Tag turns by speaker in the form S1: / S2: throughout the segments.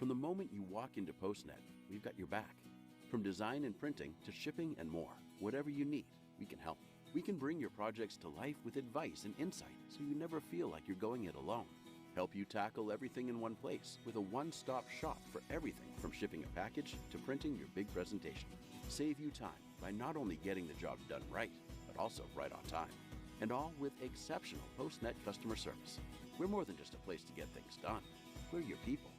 S1: From the moment you walk into PostNet, we've got your back. From design and printing to shipping and more, whatever you need, we can help. We can bring your projects to life with advice and insight so you never feel like you're going it alone. Help you tackle everything in one place with a one-stop shop for everything from shipping a package to printing your big presentation. Save you time by not only getting the job done right, but also right on time. And all with exceptional PostNet customer service. We're more than just a place to get things done. We're your people.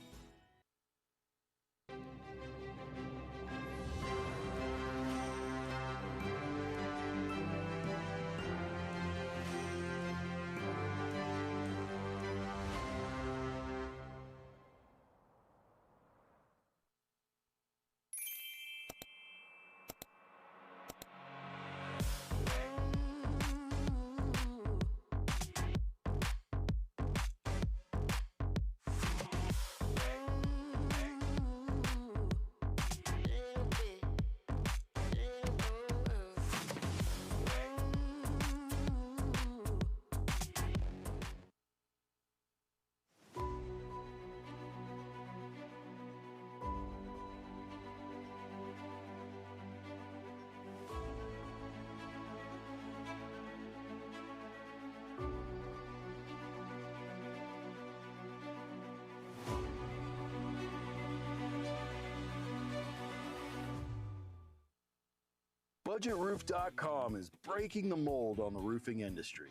S2: BudgetRoof.com is breaking the mold on the roofing industry.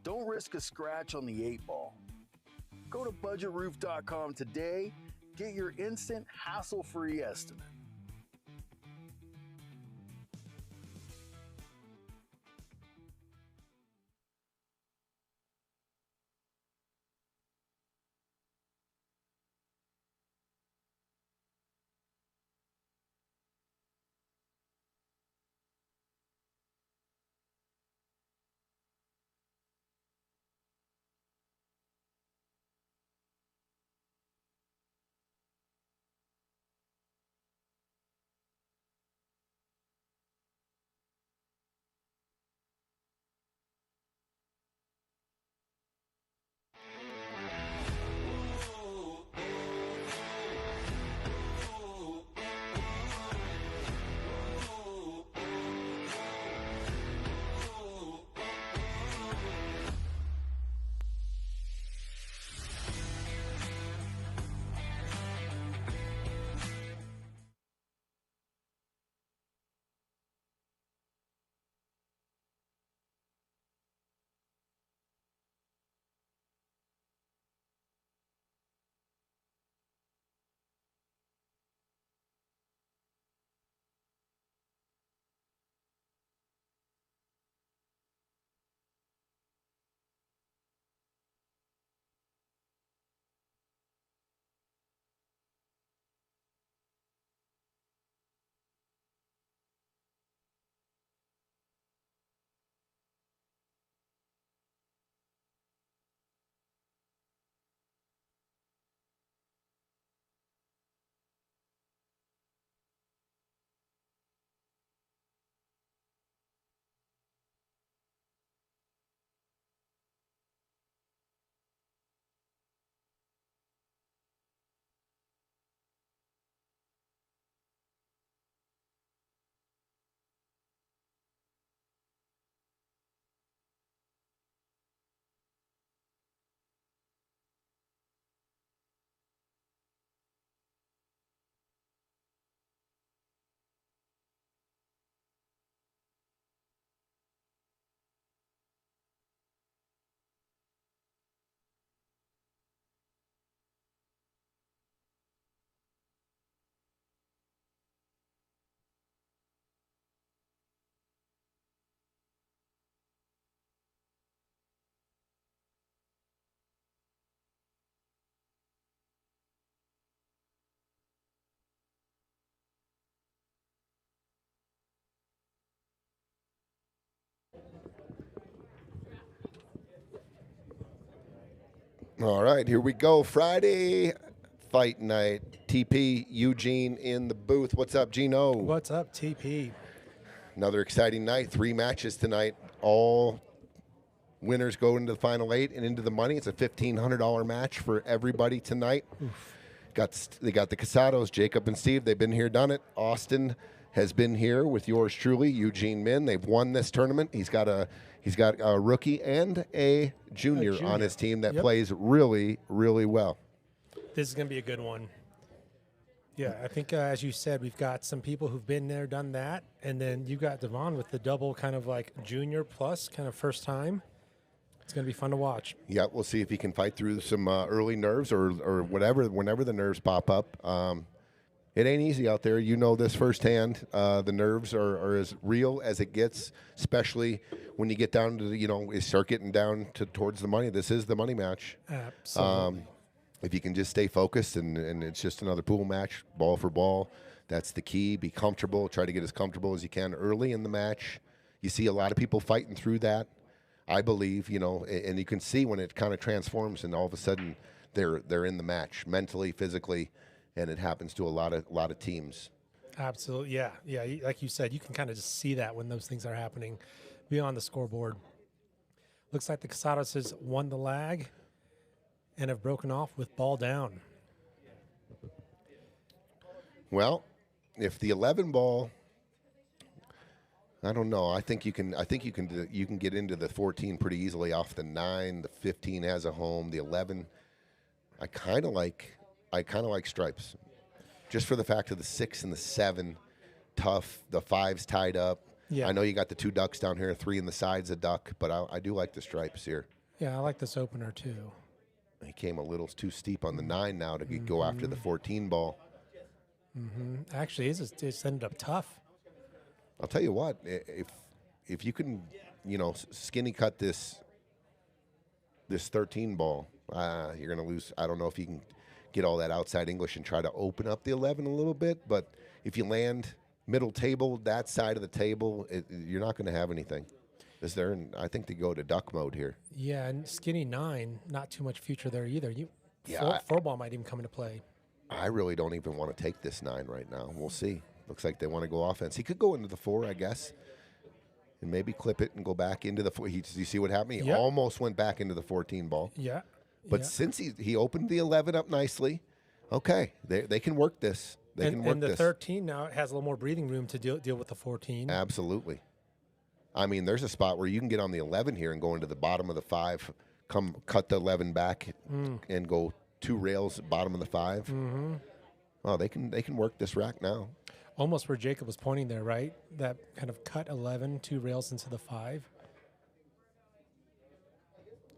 S2: Don't risk a scratch on the 8-ball. Go to BudgetRoof.com today, get your instant hassle-free estimate.
S3: All right, here we go. Friday fight night. TP, Eugene in the booth. What's up, Gino?
S4: What's up, TP?
S3: Another exciting night. 3 matches tonight. All winners go into the final 8 and into the money. It's a $1,500 match for everybody tonight.
S4: Oof.
S3: They got the Casados, Jacob and Steve. They've been here, done it. Austin has been here with yours truly, Eugene Min. They've won this tournament. He's got a rookie and a junior on his team that plays really, really well.
S4: This is going to be a good one. Yeah, I think, as you said, we've got some people who've been there, done that, and then you got Dvon with the double kind of like junior plus kind of first time. It's going to be fun to watch.
S3: Yeah, we'll see if he can fight through some early nerves or whatever, whenever the nerves pop up. It ain't easy out there. You know this firsthand. The nerves are as real as it gets, especially when you get down to start getting down towards the money. This is the money match.
S4: Absolutely.
S3: If you can just stay focused and it's just another pool match, ball for ball, that's the key. Be comfortable. Try to get as comfortable as you can early in the match. You see a lot of people fighting through that, I believe, and you can see when it kind of transforms and all of a sudden they're in the match mentally, physically. And it happens to a lot of teams.
S4: Absolutely, yeah. Like you said, you can kind of just see that when those things are happening beyond the scoreboard. Looks like the Casados has won the lag and have broken off with ball down.
S3: Well, if the 11 ball, I don't know. I think you can get into the 14 pretty easily off the 9. The 15 has a home. The 11, I kind of like stripes, just for the fact of the 6 and the 7, tough. The 5's tied up. Yeah. I know you got the 2 ducks down here, 3 in the side's a duck, but I do like the stripes here.
S4: Yeah, I like this opener too.
S3: He came a little too steep on the 9 now to go after the 14 ball.
S4: Actually, it's ended up tough.
S3: I'll tell you what, if you can, skinny cut this 13 ball, you're going to lose. I don't know if you can get all that outside English and try to open up the 11 a little bit. But if you land middle table, that side of the table, you're not going to have anything. I think they go to duck mode here.
S4: Yeah, and skinny 9, not too much future there either. Four ball might even come into play.
S3: I really don't even want to take this 9 right now. We'll see. Looks like they want to go offense. He could go into the 4, I guess, and maybe clip it and go back into the 4. You see what happened? He almost went back into the 14 ball.
S4: Yeah.
S3: But since he opened the 11 up nicely, okay, they can work this.
S4: And the 13 now has a little more breathing room to deal with the 14.
S3: Absolutely. I mean, there's a spot where you can get on the 11 here and go into the bottom of the 5, cut the 11 back and go 2 rails bottom of the 5.
S4: Mm-hmm.
S3: Oh, they can work this rack now.
S4: Almost where Jacob was pointing there, right? That kind of cut 11, 2 rails into the 5.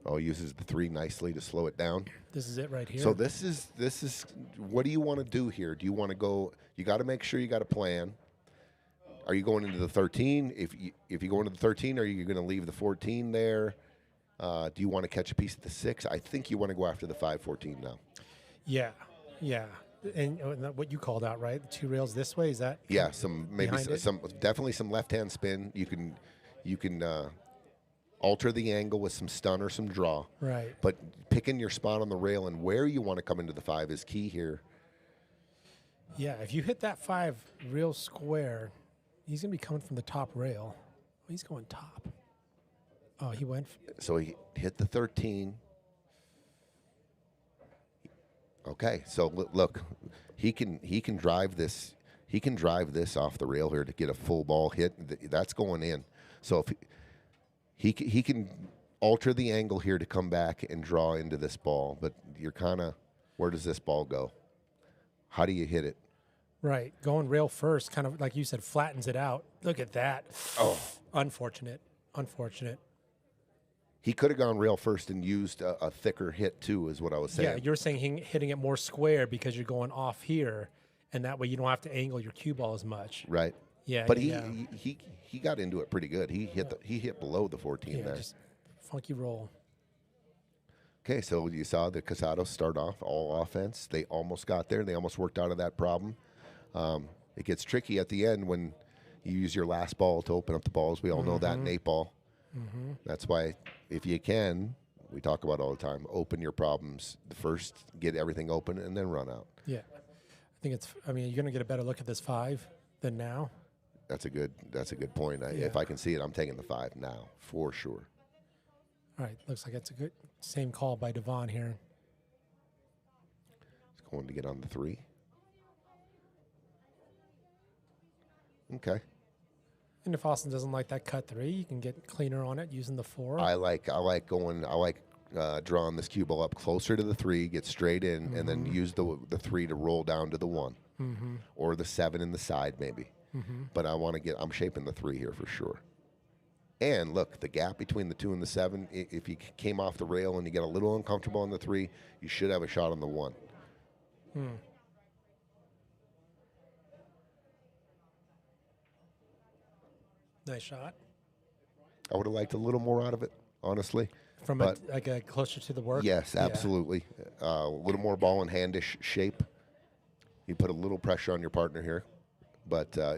S3: Oh, uses the 3 nicely to slow it down.
S4: This is it right here.
S3: So this is what do you want to do here? Do you want to go? You got to make sure you got a plan. Are you going into the 13? If you go into the 13, are you going to leave the 14 there? Do you want to catch a piece of the 6? I think you want to go after the 5-14 now.
S4: Yeah. And what you called out, right? The 2 rails this way, is that?
S3: Yeah, definitely some left-hand spin. You can alter the angle with some stun or some draw.
S4: Right.
S3: But picking your spot on the rail and where you want to come into the 5 is key here.
S4: Yeah, if you hit that 5 real square, he's going to be coming from the top rail. Oh, he's going top. Oh, he went.
S3: So he hit the 13. Okay, so look, he can drive this. He can drive this off the rail here to get a full ball hit. That's going in. So if he can alter the angle here to come back and draw into this ball, but you're kind of, where does this ball go? How do you hit it?
S4: Right, going rail first, kind of like you said, flattens it out. Look at that.
S3: Oh,
S4: unfortunate.
S3: He could have gone rail first and used a thicker hit too, is what I was saying.
S4: Yeah, you're saying hitting it more square because you're going off here, and that way you don't have to angle your cue ball as much.
S3: Right.
S4: Yeah.
S3: But he got into it pretty good. He hit below the 14 there. Just
S4: funky roll.
S3: Okay, so you saw the Casados start off all offense. They almost got there. They almost worked out of that problem. It gets tricky at the end when you use your last ball to open up the balls. We all know that in 8-ball.
S4: Mm-hmm.
S3: That's why, if you can, we talk about all the time, open your problems first, get everything open, and then run out.
S4: Yeah. You're going to get a better look at this 5 than now.
S3: That's a good point. If I can see it, I'm taking the 5 now, for sure.
S4: All right. Looks like it's a good same call by Dvon here.
S3: Going to get on the 3. Okay.
S4: And if Austin doesn't like that cut 3, you can get cleaner on it using the 4.
S3: I like drawing this cue ball up closer to the 3, get straight in, and then use the 3 to roll down to the 1, or the 7 in the side maybe. But I'm shaping the 3 here for sure. And look, the gap between the 2 and the 7, if you came off the rail and you get a little uncomfortable on the 3, you should have a shot on the 1.
S4: Nice shot.
S3: I would have liked a little more out of it, honestly.
S4: From a closer to the work?
S3: Yes, absolutely. A little more ball and handish shape. You put a little pressure on your partner here, but I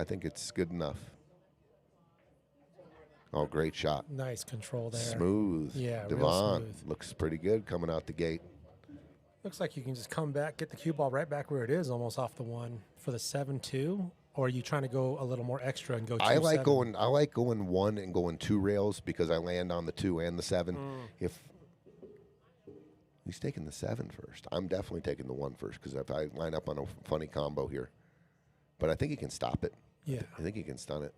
S3: think it's good enough. Oh, great shot.
S4: Nice control there.
S3: Smooth.
S4: Yeah,
S3: Dvon
S4: real smooth.
S3: looks pretty good coming out the gate.
S4: Looks like you can just come back, get the cue ball right back where it is, almost off the 1 for the 7-2. Or are you trying to go a little more extra and go 2-7?
S3: I like going 1 and going 2 rails because I land on the 2 and the 7. If he's taking the 7 first, I'm definitely taking the 1 first because if I line up on a funny combo here, but I think he can stop it.
S4: Yeah,
S3: I think he can stun it.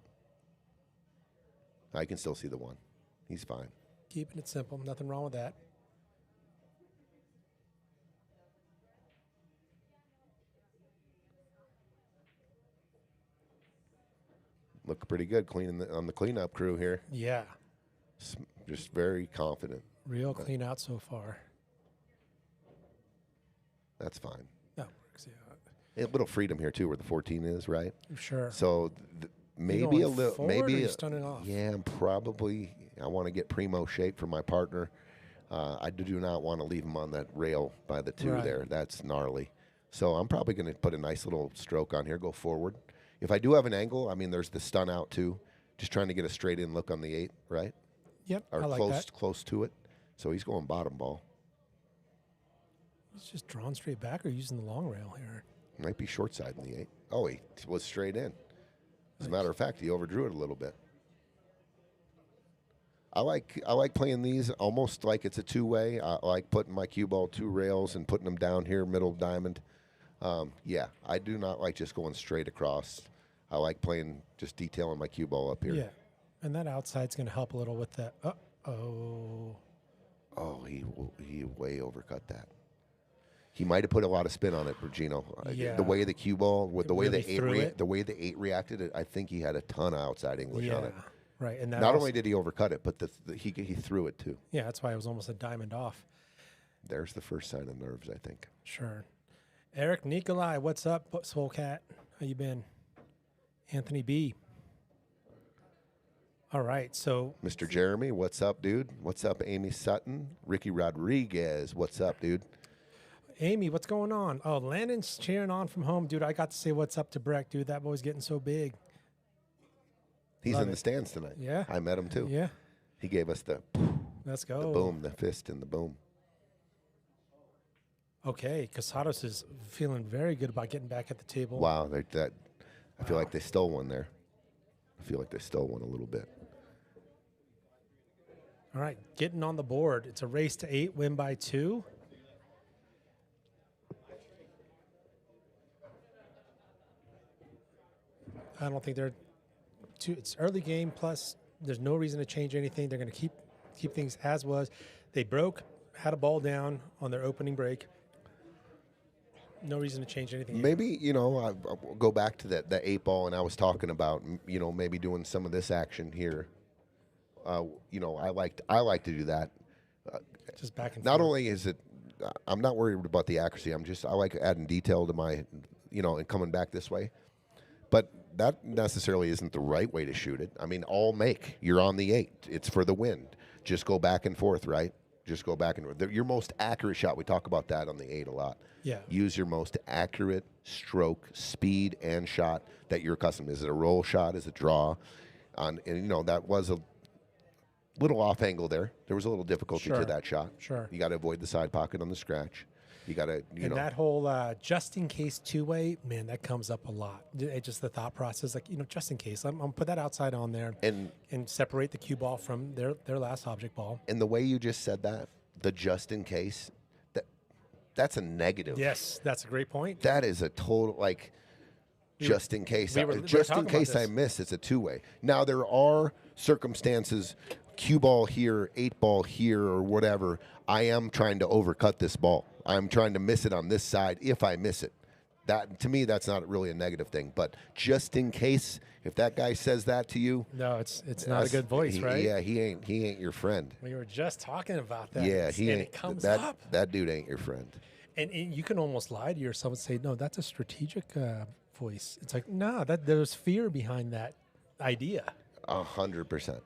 S3: I can still see the 1. He's fine.
S4: keeping it simple. Nothing wrong with that.
S3: Look pretty good on the cleanup crew here.
S4: Yeah,
S3: Just very confident.
S4: real clean out so far.
S3: That's fine.
S4: That works. Yeah,
S3: A little freedom here too, where the 14 is, right?
S4: sure.
S3: So maybe
S4: going
S3: a little,
S4: forward, or
S3: maybe
S4: you stunning off?
S3: Yeah, I want to get primo shape for my partner. I do not want to leave him on that rail by the 2
S4: Right.
S3: there. That's gnarly. So I'm probably going to put a nice little stroke on here, go forward. If I do have an angle, I mean, there's the stun out too. Just trying to get a straight in look on the 8, right?
S4: Yep,
S3: Or
S4: I like
S3: close
S4: that.
S3: close to it. So he's going bottom ball.
S4: It's just drawn straight back or using the long rail here.
S3: Might be short side in the 8. Oh, he was straight in. As a matter of fact, he overdrew it a little bit. I like playing these almost like it's a 2-way. I like putting my cue ball 2 rails and putting them down here, middle diamond. Yeah, I do not like just going straight across. I like playing, just detailing my cue ball up here.
S4: Yeah, and that outside's going to help a little with that. Oh,
S3: he way overcut that. He might have put a lot of spin on it, Virgino.
S4: Yeah.
S3: The way the cue ball, with the way
S4: really
S3: the
S4: threw
S3: 8
S4: it.
S3: the way the 8 reacted, I think he had a ton of outside English on
S4: yeah,
S3: it.
S4: right. And that
S3: Not
S4: also-
S3: only did he overcut it, but he threw it too.
S4: yeah, that's why it was almost a diamond off.
S3: There's the first sign of nerves, I think.
S4: Sure. Eric Nikolai, what's up, Soul Cat? How you been? Anthony B. All right, so
S3: Mr. Jeremy, what's up, dude? What's up, Amy Sutton? Ricky Rodriguez, what's up, dude?
S4: Amy, what's going on? Oh, Landon's cheering on from home, dude. I got to say what's up to Breck, dude. That boy's getting so big.
S3: He's
S4: Love
S3: in the
S4: it.
S3: stands tonight.
S4: Yeah.
S3: I met him too.
S4: Yeah,
S3: He gave us the
S4: let's go.
S3: boom, the fist and the boom.
S4: Okay, Casados is feeling very good about getting back at the table.
S3: Wow, I feel like they stole one there. I feel like they stole one a little bit.
S4: All right, getting on the board. It's a race to 8, win by 2. I don't think they're too. It's early game. Plus, there's no reason to change anything. They're going to keep things as was. They had a ball down on their opening break. No reason to change anything.
S3: Maybe, I'll go back to that 8 ball, and I was talking about, maybe doing some of this action here. I like to do that.
S4: Just back and
S3: Not
S4: forth.
S3: only is it, I'm not worried about the accuracy. I like adding detail to my, and coming back this way. But that necessarily isn't the right way to shoot it. I mean, all make. You're on the 8. It's for the wind. Just go back and forth, right? Just go back and forth. Your most accurate shot, we talk about that on the 8 a lot.
S4: Yeah.
S3: Use your most accurate stroke, speed, and shot that you're accustomed to. Is it a roll shot? Is it draw? And that was a little off angle there. There was a little difficulty
S4: Sure.
S3: to that shot.
S4: Sure.
S3: You got to avoid the side pocket on the scratch. You got to,
S4: And that whole just in case 2-way, man, that comes up a lot. It's just the thought process, like, just in case. I'm going to put that outside on there
S3: and
S4: separate the cue ball from their last object ball.
S3: the way you just said that, the just in case, that That's a negative.
S4: Yes, that's a great point.
S3: That is a total, like, just in case.
S4: we were
S3: Just in
S4: talking about
S3: case I
S4: this.
S3: miss, it's a two-way. Now, there are circumstances, cue ball here, 8-ball here, or whatever. I am trying to overcut this ball. I'm trying to miss it on this side if I miss it. That, to me, that's not really a negative thing. But just in case, if that guy says that to you,
S4: No, it's not a good voice, right?
S3: Yeah, he ain't your friend.
S4: We were just talking about that.
S3: Yeah, he
S4: and
S3: ain't.
S4: it comes
S3: that
S4: up.
S3: that dude ain't your friend.
S4: And you can almost lie to yourself and say, no, that's a strategic voice. It's like, nah, there's fear behind that idea.
S3: 100%.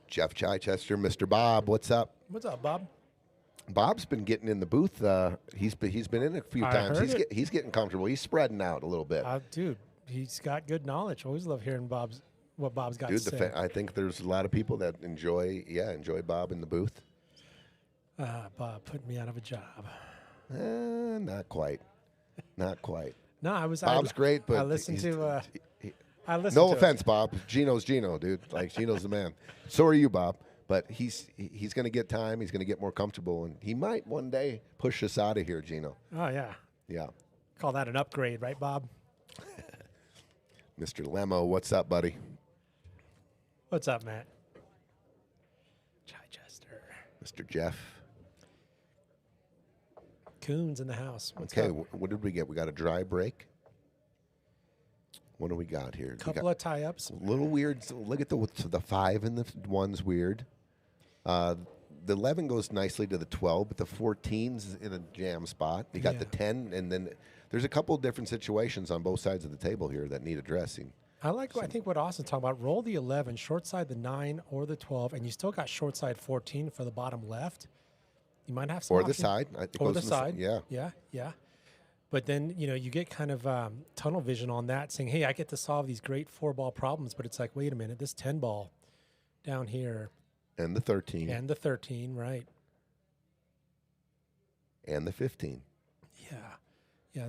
S3: Jeff Chichester, Mr. Bob, what's up?
S4: What's up, Bob?
S3: Bob's been getting in the booth. He's been in a few
S4: I
S3: times.
S4: heard
S3: He's getting comfortable. He's spreading out a little bit.
S4: Dude, he's got good knowledge. Always love hearing what Bob's got
S3: Dude,
S4: to say.
S3: I think there's a lot of people that enjoy Bob in the booth.
S4: Bob put me out of a job.
S3: Not quite. Not quite.
S4: No, I was.
S3: Bob's great, but
S4: I listened to. I listened.
S3: no
S4: to
S3: offense, Bob. Gino's Gino, dude. Like, Gino's the man. So are you, Bob. But he's going to get time. He's going to get more comfortable, and he might one day push us out of here, Gino.
S4: Oh yeah.
S3: Yeah.
S4: Call that an upgrade, right, Bob?
S3: Mr. Lemo, what's up, buddy?
S4: What's up, Matt? Chichester.
S3: Mr. Jeff.
S4: Coons in the house. What's
S3: Okay,
S4: up?
S3: what did we get? We got a dry break. What do we got here?
S4: Couple of tie-ups.
S3: A little weird. So look at the 5 and the 1's weird. The 11 goes nicely to the 12, but the 14's in a jam spot. You got the 10, and then there's a couple of different situations on both sides of the table here that need addressing.
S4: I think what Austin's talking about. Roll the 11, short side the 9 or the 12, and you still got short side 14 for the bottom left. You might have some
S3: Or the
S4: options.
S3: side. It
S4: Or
S3: goes
S4: the
S3: in
S4: side.
S3: Yeah.
S4: Yeah. But then, you get kind of tunnel vision on that, saying, hey, I get to solve these great 4-ball problems, but it's like, wait a minute, this 10-ball down here.
S3: And the 13.
S4: And the 13, right.
S3: And the 15.
S4: Yeah,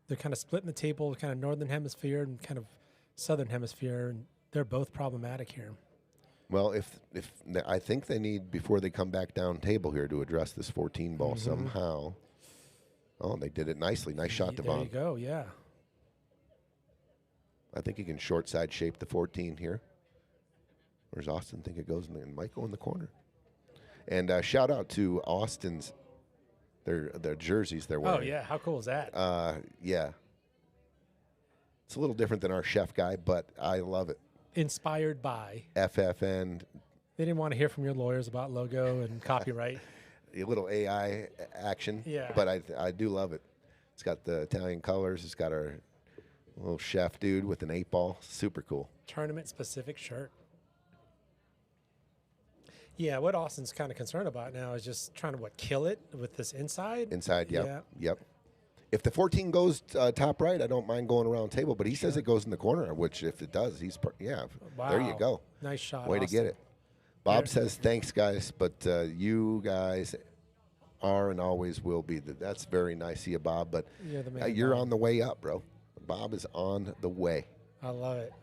S4: they're kind of splitting the table, kind of northern hemisphere and kind of southern hemisphere, and they're both problematic here.
S3: Well, if I think they need, before they come back down table here, to address this 14 ball somehow. Oh, they did it nicely. Nice shot, Dvon.
S4: There you go, yeah.
S3: I think he can short side shape the 14 here. Where's Austin? Think it goes in there. It might go in the corner. And shout out to Austin's, their jerseys they're wearing.
S4: Oh, yeah. How cool is that?
S3: Yeah. It's a little different than our chef guy, but I love it.
S4: Inspired by.
S3: FFN.
S4: They didn't want to hear from your lawyers about logo and copyright.
S3: A little AI action.
S4: Yeah.
S3: But I do love it. It's got the Italian colors. It's got our little chef dude with an 8-ball. Super cool.
S4: Tournament-specific shirt. Yeah, what Austin's kind of concerned about now is just trying to, kill it with this inside?
S3: Inside, yep.
S4: Yeah.
S3: Yep. If the 14 goes top right, I don't mind going around table, but he says it goes in the corner, which if it does,
S4: Wow.
S3: there you go.
S4: Nice shot,
S3: Way
S4: Austin.
S3: to get it. Bob says, thanks, guys, but you guys are and always will be. That's very nice of you, Bob, but
S4: You're the man,
S3: you're
S4: Bob.
S3: on the way up, bro. Bob is on the way.
S4: I love it.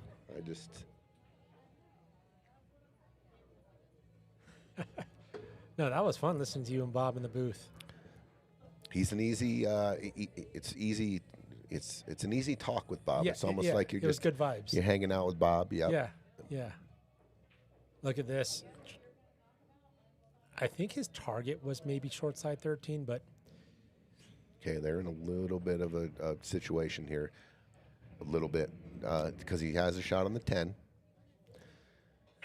S4: No, that was fun listening to you and Bob in the booth.
S3: He's an easy, it's easy. It's an easy talk with Bob.
S4: Yeah,
S3: It's almost
S4: yeah,
S3: like you're
S4: it was
S3: just
S4: good vibes.
S3: You're hanging out with Bob. Yep.
S4: Yeah. Look at this. I think his target was maybe short side 13, but
S3: Okay, they're in a little bit of a situation here. A little bit. Because he has a shot on the 10.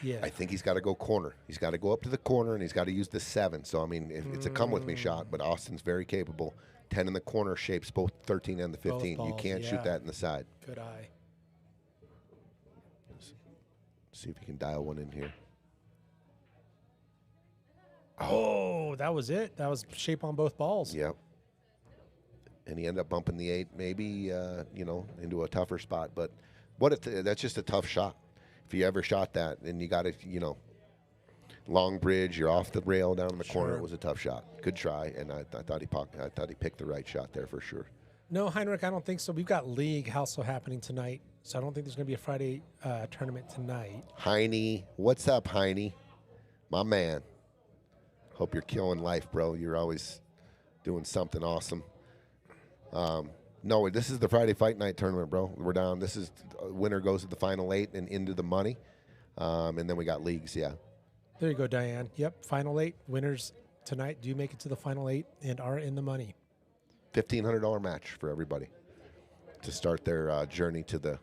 S4: yeah.
S3: I think he's got to go corner. He's got to go up to the corner, and he's got to use the 7. So, I mean, it's a come-with-me shot, but Austin's very capable. 10 in the corner shapes both 13 and the 15. You
S4: balls,
S3: can't shoot
S4: yeah.
S3: that in the side.
S4: Good eye.
S3: See if he can dial one in here.
S4: Oh, that was it. That was shape on both balls.
S3: Yep. And he ended up bumping the 8, maybe, into a tougher spot. But that's just a tough shot. If you ever shot that, and you got to, long bridge, you're off the rail down in the corner.
S4: Sure.
S3: It was a tough shot. Good try, and I thought he picked the right shot there for sure.
S4: No, Heinrich, I don't think so. We've got league also happening tonight, so I don't think there's going to be a Friday tournament tonight.
S3: Heine, what's up, Heine? My man. Hope you're killing life, bro. You're always doing something awesome. No, this is the Friday Fight Night tournament, bro. We're down. This is winner goes to the final 8 and into the money. And then we got leagues, yeah.
S4: There you go, Diane. Yep, final 8 winners tonight do make it to the final 8 and are in the money.
S3: $1,500 match for everybody to start their journey to the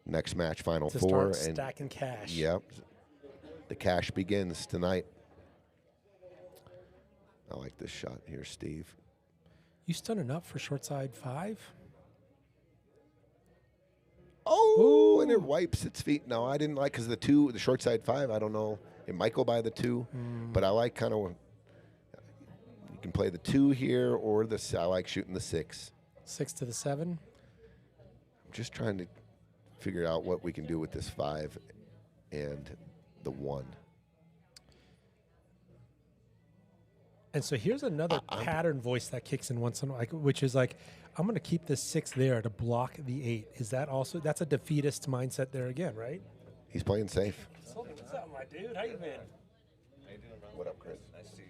S3: next match, final
S4: to
S3: 4.
S4: Start
S3: and
S4: stacking cash.
S3: Yep. The cash begins tonight. I like this shot here, Steve.
S4: You stunning up for short side 5?
S3: Oh, and it wipes its feet. No, I didn't like because the short side 5, I don't know. It might go by the 2, but I like kind of, you can play the 2 here or I like shooting the 6.
S4: 6 to the 7.
S3: I'm just trying to figure out what we can do with this 5 and the 1.
S4: And so here's another pattern voice that kicks in once in a while, which is like, I'm going to keep this 6 there to block the 8. Is that also, that's a defeatist mindset there again, right?
S3: He's playing safe.
S4: What's up, my dude? How you been?
S3: What up, Chris?
S5: Nice to see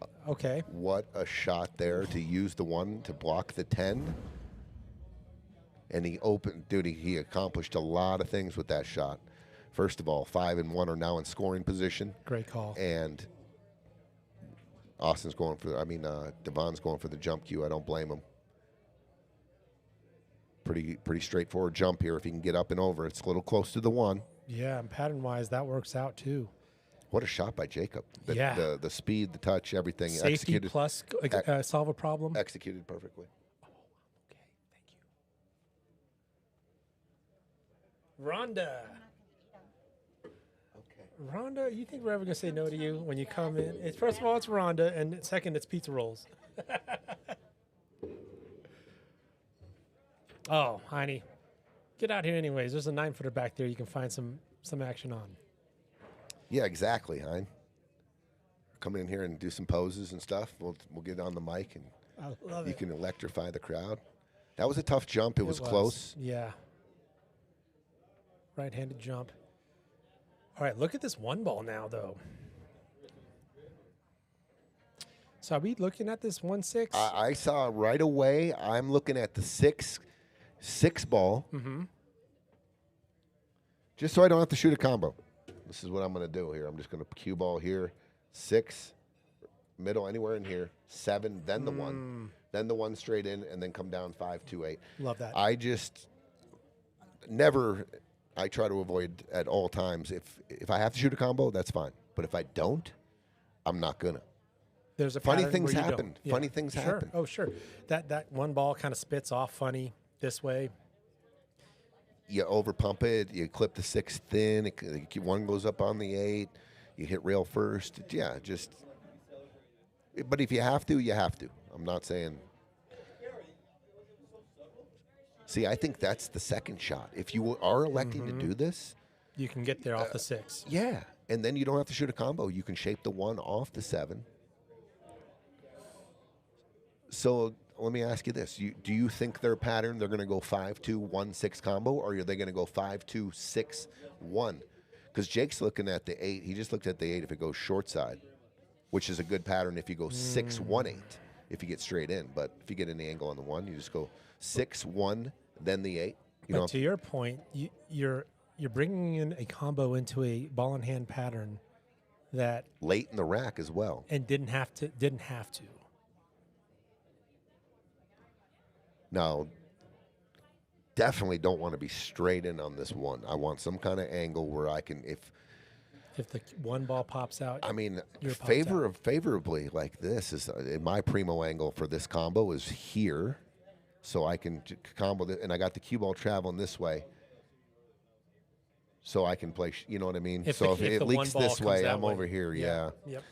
S5: you.
S4: Okay.
S3: What a shot there to use the 1 to block the 10. And he accomplished a lot of things with that shot. First of all, 5 and 1 are now in scoring position.
S4: Great call.
S3: And Dvon's going for the jump cue. I don't blame him. Pretty straightforward jump here. If he can get up and over, it's a little close to the 1.
S4: Yeah, and pattern-wise, that works out too.
S3: What a shot by Jacob.
S4: Yeah.
S3: The speed, the touch, everything.
S4: Safety
S3: executed,
S4: plus solve a problem.
S3: Executed perfectly.
S4: Okay, thank you. Rhonda. Rhonda, you think we're ever going to say no to you when you come in? First of all, it's Rhonda, and second, it's pizza rolls. Oh, honey. Get out here anyways. There's a 9-footer back there you can find some action on.
S3: Yeah, exactly, Hein. Come in here and do some poses and stuff. We'll get on the mic, and
S4: I love
S3: you
S4: it.
S3: can electrify the crowd. That was a tough jump. It was close.
S4: Yeah. Right-handed jump. All right, look at this 1 ball now, though. So are we looking at this 1-6?
S3: I saw right away. I'm looking at the 6 ball.
S4: Mm-hmm.
S3: Just so I don't have to shoot a combo. This is what I'm going to do here. I'm just going to cue ball here. 6, middle, anywhere in here. 7, then the 1. Then the 1 straight in, and then come down 5, 2, 8.
S4: Love that.
S3: I just never... I try to avoid at all times. If I have to shoot a combo, that's fine. But if I don't, I'm not gonna.
S4: There's a
S3: funny
S4: pattern
S3: things
S4: where you
S3: happen.
S4: don't. Yeah.
S3: Funny things happen.
S4: Oh, sure. That 1 ball kind of spits off funny this way.
S3: You over pump it. You clip the 6 thin. 1 goes up on the 8. You hit rail first. Yeah, just. But if you have to, you have to. I'm not saying. See, I think that's the second shot. If you are electing to do this,
S4: you can get there off the 6.
S3: Yeah, and then you don't have to shoot a combo. You can shape the 1 off the 7. So let me ask you this: do you think their pattern they're going to go 5-2-1-6 combo, or are they going to go 5-2-6-1? Because Jake's looking at the 8. He just looked at the 8 if it goes short side, which is a good pattern if you go 6-1-8 if you get straight in. But if you get in the angle on the 1, you just go 6-1, then the 8.
S4: But to your point, you're bringing in a combo into a ball in hand pattern that
S3: late in the rack as well,
S4: and didn't have to.
S3: Now, definitely don't want to be straight in on this 1. I want some kind of angle where I can, if
S4: the 1 ball pops out.
S3: I mean,
S4: you're popped out.
S3: favorably like this is my primo angle for this combo is here. So I can combo this, and I got the cue ball traveling this way, so I can play. You know what I mean? If it leaks this way, I'm over here. Yeah.
S4: Yep.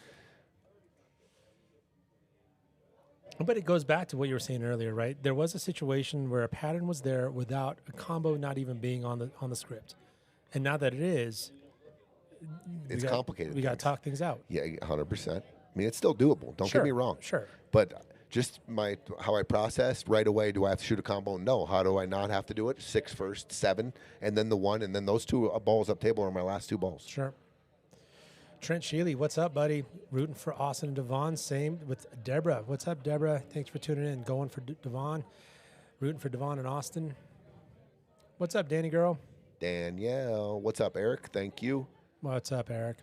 S4: But it goes back to what you were saying earlier, right? There was a situation where a pattern was there without a combo not even being on the script, and now that it is,
S3: it's complicated.
S4: We got to talk things out.
S3: Yeah, 100%. I mean, it's still doable. Don't get me wrong.
S4: Sure.
S3: But just how I process right away. Do I have to shoot a combo? No. How do I not have to do it? 6 first, 7, and then the 1, and then those 2 balls up table are my last 2 balls.
S4: Sure. Trent Shealy, what's up, buddy? Rooting for Austin and Dvon. Same with Deborah. What's up, Deborah? Thanks for tuning in. Going for Dvon. Rooting for Dvon and Austin. What's up, Danny girl?
S3: Danielle. What's up, Eric? Thank you.
S4: What's up, Eric?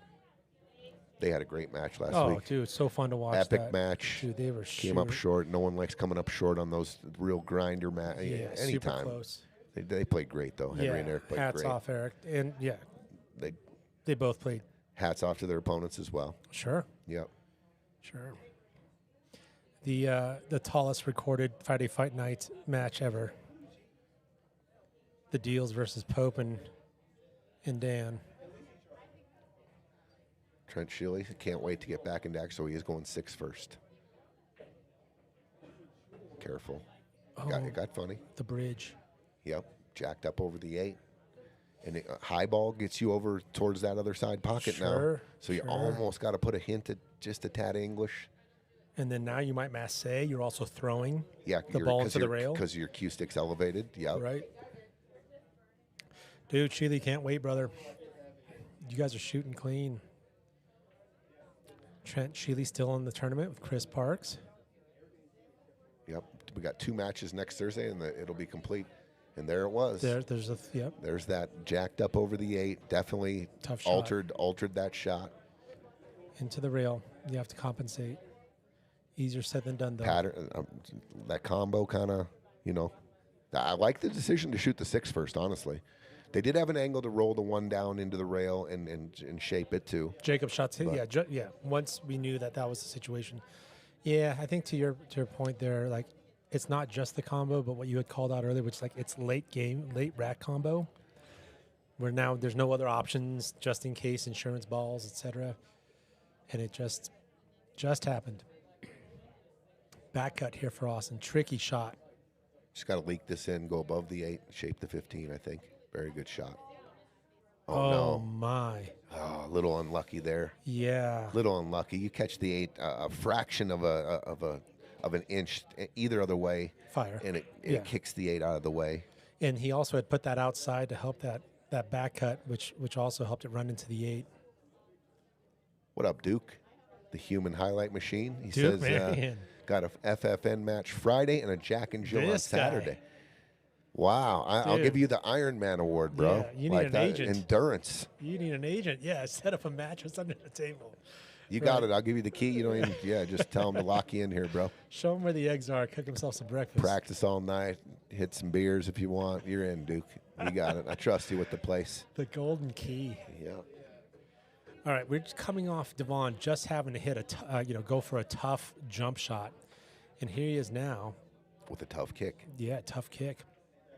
S3: They had a great match last
S4: Oh,
S3: week.
S4: dude, so fun to watch.
S3: Epic match.
S4: Dude, they were
S3: Came up short. No one likes coming up short on those real grinder matches.
S4: Yeah,
S3: Anytime.
S4: super close.
S3: They played great, though. Henry and Eric played
S4: hats
S3: great.
S4: off, Eric. And, yeah,
S3: They
S4: they both played.
S3: hats off to their opponents as well.
S4: Sure.
S3: Yep.
S4: Sure. The tallest recorded Friday Fight Night match ever. The Deals versus Pope and Dan.
S3: Trent Shealy can't wait to get back into action, so he is going 6 first. Careful. It got funny.
S4: The bridge.
S3: Yep. Jacked up over the 8. And high ball gets you over towards that other side pocket now. So you almost got to put a hint at just a tad English.
S4: And then now you might masse. You're also throwing the
S3: you're-
S4: ball
S3: 'cause
S4: into the
S3: you're-
S4: rail.
S3: Because your cue stick's elevated. Yeah.
S4: Right. Dude, Shealy, can't wait, brother. You guys are shooting clean. Trent Shealy still in the tournament with Chris Parks.
S3: Yep. We got 2 matches next Thursday, and it'll be complete. And there it was.
S4: There's
S3: There's that jacked up over the 8. Definitely
S4: Tough shot.
S3: altered that shot.
S4: Into the rail. You have to compensate. Easier said than done, though.
S3: Pattern, that combo kind of, I like the decision to shoot the 6 first, honestly. They did have an angle to roll the 1 down into the rail and shape it too.
S4: Jacob shots hit. Yeah. Once we knew that was the situation. Yeah, I think to your point there, like, it's not just the combo, but what you had called out earlier, which is like it's late rack combo, where now there's no other options just in case, insurance balls, etc. And it just happened. Back cut here for Austin. Tricky shot.
S3: Just got to leak this in, go above the 8, shape the 15, I think. Very good shot.
S4: Oh
S3: no.
S4: My.
S3: Oh, a little unlucky there.
S4: Yeah.
S3: Little unlucky. You catch the 8 a fraction of an inch either other way.
S4: Fire.
S3: And it kicks the 8 out of the way.
S4: And he also had put that outside to help that back cut, which also helped it run into the 8.
S3: What up, Duke? The human highlight machine. He
S4: Duke,
S3: says,
S4: man.
S3: got a FFN match Friday and a Jack and Jill on
S4: This guy.
S3: Saturday. Wow. I'll
S4: Dude.
S3: give you the Iron Man award, bro.
S4: Yeah, you need an agent.
S3: Endurance.
S4: You need an agent. Yeah, set up a mattress under the table.
S3: You got it. I'll give you the key. You don't even, just tell him to lock you in here, bro.
S4: Show him where the eggs are. Cook himself some breakfast.
S3: Practice all night. Hit some beers if you want. You're in, Duke. You got it. I trust you with the place.
S4: The golden key.
S3: Yeah.
S4: All right, we're just coming off Dvon just having to hit go for a tough jump shot, and here he is now.
S3: With a tough kick.
S4: Yeah, tough kick.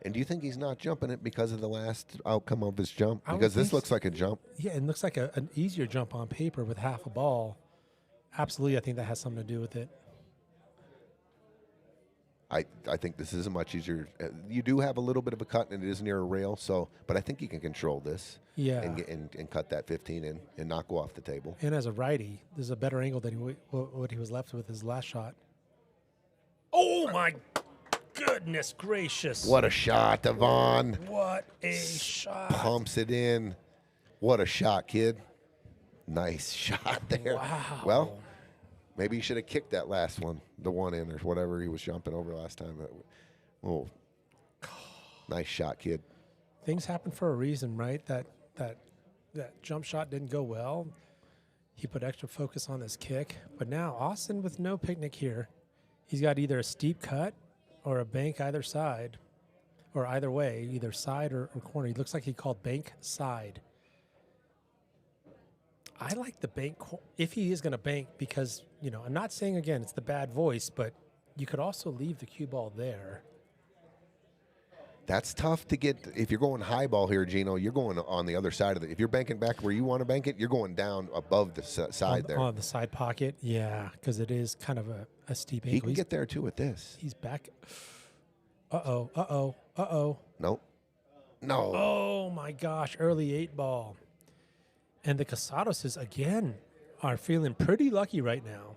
S3: And do you think he's not jumping it because of the last outcome of his jump?
S4: I would
S3: Because this
S4: think
S3: looks like a jump.
S4: Yeah, it looks like an easier jump on paper with half a ball. Absolutely, I think that has something to do with it.
S3: I think this is a much easier. You do have a little bit of a cut, and it is near a rail. But I think you can control this.
S4: Yeah.
S3: And cut that 15 in and not go off the table.
S4: And as a righty, there's a better angle than what he was left with his last shot. Oh my goodness gracious!
S3: What a shot, Dvon.
S4: What a shot!
S3: Pumps it in. What a shot, kid. Nice shot there.
S4: Wow.
S3: Well, maybe he should have kicked that last one, the 1 in or whatever he was jumping over last time. Oh, nice shot, kid.
S4: Things happen for a reason, right? That jump shot didn't go well. He put extra focus on his kick. But now Austin with no picnic here. He's got either a steep cut or a bank either side, or either way, either side or corner. He looks like he called bank side. I like the bank if he is going to bank because, I'm not saying, again, it's the bad voice, but you could also leave the cue ball there.
S3: That's tough to get. If you're going high ball here, Gino, you're going on the other side of it. If you're banking back where you want to bank it, you're going down above the side there.
S4: On the side pocket, yeah, because it is kind of a steep angle.
S3: He can get there, too, with this.
S4: He's back. Uh-oh.
S3: Nope. No.
S4: Oh, my gosh, early 8 ball. And the Casados, again, are feeling pretty lucky right now.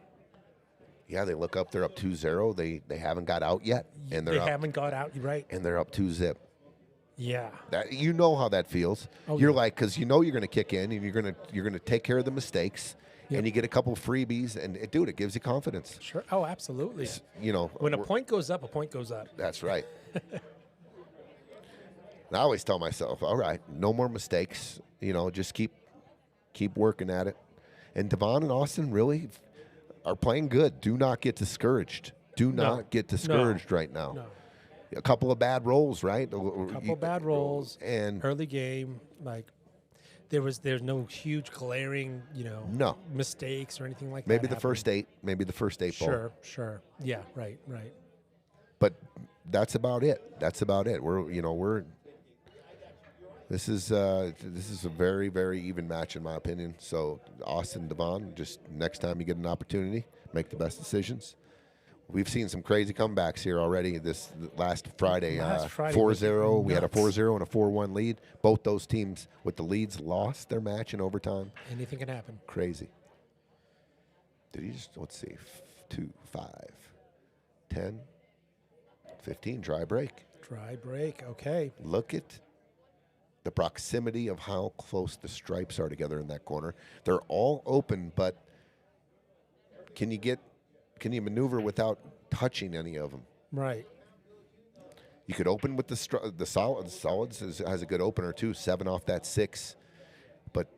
S3: Yeah, they look up. They're up 2-0. They haven't got out yet. And they
S4: haven't got out, right?
S3: And they're up 2-zip.
S4: Yeah.
S3: That you know how that feels.
S4: Oh,
S3: You're
S4: yeah.
S3: like, because you know you're going to kick in and you're gonna take care of the mistakes,
S4: Yep.
S3: and you get a couple freebies, and dude, it gives you confidence.
S4: Sure. Oh, absolutely.
S3: You know,
S4: When a point goes up, a point goes up.
S3: that's right. And I always tell myself, all right, no more mistakes. You know, just keep working at it. And Dvon and Austin really are playing good. Do not get discouraged. Do not get discouraged right now.
S4: No.
S3: A couple of bad rolls, right?
S4: A couple bad rolls.
S3: And
S4: Early game, like there's no huge glaring,
S3: No.
S4: mistakes or anything like that.
S3: maybe the
S4: happening.
S3: first eight, ball.
S4: Sure. Yeah, right.
S3: But that's about it. This is a very, very even match in my opinion. So Austin, Dvon, just next time you get an opportunity, make the best decisions. We've seen some crazy comebacks here already. This last Friday,
S4: Last Friday
S3: 4-0. We had a
S4: nuts.
S3: 4-0 and a 4-1 lead. Both those teams with the leads lost their match in overtime.
S4: Anything can happen.
S3: Crazy. Did he just, let's see, 2, 5, 10, 15, dry break.
S4: Dry break. Okay.
S3: Look at the proximity of how close the stripes are together in that corner. They're all open, but can you maneuver without touching any of them?
S4: Right.
S3: You could open with the solids. Solids has a good opener too, 7 off that 6. But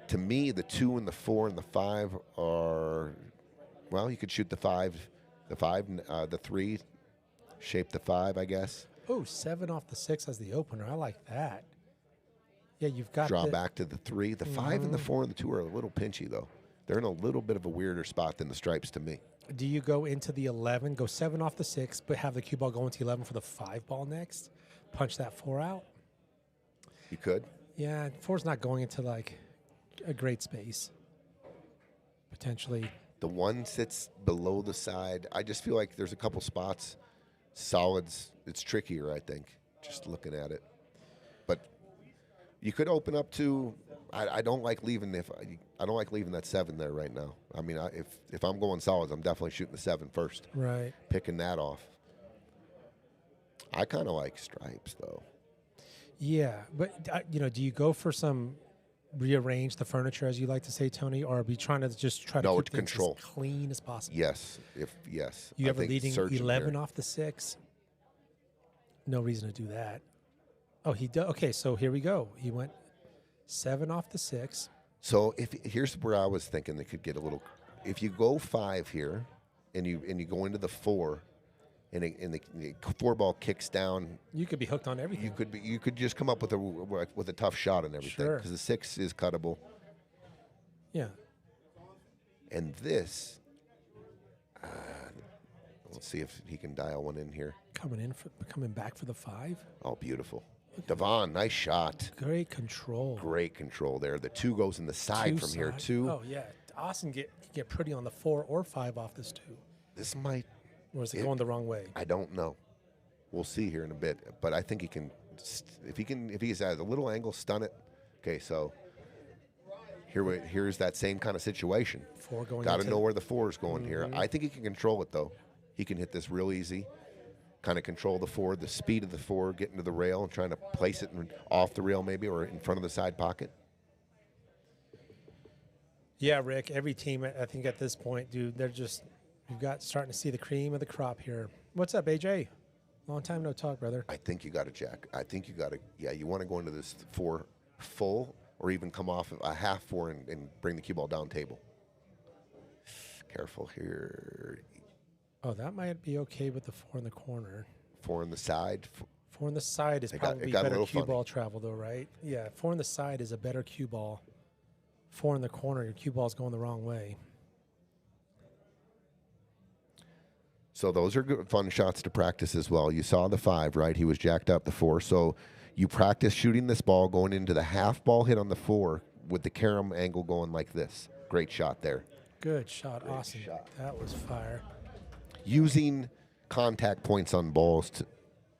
S3: to me, the 2 and the 4 and the 5 are, well, you could shoot the 5, the 3, shape the 5, I guess.
S4: Oh, 7 off the 6 as the opener. I like that. Yeah, you've got
S3: Draw back to the 3. The 5 and the 4 and the 2 are a little pinchy though. They're in a little bit of a weirder spot than the stripes to me.
S4: Do you go into the 11, go 7 off the 6, but have the cue ball go into 11 for the 5 ball next? Punch that 4 out?
S3: You could.
S4: Yeah, 4's not going into like a great space. Potentially.
S3: The 1 sits below the side. I just feel like there's a couple spots. Solids, it's trickier, I think, just looking at it. But you could open up to. I don't like leaving I don't like leaving that 7 there right now. I mean, if I'm going solids, I'm definitely shooting the 7 first.
S4: Right.
S3: Picking that off. I kind of like stripes though.
S4: Yeah, but do you go for some rearrange the furniture, as you like to say, Tony, or are we trying to just try to keep things
S3: control.
S4: as clean as possible?
S3: Yes.
S4: You
S3: I
S4: ever
S3: think
S4: leading
S3: searching
S4: 11
S3: here.
S4: off the 6? No reason to do that. Oh, he does. Okay, so here we go. He went 7 off the 6.
S3: So here's where I was thinking they could get a little. If you go 5 here, and you go into the 4, and the 4 ball kicks down,
S4: You could be hooked on everything.
S3: you could just come up with a tough shot and everything
S4: Sure.
S3: because the 6 is cuttable.
S4: Yeah.
S3: And this, let's see if he can dial one in here.
S4: Coming back for the 5.
S3: Oh, beautiful. Dvon, nice shot.
S4: Great control.
S3: Great control there. The 2 goes in the side
S4: Two
S3: from here
S4: side.
S3: too.
S4: Oh yeah, Austin get pretty on the 4 or 5 off this 2.
S3: This might.
S4: Or is it going the wrong way?
S3: I don't know. We'll see here in a bit. But I think he can. If he has a little angle, stun it. Okay, so here's that same kind of situation.
S4: 4 going.
S3: Got to
S4: into-
S3: know where the 4 is going here. I think he can control it though. He can hit this real easy. Kind of control the 4, the speed of the 4, getting to the rail and trying to place it off the rail maybe or in front of the side pocket.
S4: Yeah, Rick. Every team, I think at this point, dude, we've got starting to see the cream of the crop here. What's up, AJ? Long time no talk, brother.
S3: I think you got to jack. I think you got to. Yeah, you want to go into this 4 full or even come off a half 4 and bring the cue ball down table. Careful here.
S4: Oh, that might be okay with the 4 in the corner.
S3: 4 on the side.
S4: 4 on the side is
S3: It
S4: probably
S3: got a
S4: better
S3: little
S4: cue
S3: funny.
S4: ball travel, though, right? Yeah, 4 on the side is a better cue ball. 4 in the corner, your cue ball's going the wrong way.
S3: So those are good, fun shots to practice as well. You saw the 5, right? He was jacked up the 4. So you practice shooting this ball, going into the half ball hit on the 4 with the carom angle going like this. Great shot there.
S4: Good shot, Austin. That was fire.
S3: Using contact points on balls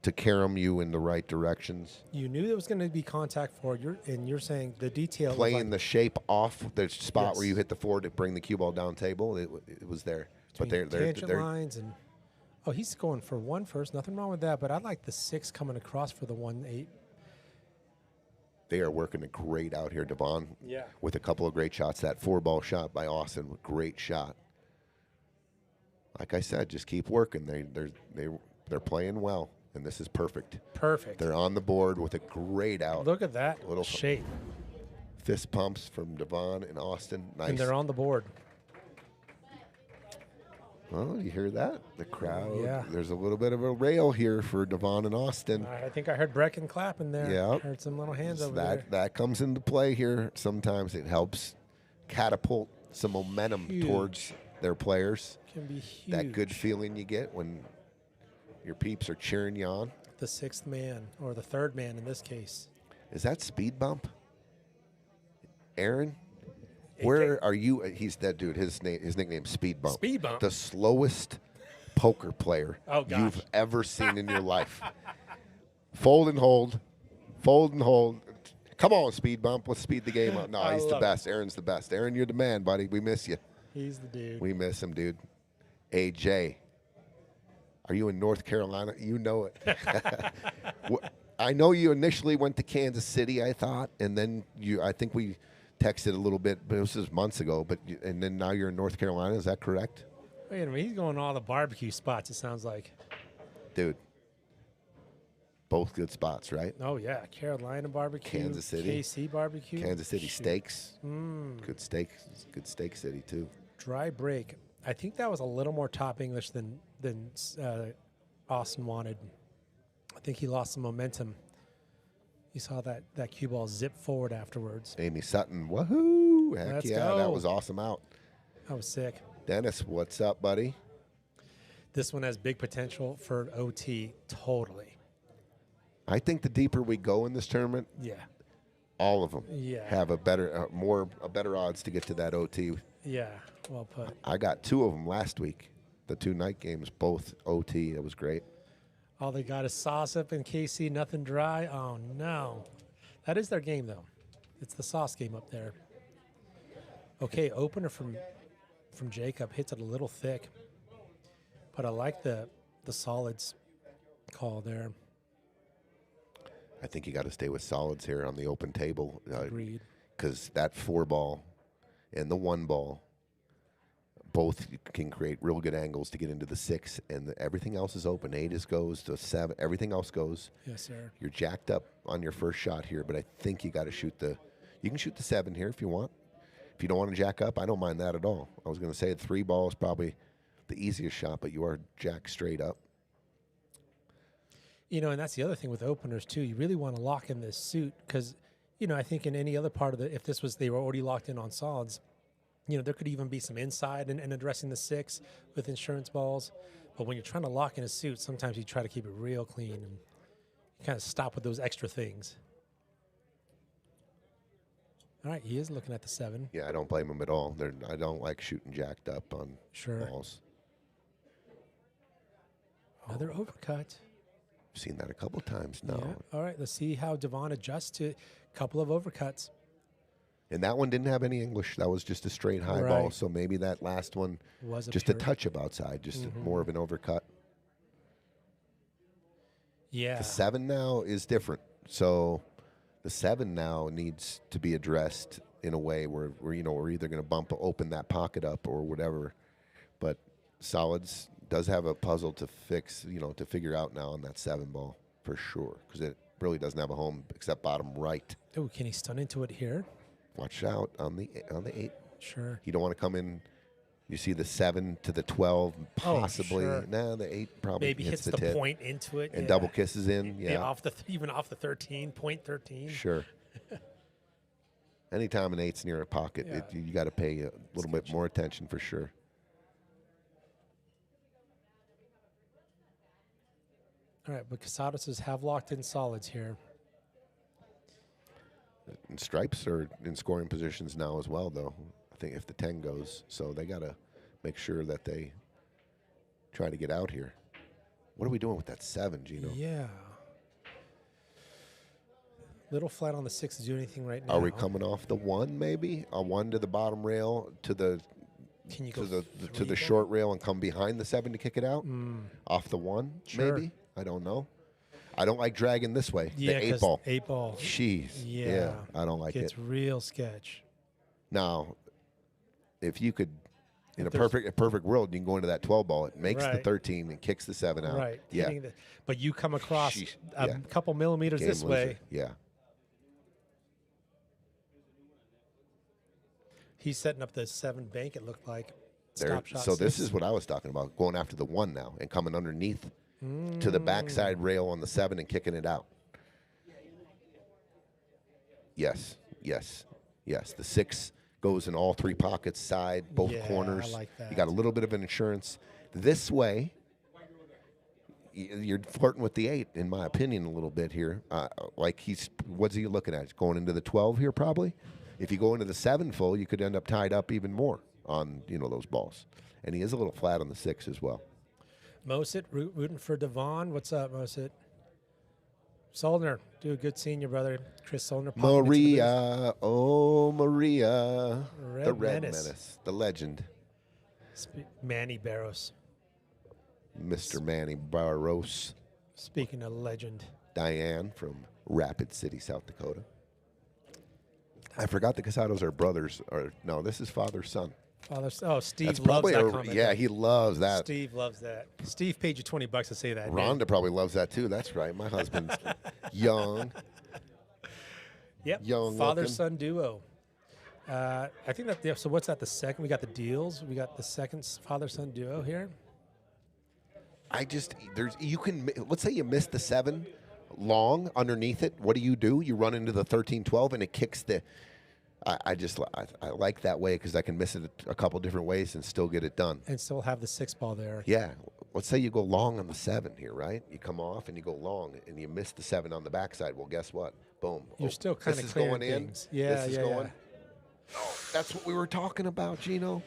S3: to carom you in the right directions.
S4: You knew there was going to be contact for it, and you're saying the detail.
S3: Playing the shape off the spot where
S4: Yes.
S3: you hit the 4 to bring the cue ball down table. It was there. But they're
S4: tangent lines and he's going for 1 first. Nothing wrong with that. But I like the 6 coming across for the 1-8
S3: They are working it great out here, Dvon.
S4: Yeah.
S3: With a couple of great shots. That 4-ball shot by Austin, great shot. Like I said, just keep working. They're playing well, and this is perfect.
S4: Perfect.
S3: They're on the board with a great out.
S4: Look at that
S3: Little
S4: shape.
S3: Fist pumps from Dvon and Austin. Nice.
S4: And they're on the board.
S3: Well, you hear that? The crowd.
S4: Yeah.
S3: There's a little bit of a rail here for Dvon and Austin.
S4: I think I heard Brecken clapping there.
S3: Yeah.
S4: Heard some little hands over there.
S3: That comes into play here. Sometimes it helps catapult some momentum towards their players.
S4: Can be huge.
S3: That good feeling you get when your peeps are cheering you on.
S4: The 6th man, or the 3rd man in this case.
S3: Is that speed bump? Aaron? Where are you? He's that dude. His nickname's Speed Bump.
S4: Speed Bump?
S3: The slowest poker player you've ever seen in your life. Fold and hold. Fold and hold. Come on, Speed Bump. Let's speed the game up. No, he's the best. Aaron's the best. Aaron, you're the man, buddy. We miss you.
S4: He's the dude.
S3: We miss him, dude. AJ, are you in North Carolina? You know it. I know you initially went to Kansas City, I thought, and then I think we texted a little bit, but this was months ago. And then now you're in North Carolina. Is that correct?
S4: Wait a minute. He's going to all the barbecue spots, it sounds like.
S3: Dude, both good spots, right?
S4: Oh, yeah. Carolina barbecue.
S3: Kansas City.
S4: KC barbecue.
S3: Kansas City
S4: Shoot.
S3: steaks. Good steaks. Good steak city, too.
S4: Dry break. I think that was a little more top English than Austin wanted. I think he lost some momentum. You saw that cue ball zip forward afterwards.
S3: Amy Sutton, woohoo! Heck
S4: Let's
S3: yeah,
S4: go.
S3: that was awesome out.
S4: That was sick.
S3: Dennis, what's up, buddy?
S4: This one has big potential for OT, totally.
S3: I think the deeper we go in this tournament,
S4: Yeah.
S3: all of them have a better odds to get to that OT.
S4: Yeah, well put.
S3: I got 2 of them last week. The 2 night games, both OT. It was great.
S4: All they got is sauce up in KC, nothing dry. Oh, no. That is their game, though. It's the sauce game up there. Okay, opener from Jacob. Hits it a little thick. But I like the solids call there.
S3: I think you got to stay with solids here on the open table.
S4: Agreed.
S3: Because that 4-ball and the 1-ball, both can create real good angles to get into the 6, and everything else is open. 8 goes to 7. Everything else goes.
S4: Yes, sir.
S3: You're jacked up on your first shot here, but I think you got to shoot the. You can shoot the 7 here if you want. If you don't want to jack up, I don't mind that at all. I was going to say the 3-ball is probably the easiest shot, but you are jacked straight up.
S4: You know, and that's the other thing with openers too. You really want to lock in this suit because, you know, I think in any other part of if they were already locked in on solids, you know, there could even be some inside and addressing the 6 with insurance balls. But when you're trying to lock in a suit, sometimes you try to keep it real clean and kind of stop with those extra things. All right, he is looking at the 7.
S3: Yeah, I don't blame him at all. I don't like shooting jacked up on balls.
S4: Another overcut.
S3: I've seen that a couple times now.
S4: Yeah. All right, let's see how Dvon adjusts to a couple of overcuts.
S3: And that one didn't have any English. That was just a straight high ball. So maybe that last one
S4: was
S3: just a touch of outside, just more of an overcut.
S4: Yeah.
S3: The 7 now is different. So the 7 now needs to be addressed in a way where you know, we're either going to open that pocket up or whatever. But solids does have a puzzle to fix, you know, to figure out now on that 7 ball for sure, because it really doesn't have a home except bottom right.
S4: Oh, can he stun into it here?
S3: Watch out on the 8.
S4: Sure.
S3: You don't want to come in. You see the 7 to the 12, possibly.
S4: Oh, sure.
S3: Nah, the 8 probably
S4: maybe hits the
S3: tip.
S4: Point into it
S3: and double kisses in. Yeah,
S4: even off the 13, point 13.
S3: Sure. Anytime an 8's near a pocket, you got to pay a little bit more attention for sure.
S4: All right, but Casados have locked in solids here.
S3: And stripes are in scoring positions now as well, though. I think if the 10 goes, so they got to make sure that they try to get out here. What are we doing with that 7, Gino?
S4: Yeah. Little flat on the 6 to do anything right now.
S3: Are we coming off the 1 maybe? A 1 to the bottom rail to the to the short rail and come behind the 7 to kick it out? Off the 1 maybe? I don't know. I don't like dragging this way.
S4: Yeah,
S3: the 8
S4: 'cause
S3: ball.
S4: 8 ball.
S3: Jeez.
S4: Yeah.
S3: I don't like
S4: Gets
S3: it.
S4: real sketch.
S3: Now, if you could, in
S4: If
S3: a perfect world, you can go into that 12 ball. It makes the
S4: Right.
S3: 13 and kicks the 7 out.
S4: Right.
S3: Yeah.
S4: hitting but you come across
S3: Sheesh.
S4: a
S3: Yeah.
S4: couple millimeters
S3: Game
S4: this
S3: loser.
S4: way.
S3: Yeah.
S4: He's setting up the 7 bank, it looked like.
S3: There-
S4: Stop shot
S3: so this
S4: 6.
S3: is what I was talking about, going after the 1 now and coming underneath to the backside rail on the 7 and kicking it out. Yes. The 6 goes in all 3 pockets, side, both
S4: Yeah, I
S3: corners.
S4: like that.
S3: You got a little bit of an insurance. This way, you're flirting with the 8, in my opinion, a little bit here. Like what's he looking at? He's going into the 12 here, probably. If you go into the 7 full, you could end up tied up even more on those balls. And he is a little flat on the 6 as well.
S4: Mosit rooting for Dvon. What's up, Mosit? Soldner, do a good seeing you, brother. Chris Soldner. popping into the booth.
S3: Maria, oh Maria, the
S4: Red
S3: Red
S4: Menace.
S3: Menace, the legend,
S4: Manny Barros.
S3: Mr. Manny Barros,
S4: Speaking of legend.
S3: Diane from Rapid City, South Dakota. I forgot the Casados are brothers. Or no, this is father-son.
S4: Steve
S3: That's
S4: loves
S3: probably
S4: that comment.
S3: yeah, he loves that.
S4: Steve loves that. Steve paid you $20 to say that.
S3: Rhonda probably loves that too. That's right. My husband's young.
S4: Yep.
S3: Young
S4: Father-son duo. I think that. So what's that? The second? We got the deals. We got the second father-son duo here.
S3: Let's say you miss the 7 long underneath it. What do? You run into the 13-12 and it kicks the. I like that way because I can miss it a couple different ways and still get it done.
S4: And still have the 6 ball there.
S3: Yeah. Let's say you go long on the 7 here, right? You come off and you go long and you miss the 7 on the backside. Well, guess what? Boom.
S4: You're still kind
S3: this
S4: of
S3: is
S4: clearing
S3: going in.
S4: things. Yeah,
S3: This is
S4: yeah,
S3: going.
S4: yeah.
S3: Oh, that's what we were talking about, Gino.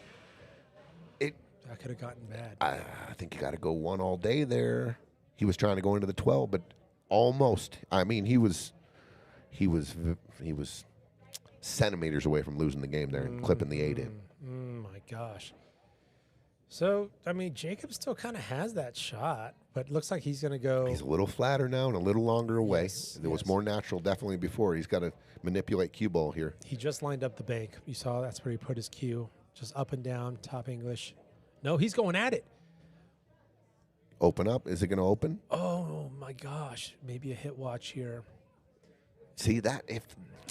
S4: That could have gotten bad.
S3: I think you got to go 1 all day there. He was trying to go into the 12, but almost. I mean, he was centimeters away from losing the game there and clipping the 8 in.
S4: My gosh. So, I mean, Jacob still kind of has that shot, but it looks like he's going to go.
S3: He's a little flatter now and a little longer away.
S4: Yes,
S3: It was
S4: yes.
S3: more natural definitely before. He's got to manipulate cue ball here.
S4: He just lined up the bank. You saw that's where he put his cue. Just up and down, top English. No, he's going at it.
S3: Open up. Is it going to open?
S4: Oh, my gosh. Maybe a hit watch here.
S3: See that?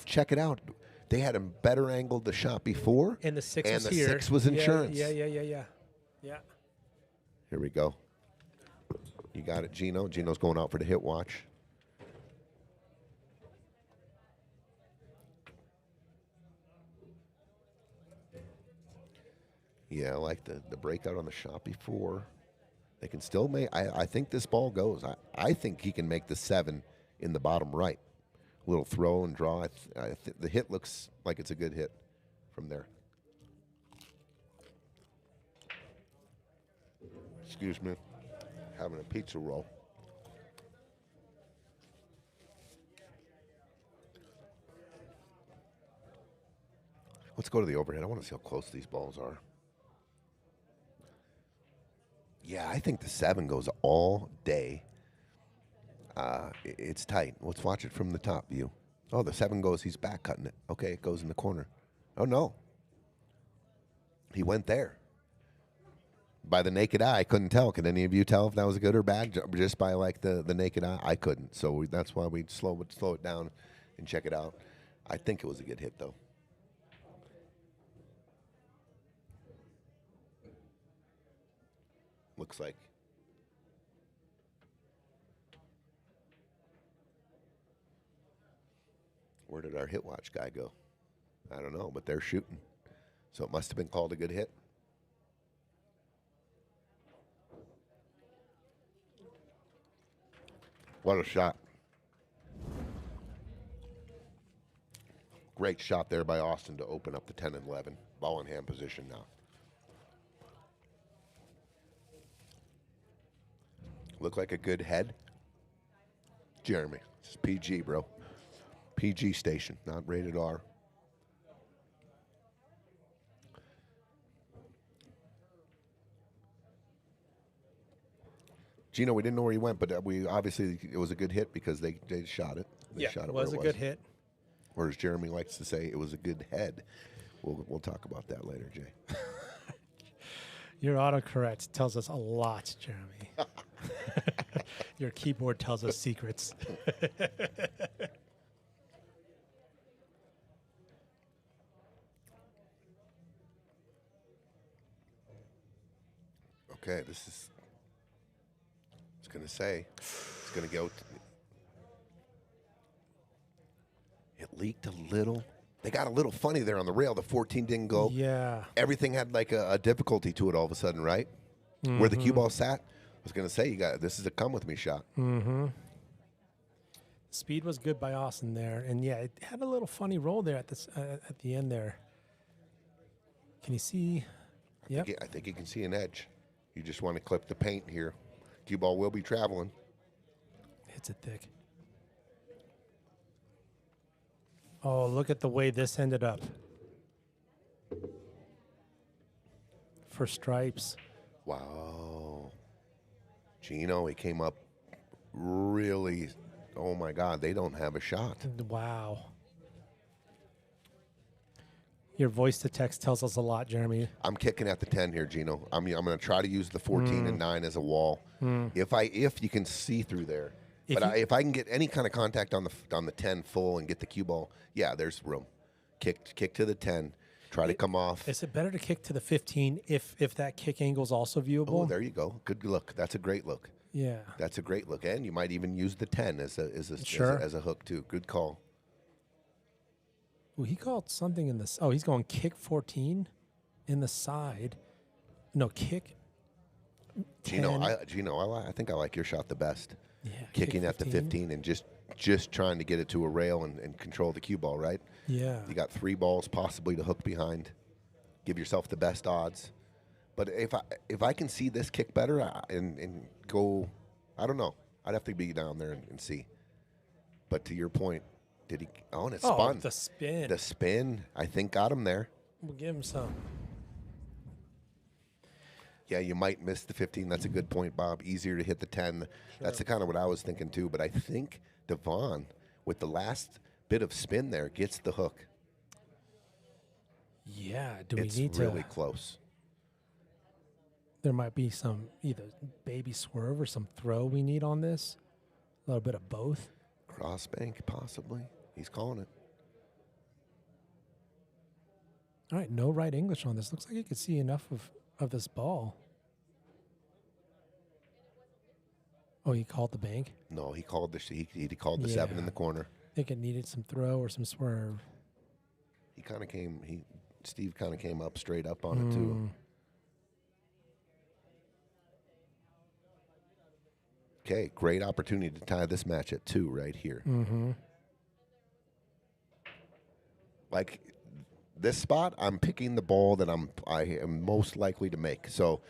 S3: Check it out. They had him better angled the shot before.
S4: And the 6
S3: and
S4: was
S3: the
S4: here.
S3: 6 was insurance.
S4: Yeah.
S3: Here we go. You got it, Gino. Gino's going out for the hit watch. Yeah, I like the breakout on the shot before. They can still make. I think this ball goes. I think he can make the 7 in the bottom right. Little throw and draw. The hit looks like it's a good hit from there. Excuse me. Having a pizza roll. Let's go to the overhead. I want to see how close these balls are. Yeah, I think the 7 goes all day. It's tight. Let's watch it from the top view. Oh, the 7 goes. He's back cutting it. Okay, it goes in the corner. Oh, no. He went there. By the naked eye, I couldn't tell. Could any of you tell if that was good or bad just by like the naked eye? I couldn't. So that's why we slow it down and check it out. I think it was a good hit, though. Looks like. Where did our hit watch guy go? I don't know, but they're shooting. So it must have been called a good hit. What a shot. Great shot there by Austin to open up the 10 and 11. Ball in hand position now. Look like a good head. Jeremy, this is PG, bro. PG station, not rated R. Gino, we didn't know where he went, but we obviously it was a good hit because they shot it. They shot
S4: it
S3: where
S4: was a good hit.
S3: Or as Jeremy likes to say, it was a good head. We'll talk about that later, Jay.
S4: Your autocorrect tells us a lot, Jeremy. Your keyboard tells us secrets.
S3: Okay, this is. I was going to say, it's going to go. It leaked a little. They got a little funny there on the rail. The 14 didn't go.
S4: Yeah.
S3: Everything had like a difficulty to it all of a sudden, right? Where the cue ball sat. I was going to say, this is a come with me shot.
S4: Mm-hmm. Speed was good by Austin there, and yeah, it had a little funny roll there at the end there. Can you see? Yep.
S3: I think you can see an edge. You just want to clip the paint here. Cue ball will be traveling.
S4: Hits it thick. Oh, look at the way this ended up. For stripes.
S3: Wow. Gino, he came up really, oh my God, they don't have a shot.
S4: Wow. Your voice to text tells us a lot, Jeremy.
S3: I'm kicking at the 10 here, Gino. I'm going to try to use the 14 and 9 as a wall. If you can see through there. If I can get any kind of contact on the 10 full and get the cue ball, yeah, there's room. Kick to the 10. Try to come off.
S4: Is it better to kick to the 15 if that kick angle is also viewable?
S3: Oh, there you go. Good look. That's a great look.
S4: Yeah.
S3: That's a great look. And you might even use the 10 as a hook too. Good call.
S4: Well, he called something in this. Oh, he's going kick 14 in the side. No, kick 10.
S3: Gino, I think I like your shot the best.
S4: Yeah,
S3: kicking at the 15 and just trying to get it to a rail and control the cue ball, right?
S4: Yeah.
S3: You got 3 balls possibly to hook behind. Give yourself the best odds. But if I can see this kick better and go, I don't know. I'd have to be down there and see. But to your point, did he? Oh, and it spun.
S4: The spin.
S3: The spin, I think, got him there.
S4: We'll give him some.
S3: Yeah, you might miss the 15. That's a good point, Bob. Easier to hit the 10. Sure. That's the kind of what I was thinking too. But I think Dvon, with the last bit of spin there, gets the hook.
S4: Yeah. Do we need to?
S3: It's really close.
S4: There might be some either baby swerve or some throw we need on this. A little bit of both.
S3: Cross bank, possibly. He's calling it.
S4: All right, no right English on this. Looks like you could see enough of this ball. Oh, he called the bank?
S3: No, he called he called the 7 in the corner.
S4: I think it needed some throw or some swerve.
S3: Steve kind of came up straight up on it too. Okay, great opportunity to tie this match at 2 right here.
S4: Mm-hmm.
S3: Like this spot, I'm picking the ball that I am most likely to make. So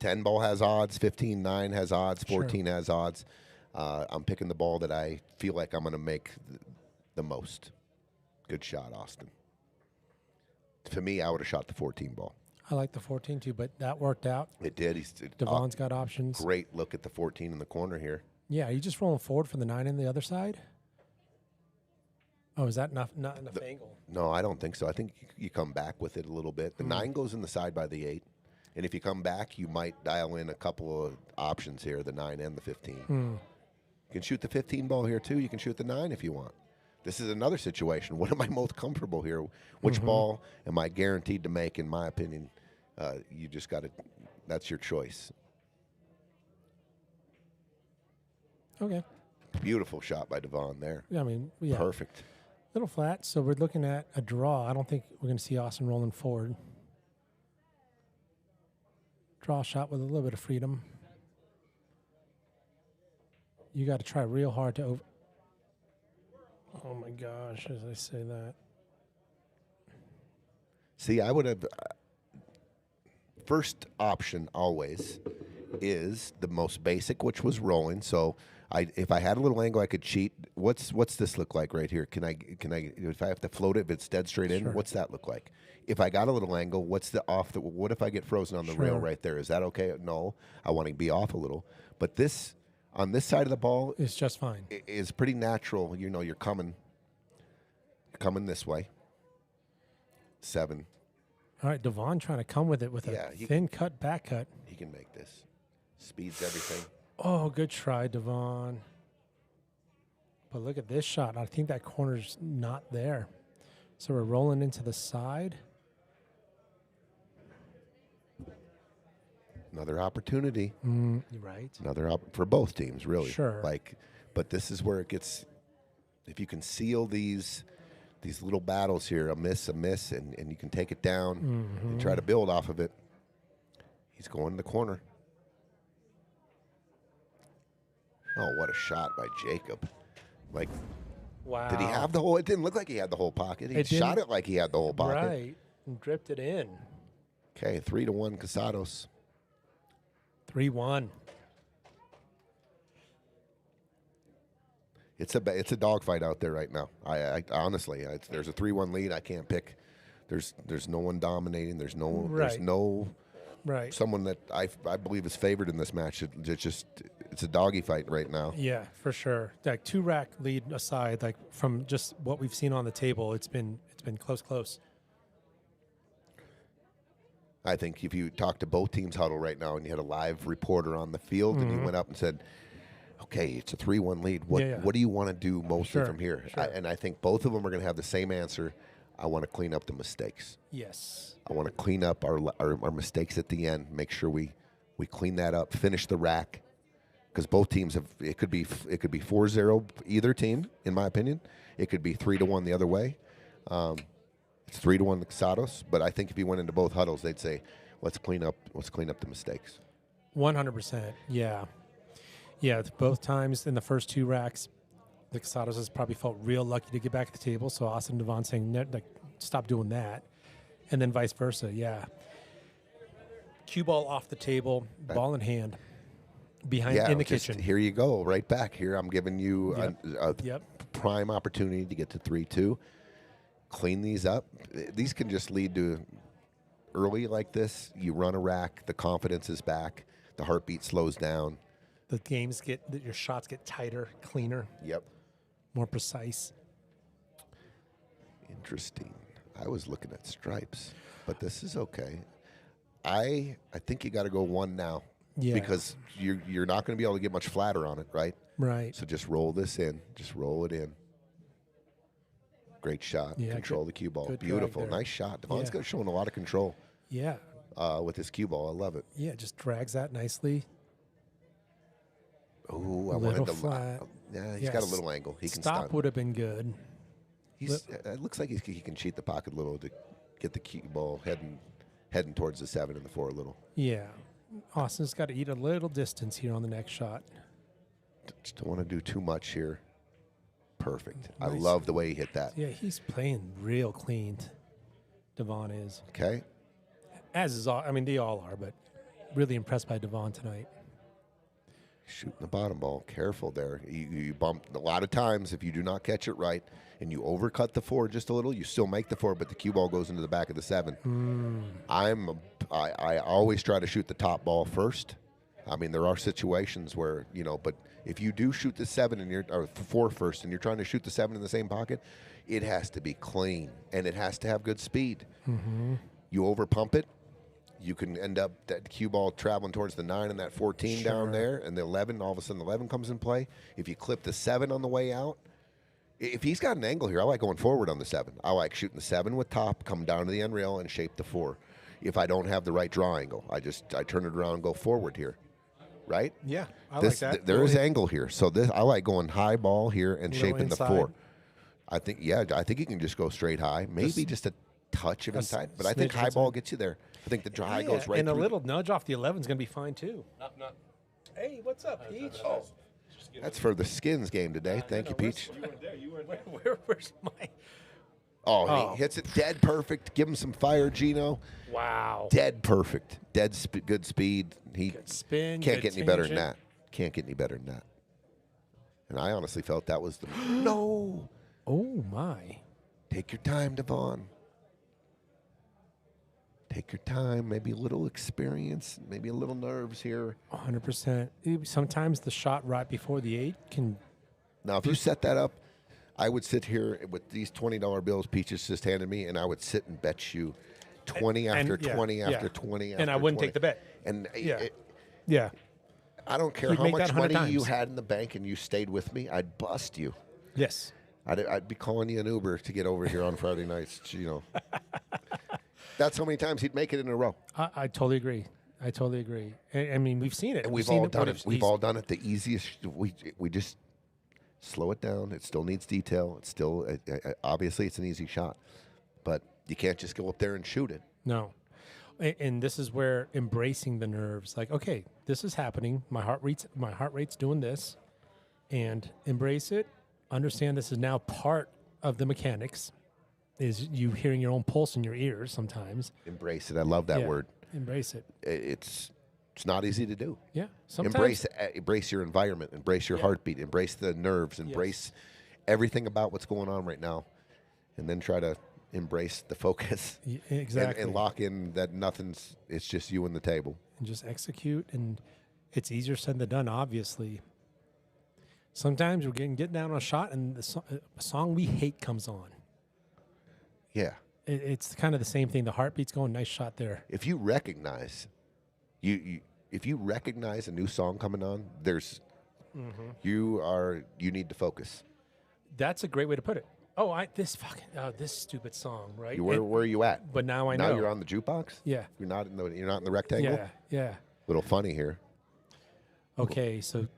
S3: 10 ball has odds, 15, 9 has odds, 14 has odds. I'm picking the ball that I feel like I'm going to make the most. Good shot, Austin. For me, I would have shot the 14 ball.
S4: I like the 14 too, but that worked out.
S3: It did.
S4: Dvon's got options.
S3: Great look at the 14 in the corner here.
S4: Yeah, are you just rolling forward for the 9 in the other side? Oh, is that not enough angle?
S3: No, I don't think so. I think you come back with it a little bit. The 9 goes in the side by the 8. And if you come back, you might dial in a couple of options here, the 9 and the 15. You can shoot the 15 ball here too. You can shoot the 9 if you want. This is another situation. What am I most comfortable here? Which ball am I guaranteed to make, in my opinion? You just got to, that's your choice.
S4: Okay.
S3: Beautiful shot by Dvon there.
S4: Yeah, I mean, yeah.
S3: Perfect.
S4: Little flat, so we're looking at a draw. I don't think we're going to see Austin rolling forward. Draw shot with a little bit of freedom. You got to try real hard to over. Oh my gosh, as I say that.
S3: See, I would have. First option always is the most basic, which was rolling. So if I had a little angle, I could cheat. What's this look like right here? Can I if I have to float it, if it's dead straight in,
S4: Sure.
S3: what's that look like? If I got a little angle, what if I get frozen on the rail
S4: Sure.
S3: right there? Is that okay? No, I want to be off a little. But this on this side of the ball
S4: It's just fine.
S3: is pretty natural. You know, you're coming this way. 7.
S4: All right, Dvon trying to come with it with
S3: Yeah,
S4: a
S3: he
S4: thin cut, back cut.
S3: He can make this. Speeds everything.
S4: Oh, good try, Dvon. But look at this shot. I think that corner's not there. So we're rolling into the side.
S3: Another opportunity.
S4: You're right.
S3: For both teams, really.
S4: Sure.
S3: But this is where it gets. If you can seal these little battles here, a miss, and you can take it down and try to build off of it. He's going to the corner. Oh, what a shot by Jacob!
S4: Wow.
S3: Did he have the whole? It didn't look like he had the whole pocket. He shot it like he had the whole pocket.
S4: Right. And dripped it in.
S3: Okay, 3-1 Casados.
S4: 3-1.
S3: It's a dogfight out there right now. I honestly, there's a 3-1 lead. I can't pick. There's no one dominating. There's no
S4: Right.
S3: someone that I believe is favored in this match. It's a doggy fight right now.
S4: Yeah, for sure. Like 2-rack lead aside, like from just what we've seen on the table, it's been close.
S3: I think if you talk to both teams huddle right now and you had a live reporter on the field and you went up and said, okay, it's a 3-1 lead. What do you want to do mostly from here?
S4: Sure.
S3: And I think both of them are going to have the same answer. I want to clean up the mistakes.
S4: Yes.
S3: I want to clean up our mistakes at the end. Make sure we clean that up. Finish the rack, because both teams have. It could be 4-0 either team, in my opinion. It could be 3-1 the other way. It's 3-1 the Casados, but I think if you went into both huddles, they'd say, let's clean up the mistakes.
S4: 100%. Yeah. Yeah. Both times in the first 2 racks, the Casados has probably felt real lucky to get back at the table. So Austin Dvon saying, stop doing that. And then vice versa. Yeah. Cue ball off the table, ball in hand, in the kitchen.
S3: Here you go, right back. Here I'm giving you a prime opportunity to get to 3-2. Clean these up. These can just lead to early like this. You run a rack, the confidence is back, the heartbeat slows down.
S4: Your shots get tighter, cleaner.
S3: Yep.
S4: More precise.
S3: Interesting. I was looking at stripes, but this is okay. I think you got to go 1 now.
S4: Yeah.
S3: Because you're not going to be able to get much flatter on it, right?
S4: Right.
S3: So just roll this in. Just roll it in. Great shot.
S4: Yeah,
S3: Control the cue ball.
S4: good
S3: Beautiful.
S4: drag there.
S3: Nice shot. Devon's
S4: Yeah.
S3: showing a lot of control
S4: Yeah.
S3: with his cue ball. I love it.
S4: Yeah. Just drags that nicely.
S3: Oh, I
S4: Little
S3: wanted to.
S4: flat.
S3: He's got a little angle. He can
S4: Stop
S3: stunt.
S4: would have been good.
S3: It looks like he can cheat the pocket a little to get the cue ball heading towards the 7 and the 4 a little.
S4: Yeah. Austin's got to eat a little distance here on the next shot.
S3: Just don't want to do too much here. Perfect. I
S4: Nice.
S3: love the way he hit that.
S4: Yeah, he's playing real clean. Dvon is.
S3: Okay.
S4: As is all. I mean, they all are, but really impressed by Dvon tonight.
S3: Shooting the bottom ball. Careful there. You bump a lot of times if you do not catch it right and you overcut the 4 just a little, you still make the 4, but the cue ball goes into the back of the 7. I always try to shoot the top ball first. I mean, there are situations where, but if you do shoot the 7 or 4 first and you're trying to shoot the 7 in the same pocket, it has to be clean and it has to have good speed.
S4: Mm-hmm.
S3: You over pump it, you can end up that cue ball traveling towards the 9 and that 14 down there, and the 11, all of a sudden the 11 comes in play. If you clip the 7 on the way out, if he's got an angle here, I like going forward on the 7. I like shooting the 7 with top, come down to the end rail, and shape the 4. If I don't have the right draw angle, I turn it around and go forward here. Right?
S4: Yeah, I like that.
S3: There is angle here. So I like going high ball here and shaping
S4: inside.
S3: the 4. I think you can just go straight high. Maybe just a touch of inside. But I think high ball gets you there. I think the high goes right
S4: and
S3: through.
S4: a little nudge off the 11 is going to be fine, too. Hey, what's up, Peach?
S3: That's for the Skins game today. Thank you, Peach.
S4: Where's my...
S3: Oh, and he hits it dead perfect. Give him some fire, Gino.
S4: Wow.
S3: Dead perfect. Good speed. He
S4: Good spin.
S3: can't
S4: good
S3: get any better than
S4: tangent.
S3: that. Can't get any better than that. And I honestly felt that was the no.
S4: Oh my.
S3: Take your time, Dvon. Take your time. Maybe a little experience. Maybe a little nerves here.
S4: 100%. Sometimes the shot right before the 8 can.
S3: Now, if you set that up, I would sit here with these $20 bills Peaches just handed me, and I would sit and bet you 20 after 20 after 20 after
S4: And I wouldn't
S3: 20.
S4: take the bet.
S3: And
S4: Yeah.
S3: I don't care
S4: You'd
S3: how
S4: make
S3: much
S4: that 100
S3: money you
S4: times.
S3: had in the bank and you stayed with me, I'd bust you.
S4: Yes.
S3: I'd be calling you an Uber to get over here on Friday nights. That's how many times he'd make it in a row.
S4: I totally agree. I mean, we've seen it.
S3: And we've all done it. We've all done it the easiest. We just slow it down. It still needs detail. It's still obviously it's an easy shot, but you can't just go up there and shoot it.
S4: No. And this is where embracing the nerves, like, okay, this is happening. My heart rate's doing this, and embrace it. Understand this is now part of the mechanics. Is you hearing your own pulse in your ears sometimes.
S3: Embrace it. I love that word.
S4: Embrace it.
S3: It's not easy to do.
S4: Yeah. Sometimes
S3: Embrace your environment. Embrace your heartbeat. Embrace the nerves. Embrace everything about what's going on right now, and then try to embrace the focus.
S4: Exactly.
S3: And lock in that nothing's. It's just you and the table.
S4: And just execute, and it's easier said than done. Obviously. Sometimes we're getting down on a shot, and a song we hate comes on.
S3: Yeah.
S4: It's kind of the same thing. The heartbeat's going, nice shot there.
S3: If you recognize, if you recognize a new song coming on, you need to focus.
S4: That's a great way to put it. Oh, this stupid song, right?
S3: Where are you at?
S4: But now I know.
S3: Now you're on the jukebox.
S4: Yeah.
S3: You're not in the rectangle.
S4: Yeah.
S3: Little funny here.
S4: Okay, so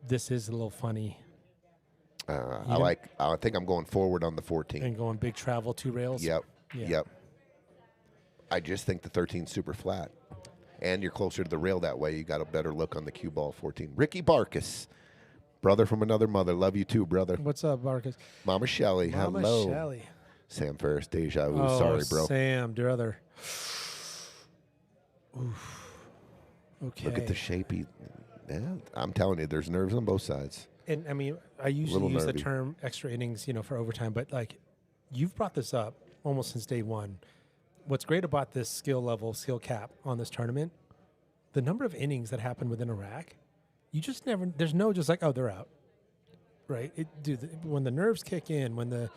S4: this is a little funny.
S3: I think I'm going forward on the 14.
S4: And going big travel, 2 rails.
S3: Yep.
S4: Yeah.
S3: Yep. I just think the 13's super flat. And you're closer to the rail that way. You got a better look on the cue ball 14. Ricky Barkus, brother from another mother. Love you too, brother.
S4: What's up, Barkus?
S3: Mama Shelley. Hello.
S4: Shelley.
S3: Sam Ferris, deja vu.
S4: Oh,
S3: Sorry, bro.
S4: Sam, dear other. Oof. Okay.
S3: Look at the shape. I'm telling you, there's nerves on both sides.
S4: And I mean, I usually use the term extra innings, for overtime, but like you've brought this up almost since day one. What's great about this skill cap on this tournament, the number of innings that happen within a rack, you just never, there's no just like, oh, they're out, right? When the nerves kick in, when the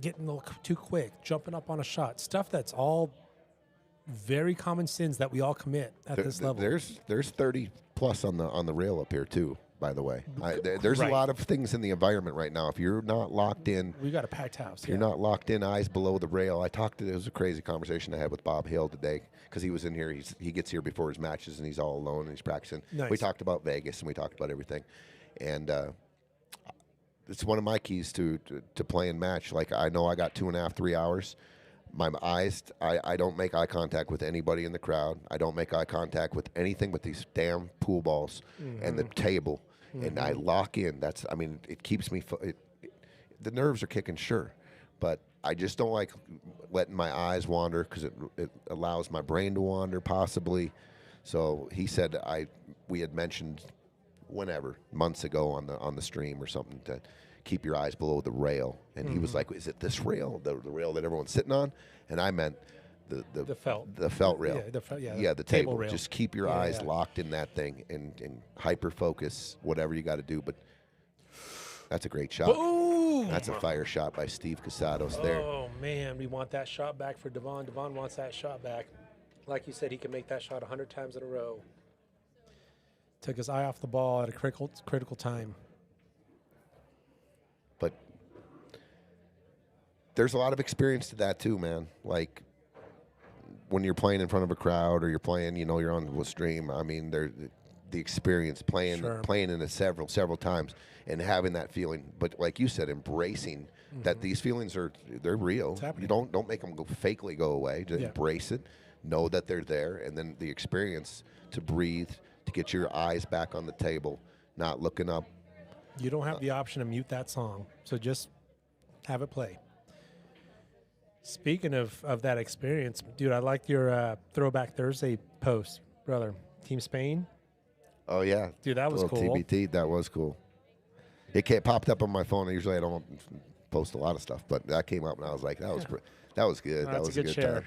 S4: getting a little too quick, jumping up on a shot, stuff that's all very common sins that we all commit at this level.
S3: There's 30 plus on the rail up here too. By the way, there's a lot of things in the environment right now. If you're not locked in,
S4: we got a packed house.
S3: If you're not locked in, eyes below the rail. It was a crazy conversation I had with Bob Hale today because he was in here. He gets here before his matches and he's all alone and he's practicing.
S4: Nice.
S3: We talked about Vegas and we talked about everything, and it's one of my keys to playing match. Like I know I got 2.5, 3 hours. My eyes, I don't make eye contact with anybody in the crowd. I don't make eye contact with anything but these damn pool balls and the table. And I lock in. It keeps me. The nerves are kicking, sure, but I just don't like letting my eyes wander because it allows my brain to wander, possibly. So he said we had mentioned months ago on the stream or something to keep your eyes below the rail, and he was like, "Is it this rail, the rail that everyone's sitting on?" And I meant the felt rail. The table rail. Just keep your eyes locked in that thing and hyper focus whatever you got to do. But that's a great shot.
S4: Boom!
S3: That's a fire shot by Steve Casados there.
S4: Oh man, we want that shot back for Dvon. Dvon wants that shot back. Like you said, he can make that shot 100 times in a row. Took his eye off the ball at a critical time.
S3: But there's a lot of experience to that too, man. Like when you're playing in front of a crowd or you're playing, you're on the stream. I mean, the experience playing in it several times and having that feeling. But like you said, embracing that these feelings they're real. You don't make them fakely go away. Just embrace it. Know that they're there, and then the experience to breathe, to get your eyes back on the table, not looking up.
S4: You don't have the option to mute that song, so just have it play. Speaking of that experience, dude, I liked your Throwback Thursday post, brother. Team Spain.
S3: Oh yeah,
S4: Dude, that was
S3: little
S4: cool.
S3: TBT. That was cool. Popped up on my phone. Usually I don't post a lot of stuff, but that came up and I was like, that was good. That was a good
S4: share.
S3: time.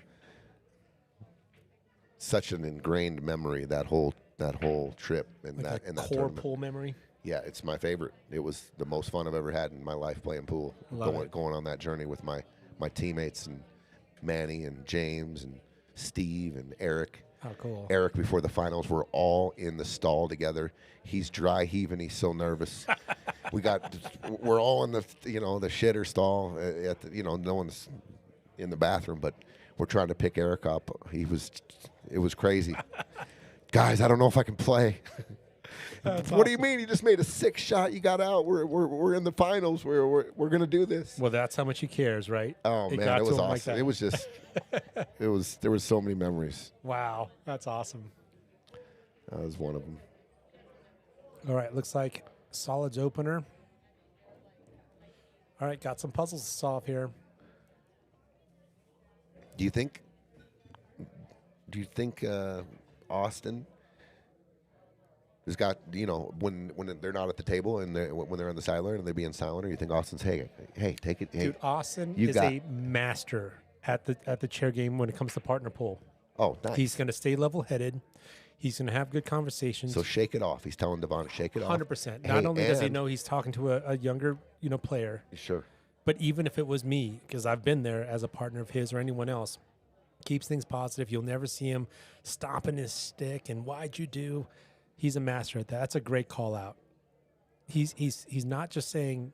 S3: Such an ingrained memory, that whole trip and
S4: Like
S3: that
S4: core
S3: tournament.
S4: pool memory.
S3: Yeah, it's my favorite. It was the most fun I've ever had in my life playing pool. Going on that journey with my teammates and Manny and James and Steve and Eric.
S4: Oh, cool.
S3: Eric, before the finals, we're all in the stall together. He's dry heaving. He's so nervous. We're all in the the shitter stall. No one's in the bathroom, but we're trying to pick Eric up. It was crazy. Guys, I don't know if I can play. What do you mean? You just made a 6-shot. You got out. We're in the finals. We're gonna do this.
S4: Well, that's how much he cares, right?
S3: Oh man, it was awesome. It was just, there was so many memories.
S4: Wow, that's awesome.
S3: That was one of them.
S4: All right, looks like solids opener. All right, got some puzzles to solve here.
S3: Do you think Austin has got, when they're not at the table and when they're on the sideline and they're being silent, or you think Austin's, hey, take it, hey,
S4: Dude, Austin is a master at the chair game when it comes to partner pool.
S3: Oh, nice.
S4: He's going to stay level-headed. He's going to have good conversations.
S3: So shake it off. He's telling Dvon to shake it off.
S4: 100%. Not only does he know he's talking to a younger, player.
S3: Sure.
S4: But even if it was me, because I've been there as a partner of his or anyone else, keeps things positive. You'll never see him stomping his stick and why'd you do? He's a master at that. That's a great call out. He's not just saying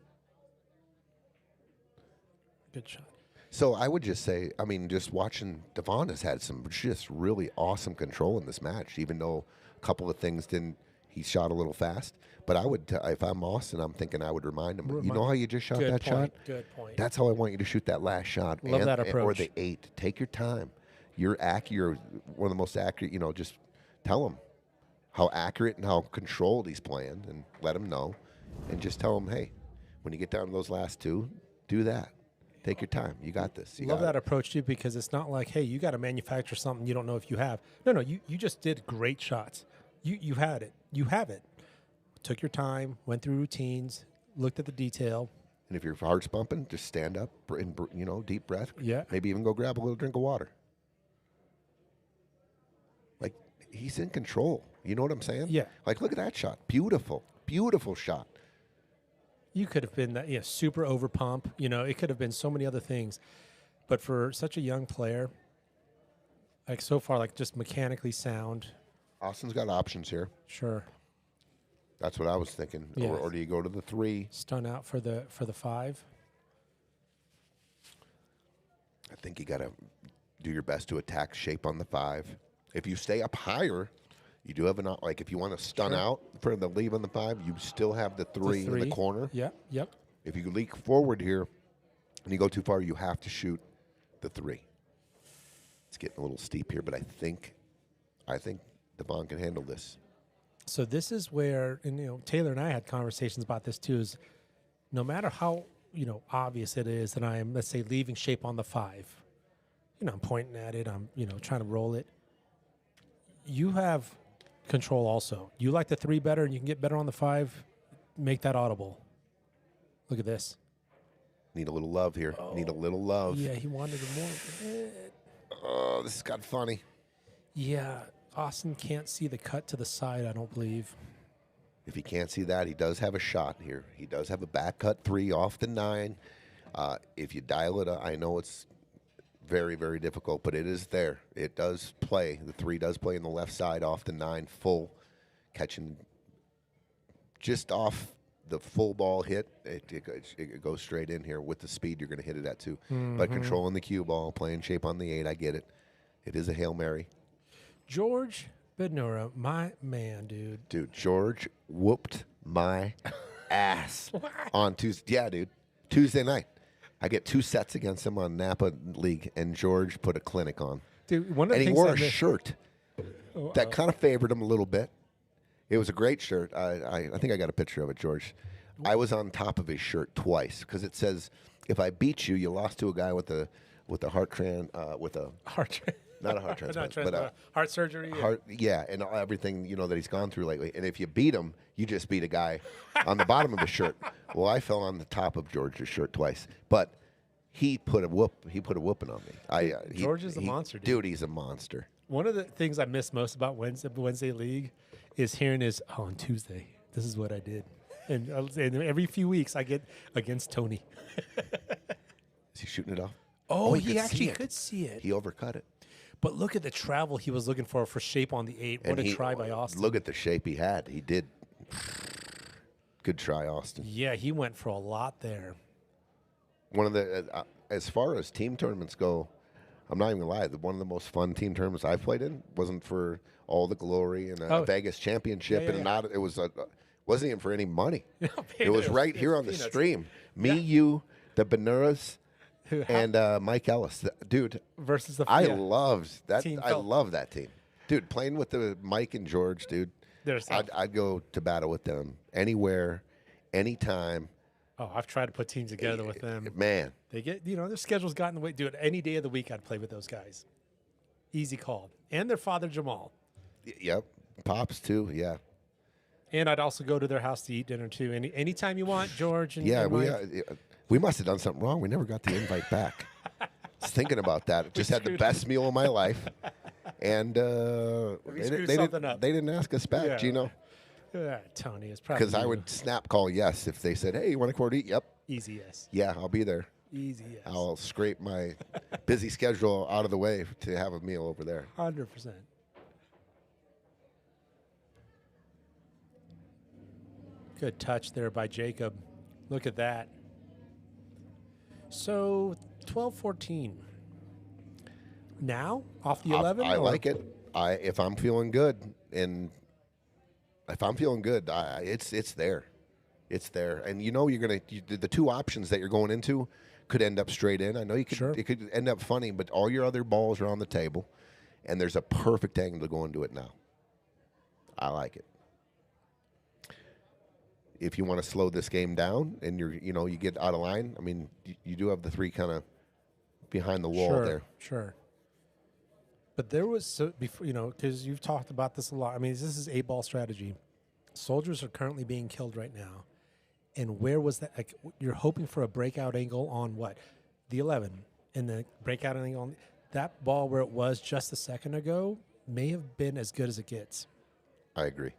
S4: good shot.
S3: So I would just say, just watching, Dvon has had some just really awesome control in this match, even though a couple of things he shot a little fast. But I would, if I'm Austin, I'm thinking I would remind him, you know how you just shot that shot?
S4: Good point.
S3: That's how I want you to shoot that last shot.
S4: Love that approach.
S3: Or the 8. Take your time. You're accurate, one of the most accurate, just tell him how accurate and how controlled he's playing and let him know. And just tell him, hey, when you get down to those last 2, do that. Take your time. You got this.
S4: Love that approach, too, because it's not like, hey, you got to manufacture something you don't know if you have. No, you just did great shots. You had it. You have it. Took your time, went through routines, looked at the detail.
S3: And if your heart's pumping, just stand up, and, deep breath.
S4: Yeah.
S3: Maybe even go grab a little drink of water. Like, he's in control. You know what I'm saying?
S4: Yeah.
S3: Like, look at that shot. Beautiful. Beautiful shot.
S4: You could have been that, super over pump. It could have been so many other things. But for such a young player, like so far, like just mechanically sound.
S3: Austin's got options here.
S4: Sure.
S3: That's what I was thinking.
S4: Yeah.
S3: Or do you go to the 3?
S4: Stun out for the 5.
S3: I think you got to do your best to attack shape on the 5. If you stay up higher, you do have like if you want to stun out for the leave on the 5, you still have the 3 in the corner.
S4: Yep.
S3: If you leak forward here and you go too far, you have to shoot the 3. It's getting a little steep here, but I think Dvon can handle this.
S4: So this is where, and Taylor and I had conversations about this too, is no matter how, obvious it is that I am, let's say, leaving shape on the 5, I'm pointing at it, I'm, trying to roll it. You have control also. You like the 3 better and you can get better on the 5, make that audible. Look at this.
S3: Need a little love here. Need a little love.
S4: Yeah, he wanted it more.
S3: Oh, this got funny.
S4: Yeah, Austin can't see the cut to the side, I don't believe.
S3: If he can't see that, he does have a shot here. He does have a back cut 3 off the 9. If you dial it up, I know it's very, very difficult, but it is there. It does play. The 3 does play on the left side off the 9 full, catching just off the full ball hit. It goes straight in here with the speed you're going to hit it at too. Mm-hmm. But controlling the cue ball, playing shape on the 8, I get it. It is a Hail Mary.
S4: George Bednora, my man, dude.
S3: Dude, George whooped my ass on Tuesday. Yeah, dude. Tuesday night. I get 2 sets against him on Napa League, and George put a clinic on.
S4: Dude, one of the
S3: and he
S4: things
S3: wore a shirt that kind of favored him a little bit. It was a great shirt. I think I got a picture of it, George. I was on top of his shirt twice because it says, if I beat you, you lost to a guy with a with a heart not a heart transplant, but a
S4: heart surgery.
S3: heart, and everything that he's gone through lately. And if you beat him, you just beat a guy on the bottom of his shirt. Well, I fell on the top of George's shirt twice, but he put a whooping on me.
S4: George is a monster, dude.
S3: He's a monster.
S4: One of the things I miss most about Wednesday League is hearing on Tuesday, this is what I did. And every few weeks I get against Tony.
S3: Is he shooting it off?
S4: Oh, he actually could see it.
S3: He overcut it.
S4: But look at the travel he was looking for shape on the 8. What a try by Austin.
S3: Look at the shape he had. He did. Good try, Austin.
S4: Yeah, he went for a lot there.
S3: One of the, as far as team tournaments go, I'm not even going to lie, one of the most fun team tournaments I've played in wasn't for all the glory and a Vegas championship. It was wasn't even for any money. It was right here on the stream. Me, you, the Benuras, and Mike Ellis. Dude.
S4: Versus the
S3: I loved that.
S4: Team
S3: I love that team. Dude, playing with the Mike and George, dude. I'd go to battle with them anywhere, anytime.
S4: Oh, I've tried to put teams together with them.
S3: Man.
S4: They get, their schedule's got in the way. Dude, any day of the week I'd play with those guys. Easy call. And their father, Jamal.
S3: Yep. Pops, too. Yeah.
S4: And I'd also go to their house to eat dinner, too. Anytime you want, George. And
S3: we must have done something wrong. We never got the invite back. I was thinking about that. Just had the best meal of my life. And they didn't ask us back, Gino.
S4: Tony is probably.
S3: Because I would snap call yes if they said, hey, you want to come over to eat? Yep.
S4: Easy yes.
S3: Yeah, I'll be there.
S4: Easy yes.
S3: I'll scrape my busy schedule out of the way to have a meal over there.
S4: 100%. Good touch there by Jacob. Look at that. So 12-14. Now off the 11.
S3: I like it. If I'm feeling good, and if I'm feeling good, it's there. It's there, and you're gonna the two options that you're going into could end up straight in. I know you could. Sure. It could end up funny, but all your other balls are on the table, and there's a perfect angle to go into it now. I like it. If you want to slow this game down and you get out of line, I mean, you do have the 3 kind of behind the wall there.
S4: Sure. But there was, before, because you've talked about this a lot. I mean, this is 8-ball strategy. Soldiers are currently being killed right now. And where was that? Like, you're hoping for a breakout angle on what? The 11. And the breakout angle on that ball where it was just a second ago may have been as good as it gets.
S3: I agree.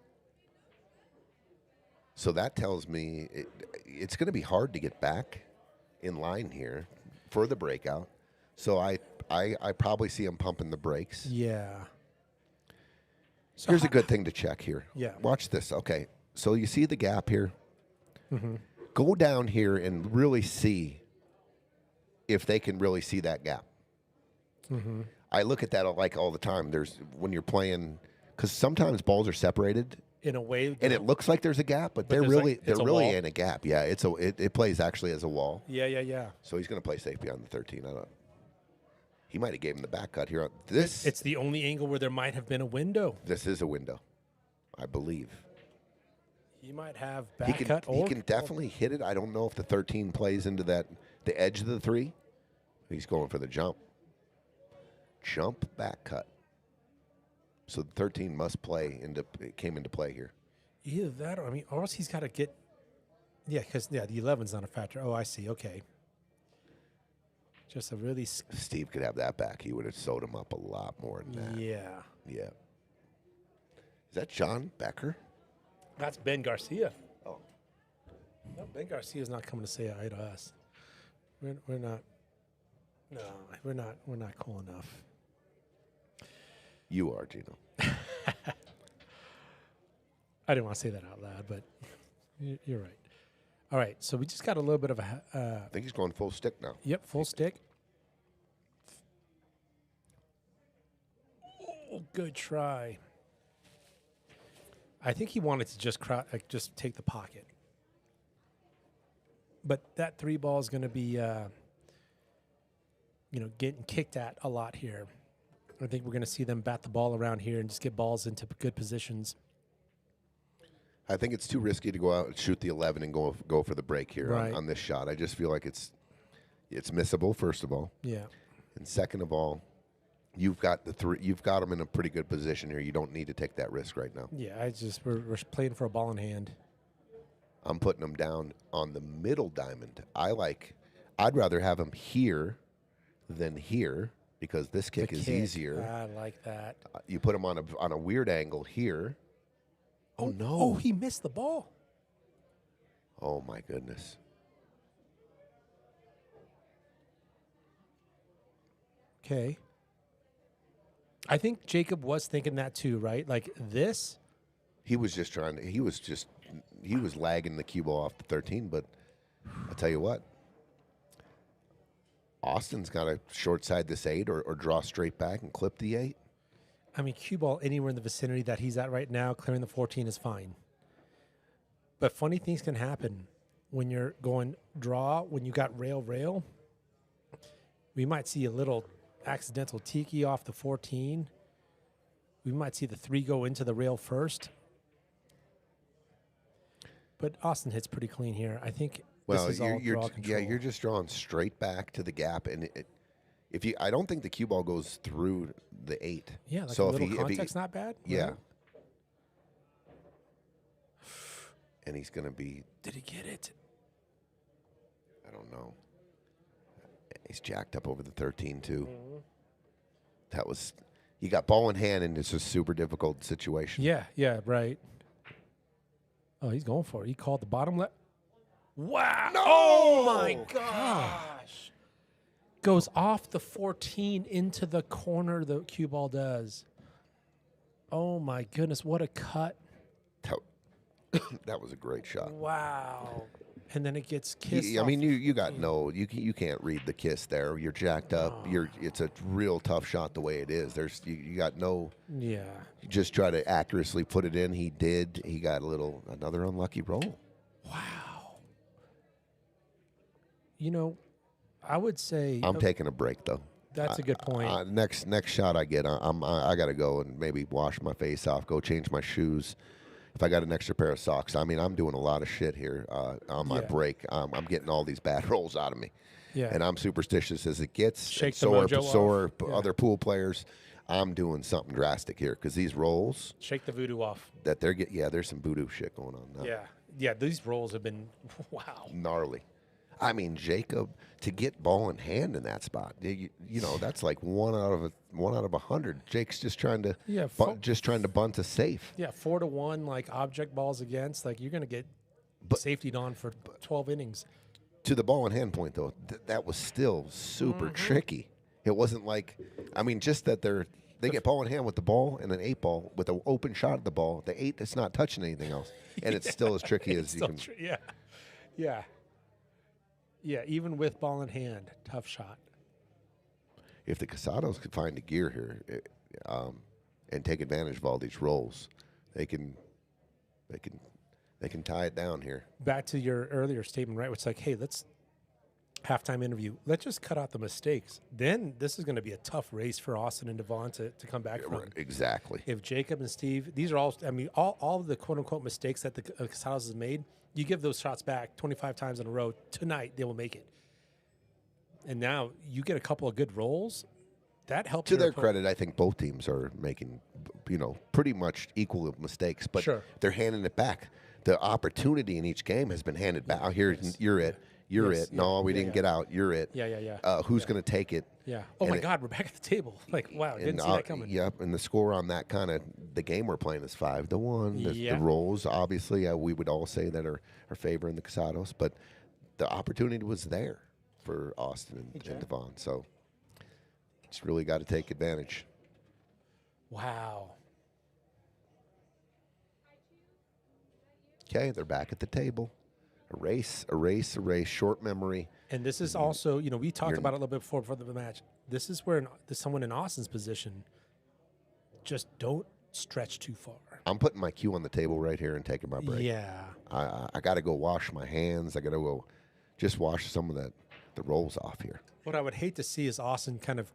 S3: So that tells me it's going to be hard to get back in line here for the breakout. So I probably see him pumping the brakes.
S4: Yeah. So
S3: here's a good thing to check here.
S4: Yeah.
S3: Watch this. Okay. So you see the gap here?
S4: Mm-hmm.
S3: Go down here and really see if they can really see that gap.
S4: Mm-hmm.
S3: I look at that all the time. When you're playing, because sometimes balls are separated
S4: in a way,
S3: and it looks like there's a gap, but they're really in a gap. Yeah, it plays actually as a wall.
S4: Yeah.
S3: So he's going to play safe beyond the 13. I don't. He might have gave him the back cut here. It's
S4: the only angle where there might have been a window.
S3: This is a window, I believe.
S4: He might have back cut.
S3: He can definitely hit it. I don't know if the 13 plays into the edge of the 3. He's going for the jump. Jump back cut. So the 13 must came into play here.
S4: Either that, or else he's got to get. Yeah, because the 11's not a factor. Oh, I see. Okay. Just a really.
S3: Steve could have that back. He would have sewed him up a lot more than that.
S4: Yeah.
S3: Yeah. Is that John Becker?
S4: That's Ben Garcia.
S3: Oh.
S4: No, Ben Garcia's not coming to say hi to us. We're not. No, we're not cool enough.
S3: You are, Gino.
S4: I didn't want to say that out loud, but you're right. All right, so we just got a little bit of a.
S3: I think he's going full stick now.
S4: Yep, full stick. Oh, good try. I think he wanted to just take the pocket, but that 3 ball is going to be, getting kicked at a lot here. I think we're going to see them bat the ball around here and just get balls into good positions.
S3: I think it's too risky to go out and shoot the 11 and go for the break here
S4: right.
S3: on this shot. I just feel like it's missable, first of all.
S4: Yeah.
S3: And second of all, you've got you've got them in a pretty good position here. You don't need to take that risk right now.
S4: Yeah, we're playing for a ball in hand.
S3: I'm putting them down on the middle diamond. I'd rather have them here than here because this kick is easier.
S4: I like that.
S3: You put them on a weird angle here. Oh no!
S4: Oh, he missed the ball.
S3: Oh my goodness!
S4: Okay. I think Jacob was thinking that too, right? Like this.
S3: He was lagging the cue ball off the 13, but I'll tell you what. Austin's got to short side this 8 or draw straight back and clip the 8.
S4: I mean, cue ball anywhere in the vicinity that he's at right now, clearing the 14 is fine. But funny things can happen when you're going draw, when you got rail. We might see a little accidental tiki off the 14. We might see the 3 go into the rail first. But Austin hits pretty clean here. I think this is all draw control.
S3: You're just drawing straight back to the gap, and I don't think the cue ball goes through the 8.
S4: Yeah, like so a little context, not bad.
S3: Yeah.
S4: Right?
S3: And he's going to be.
S4: Did he get it?
S3: I don't know. He's jacked up over the 13 too. Mm-hmm. That was. You got ball in hand, and it's a super difficult situation.
S4: Yeah, right. Oh, he's going for it. He called the bottom left. Wow. No! Oh, my gosh. Goes off the 14 into the corner, the cue ball does. Oh, my goodness. What a cut.
S3: That was a great shot.
S4: Wow. And then it gets kissed.
S3: I mean, you got you can't read the kiss there. You're jacked up. Oh. It's a real tough shot the way it is. You got no. Yeah. You just try to accurately put it in. He did. He got another unlucky roll.
S4: Wow. You know, I would say
S3: I'm taking a break though.
S4: That's a good point.
S3: Next shot I get, I got to go and maybe wash my face off, go change my shoes. If I got an extra pair of socks, I mean, I'm doing a lot of shit here on my break. I'm getting all these bad rolls out of me. Yeah. And I'm superstitious as it gets.
S4: Shake the mojo off.
S3: Other pool players, I'm doing something drastic here because these rolls.
S4: Shake the voodoo off.
S3: There's some voodoo shit going on now.
S4: Yeah, these rolls have been, wow.
S3: Gnarly. I mean, Jacob, to get ball in hand in that spot, you know, that's like 1 out of 100. Jake's just trying to bunt a safe.
S4: Yeah, 4-1 like object balls against, like you're gonna get safetied on for 12 innings.
S3: To the ball in hand point though, that was still super tricky. It wasn't like, I mean, just that they get ball in hand with the ball and an 8 ball with an open shot at the ball. The 8, it's not touching anything else, and it's still as tricky as you can.
S4: Yeah, even with ball in hand, tough shot.
S3: If the Casados could find a gear here and take advantage of all these rolls, they can tie it down here.
S4: Back to your earlier statement, right? It's like, hey, let's halftime interview. Let's just cut out the mistakes. Then this is going to be a tough race for Austin and Dvon to come back from.
S3: Exactly.
S4: If Jacob and Steve, these are all, I mean, all of the quote unquote mistakes that the Casados has made. You give those shots back 25 times in a row, tonight they will make it. And now you get a couple of good rolls. That helps.
S3: To their credit, I think both teams are making, pretty much equal mistakes, but they're handing it back. The opportunity in each game has been handed back. Here, you're it. You're it. No, we didn't get out. You're it. Who's going to take it?
S4: Yeah. Oh, my God, we're back at the table. Like, wow, didn't see that coming.
S3: Yep, and the score on that the game we're playing is 5-1. The rolls, obviously, we would all say that are favoring the Casados, but the opportunity was there for Austin and Dvon. So just really got to take advantage.
S4: Wow.
S3: Okay, they're back at the table. Erase, short memory.
S4: And this is also, we talked about it a little bit before the match. This is where someone in Austin's position, just don't stretch too far.
S3: I'm putting my cue on the table right here and taking my break.
S4: Yeah.
S3: I got to go wash my hands. I got to go just wash some of the rolls off here.
S4: What I would hate to see is Austin kind of,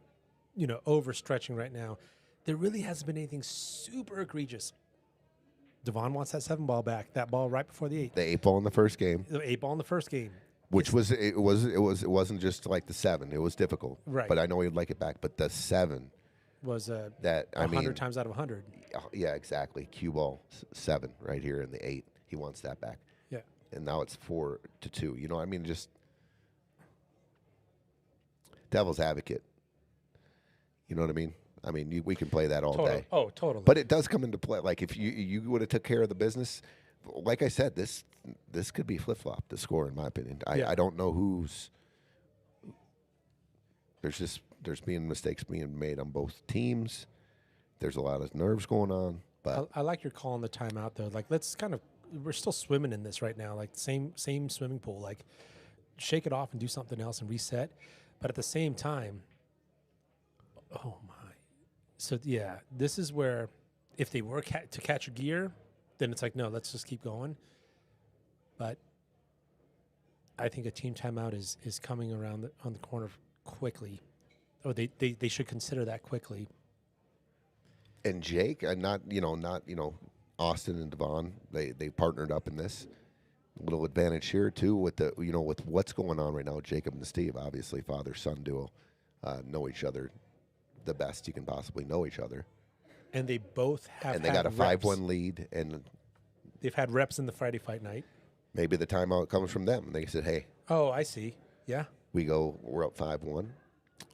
S4: overstretching right now. There really hasn't been anything super egregious. Dvon wants that 7 ball back. That ball right before the 8.
S3: The 8 ball in the first game.
S4: The 8 ball in the first game.
S3: Which it wasn't just like the 7. It was difficult.
S4: Right.
S3: But I know he'd like it back. But the 7
S4: was
S3: that I mean
S4: 100 times out of 100.
S3: Yeah, exactly. Cue ball 7 right here in the 8. He wants that back.
S4: Yeah.
S3: And now it's 4-2. You know, I mean, just devil's advocate. You know what I mean? I mean, we can play that all day.
S4: Oh, totally.
S3: But it does come into play. Like if you would have took care of the business, like I said, this could be flip flop. The score, in my opinion, I don't know who's. There's being mistakes being made on both teams. There's a lot of nerves going on. But
S4: I like your call on the timeout though. Like let's we're still swimming in this right now. Like same swimming pool. Like shake it off and do something else and reset. But at the same time, oh my. So yeah, this is where if they were to catch a gear, then it's like no, let's just keep going. But I think a team timeout is coming around on the corner quickly. Or they should consider that quickly.
S3: And Jake, not Austin and Dvon, they partnered up in this. A little advantage here too with with what's going on right now. Jacob and Steve, obviously father-son duo, know each other the best you can possibly know each other.
S4: And they both have.
S3: And they got a 5-1 lead, and
S4: they've had reps in the Friday fight night.
S3: Maybe the timeout comes from them. They said, "Hey,
S4: oh, I see, yeah,
S3: we're up 5-1.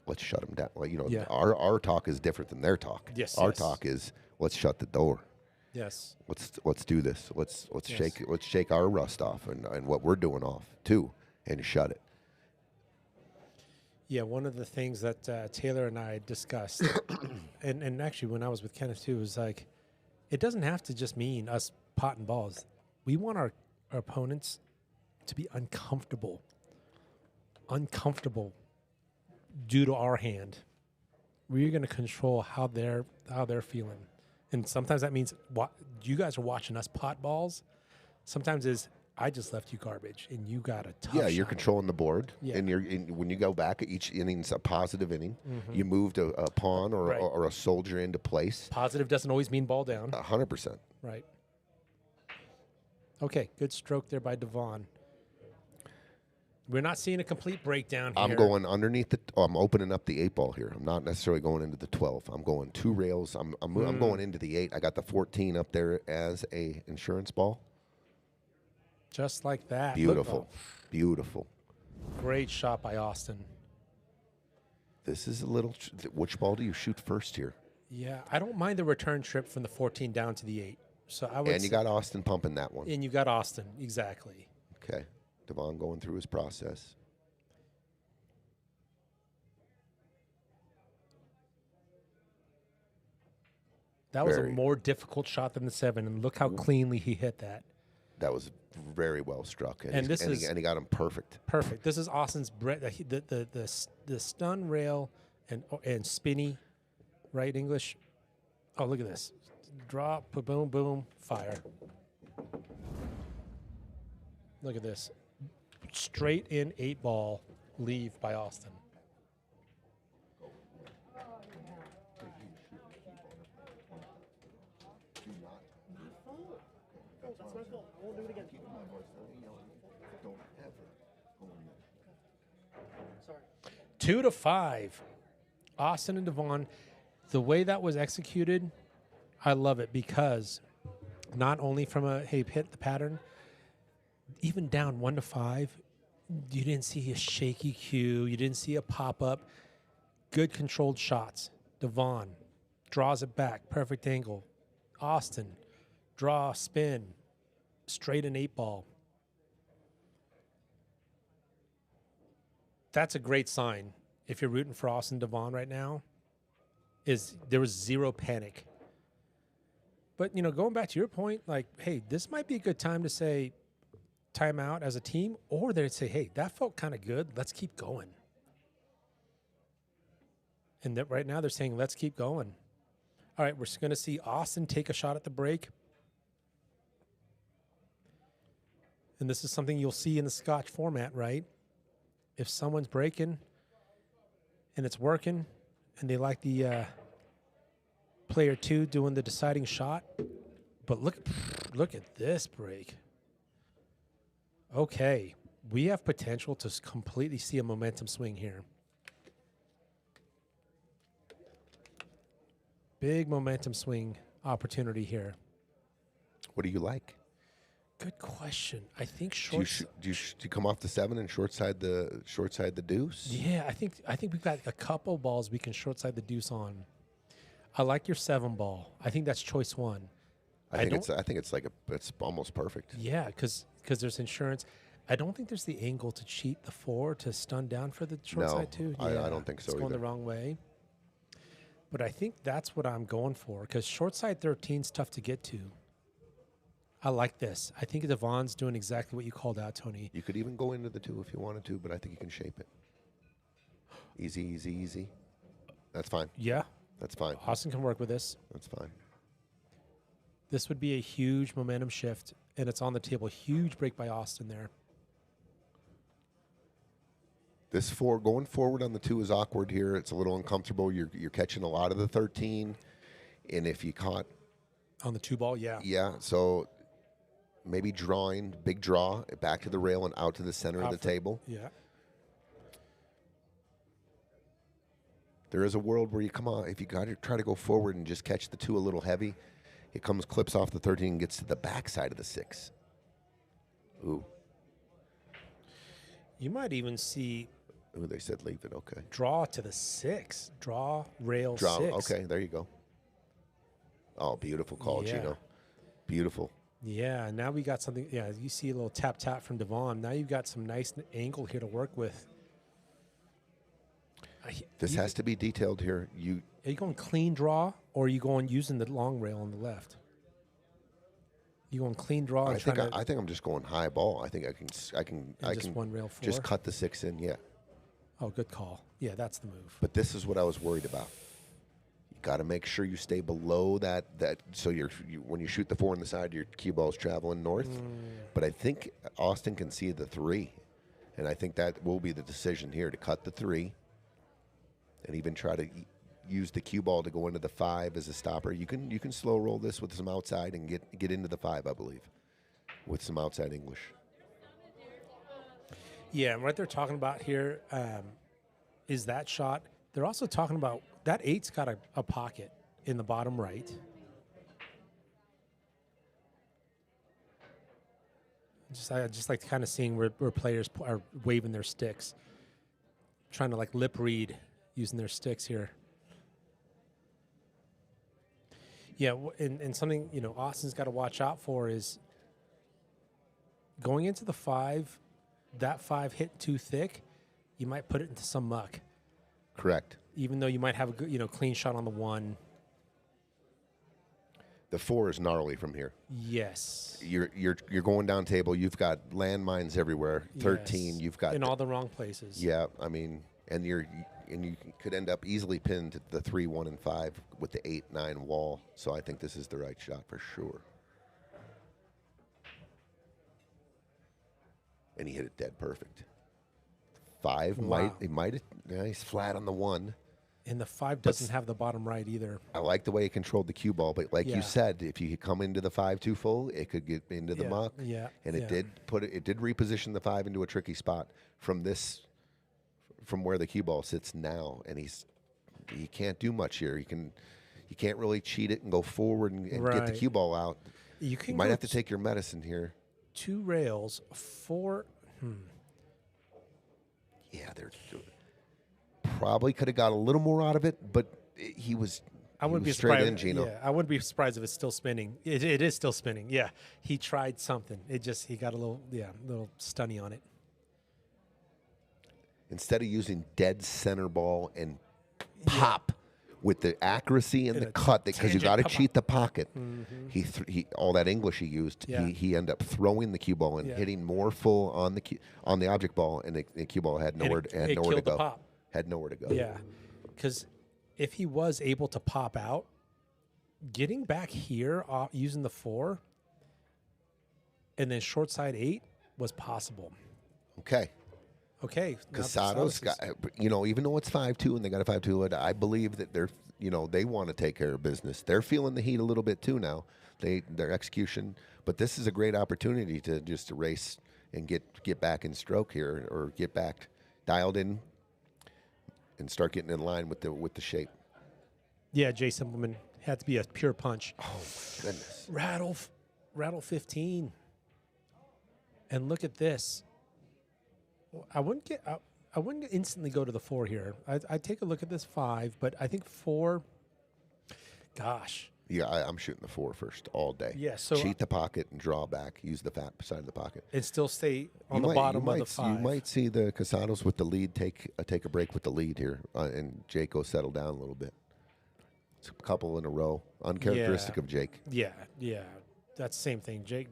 S3: Let's shut them down." Well, our talk is different than their talk.
S4: Yes,
S3: our talk is let's shut the door.
S4: Yes,
S3: let's do this. Let's shake our rust off and what we're doing off too, and shut it.
S4: Yeah, one of the things that Taylor and I discussed, and actually when I was with Kenneth too, was like, it doesn't have to just mean us potting balls. We want our opponents to be uncomfortable due to our hand. We're going to control how they're feeling, and sometimes that means you guys are watching us pot balls. Sometimes is I just left you garbage, and you got a tough shot.
S3: You're controlling the board,
S4: yeah.
S3: And when you go back, each inning's a positive inning. Mm-hmm. You moved a pawn or a soldier into place.
S4: Positive doesn't always mean ball down.
S3: 100%.
S4: Right. Okay, good stroke there by Dvon. We're not seeing a complete breakdown here.
S3: I'm going underneath I'm opening up the 8 ball here. I'm not necessarily going into the 12. I'm going 2 rails. I'm going into the 8. I got the 14 up there as a insurance ball.
S4: Just like that.
S3: Beautiful. Beautiful.
S4: Great shot by Austin.
S3: This is a little... Which ball do you shoot first here?
S4: Yeah, I don't mind the return trip from the 14 down to the 8. So I would.
S3: And you got Austin pumping that one.
S4: And you got Austin, exactly.
S3: Okay. Dvon going through his process.
S4: That was a more difficult shot than the 7, and look how cleanly he hit that.
S3: That was very well struck, and he got him perfect.
S4: Perfect. This is Austin's the stun rail and spinny, right English. Oh, look at this! Drop, boom, boom, fire. Look at this, straight in 8 ball leave by Austin.
S5: We'll do it again. Sorry.
S4: 2-5. Austin and Dvon. The way that was executed, I love it because not only from hit the pattern, even down 1-5, you didn't see a shaky cue. You didn't see a pop up. Good controlled shots. Dvon draws it back, perfect angle. Austin, draw, spin, straight in 8 ball. That's a great sign. If you're rooting for Austin Dvon right now, is there was zero panic. But, going back to your point, like, hey, this might be a good time to say timeout as a team, or they'd say, hey, that felt kind of good. Let's keep going. And that right now they're saying, let's keep going. All right, we're going to see Austin take a shot at the break. And this is something you'll see in the Scotch format, right? If someone's breaking and it's working and they like the player 2 doing the deciding shot. But look at this break. Okay, we have potential to completely see a momentum swing here. Big momentum swing opportunity here.
S3: What do you like?
S4: Good question. I think
S3: Do you come off the 7 and short side the deuce?
S4: Yeah, I think we've got a couple balls we can short side the deuce on. I like your 7 ball. I think that's choice 1.
S3: I think it's almost perfect.
S4: Yeah, because there's insurance. I don't think there's the angle to cheat the 4 to stun down for the short side too. Yeah,
S3: I don't think so
S4: it's going
S3: either.
S4: the wrong way. But I think that's what I'm going for because short side 13 is tough to get to. I like this. I think Dvon's doing exactly what you called out, Tony.
S3: You could even go into the 2 if you wanted to, but I think you can shape it. Easy, easy, easy. That's fine.
S4: Yeah.
S3: That's fine.
S4: Austin can work with this.
S3: That's fine.
S4: This would be a huge momentum shift, and it's on the table. Huge break by Austin there.
S3: This 4 going forward on the 2 is awkward here. It's a little uncomfortable. You're catching a lot of the 13, and if you caught
S4: On the 2 ball, yeah.
S3: Yeah, so maybe drawing, big draw, back to the rail and out to the center of the table.
S4: Yeah.
S3: There is a world where you come on, if you got to try to go forward and just catch the 2 a little heavy, it clips off the 13 and gets to the backside of the 6. Ooh.
S4: You might even see
S3: Ooh, they said leave it, okay.
S4: draw to the 6. Draw, rail,
S3: Draw,
S4: 6.
S3: okay, there you go. Oh, beautiful call,
S4: Yeah.
S3: Gino. Beautiful.
S4: Yeah, now we got something. Yeah, you see a little tap from Dvon. Now you've got some nice angle here to work with.
S3: This has to be detailed here.
S4: Are you going clean draw, or are you going using the long rail on the left? You going clean draw?
S3: I think I'm just going high ball. I think I can
S4: just one rail 4?
S3: just cut the 6 in. Yeah.
S4: Oh, good call. Yeah, that's the move.
S3: But this is what I was worried about. You got to make sure you stay below that. So when you shoot the 4 on the side, your cue ball's traveling north. But I think Austin can see the 3, and I think that will be the decision here to cut the 3, and even try to use the cue ball to go into the 5 as a stopper. You can slow roll this with some outside and get into the 5, I believe, with some outside English.
S4: Yeah, and what they're talking about here is that shot. They're also talking about that 8's got a pocket in the bottom right. I just like kind of seeing where players are waving their sticks, trying to like lip read using their sticks here. Yeah, and something, Austin's got to watch out for is going into the 5, that 5 hit too thick, you might put it into some muck.
S3: Correct.
S4: Even though you might have a good, clean shot on the 1.
S3: The 4 is gnarly from here.
S4: Yes.
S3: You're going down table. You've got landmines everywhere. 13.
S4: Yes.
S3: You've got
S4: in all the wrong places.
S3: Yeah, I mean, and you could end up easily pinned to the 3, 1, and 5 with the 8, 9 wall. So I think this is the right shot for sure. And he hit it dead perfect. 5
S4: Wow.
S3: he's flat on the 1.
S4: And the 5 doesn't have the bottom right either.
S3: I like the way he controlled the cue ball, but like
S4: Yeah.
S3: you said, if you come into the 5 too full, it could get into the muck.
S4: Yeah.
S3: And it did reposition the 5 into a tricky spot from where the cue ball sits now, and he can't do much here. You can't really cheat it and go forward and get the
S4: Right.
S3: cue ball out.
S4: You can
S3: might
S4: go
S3: have to take your medicine here.
S4: 2 rails, 4.
S3: Yeah, they're probably could have got a little more out of it, but he was.
S4: I wouldn't be
S3: straight
S4: surprised.
S3: in, Gino.
S4: Yeah, I wouldn't be surprised if it's still spinning. It is still spinning. Yeah, he tried something. He got a little stunny on it.
S3: Instead of using dead center ball and pop with the accuracy and
S4: And
S3: the
S4: a
S3: cut, because you
S4: tangent
S3: got to
S4: pop.
S3: cheat the pocket.
S4: Mm-hmm.
S3: He all that English he used.
S4: Yeah.
S3: He ended up throwing the cue ball and
S4: Yeah.
S3: hitting more full on the object ball, and the cue ball had nowhere
S4: it
S3: to
S4: killed the
S3: go.
S4: pop.
S3: Had nowhere to go.
S4: Yeah, because if he was able to pop out, getting back here using the 4 and then short side 8 was possible.
S3: Okay.
S4: Okay. now
S3: Casados got, even though it's 5-2 and they got a 5-2, I believe that they want to take care of business. They're feeling the heat a little bit too now. Their execution, but this is a great opportunity to just erase and get back in stroke here, or get back dialed in and start getting in line with the shape.
S4: Yeah, Jay Simpleman had to be a pure punch.
S3: Oh my goodness.
S4: Rattle 15. And look at this. I wouldn't instantly go to the 4 here. I'd take a look at this 5, but I think 4, gosh.
S3: Yeah, I'm shooting the 4 first all day.
S4: Yeah, so
S3: cheat the pocket and draw back. Use the fat side of the pocket.
S4: And still stay on the bottom of the 5.
S3: You might see the Casados with the lead take a break with the lead here, and Jake will settle down a little bit. It's a couple in a row, uncharacteristic of Jake.
S4: Yeah, that's the same thing. Jake.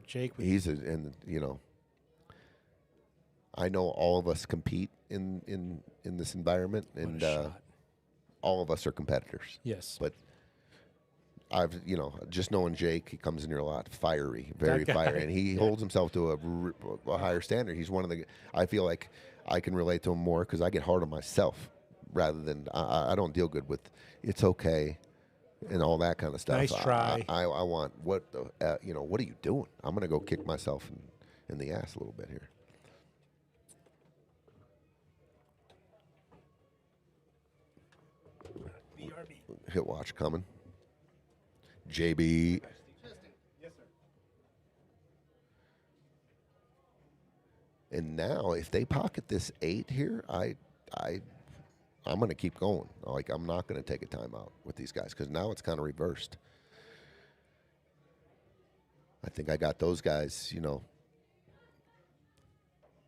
S3: I know all of us compete in this environment, and all of us are competitors.
S4: Yes,
S3: but I've just knowing Jake, he comes in here a lot, fiery, very fiery, and he holds himself to a higher standard. He's one of the. I feel like I can relate to him more because I get hard on myself rather than I don't deal good with it's okay and all that kind of stuff.
S4: Nice try.
S3: I want what are you doing? I'm gonna go kick myself in the ass a little bit here. Hit watch coming. JB.
S5: Yes, sir.
S3: And now, if they pocket this 8 here, I'm going to keep going. Like, I'm not going to take a timeout with these guys because now it's kind of reversed. I think I got those guys,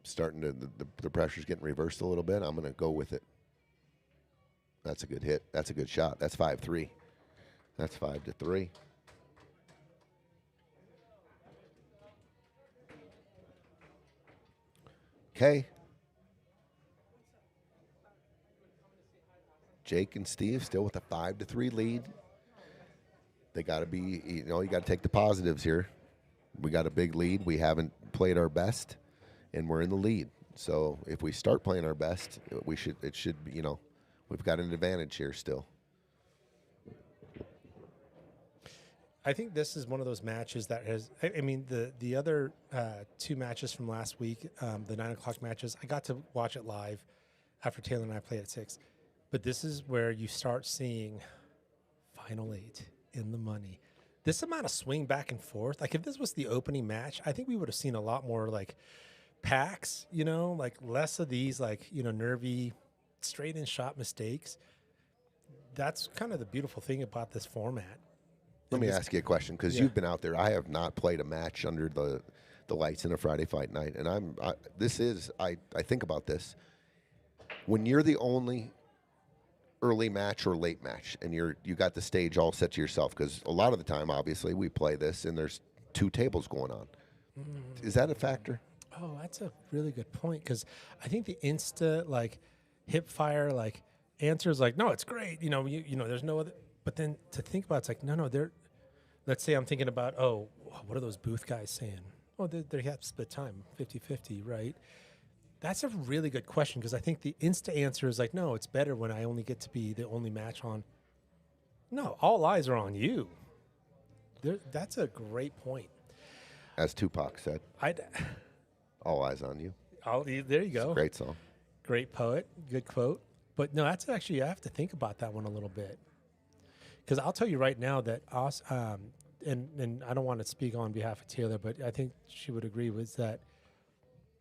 S3: starting to the pressure's getting reversed a little bit. I'm going to go with it. That's a good hit. That's a good shot. That's 5-3. That's 5-3. Okay. Jake and Steve still with a 5-3 lead. They got to be, you got to take the positives here. We got a big lead. We haven't played our best, and we're in the lead. So if we start playing our best, it should be, we've got an advantage here still.
S4: I think this is one of those matches that has. I mean, the other 2 matches from last week, the 9 o'clock matches, I got to watch it live after Taylor and I played at 6. But this is where you start seeing final 8 in the money. This amount of swing back and forth. Like if this was the opening match, I think we would have seen a lot more like packs. Like less of these nervy, straight in shot mistakes. That's kind of the beautiful thing about this format.
S3: Let me ask you a question, because you've been out there. I have not played a match under the lights in a Friday fight night, and I think about this. When you're the only early match or late match, and you got the stage all set to yourself, because a lot of the time, obviously, we play this, and there's 2 tables going on. Is that a factor?
S4: Oh, that's a really good point, because I think the Insta, hip fire, answers no, it's great. There's no other. But then to think about, it's no, let's say I'm thinking about, what are those booth guys saying? Oh, they have split time, 50-50, right? That's a really good question, because I think the Insta answer is no, it's better when I only get to be the only match on. No, all eyes are on you. That's a great point.
S3: As Tupac said, all eyes on you.
S4: There you go.
S3: It's a great song.
S4: Great poet, good quote. But no, that's actually, I have to think about that one a little bit. Because I'll tell you right now that us, and I don't want to speak on behalf of Taylor, but I think she would agree, was that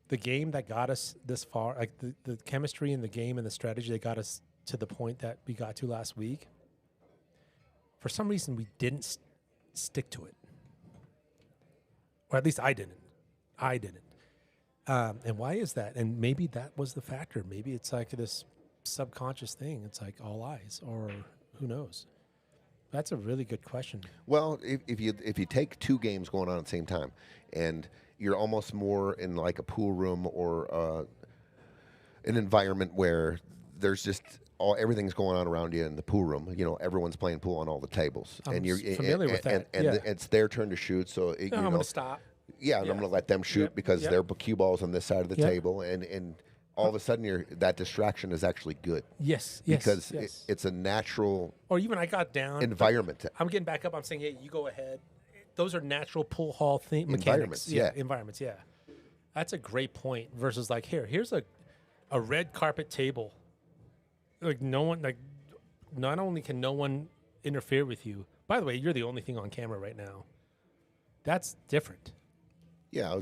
S4: the game that got us this far, the chemistry in the game and the strategy that got us to the point that we got to last week, for some reason we didn't stick to it. Or at least I didn't. And why is that? And maybe that was the factor. Maybe it's this subconscious thing. It's all eyes, or who knows? That's a really good question.
S3: Well, if you take 2 games going on at the same time, and you're almost more in a pool room or an environment where there's just everything's going on around you in the pool room. Everyone's playing pool on all the tables,
S4: I'm familiar with that.
S3: And it's their turn to shoot. So
S4: I'm going to stop.
S3: Yeah, and I'm going to let them shoot because their cue ball's on this side of the table, and all of a sudden that distraction is actually good.
S4: Yes.
S3: Because it's a natural.
S4: Or even I got down
S3: environment.
S4: I'm getting back up. I'm saying, hey, you go ahead. Those are natural pool hall mechanics.
S3: Environments.
S4: Environments. Yeah. That's a great point. Versus like here's a red carpet table. Like no one like not only can no one interfere with you. By the way, you're the only thing on camera right now. That's different.
S3: Yeah,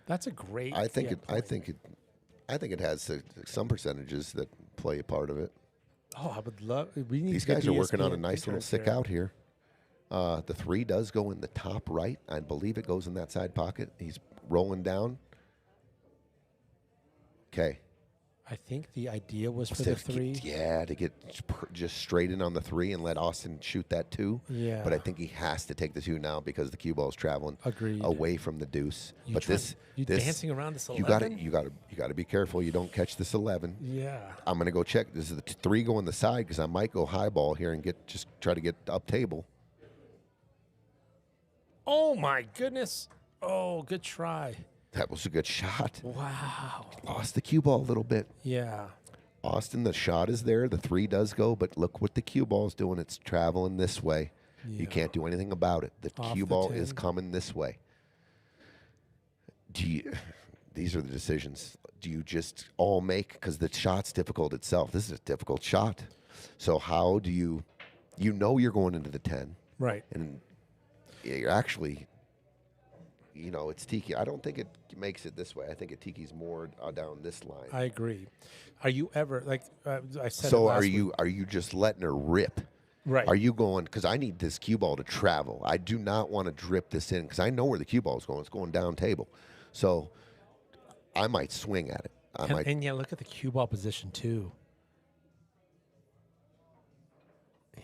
S4: That's a great.
S3: I think
S4: point.
S3: it has some percentages that play a part of it.
S4: Oh, I would love. We need
S3: These
S4: to get
S3: guys are working on a
S4: ESPN
S3: nice little
S4: interns
S3: stick
S4: here.
S3: out here. The 3 does go in the top right. I believe it goes in that side pocket. He's rolling down. Okay.
S4: I think the idea was for the 3.
S3: To get just straight in on the 3 and let Austin shoot that 2.
S4: Yeah.
S3: But I think he has to take the 2 now because the cue ball is traveling
S4: Agreed.
S3: away from the deuce.
S4: You
S3: But
S4: try-
S3: this
S4: you dancing around this 11?
S3: you got to be careful. You don't catch this 11.
S4: Yeah.
S3: I'm gonna go check. This is the 3 go on the side because I might go high ball here and try to get up table.
S4: Oh my goodness. Oh, good try.
S3: That was a good shot.
S4: Wow.
S3: Lost the cue ball a little bit.
S4: Yeah.
S3: Austin, the shot is there. The 3 does go, but look what the cue ball is doing. It's traveling this way.
S4: Yeah.
S3: You can't do anything about it. The
S4: Off
S3: cue
S4: the
S3: ball
S4: 10.
S3: is coming this way. These are the decisions. Do you just all make, because the shot's difficult itself. This is a difficult shot. So how do you you're going into the 10,
S4: Right.
S3: and you're actually, it's tiki. I don't think it makes it this way. I think it tiki's more down this line.
S4: I agree. Are you ever like I said?
S3: So
S4: it last
S3: are you just letting her rip?
S4: Right.
S3: Are you going, because I need this cue ball to travel. I do not want to drip this in because I know where the cue ball is going. It's going down table. So I might swing at it.
S4: And yeah, look at the cue ball position too.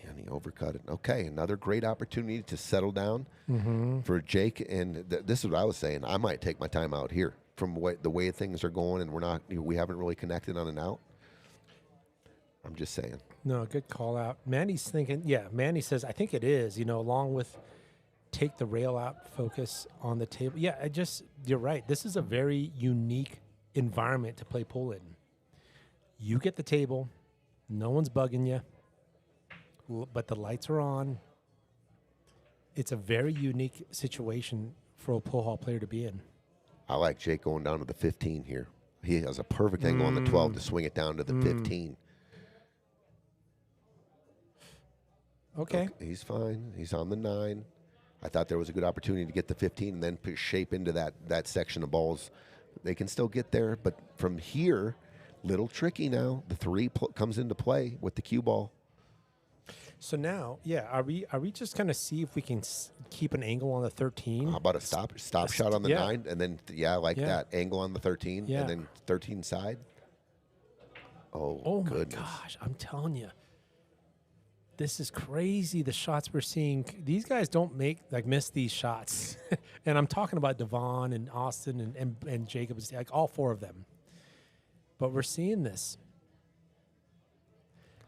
S3: And he overcut it. Okay, another great opportunity to settle down
S4: Mm-hmm.
S3: for Jake. And this is what I was saying. I might take my time out here from the way things are going, and we haven't really connected on an out. I'm just saying.
S4: No, good call out. Mandy's thinking, Mandy says, I think it is, along with take the rail out, focus on the table. Yeah, you're right. This is a very unique environment to play pool in. You get the table, no one's bugging you, but the lights are on. It's a very unique situation for a pool hall player to be in.
S3: I like Jake going down to the 15 here. He has a perfect angle on the 12 to swing it down to the 15.
S4: Okay.
S3: He's fine. He's on the 9. I thought there was a good opportunity to get the 15 and then shape into that section of balls. They can still get there, but from here, little tricky now. The 3 comes into play with the cue ball.
S4: So now, are we just going to see if we can keep an angle on the 13?
S3: How about a stop shot on the 9, and then that angle on the 13,
S4: Yeah.
S3: and then 13 side. Oh
S4: my
S3: goodness.
S4: gosh, I'm telling you. This is crazy, the shots we're seeing. These guys don't miss these shots. And I'm talking about Dvon and Austin and Jacob, like all 4 of them. But we're seeing this.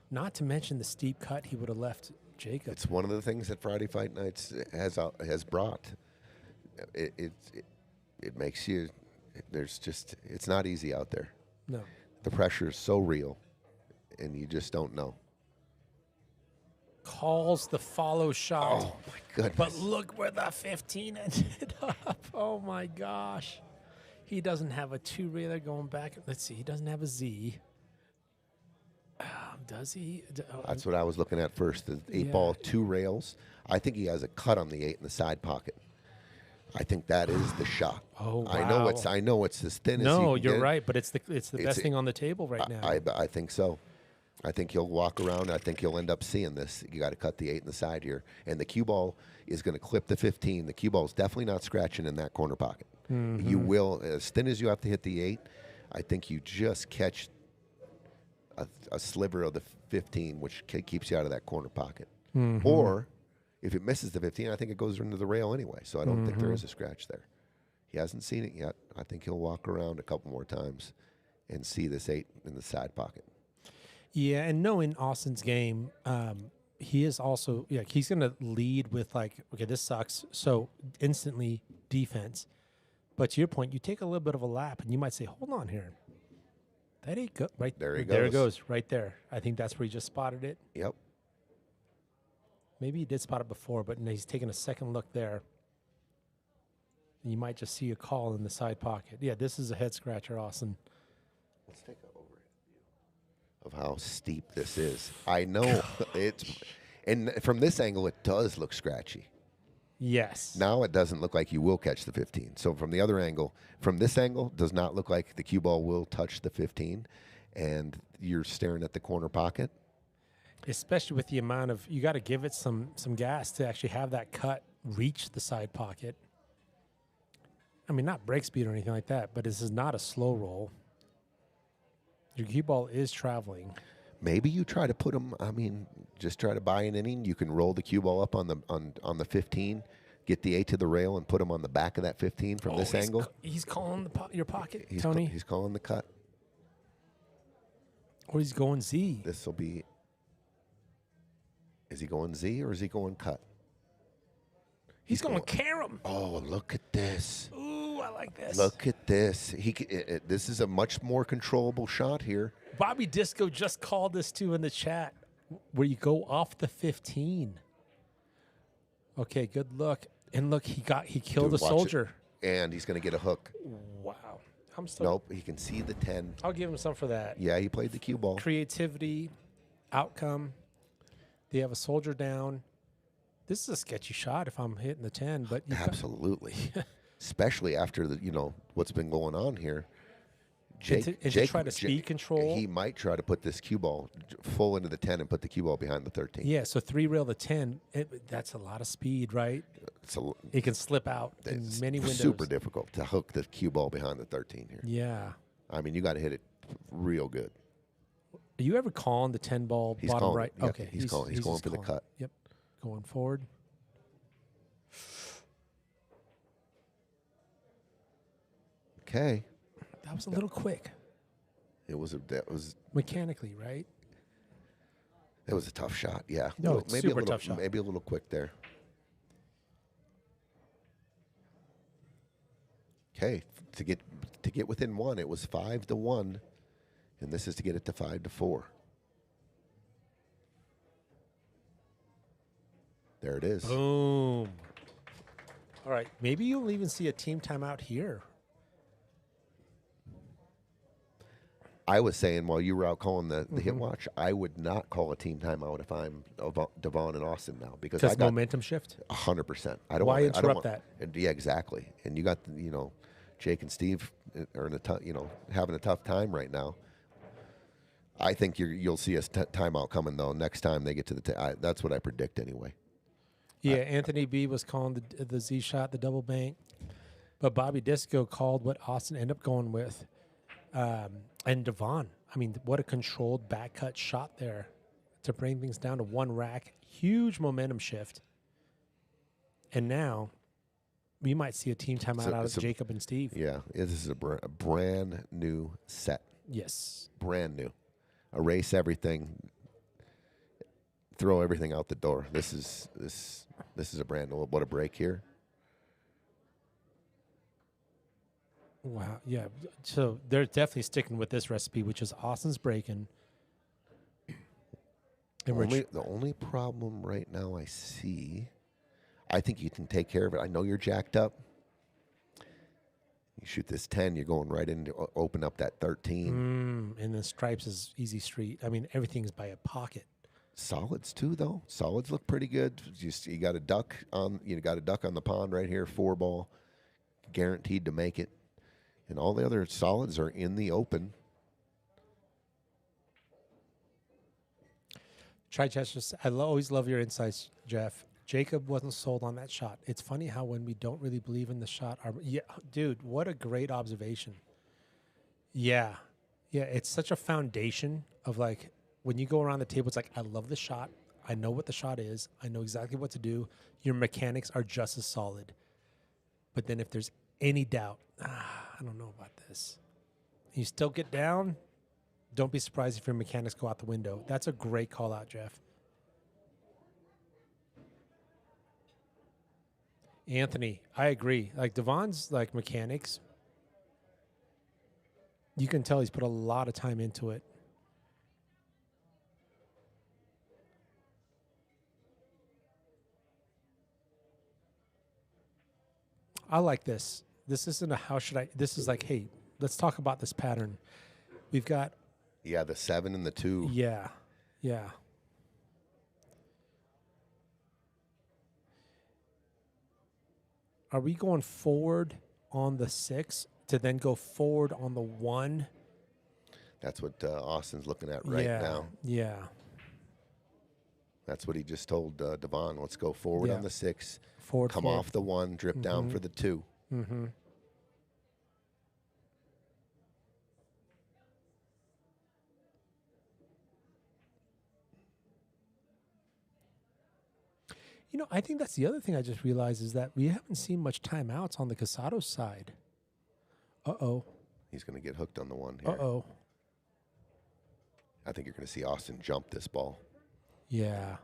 S4: Not to mention the steep cut he would have left Jacob.
S3: It's one of the things that Friday Fight Nights has brought. It makes you. It's not easy out there.
S4: No.
S3: The pressure is so real, and you just don't know.
S4: Calls the follow shot.
S3: Oh my goodness!
S4: But look where the 15 ended up. Oh my gosh. He doesn't have a 2-railer going back. Let's see. He doesn't have a Z. Does he?
S3: That's what I was looking at first. The 8 ball, 2 rails. I think he has a cut on the 8 in the side pocket. I think that is the shot.
S4: Oh, wow.
S3: I know it's as thin as
S4: No,
S3: you can
S4: you're
S3: get.
S4: right, but it's the best thing on the table right now.
S3: I think so. I think he'll walk around. I think he'll end up seeing this. You got to cut the 8 in the side here, and the cue ball is going to clip the 15. The cue ball is definitely not scratching in that corner pocket.
S4: Mm-hmm.
S3: You will, as thin as you have to hit the 8. I think you just catch a sliver of the 15, which keeps you out of that corner pocket.
S4: Mm-hmm.
S3: Or if it misses the 15, I think it goes into the rail anyway. So I don't think there is a scratch there. He hasn't seen it yet. I think he'll walk around a couple more times and see this 8 in the side pocket.
S4: Yeah, and knowing Austin's game, he is also he's going to lead with okay, this sucks. So instantly defense. But to your point, you take a little bit of a lap, and you might say, "Hold on here, that ain't good." Right
S3: there,
S4: there it goes, right there. I think that's where he just spotted it.
S3: Yep.
S4: Maybe he did spot it before, but he's taking a second look there. and you might just see a call in the side pocket. Yeah, this is a head scratcher, Austin.
S3: Let's take an overhead view of how steep this is. I know it's, and from this angle, it does look scratchy.
S4: Yes.
S3: Now it doesn't look like you will catch the 15. So from the other angle, from this angle, does not look like the cue ball will touch the 15, and you're staring at the corner pocket.
S4: Especially with the amount of, you got to give it some gas to actually have that cut reach the side pocket. I mean, not break speed or anything like that, but this is not a slow roll. Your cue ball is traveling.
S3: Maybe you try to put them. I mean, just try to buy an inning. You can roll the cue ball up on the 15, get the 8 to the rail, and put them on the back of that 15 from this angle.
S4: He's calling your pocket,
S3: He's
S4: Tony.
S3: He's calling the cut.
S4: Or he's going Z.
S3: This will be. Is he going Z or is he going cut?
S4: He's going carom.
S3: Oh, look at this.
S4: Ooh, I like this.
S3: Look at this. This is a much more controllable shot here.
S4: Bobby Disco just called this too in the chat, where you go off the 15. Okay, good look. And look, he killed
S3: Dude,
S4: a
S3: watch
S4: soldier.
S3: it. And he's going to get a hook.
S4: Wow. I'm so
S3: Nope, he can see the 10.
S4: I'll give him some for that.
S3: Yeah, he played the cue ball.
S4: Creativity, outcome. They have a soldier down. This is a sketchy shot if I'm hitting the 10, but
S3: Absolutely. Especially after what's been going on here.
S4: Jake try to speed control.
S3: He might try to put this cue ball full into the 10 and put the cue ball behind the 13.
S4: Yeah, so 3 rail the 10. That's a lot of speed, right? It can slip out in many windows.
S3: Super difficult to hook the cue ball behind the 13 here.
S4: Yeah.
S3: I mean, you got to hit it real good.
S4: Are you ever calling the 10 ball
S3: He's
S4: bottom
S3: calling
S4: right?
S3: it. Yep,
S4: Okay.
S3: He's going for the cut.
S4: Yep. Going forward.
S3: Okay.
S4: That was a little quick.
S3: That was
S4: Mechanically, right?
S3: It was a tough shot. Yeah.
S4: No,
S3: maybe
S4: super
S3: a little,
S4: tough shot.
S3: Maybe a little quick there. Okay, to get within 1, it was 5-1, and this is to get it to 5-4. There it is.
S4: Boom. All right, maybe you'll even see a team timeout here.
S3: I was saying while you were out calling the hit watch, I would not call a team timeout if I'm Dvon and Austin now because I got
S4: momentum shift.
S3: 100%. I don't.
S4: Why
S3: want,
S4: interrupt
S3: I don't want,
S4: that?
S3: And yeah, exactly. And you got Jake and Steve are in having a tough time right now. I think you'll see a timeout coming though next time they get to the. That's what I predict anyway.
S4: Yeah, Anthony B was calling the Z shot, the double bank, but Bobby Disco called what Austin ended up going with. And Dvon, I mean, what a controlled back cut shot there to bring things down to 1 rack. Huge momentum shift. And now we might see a team timeout out of Jacob and Steve.
S3: Yeah, this is a brand new set.
S4: Yes.
S3: Brand new. Erase everything. Throw everything out the door. This is a brand new. What a break here.
S4: Wow. Yeah. So they're definitely sticking with this recipe, which is Austin's breaking.
S3: The only problem right now I see, I think you can take care of it. I know you're jacked up. You shoot this 10, you're going right in to open up that 13.
S4: And then stripes is easy street. I mean, everything's by a pocket.
S3: Solids too, though. Solids look pretty good. You got a duck on. You got a duck on the pond right here. 4 ball, guaranteed to make it. And all the other solids are in the open.
S4: I always love your insights, Jeff. Jacob wasn't sold on that shot. It's funny how when we don't really believe in the shot, dude, what a great observation. Yeah, it's such a foundation of like when you go around the table, it's like, I love the shot. I know what the shot is. I know exactly what to do. Your mechanics are just as solid. But then if there's any doubt, I don't know about this. You still get down. Don't be surprised if your mechanics go out the window. That's a great call out, Jeff. Anthony, I agree. Like Dvon's like mechanics, you can tell he's put a lot of time into it. I like this. This isn't a how should I. This is like, hey, let's talk about this pattern. We've got.
S3: Yeah, the 7 and the 2.
S4: Yeah. Are we going forward on the 6 to then go forward on the 1?
S3: That's what Austin's looking at right now.
S4: Yeah.
S3: That's what he just told Dvon. Let's go forward on the 6.
S4: Forward.
S3: Come off the 1, drip down for the 2.
S4: Mm-hmm. You know, I think that's the other thing I just realized is that we haven't seen much timeouts on the Casados side. Uh-oh.
S3: He's going to get hooked on the 1 here.
S4: Uh-oh.
S3: I think you're going to see Austin jump this ball.
S4: Yeah.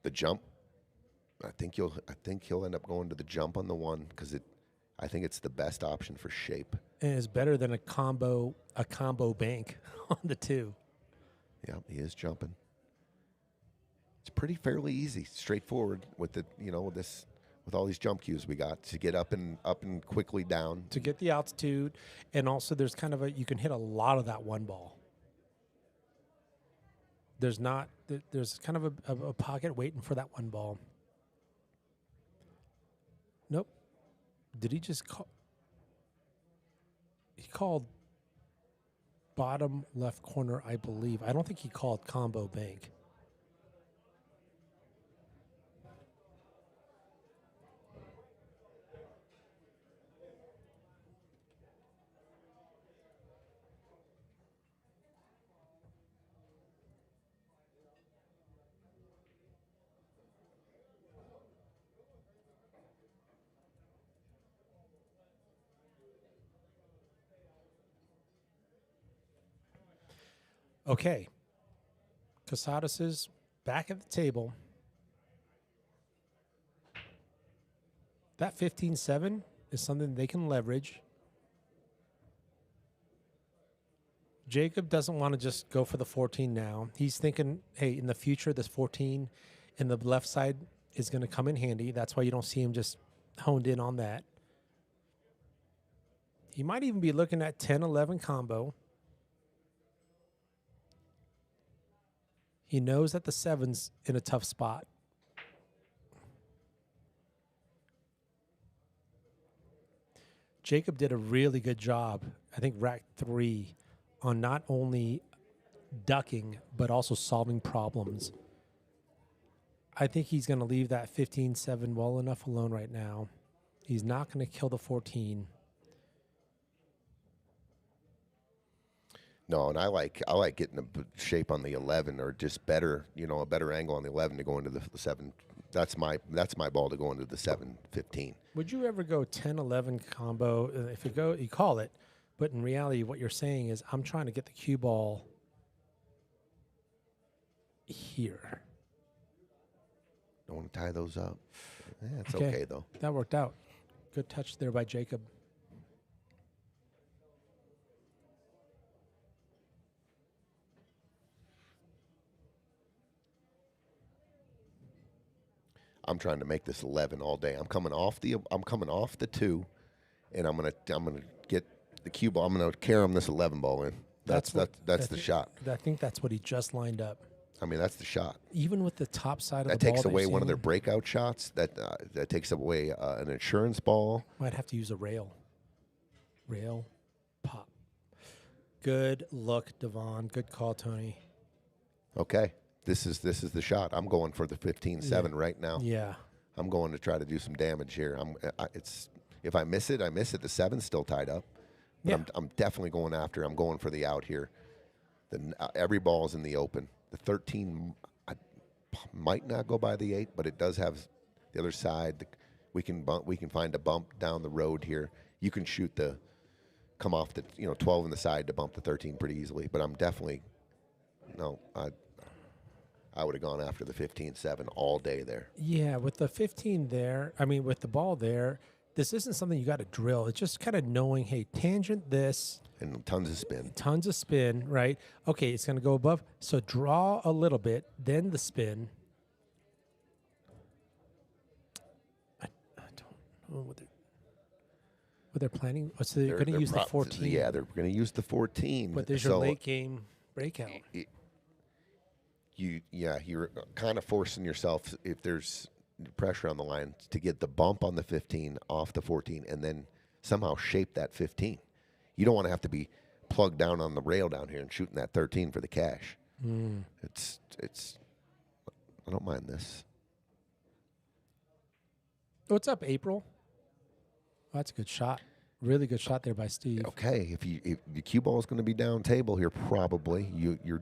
S3: The jump, I think he'll end up going to the jump on the 1 because I think it's the best option for shape.
S4: And it's better than a combo bank on the 2.
S3: Yeah, he is jumping. It's pretty fairly easy, straightforward with the with all these jump cues we got to get up and quickly down.
S4: To get the altitude, and also there's kind of you can hit a lot of that 1 ball. There's kind of a pocket waiting for that 1 ball. Nope. Did he just call? He called bottom left corner, I believe. I don't think he called combo bank. Okay. Casados is back at the table. That 15-7 is something they can leverage. Jacob doesn't want to just go for the 14 now. He's thinking, hey, in the future, this 14 in the left side is going to come in handy. That's why you don't see him just honed in on that. He might even be looking at 10-11 combo. He knows that the 7's in a tough spot. Jacob did a really good job, I think rack 3, on not only ducking, but also solving problems. I think he's going to leave that 15-7 well enough alone right now. He's not going to kill the 14.
S3: No, and I like getting a shape on the 11 or just better, a better angle on the 11 to go into the 7. That's my ball to go into the 7-15.
S4: Would you ever go 10-11 combo? If you go, you call it. But in reality, what you're saying is, I'm trying to get the cue ball here.
S3: Don't want to tie those up. Yeah, it's okay though.
S4: That worked out. Good touch there by Jacob.
S3: I'm trying to make this 11 all day. I'm coming off the 2, and I'm gonna get the cue ball. I'm gonna carom this 11 ball in. That's the shot.
S4: I think that's what he just lined up.
S3: I mean, that's the shot.
S4: Even with the top side of
S3: that
S4: the ball,
S3: takes away one of their breakout shots. That takes away an insurance ball.
S4: Might have to use a rail. Rail, pop. Good look, Dvon. Good call, Tony.
S3: Okay. This is the shot. I'm going for the 15-7 right now.
S4: Yeah.
S3: I'm going to try to do some damage here. If I miss it, I miss it. The 7's still tied up. But I'm definitely going after. I'm going for the out here. Every ball is in the open. The 13 might not go by the 8, but it does have the other side. We can find a bump down the road here. You can come off the 12 on the side to bump the 13 pretty easily. But I'm definitely I would have gone after the 15-7 all day there.
S4: Yeah, with the 15 there, with the ball there, this isn't something you got to drill. It's just kind of knowing, hey, tangent this.
S3: And tons of spin.
S4: Tons of spin, right? Okay, it's going to go above. So draw a little bit, then the spin. what they're planning. Oh, so they're going to use the 14.
S3: Yeah, they're going to use the 14.
S4: But there's your late game breakout.
S3: You're kind of forcing yourself, if there's pressure on the line, to get the bump on the 15 off the 14 and then somehow shape that 15. You don't want to have to be plugged down on the rail down here and shooting that 13 for the cash. It's I don't mind this.
S4: What's up, April? Oh, that's a good shot. Really good shot there by Steve.
S3: Okay, if the cue ball is going to be down table here, probably you're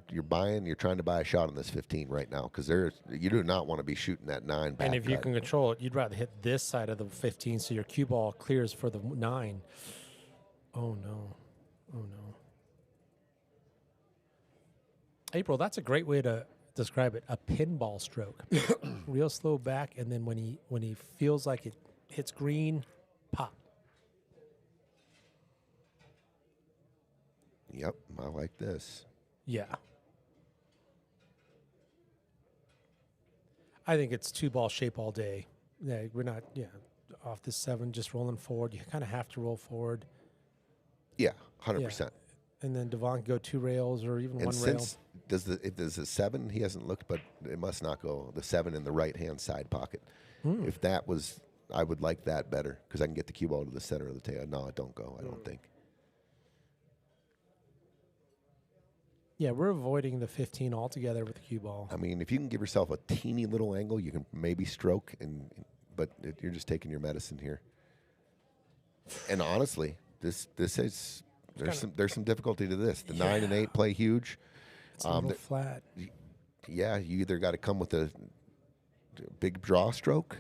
S3: trying to buy a shot on this 15 right now, because you do not want to be shooting that 9 back.
S4: And if you can control it, you'd rather hit this side of the 15 so your cue ball clears for the 9. Oh no, oh no. April, that's a great way to describe it. A pinball stroke, real slow back, and then when he feels like it hits green, pop.
S3: Yep, I like this.
S4: Yeah. I think it's 2-ball shape all day. Yeah, we're not, off the 7, just rolling forward. You kind of have to roll forward.
S3: Yeah, 100%.
S4: Yeah. And then Dvon can go 2 rails or even one rail.
S3: If there's a 7, he hasn't looked, but it must not go the 7 in the right-hand side pocket. If that was, I would like that better, because I can get the cue ball to the center of the tail. No, it don't go, I don't think.
S4: Yeah, we're avoiding the 15 altogether with the cue ball.
S3: I mean, if you can give yourself a teeny little angle, you can maybe stroke, but you're just taking your medicine here. And honestly, there's some difficulty to this. The 9 and 8 play huge.
S4: It's a little flat.
S3: Yeah, you either got to come with a big draw stroke,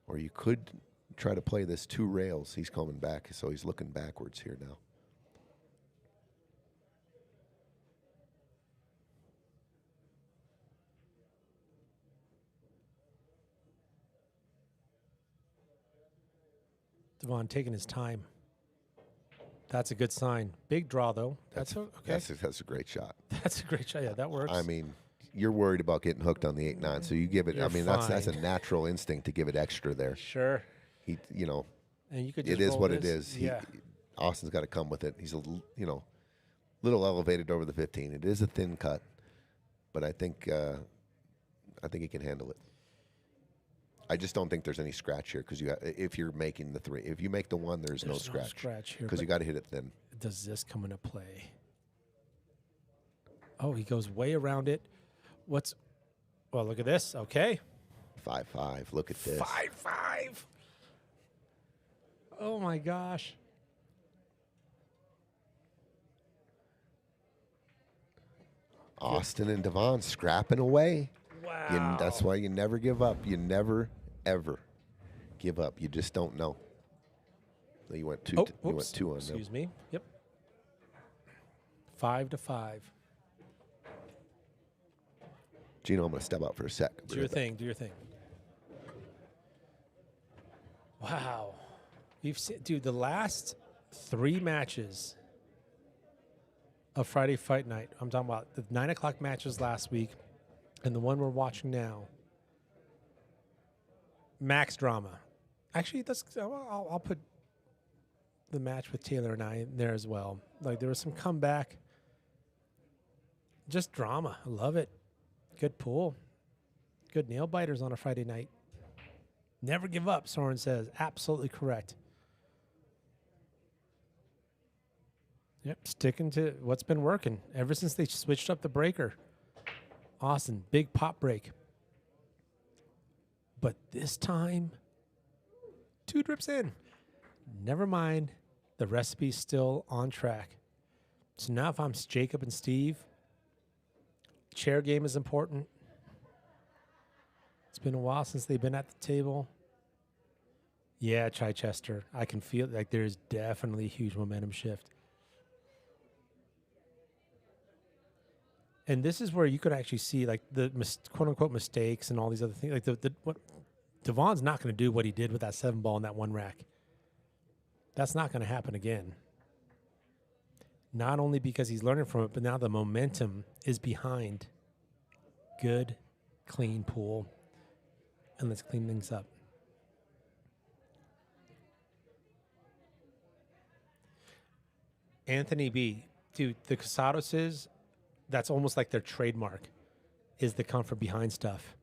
S3: or you could try to play this 2 rails. He's coming back, so he's looking backwards here now.
S4: Dvon taking his time. That's a good sign. Big draw, though. That's okay.
S3: That's a great shot.
S4: That's a great shot. Yeah, that works.
S3: I mean, you're worried about getting hooked on the 8-9, so you give it.
S4: You're
S3: That's a natural instinct to give it extra there.
S4: Sure.
S3: And
S4: you could just
S3: it is
S4: roll
S3: what
S4: this.
S3: it is.
S4: Yeah.
S3: Austin's got to come with it. He's little elevated over the 15. It is a thin cut, but I think he can handle it. I just don't think there's any scratch here, because if you're making the 3, if you make the 1, there's no scratch
S4: here
S3: because you got to hit it thin.
S4: Does this come into play? Oh, he goes way around it. Well, look at this. Okay.
S3: 5-5. Look at this.
S4: 5-5. Oh my gosh.
S3: Austin and Dvon scrapping away.
S4: Wow.
S3: That's why you never give up. You never, ever give up. You just don't know. So you went 2 on them.
S4: Excuse me. Yep. 5-5.
S3: Gino, I'm going to step out for a sec.
S4: Do your thing. Do your thing. Wow. We've seen, dude, the last 3 matches of Friday Fight Night. I'm talking about the 9 o'clock matches last week and the one we're watching now. Max drama. Actually, I'll put the match with Taylor and I in there as well. Like, there was some comeback. Just drama. I love it. Good pool. Good nail biters on a Friday night. Never give up, Soren says. Absolutely correct. Yep, sticking to what's been working ever since they switched up the breaker. Austin, big pop break. But this time, 2 drips in. Never mind. The recipe's still on track. So now if I'm Jacob and Steve, chair game is important. It's been a while since they've been at the table. Yeah, Chichester. I can feel like there's definitely a huge momentum shift. And this is where you could actually see like the quote-unquote mistakes and all these other things. Like what Dvon's not going to do what he did with that 7 ball in that 1 rack. That's not going to happen again. Not only because he's learning from it, but now the momentum is behind. Good, clean pool. And let's clean things up. Anthony B. Dude, the Casados that's almost like their trademark, is the come from behind stuff.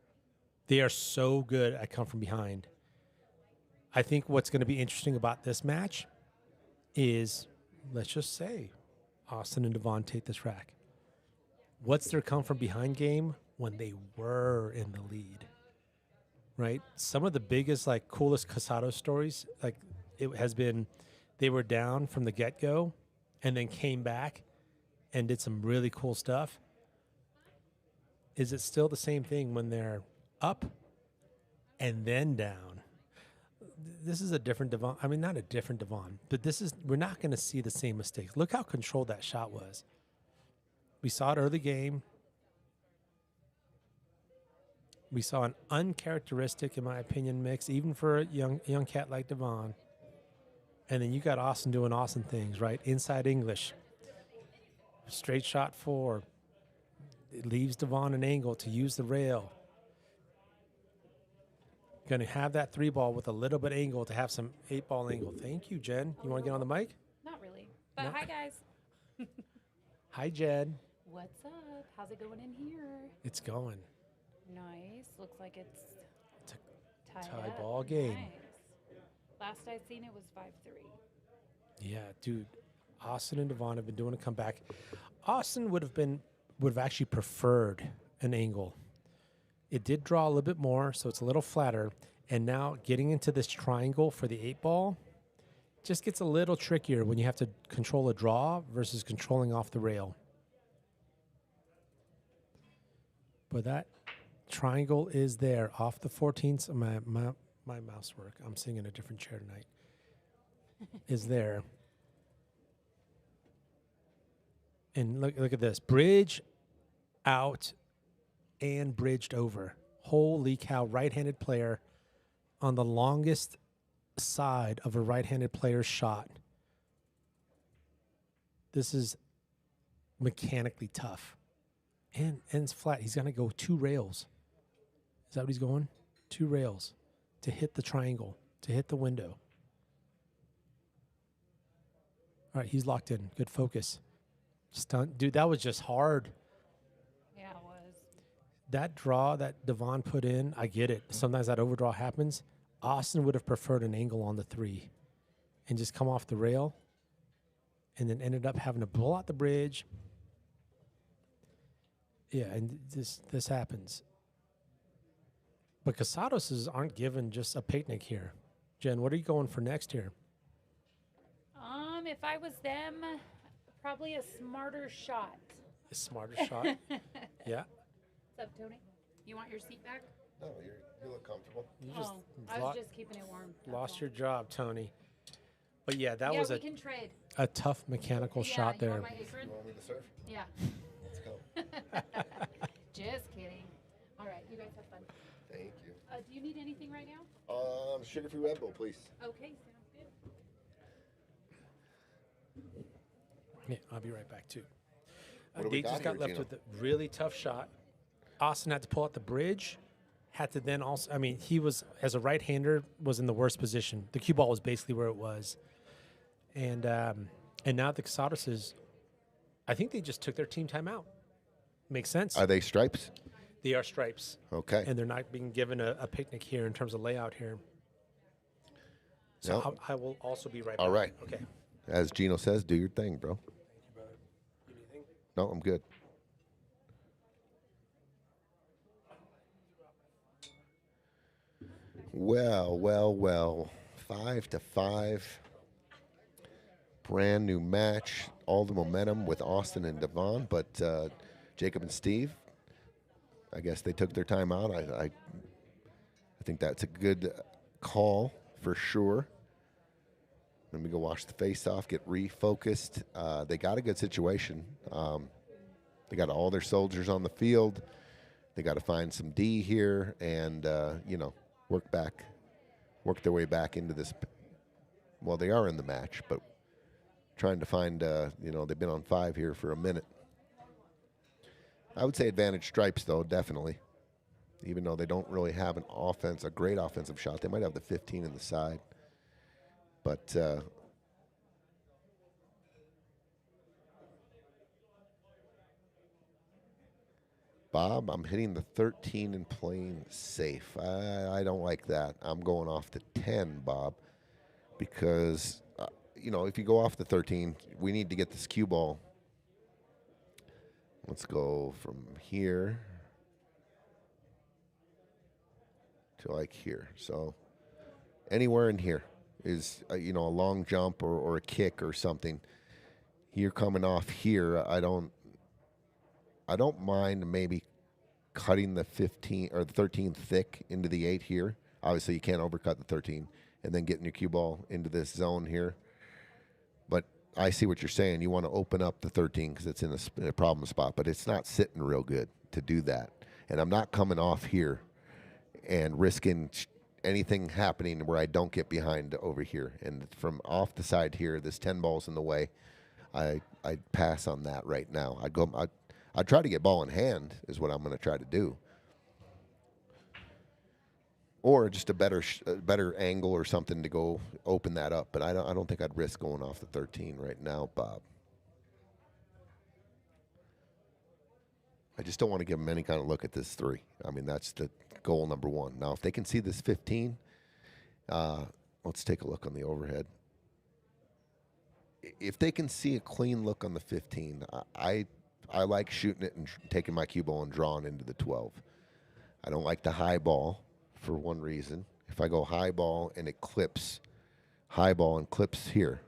S4: They are so good at come from behind. I think what's going to be interesting about this match is, let's just say, Austin and Dvon take this rack. What's their come from behind game when they were in the lead? Right? Some of the biggest, like, coolest Casados stories, like, it has been they were down from the get-go and then came back and did some really cool stuff. Is it still the same thing when they're up and then down? This is a different Dvon. I mean, not a different Dvon, but we're not going to see the same mistakes. Look how controlled that shot was. We saw it early game. We saw an uncharacteristic, in my opinion, mix, even for a young cat like Dvon. And then you got Austin doing Austin things, right? Inside English. Straight shot 4. It leaves Dvon an angle to use the rail. Going to have that 3-ball with a little bit angle to have some 8-ball angle. Thank you, Jen. You want to get on the mic?
S6: Not really. But
S4: No.
S6: hi, guys.
S4: Hi, Jen.
S6: What's up? How's it going in here?
S4: It's going.
S6: Nice. Looks like it's tied
S4: tie
S6: up.
S4: ball game.
S6: Nice. Last I seen it was 5-3.
S4: Yeah, dude. Austin and Dvon have been doing a comeback. Austin would have actually preferred an angle. It did draw a little bit more, so it's a little flatter. And now getting into this triangle for the 8-ball just gets a little trickier when you have to control a draw versus controlling off the rail. But that triangle is there off the 14th. My mouse work. I'm sitting in a different chair tonight. Is there. And look at this. Bridge out and bridged over. Holy cow, right-handed player on the longest side of a right-handed player's shot. This is mechanically tough. And it's flat. He's going to go 2 rails. Is that what he's going? 2 rails to hit the triangle, to hit the window. All right, he's locked in. Good focus. Stunt. Dude, that was just hard.
S6: Yeah, it was.
S4: That draw that Dvon put in, I get it. Sometimes that overdraw happens. Austin would have preferred an angle on the 3 and just come off the rail and then ended up having to blow out the bridge. Yeah, and this happens. But Casados aren't given just a picnic here. Jen, what are you going for next here?
S6: If I was them, probably a smarter shot.
S4: A smarter shot? Yeah.
S6: What's up, Tony? You want your seat back?
S3: No, you look comfortable.
S4: You just
S6: I was just keeping it warm. That's
S4: lost
S6: all.
S4: your job, Tony. But yeah, that
S6: Yeah,
S4: was
S6: we can trade.
S4: a tough mechanical
S6: Yeah,
S4: shot
S6: you
S4: there.
S6: want my apron?
S3: You want me to serve?
S6: Yeah.
S3: Let's go.
S6: Just kidding. All right, you guys have fun.
S3: Thank you.
S6: Do you need anything right now?
S3: Sugar-free Red Bull, please.
S6: Okay, sounds good.
S4: Yeah, I'll be right back too.
S3: What do we
S4: Dave
S3: got
S4: just got
S3: here,
S4: left
S3: Gino?
S4: with a really tough shot. Austin had to pull out the bridge. Had to then also, I mean, he was, as a right-hander, was in the worst position. The cue ball was basically where it was. And now the Casados I think they just took their team timeout. Makes sense.
S3: Are they stripes?
S4: They are stripes.
S3: Okay.
S4: And they're not being given a picnic here in terms of layout here. So
S3: No.
S4: I will also be right back.
S3: All right.
S4: Okay.
S3: As Gino says, do your thing, bro.
S4: Thank you, brother. You need anything?
S3: No, I'm good. Well. 5-5. Brand new match. All the momentum with Austin and Dvon, but Jacob and Steve, I guess they took their time out. I think that's a good call for sure. Let me go wash the face off, get refocused. They got a good situation. They got all their soldiers on the field. They got to find some D here and, work their way back into this. Well, they are in the match, but trying to find, they've been on 5 here for a minute. I would say advantage stripes, though, definitely. Even though they don't really have a great offensive shot. They might have the 15 in the side. But Bob, I'm hitting the 13 and playing safe. I don't like that. I'm going off the 10, Bob, because, if you go off the 13, we need to get this cue ball. Let's go from here to like here. So anywhere in here is, a long jump or a kick or something. You're coming off here. I don't mind maybe cutting the 15 or the 13 thick into the 8 here. Obviously, you can't overcut the 13 and then getting your cue ball into this zone here. But I see what you're saying. You want to open up the 13 because it's in a problem spot, but it's not sitting real good to do that. And I'm not coming off here and risking anything happening where I don't get behind over here. And from off the side here, this 10 ball's in the way. I'd pass on that right now. I'd try to get ball in hand is what I'm going to try to do. Or just a better angle or something to go open that up. But I don't think I'd risk going off the 13 right now, Bob. I just don't want to give them any kind of look at this 3. I mean, that's the goal number 1. Now, if they can see this 15, let's take a look on the overhead. If they can see a clean look on the 15, I like shooting it and taking my cue ball and drawing into the 12. I don't like the high ball for one reason. If I go high ball and it clips, high ball and clips here,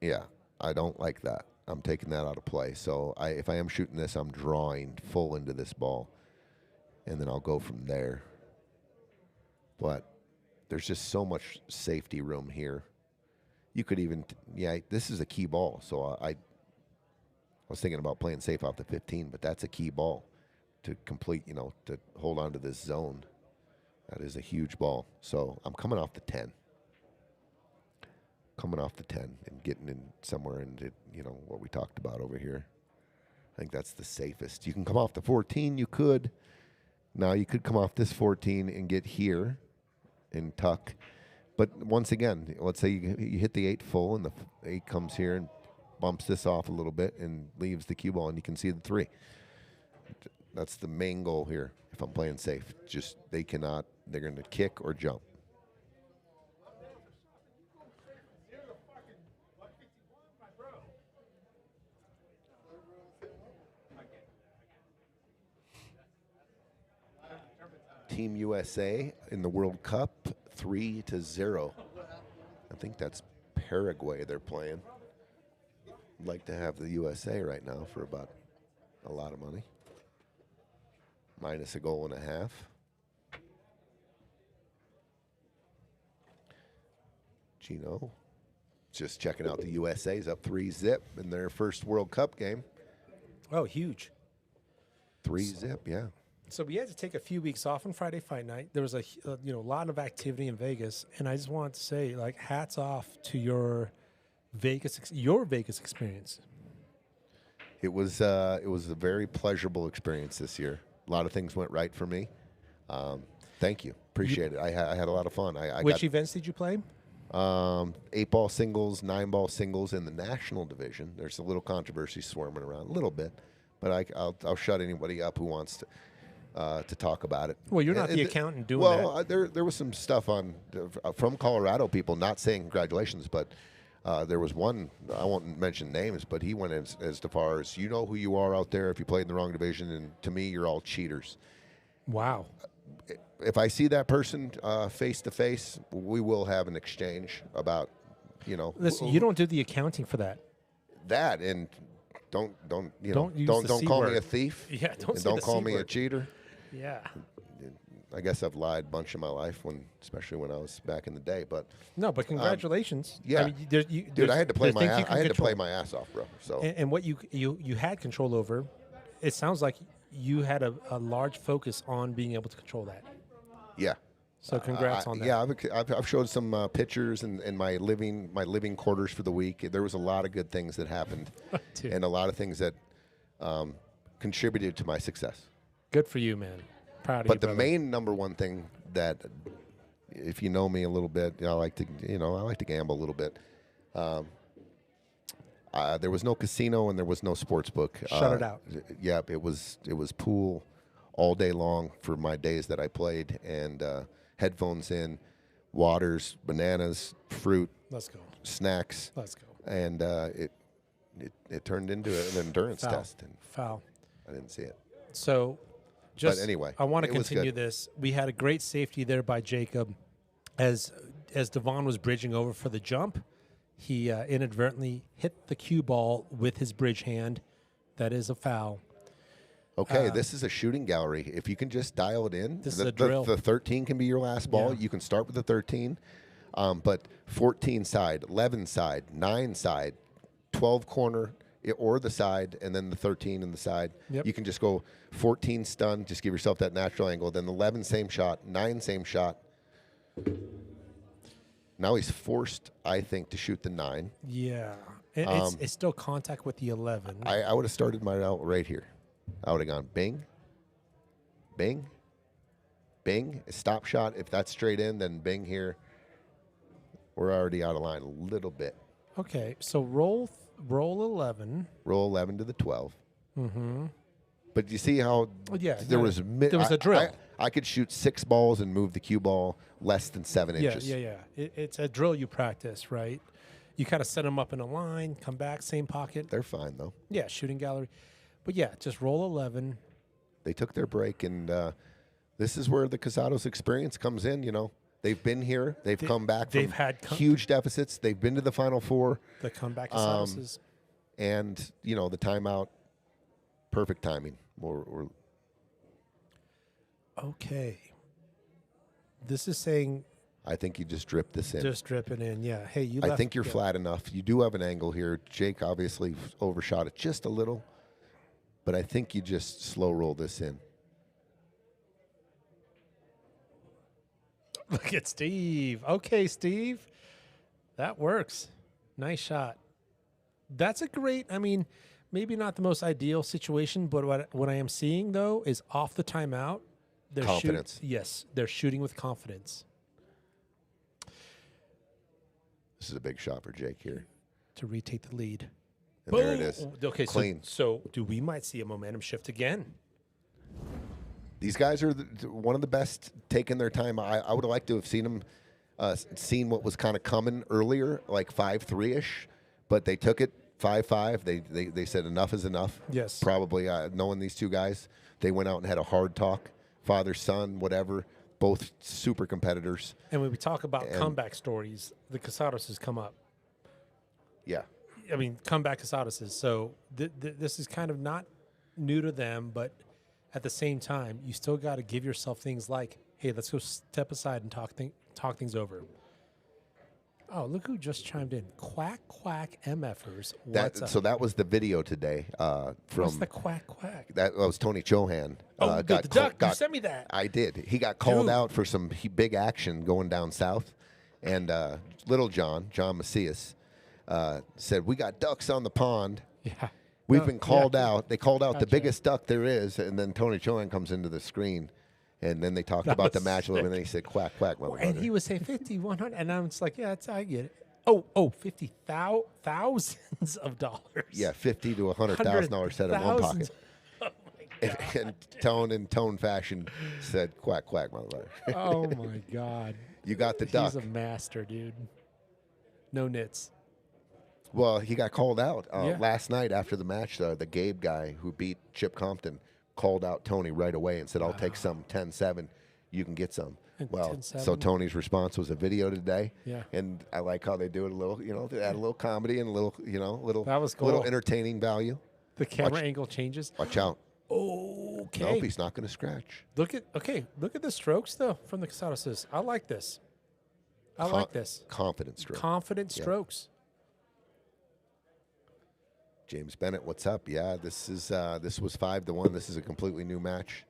S3: yeah, I don't like that. I'm taking that out of play. So if I am shooting this, I'm drawing full into this ball, and then I'll go from there. But there's just so much safety room here. You could even, this is a key ball. So I was thinking about playing safe off the 15, but that's a key ball to complete, to hold on to this zone. That is a huge ball. So I'm coming off the 10. Coming off the 10 and getting in somewhere into, what we talked about over here. I think that's the safest. You can come off the 14, you could. Now you could come off this 14 and get here and tuck. But once again, let's say you hit the 8 full and the 8 comes here and bumps this off a little bit and leaves the cue ball, and you can see the 3. That's the main goal here if I'm playing safe. Just they're going to kick or jump. Team USA in the World Cup, 3-0. I think that's Paraguay they're playing. I'd like to have the USA right now for about a lot of money. Minus a goal and a half. Gino, just checking out the USA's up 3-0 in their first World Cup game.
S4: Oh, huge.
S3: 3-0, yeah.
S4: So we had to take a few weeks off on Friday Fight Night. There was a lot of activity in Vegas, and I just want to say, hats off to your Vegas experience.
S3: It was a very pleasurable experience this year. A lot of things went right for me. Thank you, appreciate it. I had a lot of fun.
S4: Which events did you play?
S3: 8-ball singles, 9-ball singles in the national division. There's a little controversy swarming around a little bit, but I'll shut anybody up who wants to talk about it.
S4: Well, you're not the accountant doing that.
S3: Well, there was some stuff from Colorado people not saying congratulations, but there was one, I won't mention names, but he went as far as, you know who you are out there if you played in the wrong division, and to me, you're all cheaters.
S4: Wow.
S3: If I see that person face to face, we will have an exchange about,
S4: Listen, you don't do the accounting for that.
S3: That, and don't
S4: use
S3: call
S4: word.
S3: me a thief.
S4: Yeah,
S3: don't call me a cheater.
S4: Yeah.
S3: I guess I've lied a bunch of my life, especially when I was back in the day. But
S4: no, but congratulations.
S3: Yeah,
S4: I mean,
S3: dude, I had to play my ass off, bro. So
S4: and what you had control over, it sounds like you had a large focus on being able to control that.
S3: Yeah.
S4: So congrats on that.
S3: Yeah, I've showed some pictures in my living quarters for the week. There was a lot of good things that happened, and a lot of things that contributed to my success.
S4: Good for you, man. Proud of you.
S3: But the main number one thing that, if you know me a little bit, I like to gamble a little bit. There was no casino and there was no sports book.
S4: Shut it out.
S3: Yep, it was pool all day long for my days that I played, and headphones in, waters, bananas, fruit,
S4: Let's go.
S3: snacks,
S4: Let's go.
S3: and it turned into an endurance
S4: Foul.
S3: test, and
S4: Foul.
S3: I didn't see it.
S4: So, just
S3: anyway,
S4: I want to
S3: it was
S4: continue
S3: good.
S4: this. We had a great safety there by Jacob, as Dvon was bridging over for the jump. He inadvertently hit the cue ball with his bridge hand. That is a foul.
S3: Okay, this is a shooting gallery. If you can just dial it in,
S4: This is a drill.
S3: The 13 can be your last ball.
S4: Yeah.
S3: You can start with the 13, but 14 side, 11 side, 9 side, 12 corner, or the side, and then the 13 in the side.
S4: Yep.
S3: You can just go 14 stun, just give yourself that natural angle. Then 11 same shot, 9 same shot. Now he's forced, I think, to shoot the 9.
S4: Yeah. It's still contact with the 11.
S3: I would have started my route right here. I would have gone bing, bing, bing, stop shot. If that's straight in, then bing here. We're already out of line a little bit.
S4: Okay, so roll 11.
S3: Roll 11 to the 12. Mm-hmm. But you see how
S4: Yeah,
S3: there was
S4: there was a drill.
S3: I could shoot 6 balls and move the cue ball less than 7 inches.
S4: Yeah. It's a drill you practice, right? You kind of set them up in a line, come back, same pocket.
S3: They're fine, though.
S4: Yeah, shooting gallery. But yeah, just roll 11.
S3: They took their break, and this is where the Casados experience comes in, you know. They've been here. They've come back from
S4: they've had
S3: huge deficits. They've been to the Final Four.
S4: The comeback is
S3: And, you know, the timeout, perfect timing. We're
S4: okay. This is saying
S3: I think you just drip this in.
S4: just dripping in. Yeah. Hey, you
S3: I
S4: left.
S3: think you're
S4: yeah.
S3: flat enough. You do have an angle here. Jake obviously overshot it just a little, but I think you just slow roll this in.
S4: Look at Steve. Okay, Steve. That works. Nice shot. That's a great, I mean, maybe not the most ideal situation, but what I am seeing, though, is off the timeout. They're
S3: Confidence.
S4: Yes, they're shooting with confidence
S3: This is a big shot for Jake here.
S4: to retake the lead.
S3: And there it is.
S4: Okay,
S3: Clean.
S4: So we might see a momentum shift again.
S3: These guys are one of the best taking their time. I would have liked to have seen them, seen what was kind of coming earlier, like 5-3-ish, but they took it 5-5. They said enough is enough.
S4: Yes.
S3: Probably knowing these two guys, they went out and had a hard talk, father, son, whatever, both super competitors.
S4: And when we talk about comeback stories, the Casados has come up.
S3: Yeah.
S4: I mean, comeback Casados is. So this is kind of not new to them, but at the same time, you still got to give yourself things like, hey, let's go step aside and talk things over. Oh, look who just chimed in. Quack, quack, MFers. What's up?
S3: So that was the video today from
S4: What's the quack, quack?
S3: that was Tony Chohan.
S4: Oh, the duck. You sent me that.
S3: I did. He got called
S4: Dude.
S3: out for some big action going down south. And little John Macias, said, we got ducks on the pond.
S4: Yeah.
S3: We've
S4: No,
S3: been called
S4: yeah.
S3: out. They called out the
S4: Gotcha.
S3: biggest duck there is. And then Tony Chohan comes into the screen. And then they talked about the
S4: was
S3: match a little bit. And then he said, quack, quack,
S4: And
S3: motherfucker.
S4: he would say 50, 100. And I'm just like, yeah, I get it. Oh, 50 thousands of dollars.
S3: Yeah, $50,000 to $100,000 set in one
S4: Thousands.
S3: pocket.
S4: Oh, my God.
S3: And Tone in tone fashion said, quack, quack, motherfucker.
S4: Oh, my God.
S3: You got the duck.
S4: He's a master, dude. No nits.
S3: Well, he got called out
S4: Yeah.
S3: last night after the match. The Gabe guy who beat Chip Compton called out Tony right away and said, I'll take some 10-7. You can get some. Well,
S4: 10-7.
S3: so Tony's response was a video today.
S4: Yeah.
S3: And I like how they do it a little, they add a little comedy and a little, little,
S4: That was
S3: little
S4: cool.
S3: entertaining value.
S4: The camera
S3: Watch-
S4: angle changes.
S3: Watch out.
S4: Okay.
S3: Nope, he's not going to scratch.
S4: Look at the strokes though from the Casados. I like this. I like this.
S3: Confident stroke.
S4: Confident
S3: Yeah.
S4: strokes.
S3: James Bennett, what's up? Yeah, this was 5-1. This is a completely new match.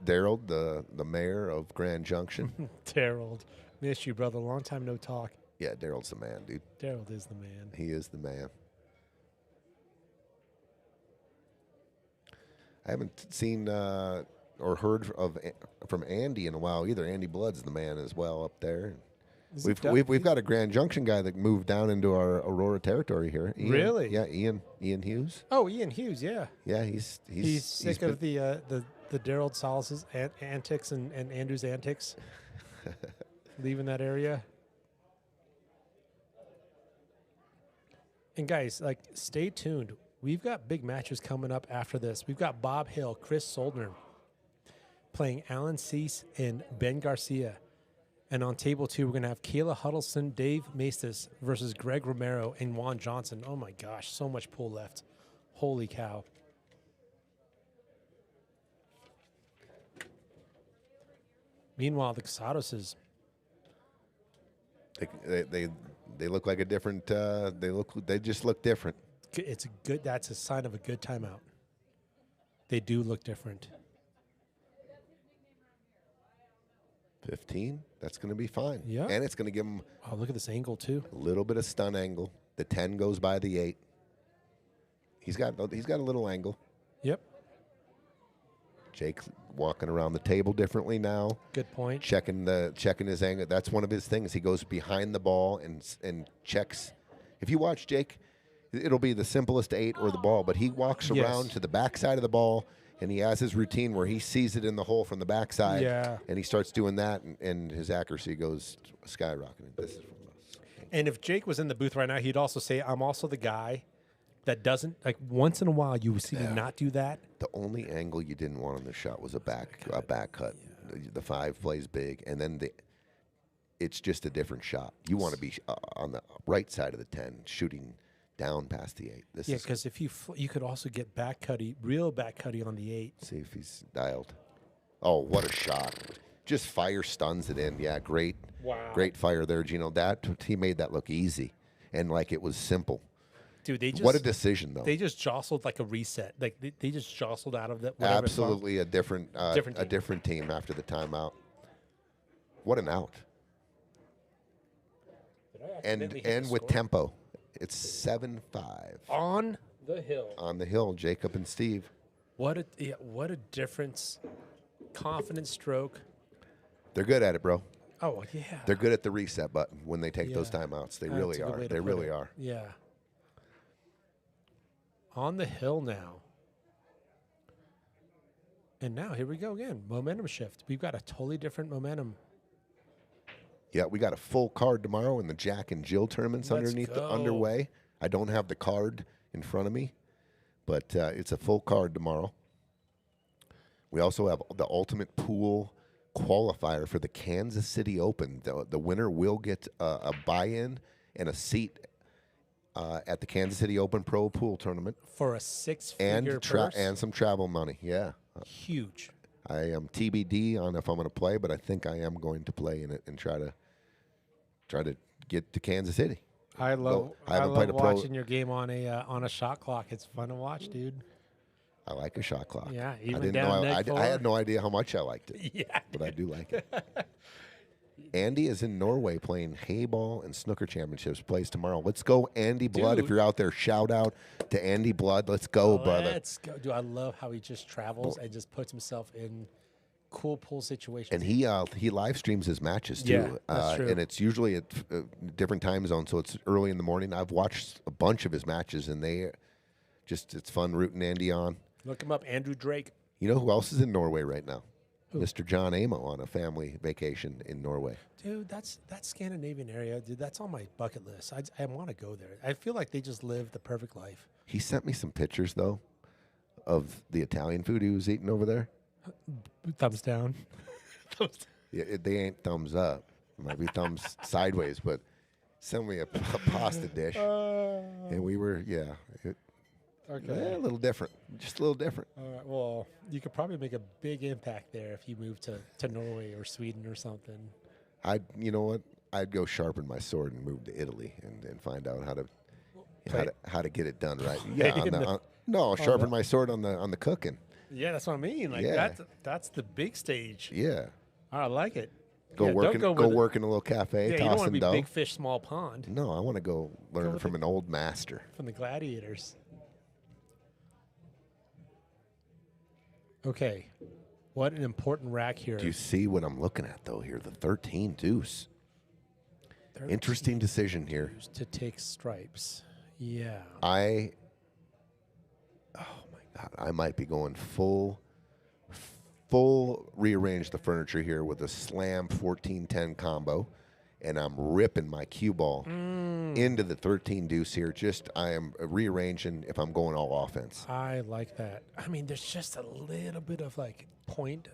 S3: Daryl, the mayor of Grand Junction.
S4: Daryl, miss you, brother. Long time no talk.
S3: Yeah, Daryl's the man, dude.
S4: Daryl is the man.
S3: He is the man. I haven't seen or heard from Andy in a while either. Andy Blood's the man as well up there. We've got a Grand Junction guy that moved down into our Aurora territory here. Ian,
S4: Really?
S3: Yeah, Ian Hughes.
S4: Oh, Ian Hughes, yeah.
S3: Yeah, he's
S4: Sick of the Daryl Salas's antics and Andrew's antics. Leaving that area. And guys, like, stay tuned. We've got big matches coming up after this. We've got Bob Hale, Chris Soldner playing Allan, Sease, and Ben Garcia. And on table 2, we're going to have Caela, Huddleston, Dave Maestas versus Greg Romero and Whone Johnson. Oh my gosh, so much pool left. Holy cow. Meanwhile, the Casados
S3: they look like a different. They just look different.
S4: it's a good. That's a sign of a good timeout. They do look different.
S3: 15. That's going to be fine.
S4: Yeah.
S3: And it's going to give him
S4: Oh, look at this angle too.
S3: a little bit of stun angle. The 10 goes by the 8. He's got a little angle.
S4: Yep.
S3: Jake walking around the table differently now.
S4: Good point.
S3: Checking his angle. That's one of his things. He goes behind the ball and checks. If you watch Jake, it'll be the simplest 8 or the ball, but he walks
S4: Yes.
S3: around to the backside of the ball, and he has his routine where he sees it in the hole from the backside.
S4: Yeah.
S3: And he starts doing that, and his accuracy goes skyrocketing. This is from us.
S4: And if Jake was in the booth right now, he'd also say, "I'm also the guy that doesn't like." Once in a while, you see me not do that.
S3: The only angle you didn't want on the shot was a back cut. The 5 plays big, and then it's just a different shot. You want to be on the right side of the 10, shooting down past the 8.
S4: Yeah, because if you could also get real back cutty on the 8.
S3: See if he's dialed. Oh, what a shot! Just fire stuns it in. Yeah, great.
S4: Wow.
S3: Great fire there, Gino. He made that look easy and like it was simple.
S4: Dude,
S3: What a decision, though.
S4: They just jostled like a reset. Like they just jostled out of that. whatever it's called.
S3: Absolutely a different team after the timeout. What an out.
S4: Did I accidentally hit
S3: And
S4: the
S3: with
S4: score?
S3: tempo. It's 7-5.
S4: On the hill.
S3: On the hill, Jacob and Steve.
S4: What a difference. Confident stroke.
S3: They're good at it, bro.
S4: Oh yeah.
S3: They're good at the reset button when they take those
S4: Yeah.
S3: timeouts. They
S4: That's
S3: really
S4: a good
S3: are.
S4: way to
S3: They
S4: put
S3: really
S4: it.
S3: are.
S4: Yeah. On the hill now. And now here we go again. Momentum shift. We've got a totally different momentum.
S3: Yeah, we got a full card tomorrow, and the Jack and Jill tournaments
S4: Let's go.
S3: underway. I don't have the card in front of me, but it's a full card tomorrow. We also have the Ultimate Pool qualifier for the Kansas City Open. The winner will get a buy-in and a seat at the Kansas City Open Pro Pool Tournament,
S4: For a six-figure purse.
S3: and some travel money. Yeah,
S4: Huge.
S3: I am TBD on if I'm going to play, but I think I am going to play in it and try to get to Kansas City.
S4: I love
S3: I haven't played a pro-
S4: watching your game on a shot clock. It's fun to watch, dude.
S3: I like a shot clock.
S4: Yeah,
S3: I
S4: even
S3: didn't
S4: down
S3: know.
S4: neck
S3: I
S4: four.
S3: had no idea how much I liked it,
S4: Yeah.
S3: but I do like it. Andy is in Norway playing Hayball and Snooker Championships. Plays tomorrow. Let's go, Andy Blood.
S4: Dude.
S3: If you're out there, shout out to Andy Blood. Let's go, brother.
S4: Let's go. Dude, I love how he just travels and just puts himself in cool pool situations.
S3: And he live streams his matches too.
S4: Yeah, that's true.
S3: And it's usually at different time zones, so it's early in the morning. I've watched a bunch of his matches, and it's fun rooting Andy on.
S4: Look him up, Andrew Drake.
S3: You know who else is in Norway right now? Mr. John Amo on a family vacation in Norway.
S4: Dude, that Scandinavian area, dude, that's on my bucket list. I want to go there. I feel like they just live the perfect life.
S3: He sent me some pictures, though, of the Italian food he was eating over there.
S4: Thumbs down.
S3: Yeah, they ain't thumbs up. It might be thumbs sideways, but sent me a pasta dish. And we were,
S4: Okay.
S3: a little different. Just a little different.
S4: All right. Well, you could probably make a big impact there if you moved to Norway or Sweden or something.
S3: You know what? I'd go sharpen my sword and move to Italy and find out how to get it done right. Yeah, sharpen my sword on the cooking.
S4: Yeah, that's what I mean. Like
S3: Yeah.
S4: that's the big stage.
S3: Yeah.
S4: I like it.
S3: Go
S4: Yeah,
S3: work
S4: don't
S3: go work in a little cafe,
S4: Yeah, you don't want to
S3: tossing
S4: be
S3: dough.
S4: big fish, small pond
S3: No, I want to go learn
S4: with
S3: from an old master.
S4: from the gladiators. Okay, what an important rack here.
S3: Do you see what I'm looking at though here? The 13 deuce. Interesting
S4: 13
S3: decision here.
S4: deuce to take stripes. Yeah.
S3: Oh my God, I might be going full rearrange the furniture here with a slam 14-10 combo, and I'm ripping my cue ball into the 13 deuce here. I am rearranging if I'm going all offense.
S4: I like that. I mean, there's just a little bit of like point,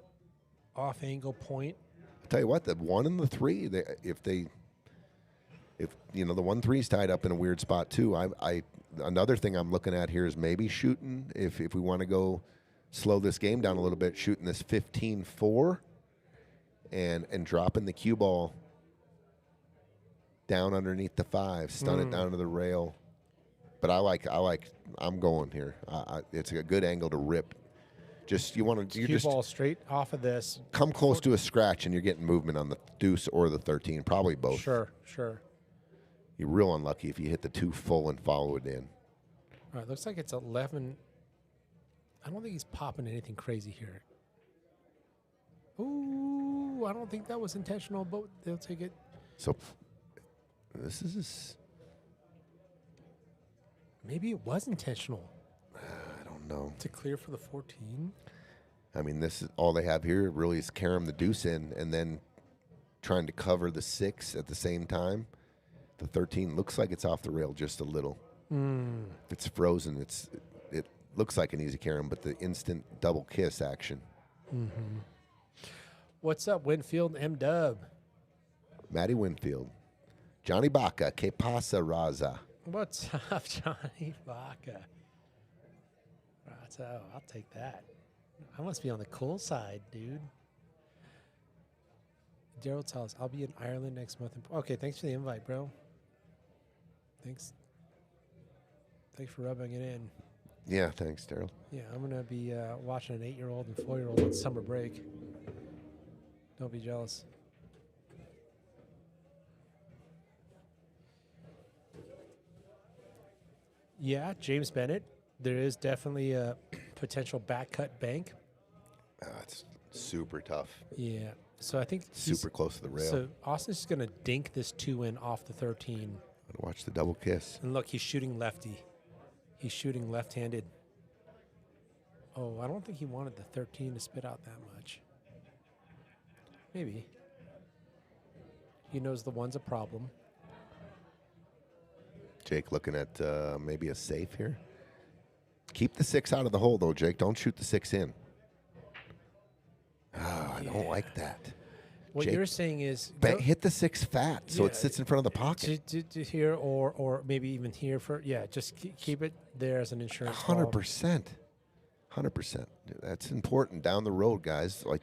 S4: off angle point.
S3: I'll tell you what, the 1 and the 3, if the 1-3 is tied up in a weird spot too. Another thing I'm looking at here is maybe shooting, if we want to go slow this game down a little bit, shooting this 15-4 and dropping the cue ball down underneath the 5, stun it down to the rail. But I'm going here. It's a good angle to rip.
S4: Cue ball straight off of this.
S3: Come close to a scratch and you're getting movement on the deuce or the 13, probably both.
S4: Sure.
S3: You're real unlucky if you hit the 2 full and follow it in.
S4: All right, looks like it's 11. I don't think he's popping anything crazy here. Ooh, I don't think that was intentional, but they'll take it.
S3: So this is...
S4: Maybe it was intentional.
S3: I don't know.
S4: To clear for the 14?
S3: I mean, this is all they have here really is carom the deuce in and then trying to cover the 6 at the same time. The 13 looks like it's off the rail just a little. It's frozen. It looks like an easy carom, but the instant double kiss action.
S4: What's up, Winfield M-Dub?
S3: Matty Winfield. Johnny Baca, que pasa, Raza?
S4: What's up, Johnny Baca? Raza, I'll take that. I must be on the cool side, dude. Daryl tells us, I'll be in Ireland next month. Okay, thanks for the invite, bro. Thanks for rubbing it in.
S3: Yeah, thanks, Daryl.
S4: Yeah, I'm going to be watching an 8-year-old and 4-year-old on summer break. Don't be jealous. Yeah, James Bennett. There is definitely a potential back cut bank.
S3: It's super tough.
S4: Yeah. So I think
S3: Super close to the rail.
S4: So Austin's just going to dink this 2 in off the 13.
S3: Watch the double kiss.
S4: And look, he's shooting lefty. He's shooting left-handed. Oh, I don't think he wanted the 13 to spit out that much. Maybe. He knows the 1's a problem.
S3: Jake looking at maybe a safe here. Keep the 6 out of the hole, though, Jake. Don't shoot the 6 in. I don't like that.
S4: What
S3: Jake,
S4: you're saying is
S3: hit the 6 fat so it sits in front of the pocket.
S4: To here or maybe even here for just keep it there as an insurance.
S3: 100%. 100%. That's important down the road, guys. Like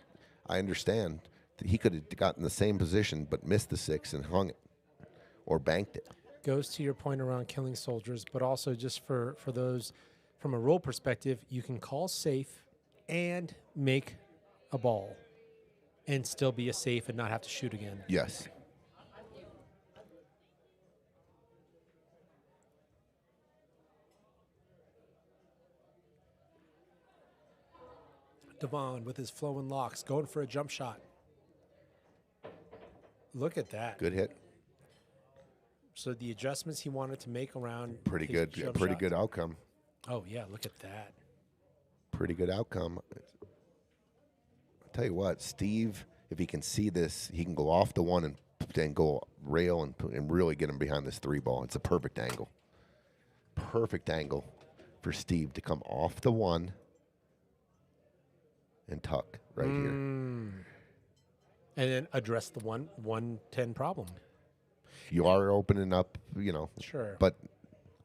S3: I understand that he could have gotten the same position but missed the 6 and hung it or banked it.
S4: Goes to your point around killing soldiers, but also just for those from a rule perspective, you can call safe and make a ball and still be a safe and not have to shoot again.
S3: Yes.
S4: Dvon with his flowing locks going for a jump shot. Look at that.
S3: Good hit.
S4: So the adjustments he wanted to make around
S3: Pretty
S4: his
S3: good.
S4: jump
S3: Pretty
S4: shot.
S3: good outcome.
S4: Oh yeah, look at that.
S3: Pretty good outcome. I'll tell you what, Steve, if he can see this, he can go off the 1 and go rail and really get him behind this 3 ball. It's a perfect angle. Perfect angle for Steve to come off the 1 and tuck right here.
S4: And then address the 110 problem.
S3: You are opening up,
S4: Sure.
S3: But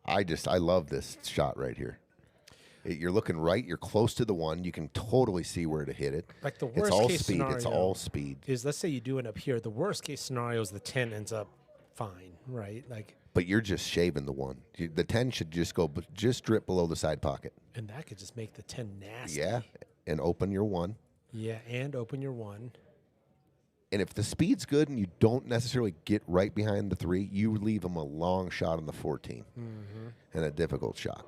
S3: I love this shot right here. You're looking right. You're close to the 1. You can totally see where to hit it.
S4: Like the
S3: It's
S4: worst
S3: all
S4: case
S3: speed.
S4: scenario
S3: It's all speed.
S4: is, let's say you do it up here. The worst case scenario is the 10 ends up fine, right? Like,
S3: But you're just shaving the 1. The 10 should just just drip below the side pocket.
S4: and that could just make the 10 nasty.
S3: Yeah, and open your 1.
S4: Yeah, and open your 1.
S3: And if the speed's good and you don't necessarily get right behind the 3, you leave them a long shot on the 14 and a difficult shot.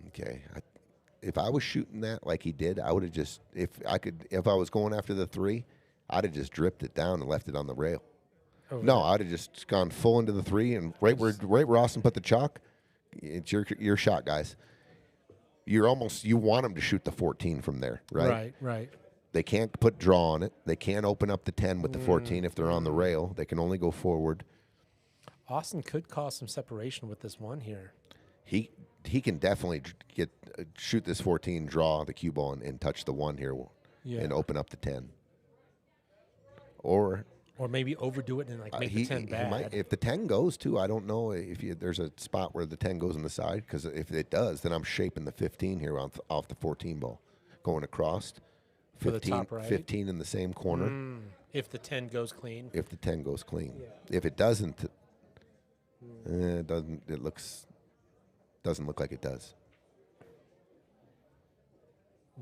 S3: Okay, if I was shooting that like he did, I would have just if I was going after the 3, I'd have just dripped it down and left it on the rail.
S4: Over
S3: No,
S4: there.
S3: I'd have just gone full into the 3 and right where Austin put the chalk. It's your shot, guys. You want them to shoot the 14 from there, right?
S4: Right.
S3: They can't put draw on it. They can't open up the 10 with the 14 if they're on the rail. They can only go forward.
S4: Austin could cause some separation with this 1 here.
S3: He can definitely shoot this 14, draw the cue ball, and touch the 1 here, and open up the 10. Or
S4: maybe overdo it and like make the 10 bad.
S3: Might, if the 10 goes too, I don't know if there's a spot where the 10 goes on the side, because if it does, then I'm shaping the 15 here off the 14 ball, going across.
S4: For the top right.
S3: 15 in the same corner.
S4: If the 10 goes clean.
S3: If the 10 goes clean.
S4: Yeah.
S3: If it doesn't, it doesn't. It doesn't look like it does.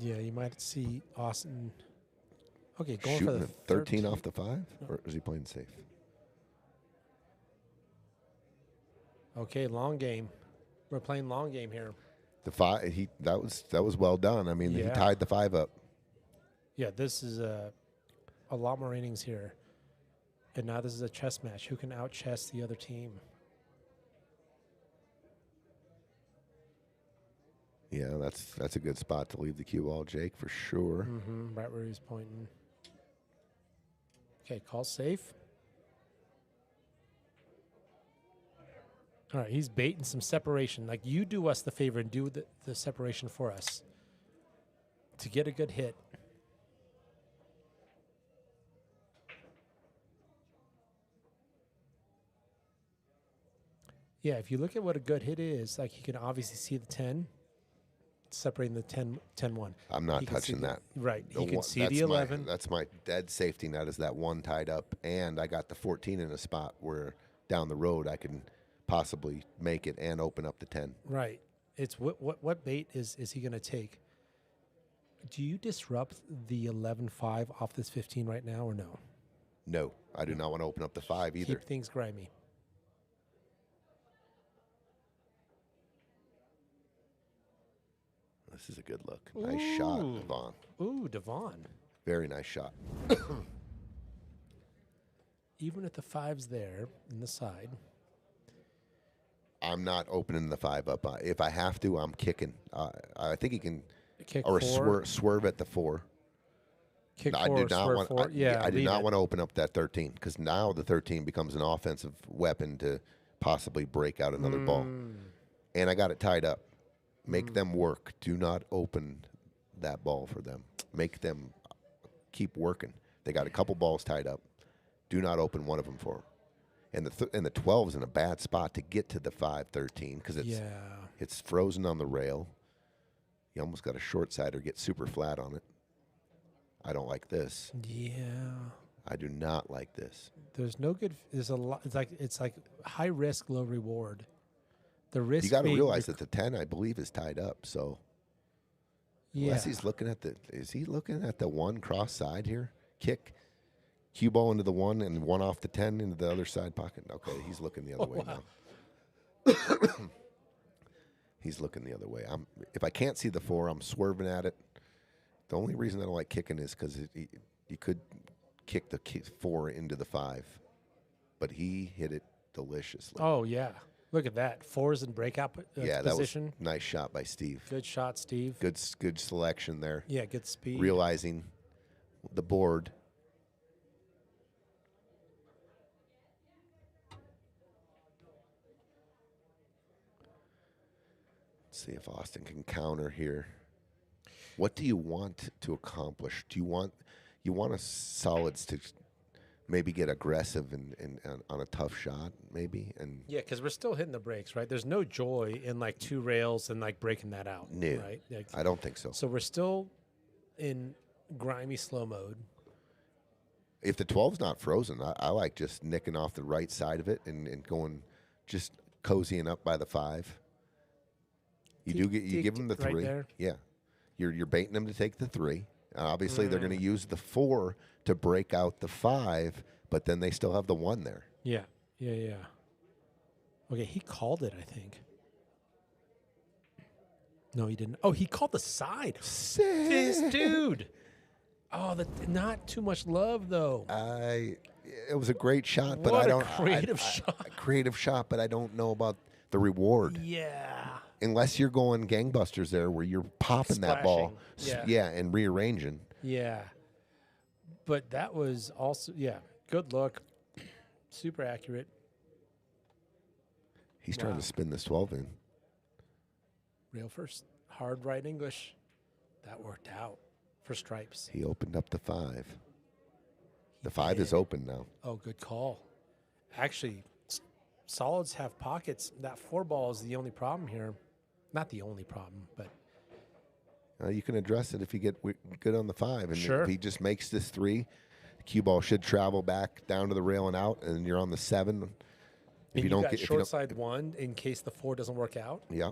S4: Yeah, you might see Austin. Okay, going
S3: Shooting
S4: for the
S3: a 13 off the 5, or is he playing safe?
S4: Okay, long game. We're playing long game here.
S3: The 5. That was well done. I mean, he tied the 5 up.
S4: Yeah, this is a lot more innings here. And now this is a chess match. Who can out-chess the other team?
S3: Yeah, that's a good spot to leave the cue ball, Jake, for sure.
S4: Right where he's pointing. Okay, call safe. All right, he's baiting some separation. Like, you do us the favor and do the separation for us to get a good hit. Yeah, if you look at what a good hit is, like, you can obviously see the 10, separating the 10-1.
S3: I'm not touching that.
S4: Right.
S3: The
S4: He can
S3: one-
S4: see
S3: that's
S4: the 11.
S3: That's my dead safety net, is that 1 tied up, and I got the 14 in a spot where down the road I can possibly make it and open up the 10.
S4: Right. It's what bait is he going to take? Do you disrupt the 11-5 off this 15 right now or no?
S3: No, I do not want to open up the 5 either.
S4: Keep things grimy.
S3: This is a good look. Nice shot, Dvon.
S4: Ooh, Dvon.
S3: Very nice shot.
S4: Even if the 5's there in the side.
S3: I'm not opening the 5 up. If I have to, I'm kicking. I think he can,
S4: Kick
S3: or
S4: 4.
S3: swerve at the 4.
S4: Kick
S3: I
S4: 4,
S3: do not
S4: swerve
S3: want.
S4: 4.
S3: I do
S4: leave
S3: not
S4: it.
S3: want to open up that 13, because now the 13 becomes an offensive weapon to possibly break out another ball. And I got it tied up. Make them work. Do not open that ball for them. Make them keep working. They got a couple balls tied up. Do not open one of them for them. And the 12 is in a bad spot to get to the 5-13, because it's frozen on the rail. You almost got a short side or get super flat on it. I don't like this.
S4: Yeah.
S3: I do not like this.
S4: There's no good. There's a lot. It's like high risk, low reward. The risk.
S3: You got to
S4: being
S3: realize that the 10, I believe, is tied up. So unless he's looking at is he looking at the 1 cross side here? Kick, cue ball into the 1 and 1 off the 10 into the other side pocket. Okay, he's looking the other way now. He's looking the other way. If I can't see the 4, I'm swerving at it. The only reason I don't like kicking is because you could kick the 4 into the 5, but he hit it deliciously.
S4: Oh yeah, look at that. 4's in breakout
S3: yeah,
S4: position.
S3: That was nice shot by Steve.
S4: Good shot, Steve.
S3: Good selection there.
S4: Yeah, good speed.
S3: Realizing the board. Let's see if Austin can counter here. What do you want to accomplish? Do you want a solids to maybe get aggressive and on a tough shot, maybe? And
S4: yeah, because we're still hitting the brakes, right? There's no joy in like 2 rails and like breaking that out,
S3: no,
S4: right? Like,
S3: I don't think so.
S4: So we're still in grimy slow mode.
S3: If the 12's not frozen, I like just nicking off the right side of it and going, just cozying up by the 5. You give them the 3.
S4: Right there.
S3: Yeah. You're baiting them to take the 3. Obviously, they're going to use the 4 to break out the 5, but then they still have the 1 there.
S4: Yeah. Okay, he called it, I think. No, he didn't. Oh, he called the side.
S3: Sick.
S4: This dude. Oh, not too much love though.
S3: It was a great shot, but
S4: What
S3: I
S4: a
S3: don't
S4: creative shot.
S3: Creative shot, but I don't know about the reward.
S4: Yeah.
S3: Unless you're going gangbusters there, where you're popping that ball,
S4: Splashing.
S3: and rearranging.
S4: Yeah. But that was also good look. Super accurate.
S3: He's trying to spin this 12 in.
S4: Rail first. Hard right English. That worked out for stripes.
S3: He opened up the 5. The 5 is open now.
S4: Oh, good call. Actually, solids have pockets. That 4 ball is the only problem here. Not the only problem, but
S3: You can address it if you get good on the 5. And
S4: Sure.
S3: if he just makes this 3, the cue ball should travel back down to the rail and out, and you're on the 7.
S4: if you got short side 1 in case the 4 doesn't work out.
S3: Yeah.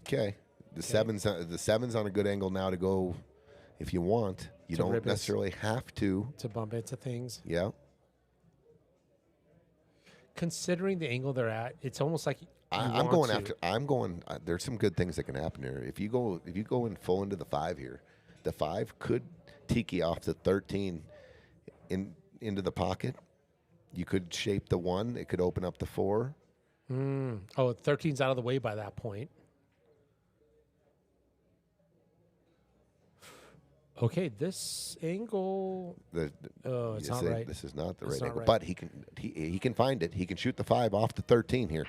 S3: Okay. The seven's on a good angle now to go if you want. You
S4: To
S3: don't
S4: rip it.
S3: necessarily have to.
S4: To bump into things.
S3: Yeah.
S4: Considering the angle they're at, it's almost like
S3: I'm going. There's some good things that can happen here. If you go in full into the 5 here, the 5 could tiki off the 13 into the pocket. You could shape the 1. It could open up the 4.
S4: Oh, 13's out of the way by that point. Okay, this angle. It's not right.
S3: This is not the
S4: It's
S3: right
S4: not
S3: angle.
S4: right.
S3: But he can find it. He can shoot the 5 off the 13 here.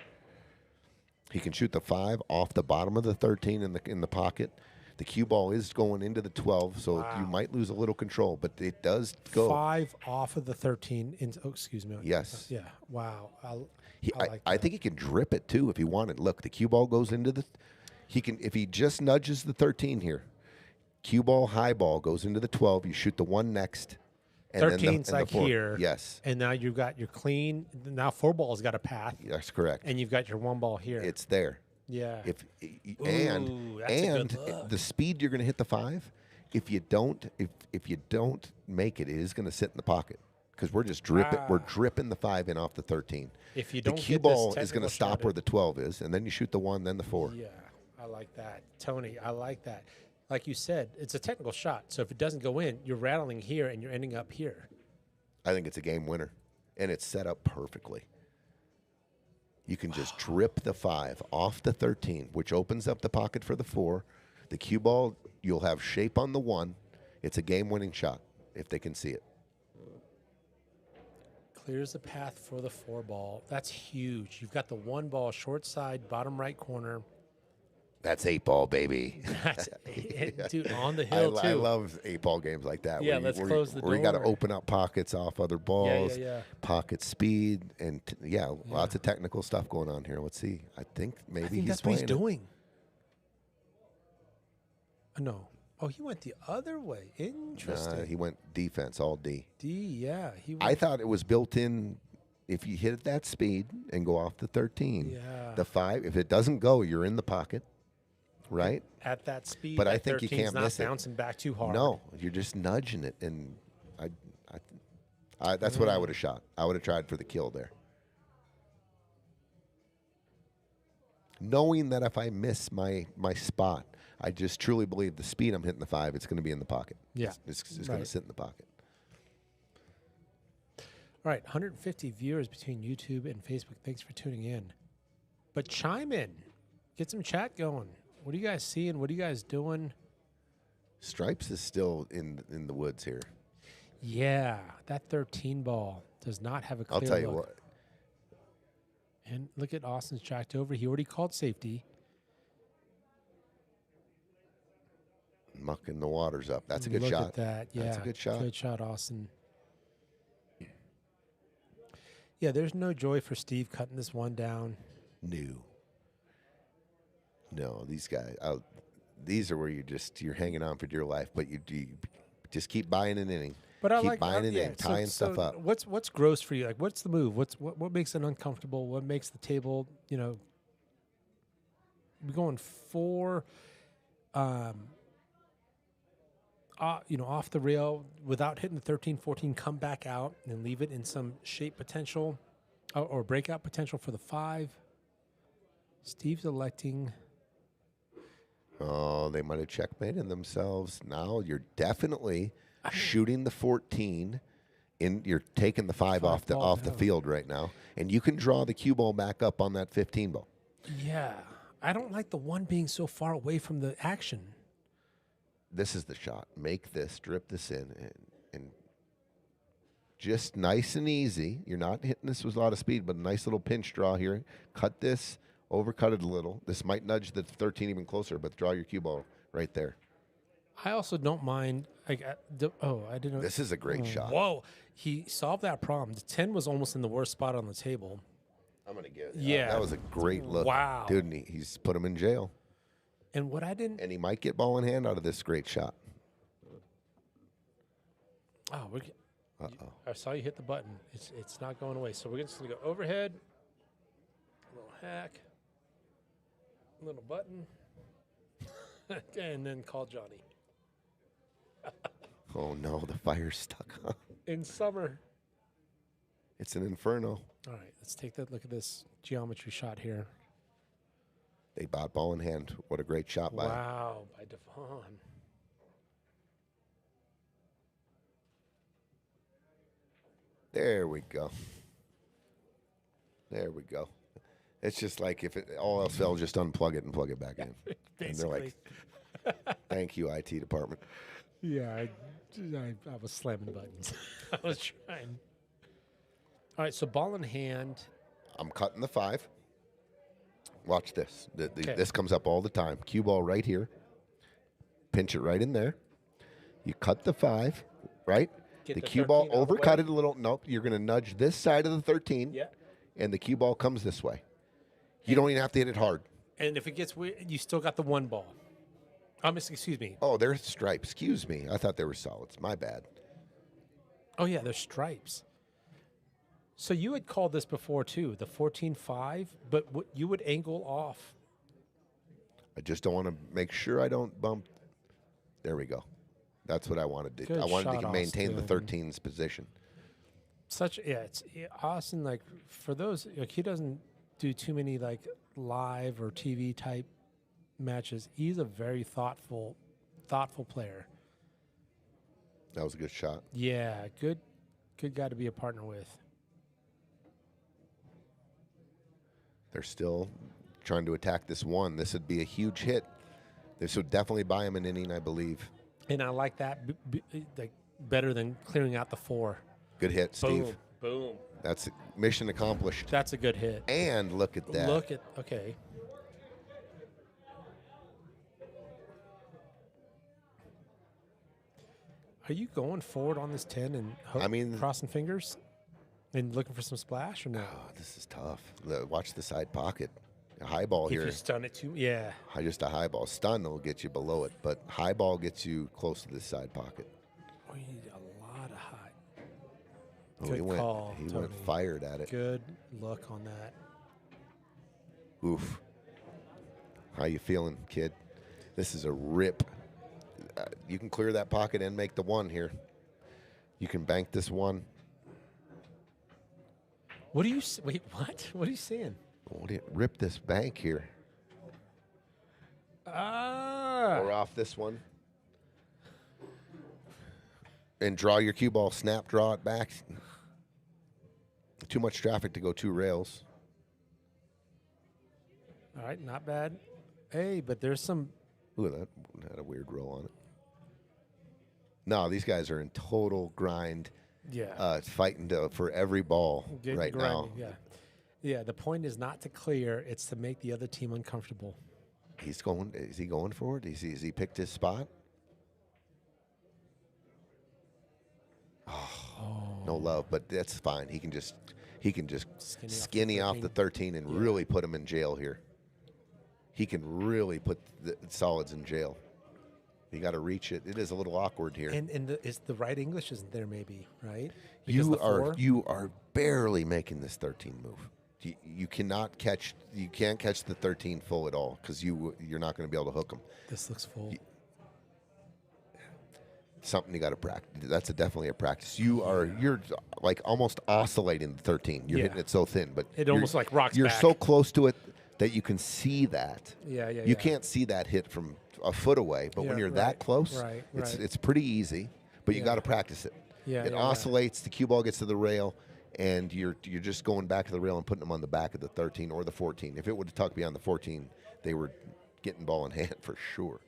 S3: He can shoot the 5 off the bottom of the 13 in the pocket. The cue ball is going into the 12, so you might lose a little control, but it does go
S4: 5 off of the 13. Excuse me.
S3: Yes.
S4: Yeah. Wow. I
S3: I think he can drip it too if he wanted. Look, the cue ball goes into the. He can if he just nudges the 13 here. Cue ball, high ball goes into the 12. You shoot the 1 next. And
S4: 13's
S3: then
S4: like
S3: the 4.
S4: here.
S3: Yes.
S4: And now you've got your clean. Now 4 ball's got a path.
S3: That's correct.
S4: And you've got your 1 ball here.
S3: It's there.
S4: Yeah.
S3: If
S4: Ooh,
S3: and
S4: that's a good look.
S3: the speed you're going to hit the 5. If you don't make it, it is going to sit in the pocket because we're just dripping. We're dripping the 5 in off the 13.
S4: If you
S3: the
S4: don't
S3: cue
S4: get this
S3: ball is going
S4: technical
S3: to stop
S4: shot
S3: where the 12 is, and then you shoot the 1, then the 4.
S4: Yeah, I like that. Tony, I like that. Like you said, it's a technical shot. So if it doesn't go in, you're rattling here and you're ending up here.
S3: I think it's a game winner, and it's set up perfectly. You can just drip the 5 off the 13, which opens up the pocket for the 4. The cue ball, you'll have shape on the 1. It's a game-winning shot if they can see it.
S4: Clears the path for the 4 ball. That's huge. You've got the 1 ball short side, bottom right corner.
S3: That's 8-ball, baby.
S4: That's dude, on the hill, too.
S3: I love 8-ball games like that.
S4: Yeah, let's close the
S3: where you got to
S4: door.
S3: open up pockets off other balls,
S4: yeah.
S3: pocket speed, and lots of technical stuff going on here. Let's see. I think maybe
S4: I think
S3: he's
S4: that's what he's
S3: playing it.
S4: doing. No. Oh, he went the other way. Interesting.
S3: He went defense, all D.
S4: Yeah. He went
S3: I thought it was built in. If you hit at that speed and go off the 13,
S4: Yeah.
S3: the 5, if it doesn't go, you're in the pocket, right?
S4: at that speed.
S3: But I
S4: that
S3: think you
S4: 13's
S3: can't
S4: not
S3: miss it.
S4: bouncing back too hard.
S3: No, you're just nudging it, and that's what I would have shot. I would have tried for the kill there, knowing that if I miss my spot, I just truly believe the speed I'm hitting the 5, it's going to be in the pocket.
S4: Yeah.
S3: It's going to sit in the pocket.
S4: All right, 150 viewers between YouTube and Facebook. Thanks for tuning in. But chime in. Get some chat going. What are you guys seeing? What are you guys doing?
S3: Stripes is still in the woods here.
S4: Yeah, that 13 ball does not have a clear
S3: I'll tell you
S4: look.
S3: what.
S4: And look at Austin's tracked over. He already called safety.
S3: Mucking the waters up. That's a good
S4: Look
S3: shot.
S4: at that. Yeah,
S3: That's a good shot.
S4: Good shot, Austin. Yeah, there's no joy for Steve cutting this one down.
S3: No, these guys. These are where you're hanging on for dear life, but you just keep buying an inning.
S4: But I
S3: keep
S4: like
S3: buying an
S4: yeah,
S3: inning, tying stuff up.
S4: What's gross for you? Like, what's the move? What makes it uncomfortable? What makes the table? We're going 4. off the rail without hitting the 13, 14, come back out and leave it in some shape potential or breakout potential for the 5. Steve's electing.
S3: Oh, they might have checkmated themselves. Now you're definitely shooting the 14. You're taking the 5 off the field right now, and you can draw the cue ball back up on that 15 ball.
S4: Yeah, I don't like the 1 being so far away from the action.
S3: This is the shot. Make this, drip this in, and just nice and easy. You're not hitting this with a lot of speed, but a nice little pinch draw here. Cut this, overcut it a little. This might nudge the 13 even closer, but draw your cue ball right there.
S4: I also don't mind. I didn't know.
S3: This is a great shot.
S4: Whoa, he solved that problem. The 10 was almost in the worst spot on the table.
S3: I'm going to get it.
S4: Yeah.
S3: That was a great look.
S4: Wow.
S3: Dude, and he's put him in jail.
S4: And what I didn't.
S3: And he might get ball in hand out of this great shot.
S4: Oh,
S3: Uh-oh.
S4: I saw you hit the button. It's not going away. So we're just going to go overhead, a little hack, a little button, and then call Johnny.
S3: Oh, no, the fire's stuck.
S4: In summer.
S3: It's an inferno.
S4: All right, let's take a look at this geometry shot here.
S3: They bought ball in hand. What a great shot by him.
S4: Wow, by Dvon.
S3: There we go. There we go. It's just like if all else fell, just unplug it and plug it back in. And they're like, thank you, IT department.
S4: Yeah, I was slamming buttons. I was trying. All right, so ball in hand.
S3: I'm cutting the 5. Watch this.
S4: Okay.
S3: This comes up all the time. Cue ball right here. Pinch it right in there. You cut the 5, right?
S4: Get
S3: the
S4: the
S3: cue ball
S4: 13 out of the
S3: overcut
S4: way.
S3: it a little. Nope. You're going to nudge this side of the 13.
S4: Yeah.
S3: And the cue ball comes this way. You don't even have to hit it hard.
S4: And if it gets weird, you still got the 1 ball. Excuse me.
S3: Oh, there's stripes. Excuse me. I thought they were solids. My bad.
S4: Oh, yeah, there's stripes. So you had called this before, too, the 14-5, but you would angle off.
S3: I just don't want to make sure I don't bump. There we go. That's what I wanted to do.
S4: Good
S3: I wanted
S4: shot,
S3: to maintain the
S4: Austin.
S3: 13's position.
S4: Austin, like, for those, like, he doesn't do too many, like, live or TV type matches. He's a very thoughtful player.
S3: That was a good shot.
S4: Yeah, good guy to be a partner with.
S3: They're still trying to attack this 1. This would be a huge hit. This would definitely buy him an inning, I believe.
S4: And I like that like better than clearing out the 4.
S3: Good hit, Steve.
S4: Boom.
S3: That's mission accomplished.
S4: That's a good hit.
S3: And look at that.
S4: Okay. Are you going forward on this 10 and crossing fingers and looking for some splash or no?
S3: Oh, this is tough. Watch the side pocket. A high ball
S4: If
S3: here.
S4: you stun it too, yeah.
S3: Just a high ball. Stun will get you below it, but high ball gets you close to the side pocket.
S4: We need a lot of high.
S3: Oh,
S4: Good call,
S3: he
S4: Tony.
S3: went fired at it.
S4: Good look on that.
S3: Oof. How you feeling, kid? This is a rip. You can clear that pocket and make the 1 here. You can bank this 1.
S4: What are you? Wait, what? What are you saying?
S3: Rip this bank here. Or off this one. And draw your cue ball. Snap, draw it back. Too much traffic to go 2 rails.
S4: All right, not bad. Hey, but there's some.
S3: Ooh, that had a weird roll on it. No, these guys are in total grind.
S4: Yeah.
S3: Fighting for every ball right now.
S4: Yeah. Yeah, the point is not to clear, it's to make the other team uncomfortable.
S3: Is he going for it? Has he picked his spot? Oh, no love, but that's fine. He can just skinny off the 13 and really put him in jail here. He can really put the solids in jail. You got to reach it. It is a little awkward here.
S4: And is the right English isn't there maybe, right?
S3: You are barely making this 13 move. You can't catch the 13 full at all because you're not going to be able to hook them.
S4: This looks full.
S3: something you got to practice. That's definitely a practice. You're like almost oscillating the 13. You're
S4: Yeah.
S3: hitting it so thin, but
S4: It
S3: you're-
S4: almost like rocks
S3: You're
S4: back.
S3: so close to it that you can see that.
S4: Yeah.
S3: You can't see that hit from a foot away, but when
S4: Yeah,
S3: you're that
S4: right,
S3: close,
S4: right.
S3: it's pretty easy. But you
S4: Yeah.
S3: got to practice it.
S4: Yeah,
S3: It
S4: yeah,
S3: oscillates. The cue ball gets to the rail, and you're just going back to the rail and putting them on the back of the 13 or the 14. If it would have tucked beyond the 14, they were getting ball in hand for sure.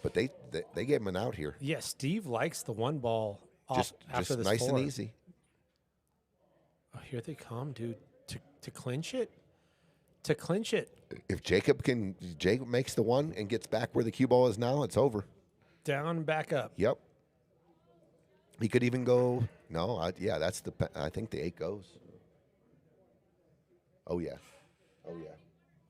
S3: But they gave him an out here.
S4: Yeah, Steve likes the one ball off
S3: Just
S4: after this
S3: nice
S4: four.
S3: and easy.
S4: Oh, here they come, dude, to clinch it. To clinch it.
S3: If Jacob makes the one and gets back where the cue ball is now, it's over.
S4: Down and back up.
S3: Yep. He could even go. No, I think the 8 goes. Oh yeah.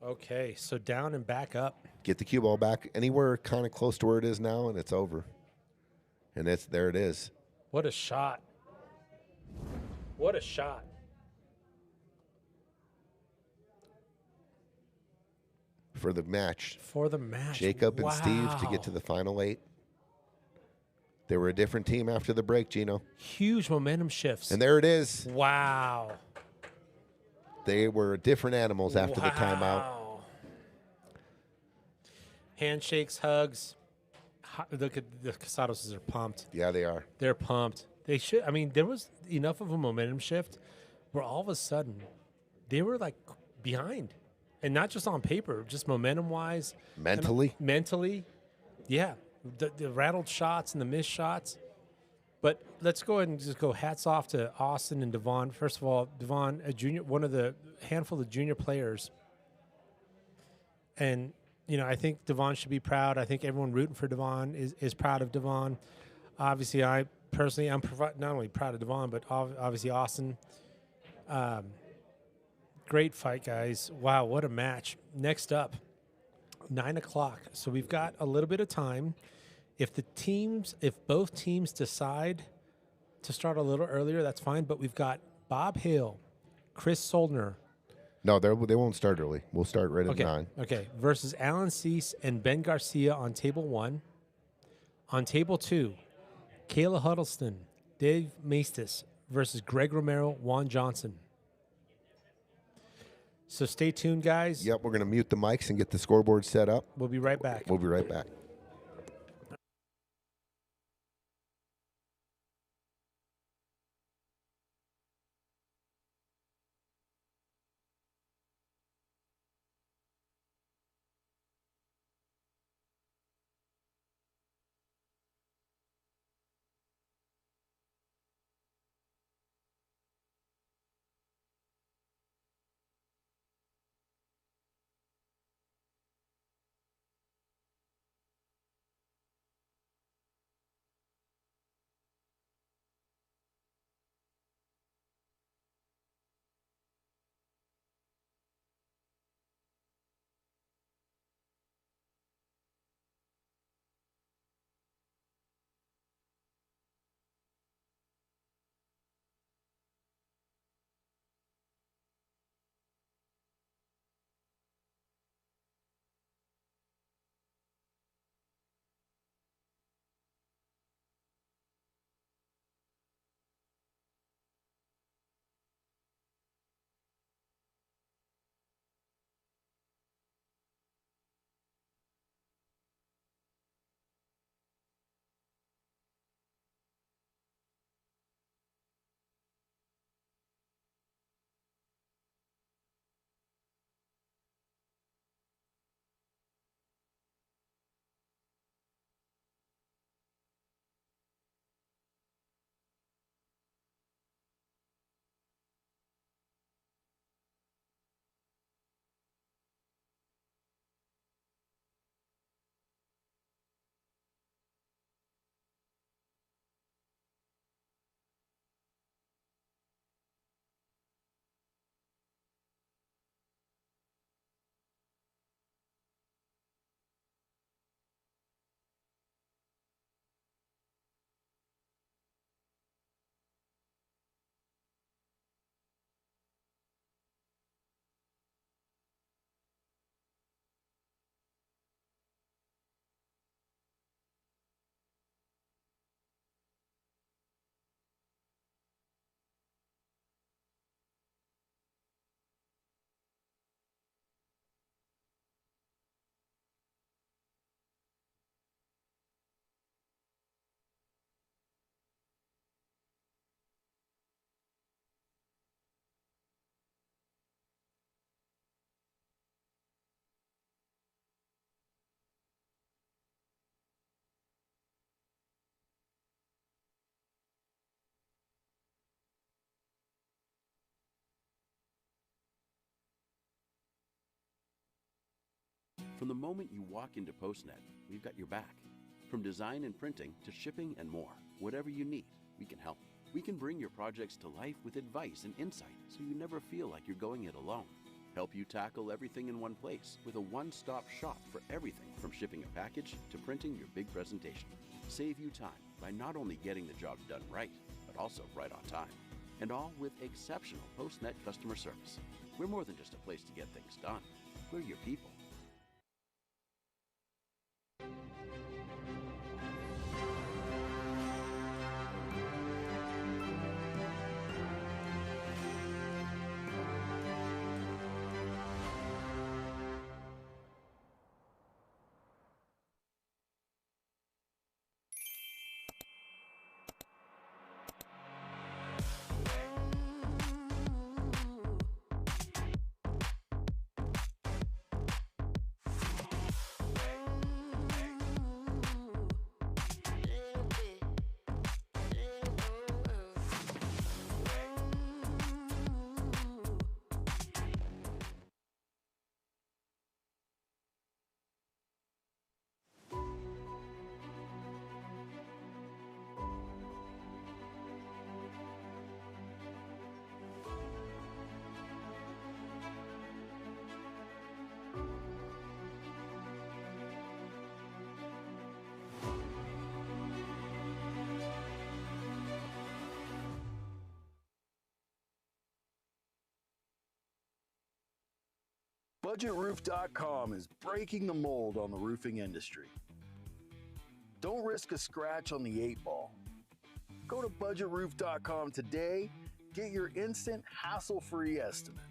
S4: Okay, so down and back up.
S3: Get the cue ball back anywhere kind of close to where it is now, and it's over. And there it is.
S4: What a shot. What a shot.
S3: For the match,
S4: For the match.
S3: Jacob and Steve to get to
S4: Wow.
S3: the final 8. They were a different team after the break, Gino.
S4: Huge momentum shifts.
S3: And there it is.
S4: Wow.
S3: They were different animals after the timeout.
S4: Wow. Handshakes, hugs. Look at the Casados are pumped.
S3: Yeah, they are.
S4: They're pumped. They should. I mean, there was enough of a momentum shift where all of a sudden they were like behind, and not just on paper, just momentum wise,
S3: Mentally.
S4: Yeah, the rattled shots and the missed shots. But let's go ahead and just go hats off to Austin and Dvon. First of all, Dvon, a junior, one of the handful of junior players, and I think Dvon should be proud. I think everyone rooting for Dvon is proud of Dvon. Obviously, I'm not only proud of Dvon, but obviously Austin. Great fight, guys. Wow, what a match. Next up, 9 o'clock. So we've got a little bit of time. If both teams decide to start a little earlier, that's fine. But we've got Bob Hale, Chris Soldner.
S3: No, they won't start early. We'll start right at 9.
S4: Okay. Versus Allan, Sease and Ben Garcia on table 1. On table 2, Caela Huddleston, Dave Maestas versus Greg Romero, Juan Johnson. So stay tuned, guys.
S3: Yep, we're going to mute the mics and get the scoreboard set up.
S4: We'll be right back.
S3: We'll be right back.
S1: From the moment you walk into PostNet, we've got your back. From design and printing to shipping and more, whatever you need, we can help. We can bring your projects to life with advice and insight so you never feel like you're going it alone. Help you tackle everything in one place with a one-stop shop for everything from shipping a package to printing your big presentation. Save you time by not only getting the job done right, but also right on time. And all with exceptional PostNet customer service. We're more than just a place to get things done. We're your people.
S2: BudgetRoof.com is breaking the mold on the roofing industry. Don't risk a scratch on the 8-ball. Go to BudgetRoof.com today. Get your instant, hassle-free estimate.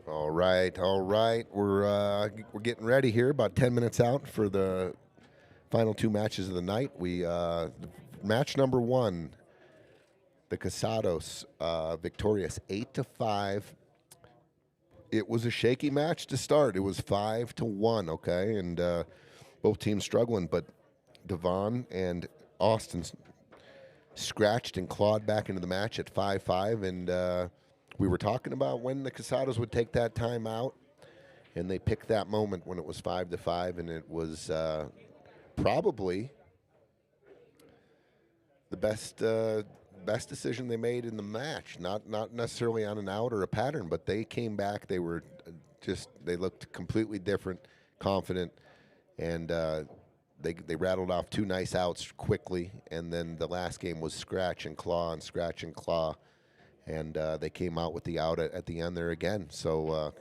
S3: All right. We're getting ready here. About 10 minutes out for the final two matches of the night. Match number one, the Casados victorious 8-5. It was a shaky match to start. It was 5-1. Okay, and both teams struggling, but Dvon and Austin scratched and clawed back into the match at 5-5, and we were talking about when the Casados would take that time out, and they picked that moment when it was 5-5, and it was probably the best decision they made in the match. Not necessarily on an out or a pattern, but they came back. They were they looked completely different, confident, and they rattled off two nice outs quickly, and then the last game was scratch and claw, and they came out with the out at the end there again. So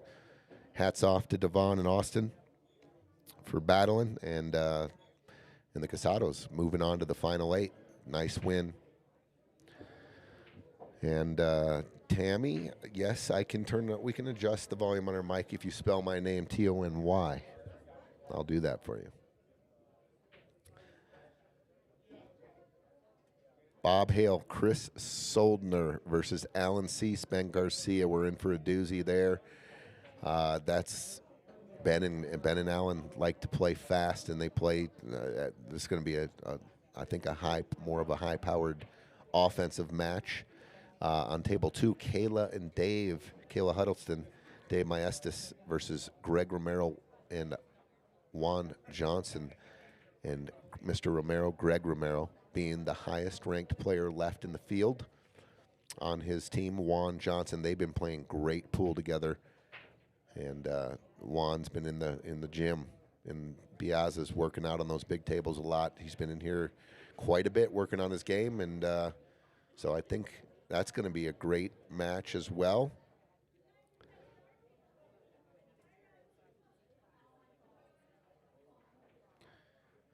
S3: hats off to Dvon and Austin for battling, and the Casados moving on to the final 8. Nice win. And Tammy, yes, we can adjust the volume on our mic if you spell my name Tony. I'll do that for you. Bob Hale, Chris Soldner versus Allan, Sease, Garcia. We're in for a doozy there. That's Ben and Allan like to play fast, and they play. This is going to be I think more of a high-powered offensive match. On table 2, Caela and Caela Huddleston, Dave Maestas versus Greg Romero and Whone Johnson, and Mr. Romero, Greg Romero, being the highest ranked player left in the field on his team. Whone Johnson, they've been playing great pool together, and Juan's been in the gym, and Piazza's working out on those big tables a lot. He's been in here quite a bit working on his game, and so I think that's going to be a great match as well.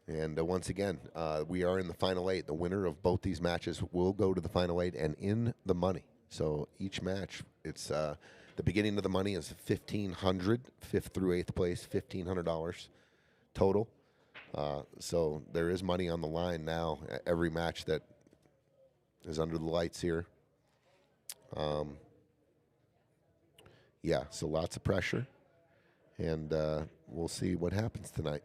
S3: And once again, we are in the final 8. The winner of both these matches will go to the final 8 and in the money. So each match, it's the beginning of the money is $1,500, 5th through 8th place, $1,500 total. So there is money on the line now. Every match that is under the lights here. Yeah, so lots of pressure, and we'll see what happens tonight.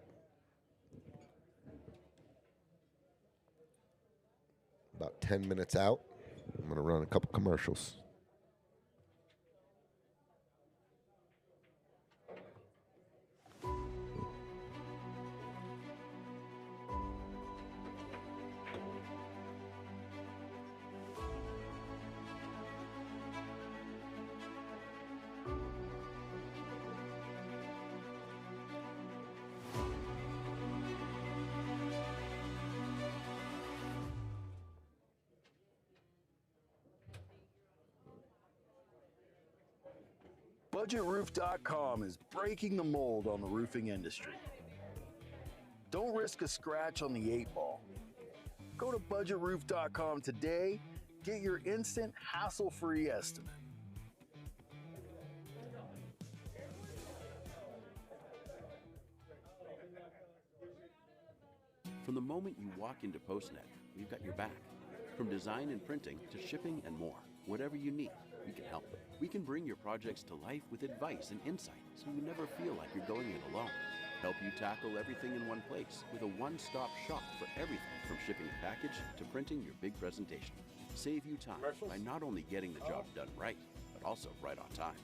S3: About 10 minutes out. I'm going to run a couple commercials.
S2: BudgetRoof.com is breaking the mold on the roofing industry. Don't risk a scratch on the 8-ball. Go to BudgetRoof.com today. Get your instant, hassle-free estimate.
S1: From the moment you walk into PostNet, we've got your back. From design and printing to shipping and more, whatever you need, we can help. We can bring your projects to life with advice and insight so you never feel like you're going it alone. Help you tackle everything in one place with a one-stop shop for everything from shipping a package to printing your big presentation. Save you time by not only getting the job done right, but also right on time.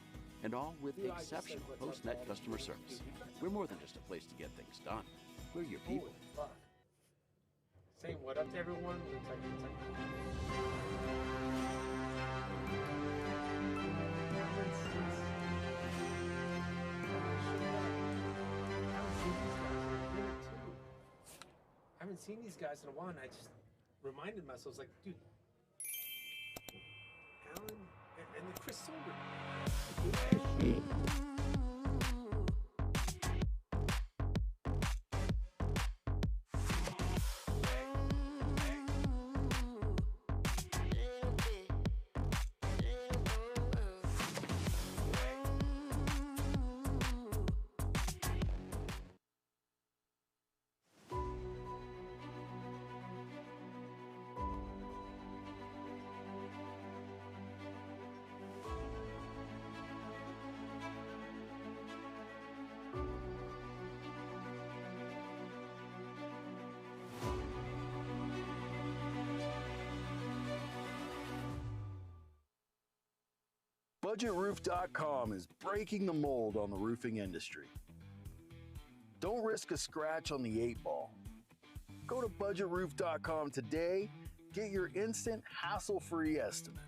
S1: And all with exceptional PostNet customer service. We're more than just a place to get things done. We're your people.
S4: Saying what up to everyone. I haven't seen these guys in a while, and I just reminded myself, I was like, dude, Allan and the Chris Soldner.
S2: BudgetRoof.com is breaking the mold on the roofing industry. Don't risk a scratch on the 8-ball. Go to BudgetRoof.com today. Get your instant, hassle-free estimate.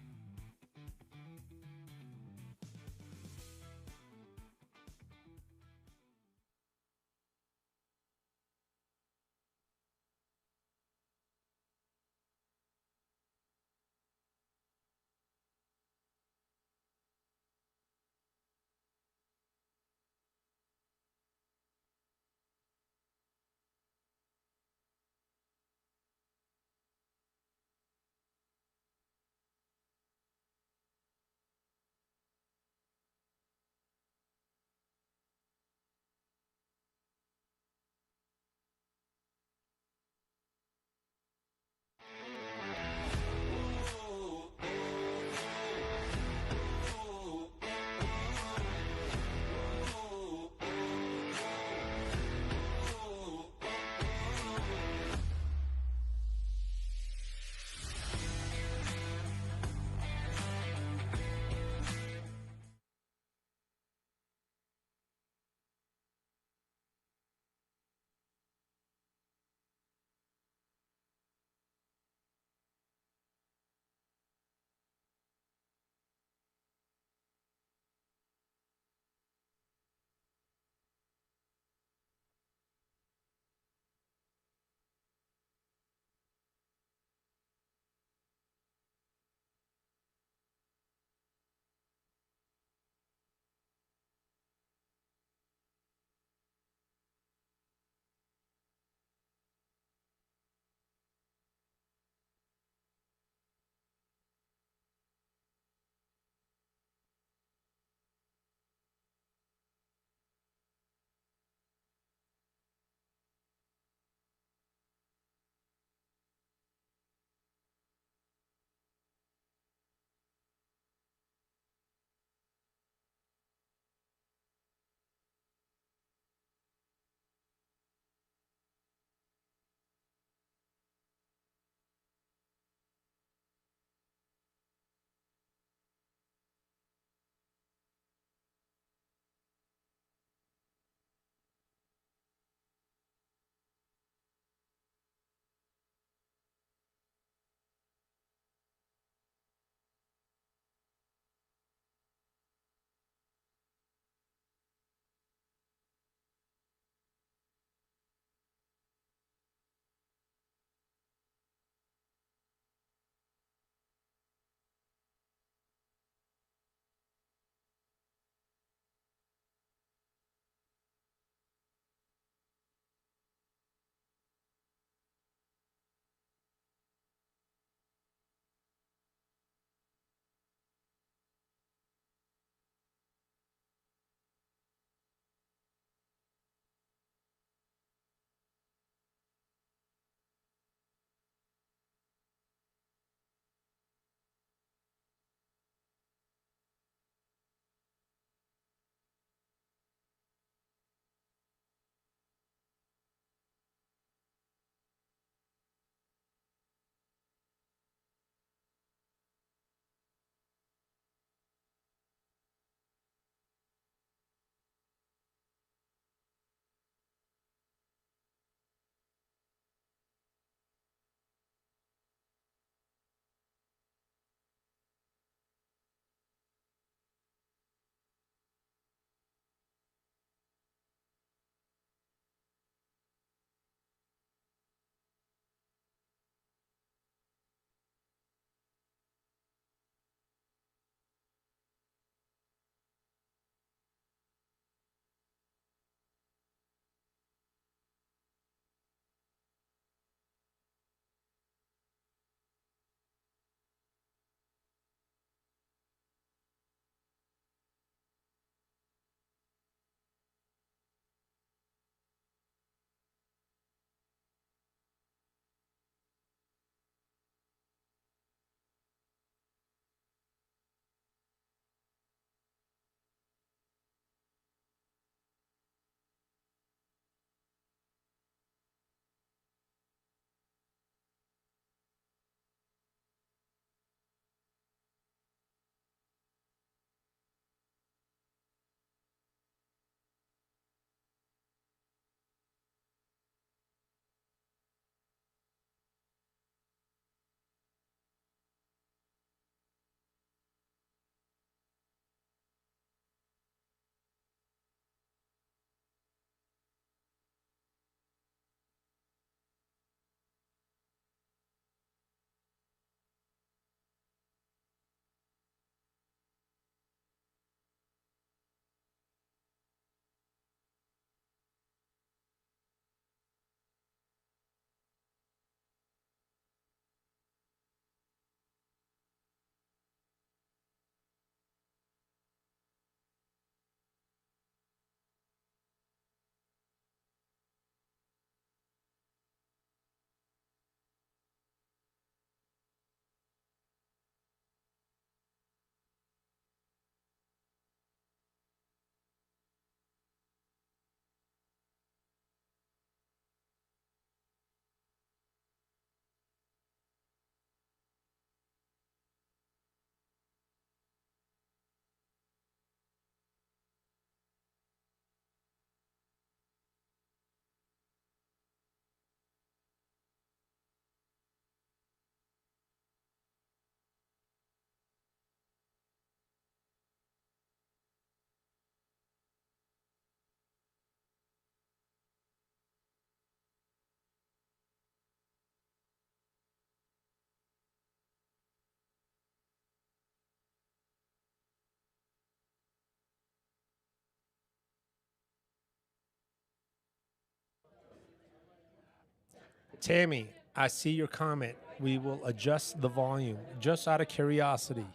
S4: Tammy, I see your comment. We will adjust the volume just out of curiosity.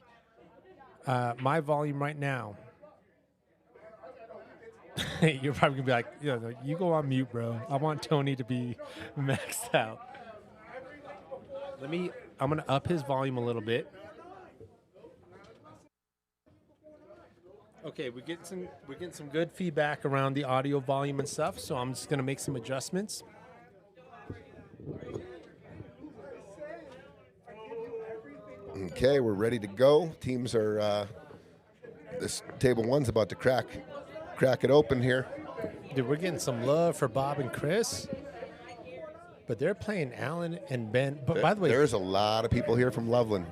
S4: My volume right now. You're probably gonna be like, you go on mute, bro. I want Tony to be maxed out. I'm gonna up his volume a little bit. Okay, we're getting some good feedback around the audio volume and stuff, so I'm just gonna make some adjustments.
S3: Okay, we're ready to go. Teams are. This table one's about to crack it open here.
S4: Dude, we're getting some love for Bob and Chris, but they're playing Allan and Ben. But by the way,
S3: there's a lot of people here from Loveland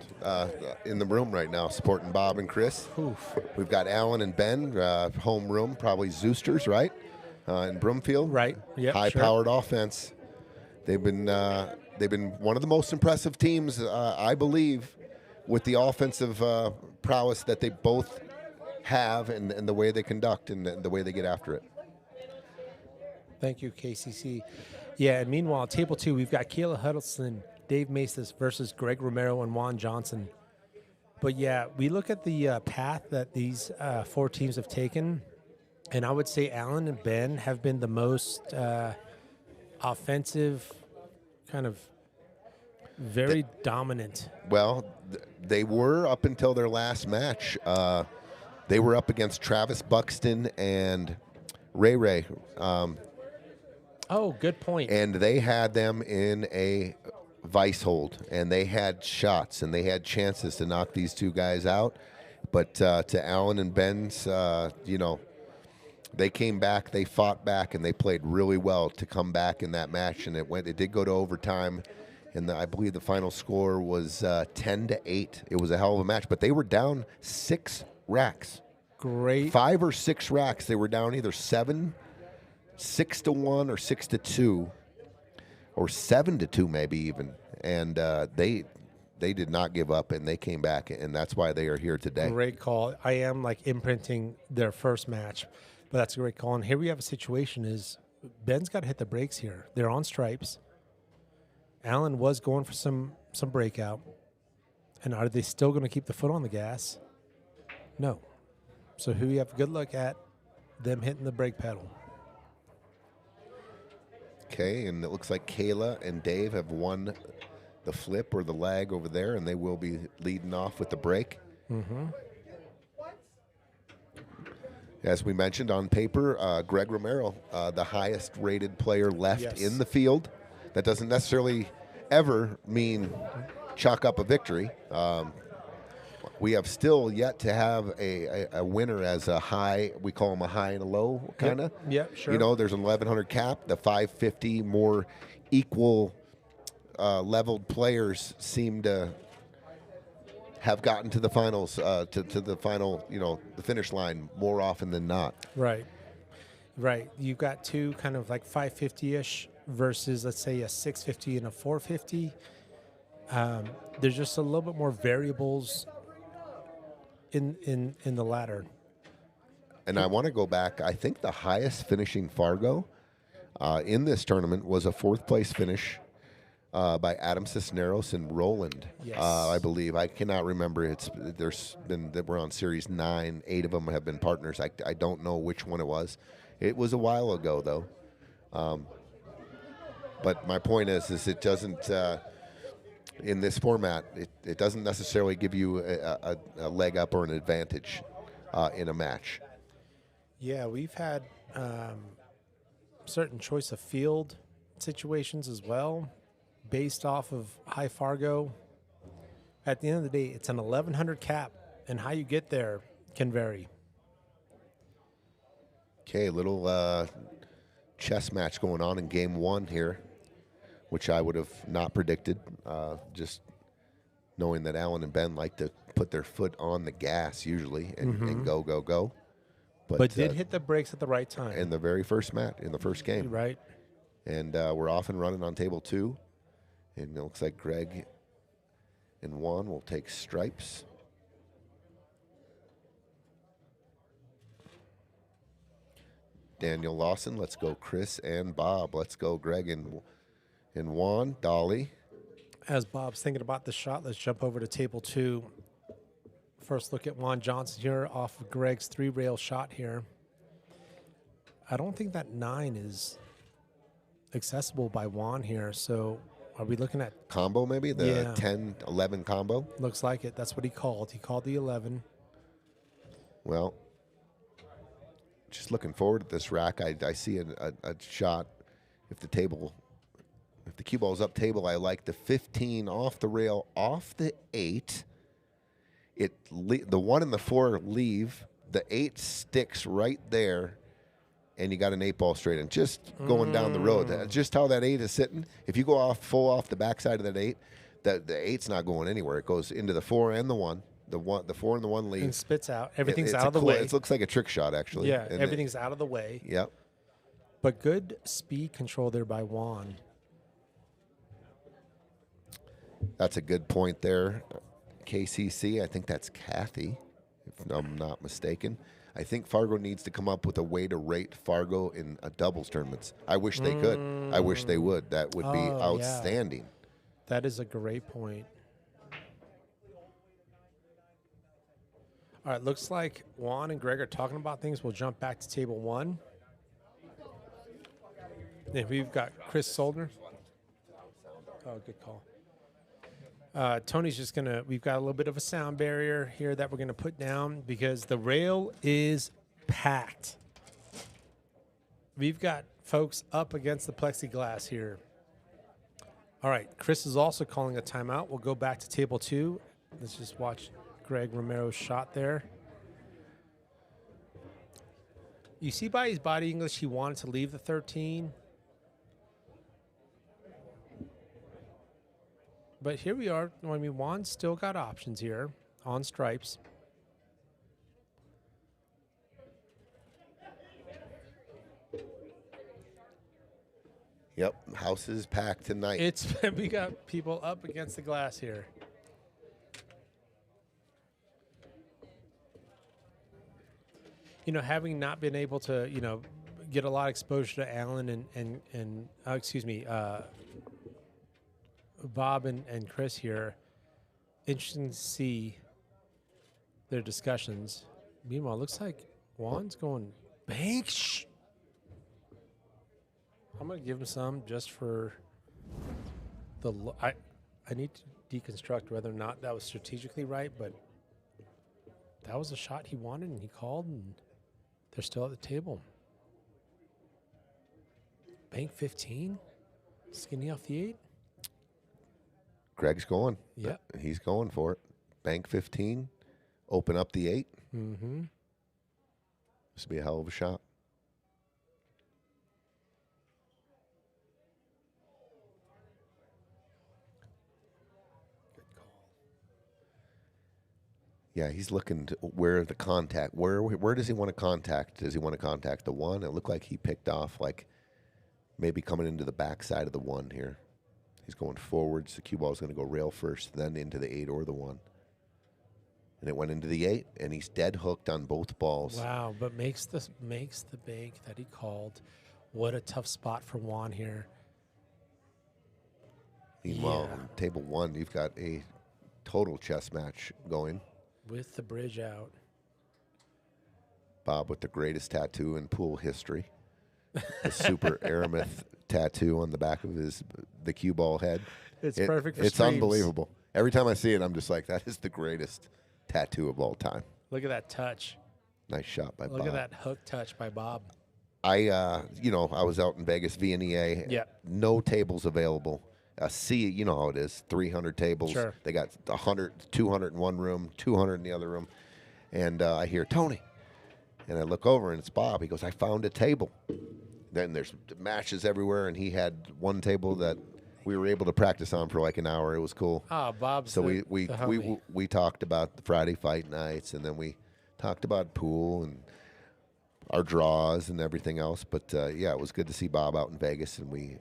S3: in the room right now supporting Bob and Chris.
S4: Oof.
S3: We've got Allan and Ben, home room, probably Zoosters, right? In Broomfield,
S4: right? Yeah,
S3: high-powered offense. They've been one of the most impressive teams, I believe, with the offensive prowess that they both have and the way they conduct and the way they get after it.
S4: Thank you, KCC. Yeah, and meanwhile, table two, we've got Caela Huddleston, Dave Maestas versus Greg Romero and Whone Johnson. But yeah, we look at the path that these four teams have taken, and I would say Allan and Ben have been the most offensive, kind of very dominant.
S3: Well, they were up until their last match. They were up against Travis Buxton and Ray.
S4: Oh, good point.
S3: And they had them in a vice hold, and they had shots, and they had chances to knock these two guys out. But to Allan and Ben's, they came back, they fought back, and they played really well to come back in that match. And it did go to overtime, and I believe the final score was 10-8. It was a hell of a match, but they were down 6 racks.
S4: Great.
S3: 5 or 6 racks. They were down either 6-1 or 6-2 or 7-2 maybe even. And they did not give up, and they came back, and that's why they are here today.
S4: Great call. I am imprinting their first match, but that's a great call. And here we have a situation is Ben's got to hit the brakes here. They're on stripes. Allan was going for some breakout. And are they still going to keep the foot on the gas? No. So who you have a good look at them hitting the brake pedal.
S3: Okay, and it looks like Caela and Dave have won the flip or the lag over there, and they will be leading off with the break.
S4: Mm-hmm.
S3: As we mentioned on paper, Greg Romero, the highest rated player left in the field. That doesn't necessarily ever mean chalk up a victory. We have still yet to have a winner as a high, we call them a high and a low, kind of.
S4: Yep, sure.
S3: There's an 1,100 cap. The 550 more equal leveled players seem to have gotten to the finals, to the final, the finish line more often than not.
S4: Right. You've got two kind of 550-ish versus, let's say, a 650 and a 450. There's just a little bit more variables in the latter.
S3: And I want to go back. I think the highest finishing Fargo in this tournament was a 4th place finish by Adam Cisneros and Roland.
S4: Yes.
S3: I believe. I cannot remember. We're on series 9. 8 of them have been partners. I don't know which one it was. It was a while ago though. But my point is it doesn't. In this format, it doesn't necessarily give you a leg up or an advantage in a match.
S4: Yeah, we've had certain choice of field situations as well, based off of high Fargo. At the end of the day, it's an 1,100 cap, and how you get there can vary.
S3: Okay, a little chess match going on in game 1 here, which I would have not predicted, just knowing that Allan and Ben like to put their foot on the gas usually and go.
S4: But did hit the brakes at the right time.
S3: In the very first match, in the first game.
S4: Right.
S3: And we're off and running on table 2. And it looks like Greg and Whone will take stripes. Daniel Lawson, let's go Chris and Bob. Let's go Greg and And Whone, Dolly.
S4: As Bob's thinking about the shot, let's jump over to table 2. First look at Juan Johnson here off of Greg's 3-rail shot here. I don't think that 9 is accessible by Juan here, so are we looking at...
S3: Combo maybe? The
S4: Yeah.
S3: 10-11 combo?
S4: Looks like it. That's what he called. He called the 11.
S3: Well, just looking forward to this rack. I see a shot. If the cue ball's up table, I like the 15 off the rail, off the 8. The 1 and the 4 leave. The 8 sticks right there, and you got an 8 ball straight. And just going down the road, just how that 8 is sitting. If you go full off the backside of that 8, the 8's not going anywhere. It goes into the 4 and the 1. The 4 and the 1 leave.
S4: And spits out. Everything's
S3: It's
S4: out of the way.
S3: It looks like a trick shot, actually.
S4: Yeah,
S3: And
S4: everything's out of the way.
S3: Yep.
S4: But good speed control there by Juan.
S3: That's a good point there. KCC, I think that's Kathy, if I'm not mistaken. I think Fargo needs to come up with a way to rate Fargo in a doubles tournaments. I wish they could. I wish they would. That would be outstanding.
S4: That is a great point. All right, looks like Juan and Greg are talking about things. We'll jump back to table 1. And we've got Chris Soldner. Oh, good call. Tony's just we've got a little bit of a sound barrier here that we're going to put down because the rail is packed. We've got folks up against the plexiglass here. All right, Chris is also calling a timeout. We'll go back to table 2. Let's just watch Greg Romero's shot there. You see by his body English, he wanted to leave the 13. But here we are. I mean, Juan's still got options here on stripes.
S3: Yep, house is packed tonight.
S4: We got people up against the glass here. You know, having not been able to, get a lot of exposure to Allan and Bob and Chris here, interesting to see their discussions. Meanwhile, it looks like Juan's going bank. I'm going to give him some just for the. I need to deconstruct whether or not that was strategically right, but that was a shot he wanted and he called, and they're still at the table. Bank 15, skinny off the 8.
S3: Greg's going.
S4: Yeah.
S3: He's going for it. Bank 15, open up the 8.
S4: Mm-hmm.
S3: This would be a hell of a shot.
S4: Good call.
S3: Yeah, he's looking to where the contact. Where does he want to contact? Does he want to contact the 1? It looked like he picked off maybe coming into the backside of the 1 here. He's going forwards. The cue ball is going to go rail first, then into the 8 or the 1. And it went into the 8, and he's dead hooked on both balls.
S4: Wow, but makes the bank that he called. What a tough spot for Juan here.
S3: Meanwhile, on table 1, you've got a total chess match going.
S4: With the bridge out.
S3: Bob with the greatest tattoo in pool history. The super Aramith tattoo on the back of the cue ball head.
S4: It's perfect for
S3: It's
S4: streams.
S3: unbelievable. Every time I see it, I'm just like, that is the greatest tattoo of all time.
S4: Look at that touch.
S3: Nice shot by Bob.
S4: Look at that hook touch by Bob.
S3: I was out in Vegas, VNEA.
S4: Yeah.
S3: No tables available. You know how it is, 300 tables.
S4: Sure.
S3: They got 100, 200 in one room, 200 in the other room. And I hear, Tony. And I look over, and it's Bob. He goes, I found a table. Then there's matches everywhere, and he had one table that we were able to practice on for like an hour. It was cool.
S4: Ah, Bob's
S3: So
S4: the
S3: we
S4: homie.
S3: talked about the Friday fight nights, and then we talked about pool and our draws and everything else. But it was good to see Bob out in Vegas, and we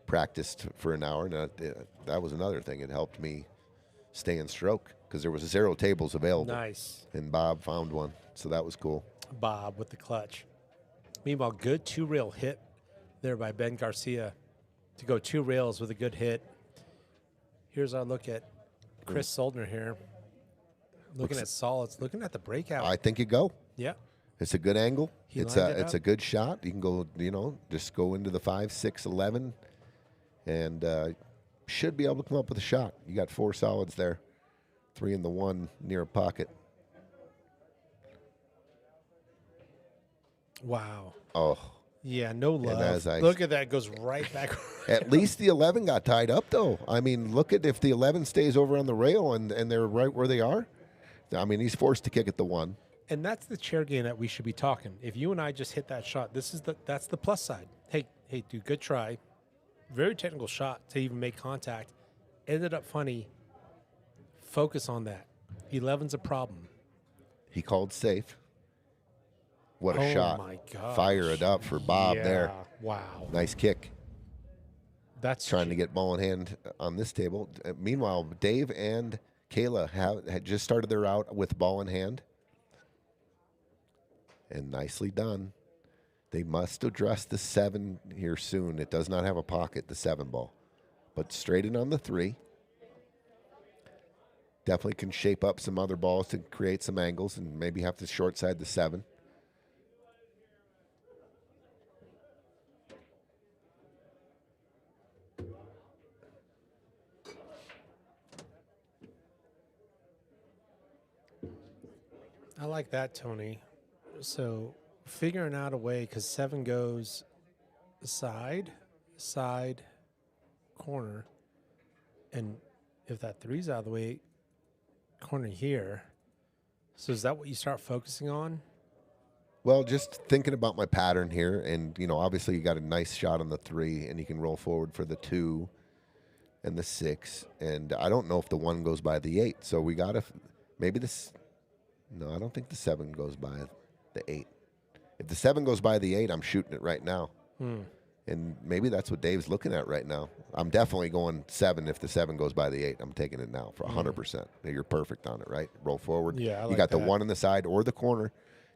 S3: practiced for an hour. And that was another thing. It helped me stay in stroke because there was 0 tables available.
S4: Nice.
S3: And Bob found one, so that was cool.
S4: Bob with the clutch. Meanwhile, good 2-rail hit there by Ben Garcia. to go 2 rails with a good hit. Here's our look at Chris Soldner here. Looking at solids, looking at the breakout.
S3: I think you go.
S4: Yeah.
S3: It's a good angle.
S4: He
S3: It's
S4: lined it
S3: a
S4: up.
S3: good shot. You can go, just go into the 5, 6, 11, and should be able to come up with a shot. You got 4 solids there, 3 in the 1 near a pocket.
S4: Wow.
S3: Oh,
S4: Yeah, no love.
S3: as I-
S4: Look at that. Goes right back.
S3: at least the 11 got tied up, though. I mean, look at if the 11 stays over on the rail and they're right where they are. I mean, he's forced to kick at the 1.
S4: And that's the chair game that we should be talking. If you and I just hit that shot, that's the plus side. Hey, dude, good try. Very technical shot to even make contact. Ended up funny. Focus on that. 11's a problem.
S3: He called safe. What a
S4: Oh
S3: shot.
S4: my gosh.
S3: Fire it up for Bob there.
S4: Wow.
S3: Nice kick.
S4: That's
S3: Trying to get ball in hand on this table. Meanwhile, Dave and Caela had just started their out with ball in hand. And nicely done. They must address the 7 here soon. It does not have a pocket, the 7 ball. But straight in on the 3. Definitely can shape up some other balls to create some angles and maybe have to short side the 7.
S4: I like that, Tony. So figuring out a way, because 7 goes side, corner. And if that 3's out of the way, corner here. So is that what you start focusing on?
S3: Well, just thinking about my pattern here, and, obviously you got a nice shot on the 3, and you can roll forward for the 2 and the 6. And I don't know if the 1 goes by the 8. So we got to, maybe this, no, I don't think the 7 goes by the 8. If the 7 goes by the 8, I'm shooting it right now. And maybe that's what Dave's looking at right now. I'm definitely going 7 if the 7 goes by the 8. I'm taking it now for 100%. You're perfect on it, right? Roll forward.
S4: Yeah, I
S3: you
S4: like
S3: got the
S4: that.
S3: 1 in the side or the corner.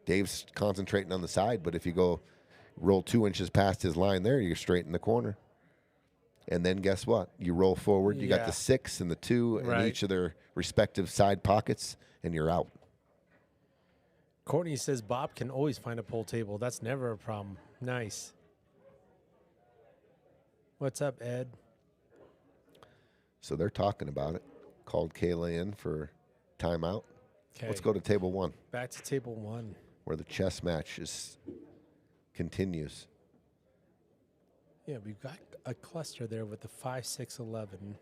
S3: Dave's concentrating on the side, but if you go roll 2 inches past his line there, you're straight in the corner. And then guess what? You roll forward. You got
S4: Yeah.
S3: the 6 and the 2 in
S4: Right.
S3: each of their respective side pockets, and you're out.
S4: Courtney says Bob can always find a pool table. That's never a problem. Nice. What's up, Ed?
S3: So they're talking about it. Called Caela in for timeout.
S4: Okay.
S3: Let's go to table 1,
S4: Back to table 1.
S3: where the chess match continues.
S4: Yeah, we've got a cluster there with the 5, 6, 11.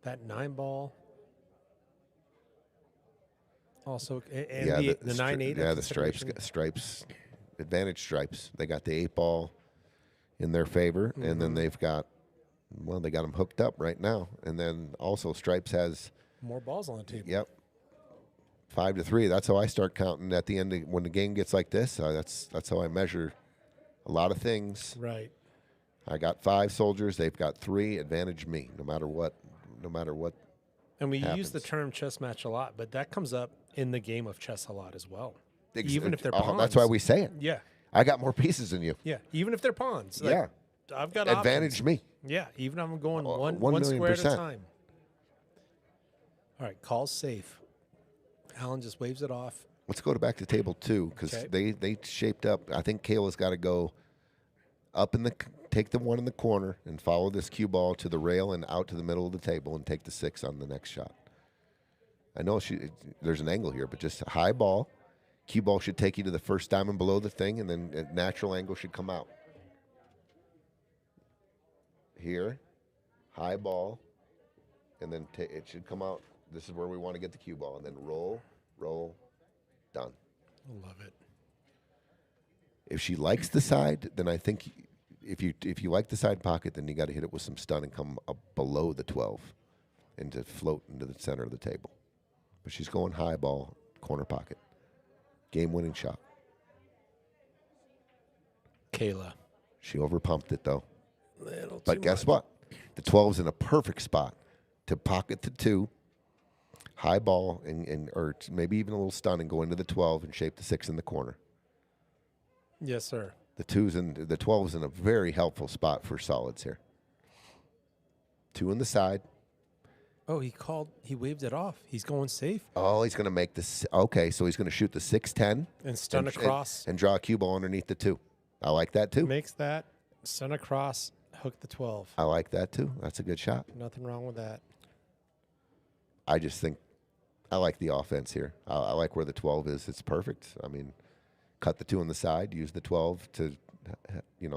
S4: That 9 ball. Also, and the 9, 8.
S3: Yeah, the stripes, advantage stripes. They got the 8 ball in their favor, and then they got them hooked up right now. And then also stripes has,
S4: More balls on the table.
S3: yep, 5 to 3. That's how I start counting at the end when the game gets like this. That's how I measure a lot of things.
S4: Right.
S3: I got 5 soldiers. They've got 3. Advantage me, no matter what.
S4: And we use the
S3: happens.
S4: term chess match a lot, but that comes up in the game of chess a lot as well.
S3: Ex-
S4: Even if they're
S3: oh,
S4: pawns.
S3: that's why we say it.
S4: Yeah.
S3: I got more pieces than you.
S4: Yeah. Even if they're pawns. Like,
S3: Yeah.
S4: I've got
S3: Advantage
S4: options.
S3: me.
S4: Yeah. Even if I'm going one
S3: 1
S4: square at a
S3: 1,000,000%.
S4: time. All right. Call's safe. Allan just waves it off.
S3: Let's go back to table 2 because
S4: Okay.
S3: they shaped up. I think Caela's got to go up take the 1 in the corner and follow this cue ball to the rail and out to the middle of the table and take the 6 on the next shot. I know there's an angle here, but just a high ball. Cue ball should take you to the first diamond below the thing, and then a natural angle should come out. Here, high ball, and then it should come out. This is where we want to get the cue ball, and then roll, done.
S4: Love it.
S3: If she likes the side, then I think if you like the side pocket, then you got to hit it with some stun and come up below the 12 and to float into the center of the table. But she's going high ball, corner pocket. Game-winning shot.
S4: Caela.
S3: She overpumped it, though.
S4: Little
S3: But
S4: too
S3: guess
S4: much.
S3: what? The 12's in a perfect spot to pocket the 2, high ball, or maybe even a little stun and go into the 12 and shape the 6 in the corner.
S4: Yes, sir.
S3: The 12's in a very helpful spot for solids here. 2 on the side.
S4: Oh, he waved it off. He's going safe.
S3: Oh, he's going to make this. Okay, so he's going to shoot the 6-10.
S4: And stun across.
S3: And draw a cue ball underneath the 2. I like that, too.
S4: Makes that. Stun across. Hook the 12.
S3: I like that, too. That's a good shot.
S4: Nothing wrong with that.
S3: I just think I like the offense here. I like where the 12 is. It's perfect. I mean, cut the 2 on the side, use the 12 to,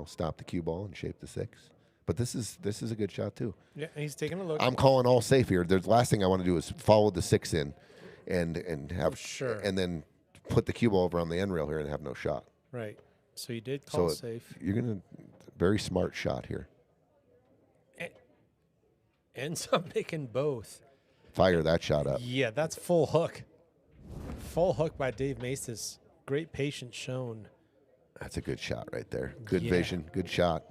S3: stop the cue ball and shape the 6. But this is a good shot too.
S4: Yeah, and he's taking a look.
S3: I'm calling all safe here. The last thing I want to do is follow the 6 in, and have and then put the cue ball over on the end rail here and have no shot.
S4: Right. So you did call safe.
S3: You're gonna very smart shot here.
S4: Ends up making both.
S3: Fire that shot up.
S4: Yeah, that's full hook. Full hook by Dave Maestas. Great patience shown.
S3: That's a good shot right there. Good vision. Good shot.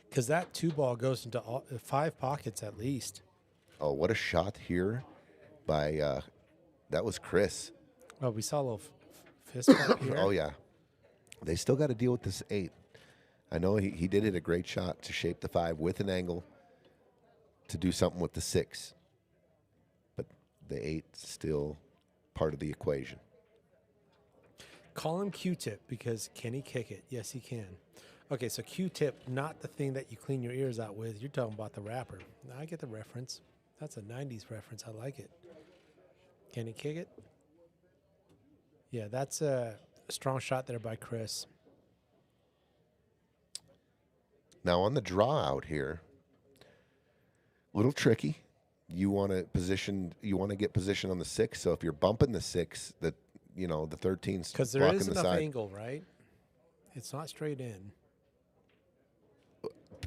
S4: Because that 2 ball goes into 5 pockets at least.
S3: Oh, what a shot here by, that was Chris.
S4: Oh, we saw a little fist bump here.
S3: Oh, yeah. They still got to deal with this 8. I know he did hit a great shot to shape the 5 with an angle to do something with the 6. But the 8's still part of the equation.
S4: Call him Q-tip because can he kick it? Yes, he can. Okay, so Q-tip, not the thing that you clean your ears out with. You're talking about the wrapper. I get the reference. That's a 90s reference. I like it. Can he kick it? Yeah, that's a strong shot there by Chris.
S3: Now on the draw out here, a little tricky. You want to get position on the 6. So if you're bumping the 6, the 13's
S4: because there
S3: blocking
S4: is
S3: the
S4: enough
S3: side.
S4: angle, right? It's not straight in.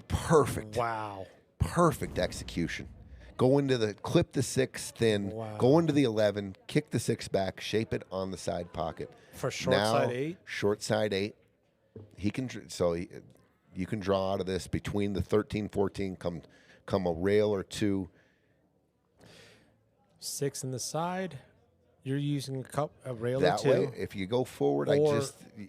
S3: Perfect.
S4: Wow.
S3: Perfect execution. Go into clip the 6 thin,
S4: Wow.
S3: go into the 11, kick the 6 back, shape it on the side pocket.
S4: For short side 8?
S3: Short side 8. You can draw out of this between the 13, 14, come a rail or 2.
S4: 6 in the side. You're using a rail
S3: That
S4: or 2.
S3: way, if you go forward,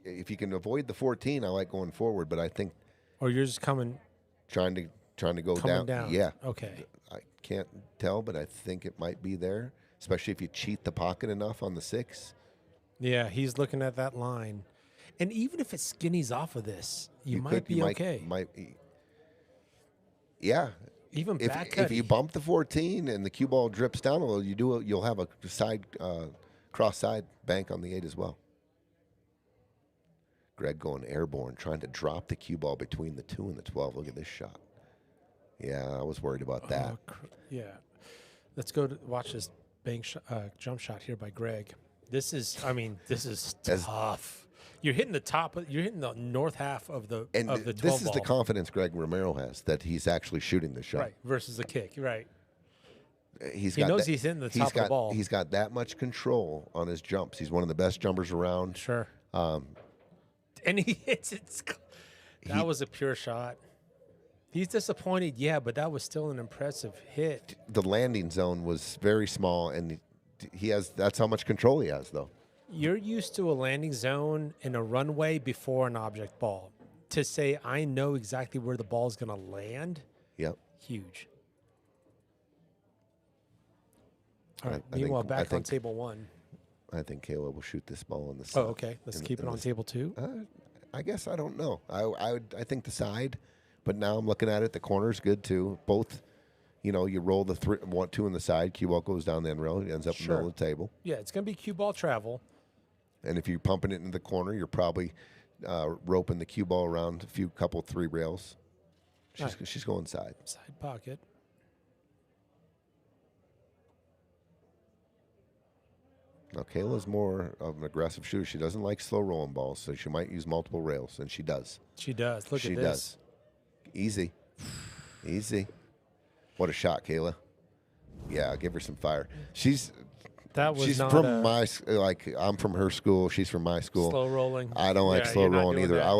S3: if you can avoid the 14, I like going forward, but I think
S4: or you're just trying to go
S3: down. Yeah.
S4: Okay.
S3: I can't tell, but I think it might be there, especially if you cheat the pocket enough on the 6.
S4: Yeah, he's looking at that line. And even if it skinnies off of this, you might be okay.
S3: Yeah.
S4: Even
S3: if you bump the 14 and the cue ball drips down a little, you'll have a side cross side bank on the 8 as well. Greg going airborne, trying to drop the cue ball between the 2 and the 12. Look at this shot. Yeah, I was worried about that.
S4: Yeah. Let's go to watch this jump shot here by Greg. This is tough. You're hitting the north half of the 12
S3: this is
S4: ball.
S3: the confidence Greg Romero has that he's actually shooting the shot.
S4: Right, versus the kick. Right.
S3: He
S4: knows he's hitting the top of the ball.
S3: He's got that much control on his jumps. He's one of the best jumpers around.
S4: Sure. And he hits it. That was a pure shot. He's disappointed, yeah, but that was still an impressive hit.
S3: The landing zone was very small, and that's how much control he has, though.
S4: You're used to a landing zone and a runway before an object ball. To say, I know exactly where the ball is going to land,
S3: yep,
S4: huge. All right, meanwhile, back on table 1.
S3: I think Caela will shoot this ball on the side.
S4: Oh, okay. Let's keep it on table 2.
S3: I guess I don't know. I think the side, but now I'm looking at it. The corner's good too. Both, you roll the 2 in the side. Cue ball goes down the end rail. It ends up in the middle of the table.
S4: Yeah, it's going to be cue ball travel.
S3: And if you're pumping it into the corner, you're probably roping the cue ball around a couple 3 rails. She's going side.
S4: Side pocket.
S3: Now, Caela's more of an aggressive shooter. She doesn't like slow rolling balls, so she might use multiple rails, and she does.
S4: She does. Look at this.
S3: She does. Easy. Easy. What a shot, Caela. Yeah, give her some fire. She's from I'm from her school. She's from my school.
S4: Slow rolling.
S3: I don't like slow rolling either.
S4: That,
S3: I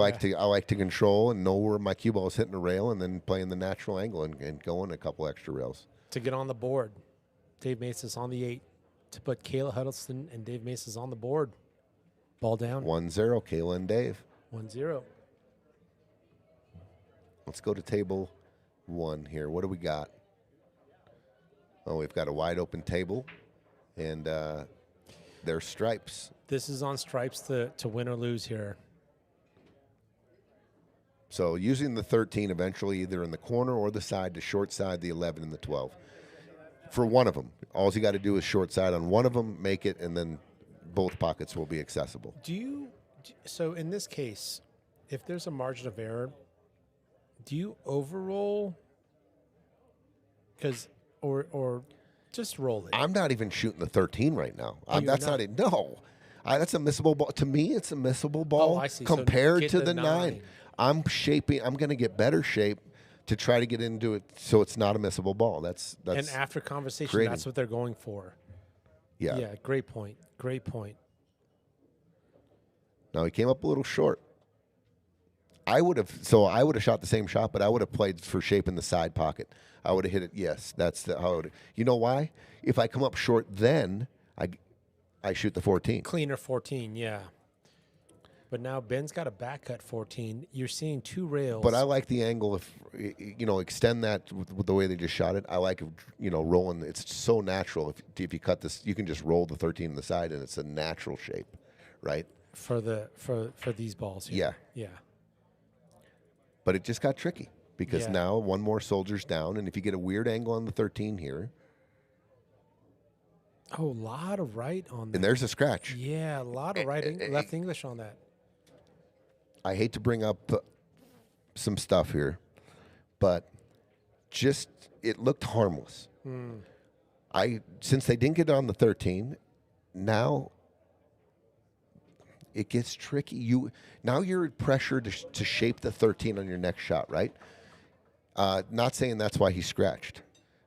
S3: like to control and know where my cue ball is hitting the rail, and then playing the natural angle and going a couple extra rails
S4: to get on the board. Dave Maestas on the 8 to put Caela Huddleston and Dave Maestas on the board. Ball down.
S3: 1-0, Caela and Dave.
S4: 1-0.
S3: Let's go to table 1 here. What do we got? Oh, we've got a wide open table, and there's stripes.
S4: This is on stripes to win or lose here.
S3: So using the 13 eventually either in the corner or the side to short side the 11 and the 12. For one of them. All you got to do is short side on one of them, make it, and then both pockets will be accessible.
S4: So in this case, if there's a margin of error, do you overroll? Or just roll it?
S3: I'm not even shooting the 13 right now.
S4: You're
S3: That's
S4: not?
S3: not it. No. That's a missable ball. To me, it's a missable ball
S4: I see. So
S3: compared
S4: get
S3: to
S4: the
S3: the 9. I'm going to get better shape to try to get into it so it's not a missable ball. That's
S4: and after conversation,
S3: creating.
S4: that's what they're going for.
S3: Yeah.
S4: Yeah, great point. Great point.
S3: Now, he came up a little short. I would have shot the same shot, but I would have played for shape in the side pocket. I would have hit it. Yes, that's how I would. You know why? If I come up short, then I shoot the 14.
S4: Cleaner 14, yeah. But now Ben's got a back cut 14. You're seeing 2 rails.
S3: But I like the angle if extend that with the way they just shot it. I like rolling. It's so natural. If you cut this, you can just roll the 13 on the side, and it's a natural shape, right?
S4: For these balls here.
S3: Yeah.
S4: Yeah.
S3: But it just got tricky because
S4: Yeah.
S3: now one more soldier's down, and if you get a weird angle on the 13 here,
S4: Oh, a lot of right on that.
S3: and there's a scratch.
S4: Yeah, a lot of left English on that.
S3: I hate to bring up some stuff here, but just it looked harmless. Since they didn't get it on the 13, now it gets tricky. You're pressured to shape the 13 on your next shot, right? Not saying that's why he scratched,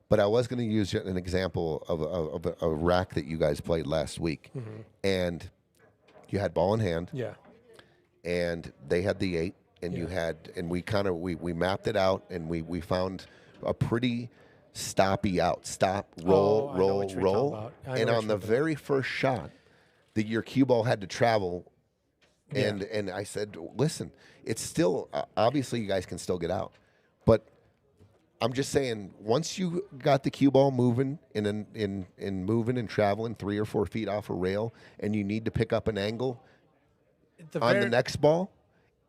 S3: but I was going to use an example of a rack that you guys played last week, and you had ball in hand.
S4: Yeah.
S3: And they had the 8, and you had, and we mapped it out, and we found a pretty stoppy out. Stop, roll,
S4: I know
S3: roll,
S4: what you're
S3: roll.
S4: talking about.
S3: And on the very first shot, your cue ball had to travel. And I said, listen, it's still, obviously you guys can still get out. But I'm just saying, once you got the cue ball moving in moving and traveling 3 or 4 feet off a rail, and you need to pick up an angle, on the next ball,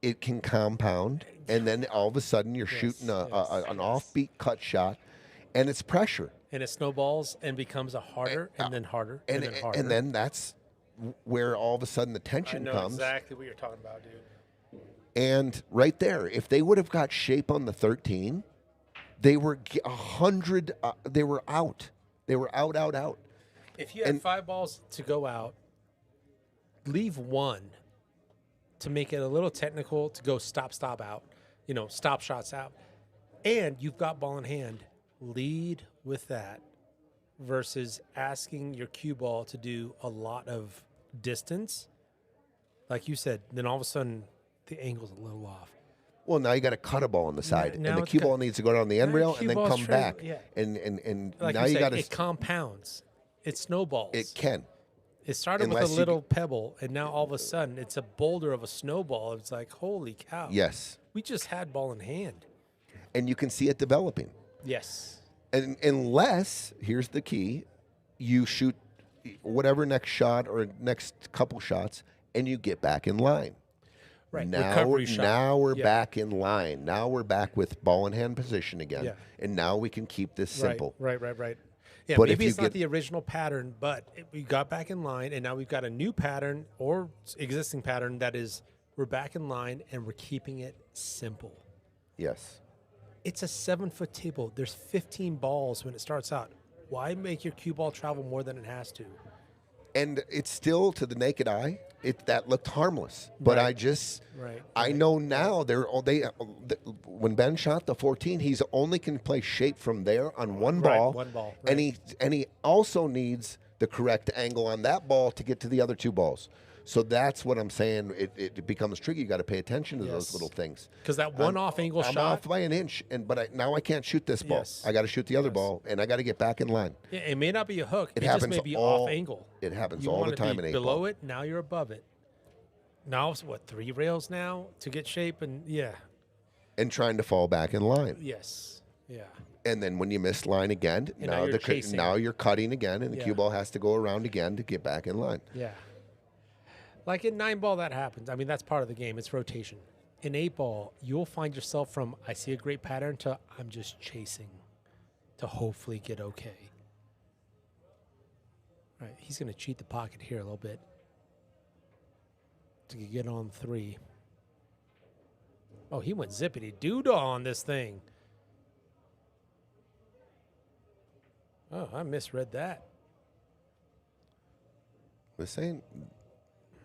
S3: it can compound, and then all of a sudden you're shooting an offbeat cut shot, and it's pressure.
S4: And it snowballs and becomes a harder and then harder and then harder.
S3: And then that's where all of a sudden the tension comes.
S4: Exactly what you're talking about, dude.
S3: And right there, if they would have got shape on the 13, they were 100. They were out. They were out.
S4: If you had 5 balls to go out, leave 1 to make it a little technical to go stop out, stop shots out. And you've got ball in hand. Lead with that versus asking your cue ball to do a lot of distance. Like you said, then all of a sudden the angle's a little off.
S3: Well, now you got to cut a ball on the side,
S4: now
S3: and the
S4: it's
S3: cue
S4: got-
S3: ball needs to go down the end rail and
S4: cue
S3: then
S4: ball's
S3: come
S4: straight,
S3: back.
S4: yeah.
S3: And
S4: Like
S3: now
S4: you
S3: you
S4: said,
S3: got to.
S4: it compounds. It snowballs.
S3: It can.
S4: It started with
S3: Unless
S4: a
S3: you
S4: little pebble, and now all of a sudden it's a boulder of a snowball. It's like, holy cow.
S3: Yes.
S4: We just had ball in hand.
S3: And you can see it developing.
S4: Yes.
S3: And unless, here's the key, you shoot whatever next shot or next couple shots, and you get back in line.
S4: Right.
S3: Now,
S4: Recovery shot.
S3: now we're
S4: Yeah.
S3: back in line. Now we're back with ball in hand position again.
S4: Yeah.
S3: And now we can keep this simple.
S4: Right. Yeah,
S3: But if
S4: maybe
S3: you
S4: it's not
S3: get-
S4: the original pattern, but we got back in line, and now we've got a new pattern or existing pattern that is we're back in line, and we're keeping it simple.
S3: Yes.
S4: It's a 7-foot table. There's 15 balls when it starts out. Why make your cue ball travel more than it has to?
S3: And it's still, to the naked eye, that looked harmless. But
S4: Right.
S3: I know now when Ben shot the 14, he's only can play shape from there on one
S4: Right,
S3: ball.
S4: one ball,
S3: And
S4: right.
S3: he also needs the correct angle on that ball to get to the other 2 balls. So that's what I'm saying. It becomes tricky. You got to pay attention to those
S4: Yes.
S3: little things.
S4: Because that one off angle
S3: I'm
S4: shot.
S3: off by an inch, but now I can't shoot this ball.
S4: Yes.
S3: I got to shoot the other ball, and I got to get back in line.
S4: Yeah, it may not be a hook.
S3: It
S4: It just
S3: happens
S4: may be
S3: all-
S4: off angle.
S3: it happens
S4: You
S3: all
S4: want
S3: the
S4: to
S3: time
S4: be
S3: in 8
S4: below
S3: ball.
S4: it. Now you're above it. Now it's 3 rails now to get shape, and yeah,
S3: And trying to fall back in line.
S4: yes. Yeah.
S3: And then when you miss line again,
S4: And now you're chasing.
S3: now you're cutting again, and the
S4: Yeah.
S3: cue ball has to go around again to get back in line.
S4: Yeah. Like in 9-ball, that happens. I mean, that's part of the game. It's rotation. In 8-ball, you'll find yourself from I see a great pattern to I'm just chasing to hopefully get okay. All right, he's going to cheat the pocket here a little bit to get on 3. Oh, he went zippity doodah on this thing. Oh, I misread that.
S3: This ain't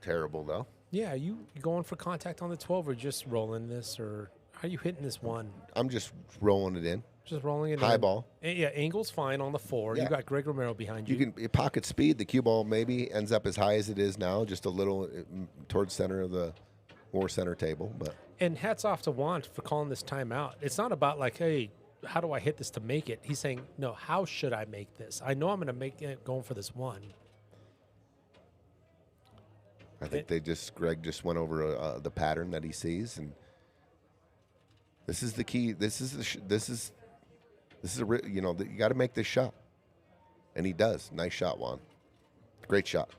S3: terrible, though.
S4: Yeah, are you going for contact on the 12 or just rolling this, or how are you hitting this one?
S3: I'm just rolling it in.
S4: Just rolling it
S3: High
S4: in.
S3: ball.
S4: Yeah, angle's fine on the 4.
S3: Yeah.
S4: You got Greg Romero behind you.
S3: You can pocket speed. The cue ball maybe ends up as high as it is now, just a little towards center of the more center table. But
S4: And hats off to Whone for calling this timeout. It's not about like, hey, how do I hit this to make it? He's saying, no, how should I make this? I know I'm going to make it going for this one.
S3: I think Greg just went over the pattern that he sees, and this is the key. This is you got to make this shot, and he does. Nice shot, Whone. Great shot.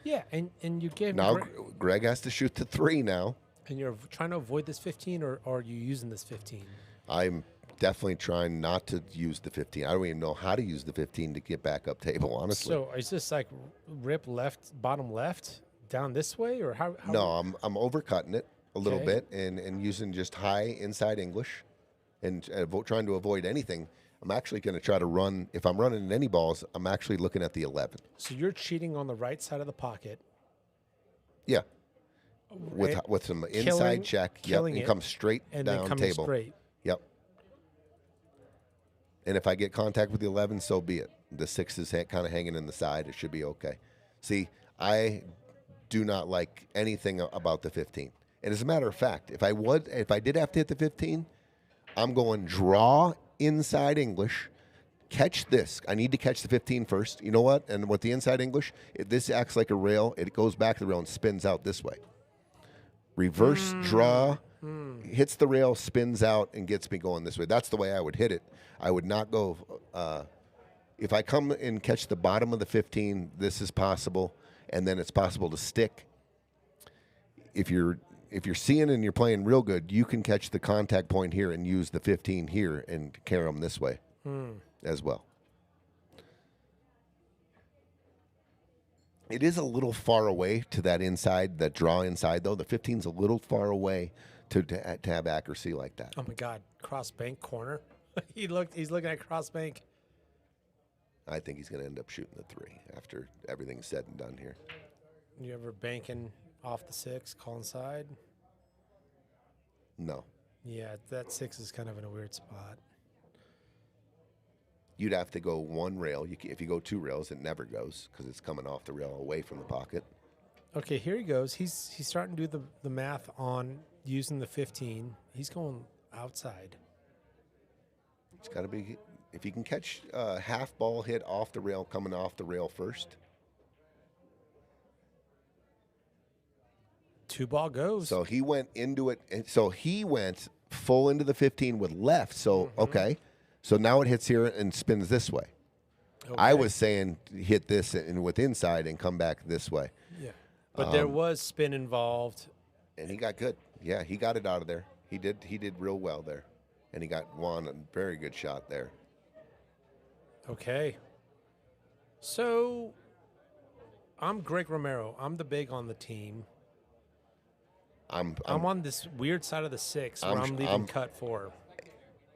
S4: Yeah, and you gave
S3: Now Greg has to shoot the 3 now.
S4: And you're trying to avoid this 15, or are you using this 15?
S3: I'm definitely trying not to use the 15. I don't even know how to use the 15 to get back up table, honestly.
S4: So is this like rip left, bottom left, down this way, or how
S3: No, I'm overcutting it a little
S4: Okay.
S3: bit and using just high inside English and trying to avoid anything. I'm actually going to try to run. If I'm running any balls, I'm actually looking at the 11.
S4: So you're cheating on the right side of the pocket.
S3: Yeah,
S4: Right.
S3: with some
S4: Killing-
S3: inside check. Yep,
S4: killing
S3: and
S4: it,
S3: come straight
S4: and
S3: down
S4: then coming
S3: table.
S4: straight.
S3: Yep. And if I get contact with the 11, so be it. The 6 is kind of hanging in the side. It should be okay. See, I do not like anything about the 15. And as a matter of fact, if I did have to hit the 15, I'm going draw inside English, catch this. I need to catch the 15 first. You know what? And with the inside English, this acts like a rail. It goes back to the rail and spins out this way. Reverse draw, hits the rail, spins out, and gets me going this way. That's the way I would hit it. I would not go. If I come and catch the bottom of the 15, this is possible, and then it's possible to stick. If you're seeing and you're playing real good, you can catch the contact point here and use the 15 here and carry them this way as well. It is a little far away to that inside, that draw inside, though. The 15's a little far away to have accuracy like that.
S4: Oh my God, cross bank corner. He's looking at cross bank.
S3: I think he's going to end up shooting the 3 after everything's said and done here.
S4: You ever banking off the 6, call inside?
S3: No.
S4: Yeah, that 6 is kind of in a weird spot.
S3: You'd have to go 1 rail. If you go 2 rails, it never goes because it's coming off the rail away from the pocket.
S4: Okay, here he goes. He's starting to do the math on using the 15. He's going outside.
S3: It's got to be, if you can catch a half ball hit off the rail, coming off the rail first.
S4: 2 ball goes.
S3: So he went into it. And so he went full into the 15 with left. So, okay. So now it hits here and spins this way.
S4: Okay.
S3: I was saying hit this and with inside and come back this way.
S4: Yeah. But there was spin involved.
S3: And he got good. Yeah, he got it out of there. He did real well there. And he got Whone a very good shot there.
S4: Okay. So I'm Greg Romero. I'm the big on the team. I'm on this weird side of the 6 where I'm leaving cut 4.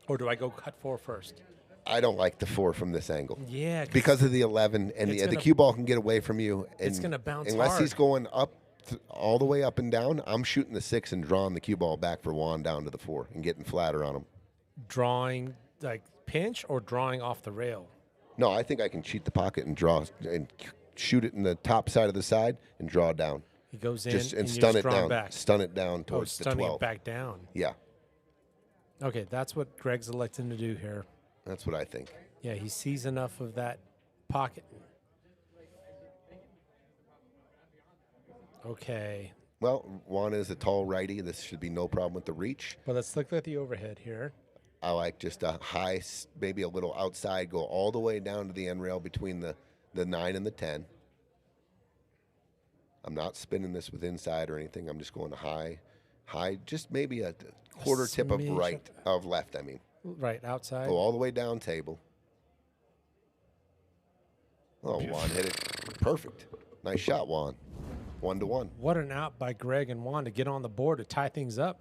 S4: Or do I go cut 4 first?
S3: I don't like the 4 from this angle.
S4: Yeah.
S3: Because of the 11, and the cue ball can get away from you. And
S4: it's going to bounce
S3: unless
S4: hard.
S3: he's going up, all the way up and down, I'm shooting the 6 and drawing the cue ball back for Whone down to the 4 and getting flatter on him.
S4: Drawing, like pinch or drawing off the rail?
S3: No, I think I can cheat the pocket and draw and shoot it in the top side of the side and draw down.
S4: He goes in
S3: and
S4: and
S3: stun
S4: you
S3: it
S4: draw
S3: down.
S4: back.
S3: Stun it down towards the
S4: stunning
S3: 12.
S4: it back down.
S3: Yeah,
S4: Okay, that's what Greg's electing to do here.
S3: that's what I think.
S4: Yeah, he sees enough of that pocket. Okay,
S3: Well, Whone is a tall righty. This should be no problem with the reach.
S4: but let's look at the overhead here.
S3: I like just a high, maybe a little outside, go all the way down to the end rail between the 9 and the 10. I'm not spinning this with inside or anything. I'm just going high, just maybe a quarter tip of left, I mean.
S4: Right, outside.
S3: Go all the way down table. Oh, Whone hit it. Perfect. Nice shot, Whone. 1-1.
S4: What an out by Greg and Whone to get on the board to tie things up.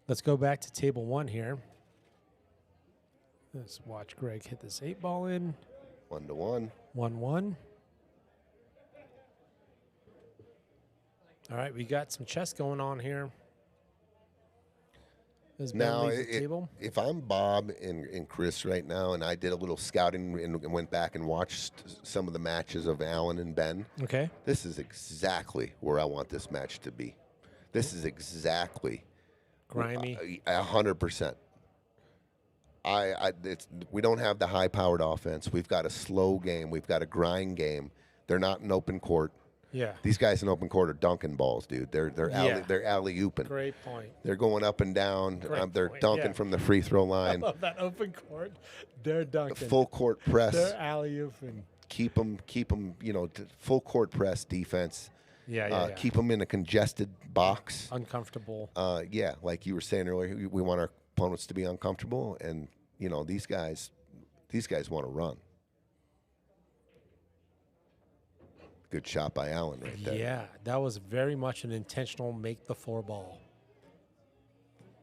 S4: Let's go back to table 1 here. Let's watch Greg hit this 8-ball in.
S3: 1-1.
S4: 1-1. All right, we got some chess going on here.
S3: Now, if I'm Bob and Chris right now, and I did a little scouting and went back and watched some of the matches of Allan and Ben,
S4: okay,
S3: this is exactly where I want this match to be. This is exactly
S4: grimy.
S3: 100%. We don't have the high-powered offense. We've got a slow game. We've got a grind game. They're not in open court.
S4: Yeah.
S3: These guys in open court are dunking balls, dude. They're alley-ooping.
S4: Great point.
S3: They're going up and down. They're
S4: point,
S3: dunking
S4: yeah.
S3: from the free throw line.
S4: I love that open court. They're dunking.
S3: Full court press.
S4: They're alley-ooping.
S3: Keep them. Full court press defense.
S4: Yeah.
S3: Keep them in a congested box.
S4: Uncomfortable.
S3: Yeah, like you were saying earlier, we want our opponents to be uncomfortable, and these guys want to run. Good shot by Allan right there.
S4: Yeah, that was very much an intentional make the 4-ball.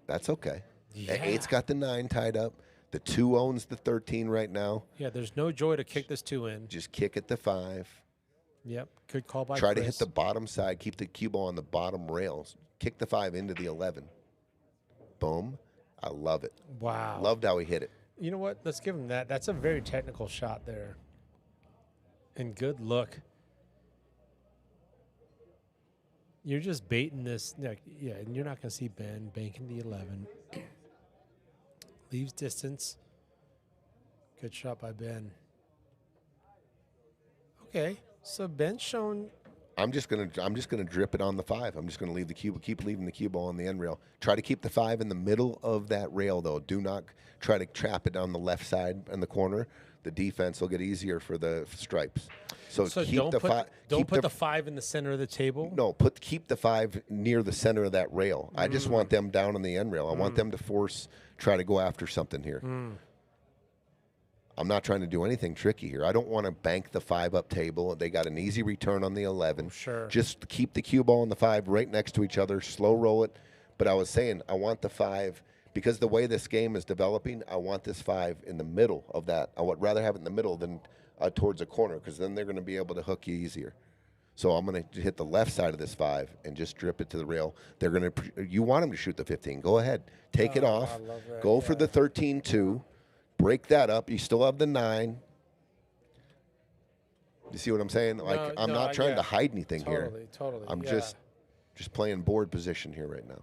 S3: That's okay.
S4: Yeah.
S3: The 8's got the 9 tied up. The 2 owns the 13 right now.
S4: Yeah, there's no joy to kick this 2 in.
S3: Just kick at the 5.
S4: Yep, good call by
S3: Try
S4: Chris.
S3: to hit the bottom side. Keep the cue ball on the bottom rails. Kick the 5 into the 11. Boom. I love it.
S4: Wow.
S3: Loved how he hit it.
S4: You know what? Let's give him that. That's a very technical shot there. And good look. You're just baiting this. Yeah, and you're not going to see Ben banking the 11. Leaves distance. Good shot by Ben. Okay, so Ben's shown.
S3: I'm just gonna drip it on the 5. I'm just gonna leave the cue. Keep leaving the cue ball on the end rail. Try to keep the 5 in the middle of that rail, though. Do not try to trap it on the left side in the corner. The defense will get easier for the stripes. So keep
S4: don't
S3: the 5.
S4: Don't put the 5 in the center of the table.
S3: No, keep the 5 near the center of that rail. I just want them down on the end rail. I want them to try to go after something here. I'm not trying to do anything tricky here. I don't want to bank the 5 up table. They got an easy return on the 11.
S4: Sure.
S3: Just keep the cue ball and the 5 right next to each other. Slow roll it. But I was saying I want the 5 because the way this game is developing. I want this 5 in the middle of that. I would rather have it in the middle than towards a corner because then they're going to be able to hook you easier. So I'm going to hit the left side of this 5 and just drip it to the rail. They're going to. You want them to shoot the 15? Go ahead, take it off.
S4: I love that.
S3: Go for the 13-2. Break that up. You still have the 9. You see what I'm saying? Like I'm not trying to hide anything here.
S4: Totally.
S3: I'm just playing board position here right now.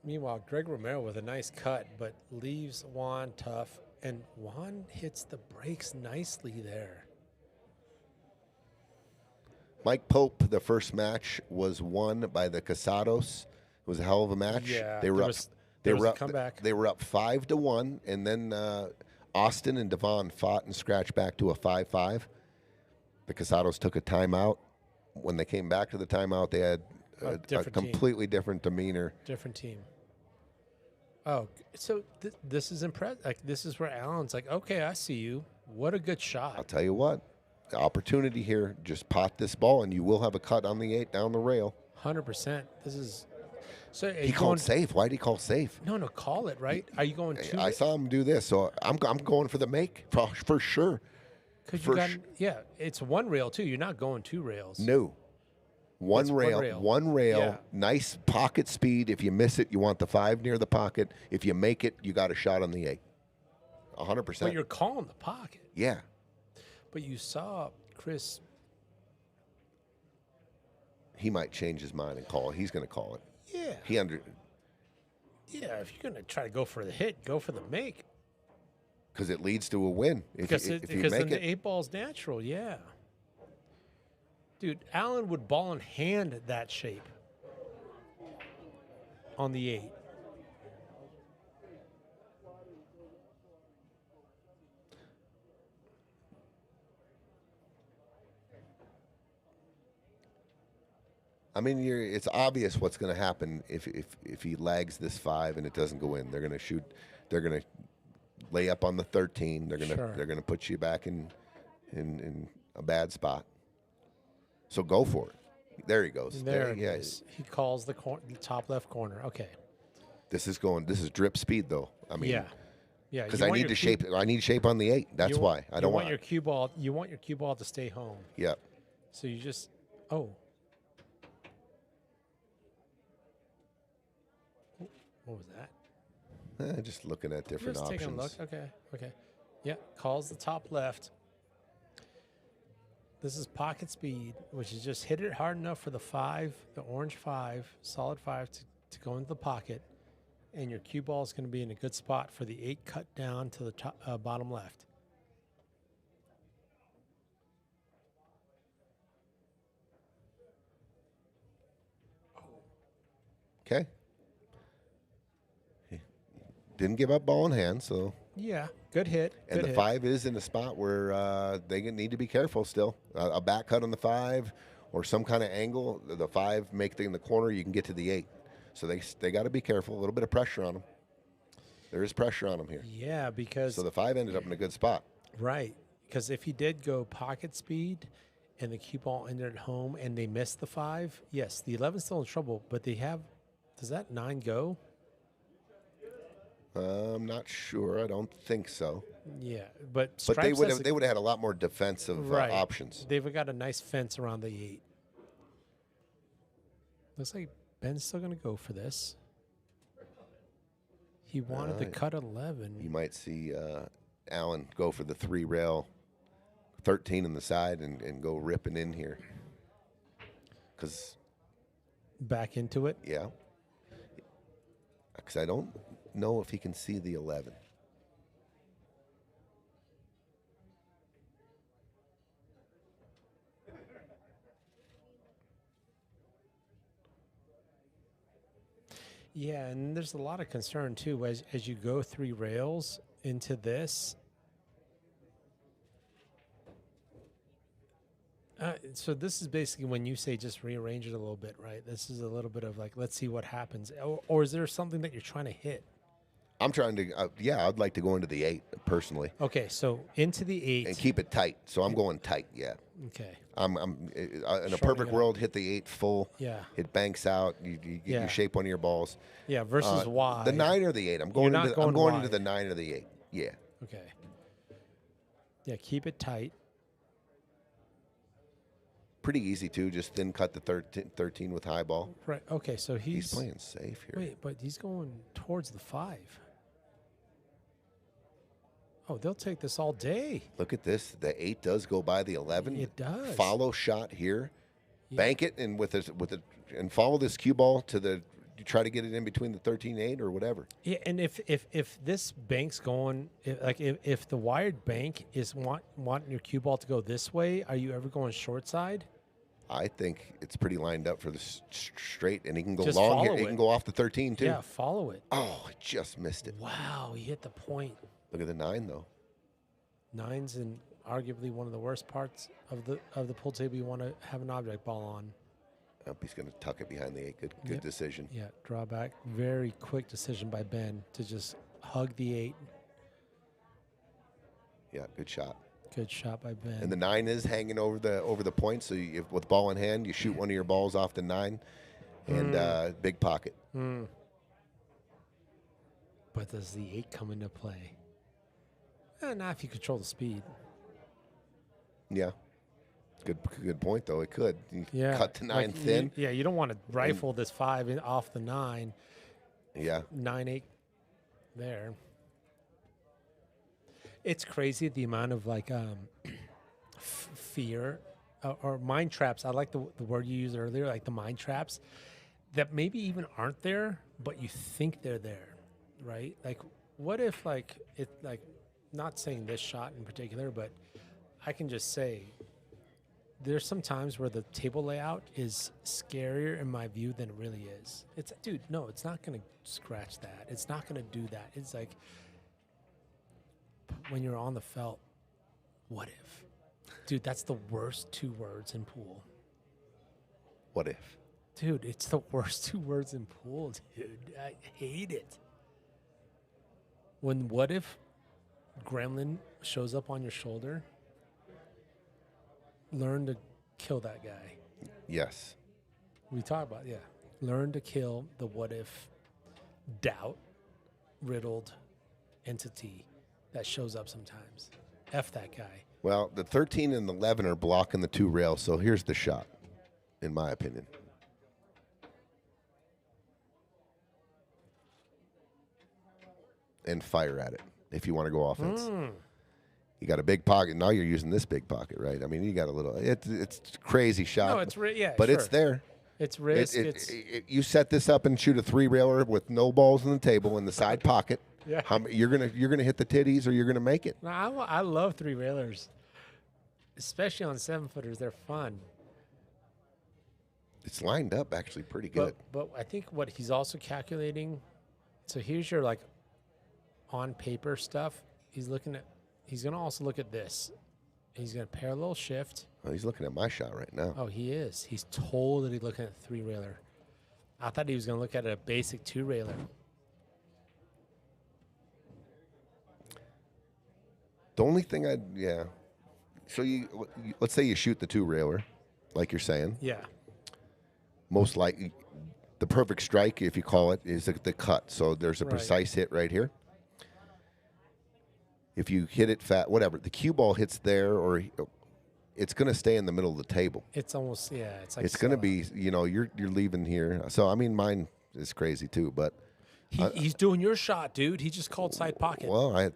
S4: Meanwhile, Greg Romero with a nice cut, but leaves Whone tough, and Whone hits the brakes nicely there.
S3: Mike Pope, the first match was won by the Casados. It was a hell of a match.
S4: Yeah,
S3: They were up.
S4: comeback.
S3: They were up 5-1, and then Austin and Dvon fought and scratched back to a 5-5. The Casados took a timeout. When they came back to the timeout, they had a completely different demeanor.
S4: Different team. Oh, so this is impressive. Like this is where Allan's like, okay, I see you. What a good shot.
S3: I'll tell you what, the opportunity here, just pot this ball, and you will have a cut on the 8 down the rail.
S4: 100%. This is. So
S3: he called safe. Why did he call safe?
S4: No, call it, right? Are you going to?
S3: I saw him do this, so I'm going for the make for sure.
S4: Yeah, it's one rail too. You're not going 2 rails.
S3: No. One rail.
S4: Yeah.
S3: Nice pocket speed. If you miss it, you want the 5 near the pocket. If you make it, you got a shot on the 8. 100%.
S4: But you're calling the pocket.
S3: Yeah.
S4: But you saw Chris.
S3: He might change his mind and call it. He's going to call it.
S4: Yeah. Yeah, if you're going to try to go for the hit, go for the make.
S3: Because it leads to a win. If you
S4: Because
S3: make
S4: then
S3: it.
S4: the 8-ball's natural, yeah. Dude, Allan would ball in hand that shape. on the 8.
S3: I mean, it's obvious what's going to happen if he lags this 5 and it doesn't go in. They're going to shoot. They're going to lay up on the 13. They're going to put you back in a bad spot. So go for it. There he goes.
S4: There he is. He calls the top left corner. Okay.
S3: This is drip speed though. I mean,
S4: yeah.
S3: Because I need to shape. I need shape on the 8. That's why I don't want
S4: your cue ball. You want your cue ball to stay home.
S3: Yeah.
S4: So you just What was that?
S3: Just looking at different
S4: just
S3: options.
S4: Taking a look. Okay. Yeah, calls the top left. This is pocket speed, which is just hit it hard enough for the 5, the orange 5, solid 5 to go into the pocket, and your cue ball is going to be in a good spot for the 8 cut down to the top, bottom left.
S3: Okay. Didn't give up ball in hand, so.
S4: Yeah, good hit.
S3: And the 5 is in a spot where they need to be careful still. A back cut on the 5 or some kind of angle. The 5 make in the corner, you can get to the 8. So they got to be careful. A little bit of pressure on them. There is pressure on them here.
S4: Yeah, because.
S3: So the 5 ended up in a good spot.
S4: Right. Because if he did go pocket speed and the cue ball ended at home and they missed the 5, yes, the 11's still in trouble, but they have. Does that 9 go?
S3: I'm not sure. I don't think so.
S4: Yeah, but
S3: they would have had a lot more defensive options.
S4: They've got a nice fence around the 8. Looks like Ben's still going to go for this. He wanted to cut 11.
S3: You might see Allan go for the 3 rail, 13 in the side, and go ripping in here. Because
S4: back into it.
S3: Yeah. Because I don't know if he can see the 11.
S4: Yeah, and there's a lot of concern too as you go 3 rails into this. So this is basically when you say just rearrange it a little bit, right? This is a little bit of like, let's see what happens. Or is there something that you're trying to hit?
S3: I'm trying to, I'd like to go into the 8 personally.
S4: Okay, so into the 8.
S3: And keep it tight. So I'm going tight, yeah.
S4: Okay.
S3: I'm in a perfect world, hit the 8 full.
S4: Yeah.
S3: It banks out. You shape one of your balls.
S4: Yeah, versus wide.
S3: The 9 or the 8. I'm going into the 9 or the 8. Yeah.
S4: Okay. Yeah, keep it tight.
S3: Pretty easy too. Just thin cut the 13 with high ball.
S4: Right. Okay, so he's
S3: playing safe here.
S4: Wait, but he's going towards the 5. Oh, they'll take this all day.
S3: Look at this. The 8 does go by the 11.
S4: It does.
S3: Follow shot here. Yeah. Bank it and and follow this cue ball to the. You try to get it in between the 13 and 8 or whatever.
S4: Yeah, and if this bank's going, if the wired bank is wanting your cue ball to go this way, are you ever going short side?
S3: I think it's pretty lined up for the straight, and he can go
S4: just
S3: long here. He can go off the 13 too.
S4: Yeah, follow it.
S3: Oh, I just missed it.
S4: Wow, he hit the point.
S3: Look at the 9 though.
S4: 9's in arguably one of the worst parts of the pool table you want to have an object ball on.
S3: He's going to tuck it behind the 8. Good decision.
S4: Yeah, draw back. Very quick decision by Ben to just hug the 8.
S3: Yeah, good shot.
S4: Good shot by Ben.
S3: And the 9 is hanging over the point, so with ball in hand, you shoot one of your balls off the 9, and big pocket.
S4: But does the 8 come into play? Not if you control the speed.
S3: Yeah. Good point, though. It could. You cut the 9 thin.
S4: You don't want to rifle this 5 off the 9.
S3: Yeah.
S4: 9-8 there. It's crazy the amount of like fear or mind traps. I like the word you used earlier, like the mind traps that maybe even aren't there, but you think they're there, right? Like, what if not saying this shot in particular, but I can just say there's some times where the table layout is scarier in my view than it really is. It's, dude, no, it's not going to scratch that. It's not going to do that. It's like when you're on the felt, what if? Dude, that's the worst 2 words in pool.
S3: What if?
S4: Dude, it's the worst 2 words in pool, dude. I hate it. When what if Gremlin shows up on your shoulder, learn to kill that guy.
S3: Yes.
S4: We talk about, yeah. Learn to kill the what if doubt riddled entity that shows up sometimes. F that guy.
S3: Well, the 13 and the 11 are blocking the 2 rails, so here's the shot, in my opinion. And fire at it if you want to go offense. You got a big pocket. Now you're using this big pocket, right? I mean, you got a little. It's a crazy shot.
S4: No, it's yeah,
S3: but
S4: sure.
S3: it's there.
S4: It's risk.
S3: You set this up and shoot a 3-railer with no balls on the table in the side pocket.
S4: Yeah.
S3: You're gonna hit the titties or you're gonna make it.
S4: No, I love 3-railers, especially on 7-footers. They're fun.
S3: It's lined up actually pretty good.
S4: But I think what he's also calculating. So here's your like on paper stuff. He's gonna also look at this. He's gonna parallel shift.
S3: Oh, he's looking at my shot right now.
S4: Oh, he is. He's totally looking at 3-railer. I thought he was gonna look at a basic 2-railer.
S3: The only thing so let's say you shoot the 2-railer, like you're saying.
S4: Yeah.
S3: Most likely, the perfect strike, if you call it, is the cut. So there's a
S4: Right.
S3: precise hit right here. If you hit it fat, whatever, the cue ball hits there, or it's going to stay in the middle of the table.
S4: It's almost It's like
S3: It's going to be, you're leaving here. So I mean, mine is crazy too, but
S4: he's doing your shot, dude. He just called side pocket.
S3: well, I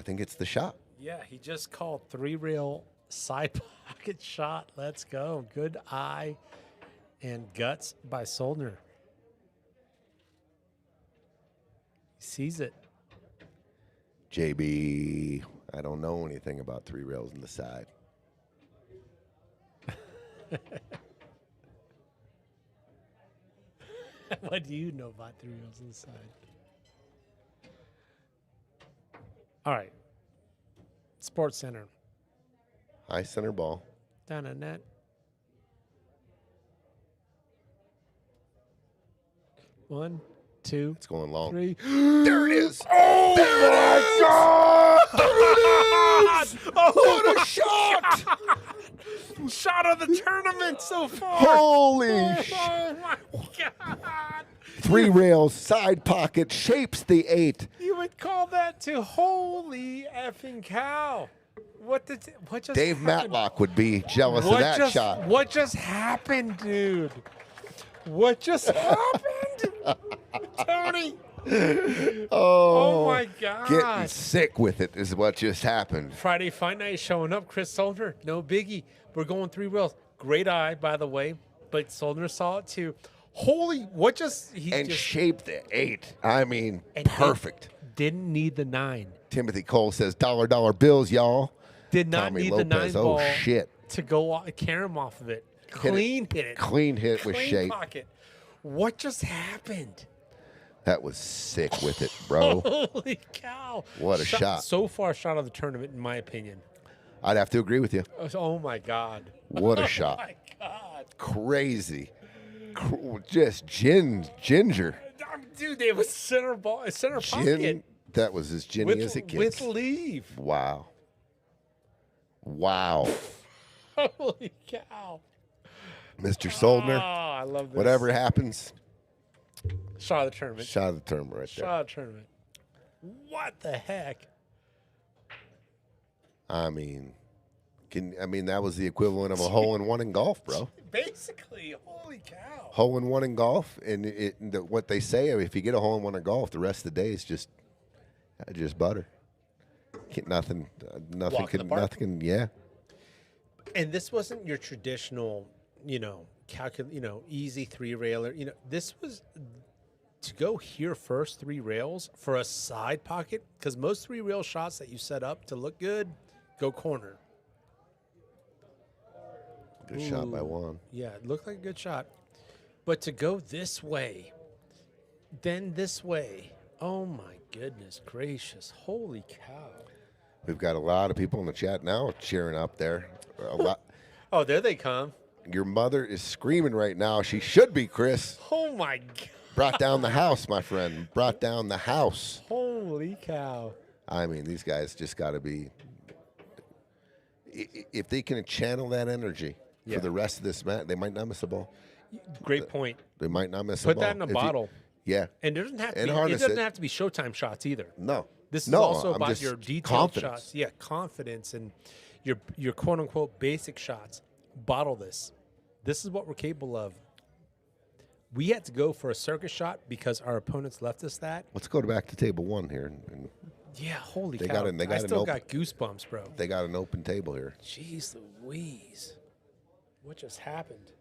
S3: think it's the shot.
S4: Yeah, he just called 3-rail side pocket shot. Let's go. Good eye and guts by Soldner. He sees it.
S3: JB, I don't know anything about 3 rails in the side.
S4: What do you know about 3 rails on the side? All right. Sports Center.
S3: High center ball.
S4: Down a net. One, two,
S3: It's going long.
S4: 3.
S3: There it is.
S4: Oh,
S3: There it is. What a shot!
S4: shot of the tournament so far.
S3: Holy
S4: Oh my God.
S3: 3 rails, side pocket, shapes the 8.
S4: You would call that to holy effing cow. What just
S3: Dave
S4: happened?
S3: Matlock would be jealous of that shot.
S4: What just happened, dude? What just happened? Tony. Oh my God.
S3: Getting sick with it is what just happened.
S4: Friday Fight Night showing up. Chris Soldner, no biggie. We're going 3 rails. Great eye, by the way. But Soldner saw it too. Holy, what just...
S3: And shaped the 8. I mean,
S4: and
S3: perfect.
S4: Didn't need the 9.
S3: Timothy Cole says, dollar bills, y'all.
S4: Did not
S3: Tommy
S4: need
S3: Lopez,
S4: the 9
S3: oh,
S4: ball
S3: shit.
S4: to go carry him off of it. Clean hit it.
S3: Clean hit with
S4: Clean
S3: shape.
S4: pocket. What just happened?
S3: That was sick with it, bro.
S4: Holy cow.
S3: What a shot.
S4: So far, shot of the tournament, in my opinion.
S3: I'd have to agree with you.
S4: Oh, my God.
S3: What a
S4: Oh,
S3: shot.
S4: my God.
S3: Crazy. Just ginger.
S4: Dude, it was center pocket.
S3: That was as ginny as it gets.
S4: With leave.
S3: Wow.
S4: Holy cow.
S3: Mr. Soldner,
S4: Oh, I love this.
S3: whatever happens,
S4: Shot of the tournament.
S3: shot of the tournament right there.
S4: Shot of the tournament. What the heck?
S3: I mean, that was the equivalent of a hole-in-one in golf, bro.
S4: Basically, holy cow.
S3: Hole-in-one in golf, and what they say, if you get a hole-in-one in golf, the rest of the day is just butter. Nothing
S4: Walk in the park.
S3: yeah.
S4: And this wasn't your traditional, easy 3-railer. This was to go here first 3 rails for a side pocket, because most 3-rail shots that you set up to look good go corner.
S3: Good shot by Whone.
S4: Yeah, it looked like a good shot. But to go this way, then this way, oh my goodness gracious. Holy cow.
S3: We've got a lot of people in the chat now cheering up there. A lot.
S4: Oh, there they come.
S3: Your mother is screaming right now. She should be, Chris.
S4: Oh my God.
S3: Brought down the house, my friend. Brought down the house.
S4: Holy cow.
S3: I mean, these guys just got to be. If they can channel that energy for the rest of this match, they might not miss a ball.
S4: Great point.
S3: They might not miss a
S4: Put
S3: ball.
S4: that in a bottle.
S3: Yeah.
S4: And it doesn't have to
S3: And
S4: be,
S3: harness
S4: it doesn't
S3: it.
S4: have to be Showtime shots either.
S3: No.
S4: This is
S3: No,
S4: also
S3: I'm
S4: about
S3: just
S4: your detailed
S3: confidence.
S4: shots. Yeah, confidence and your quote unquote basic shots. Bottle this. This is what we're capable of. We had to go for a circus shot because our opponents left us that.
S3: Let's go back to table one here. And
S4: Yeah, holy
S3: They
S4: cow.
S3: got
S4: I
S3: an
S4: still
S3: open-
S4: got goosebumps, bro.
S3: they got an open table here.
S4: Jeez Louise. What just happened?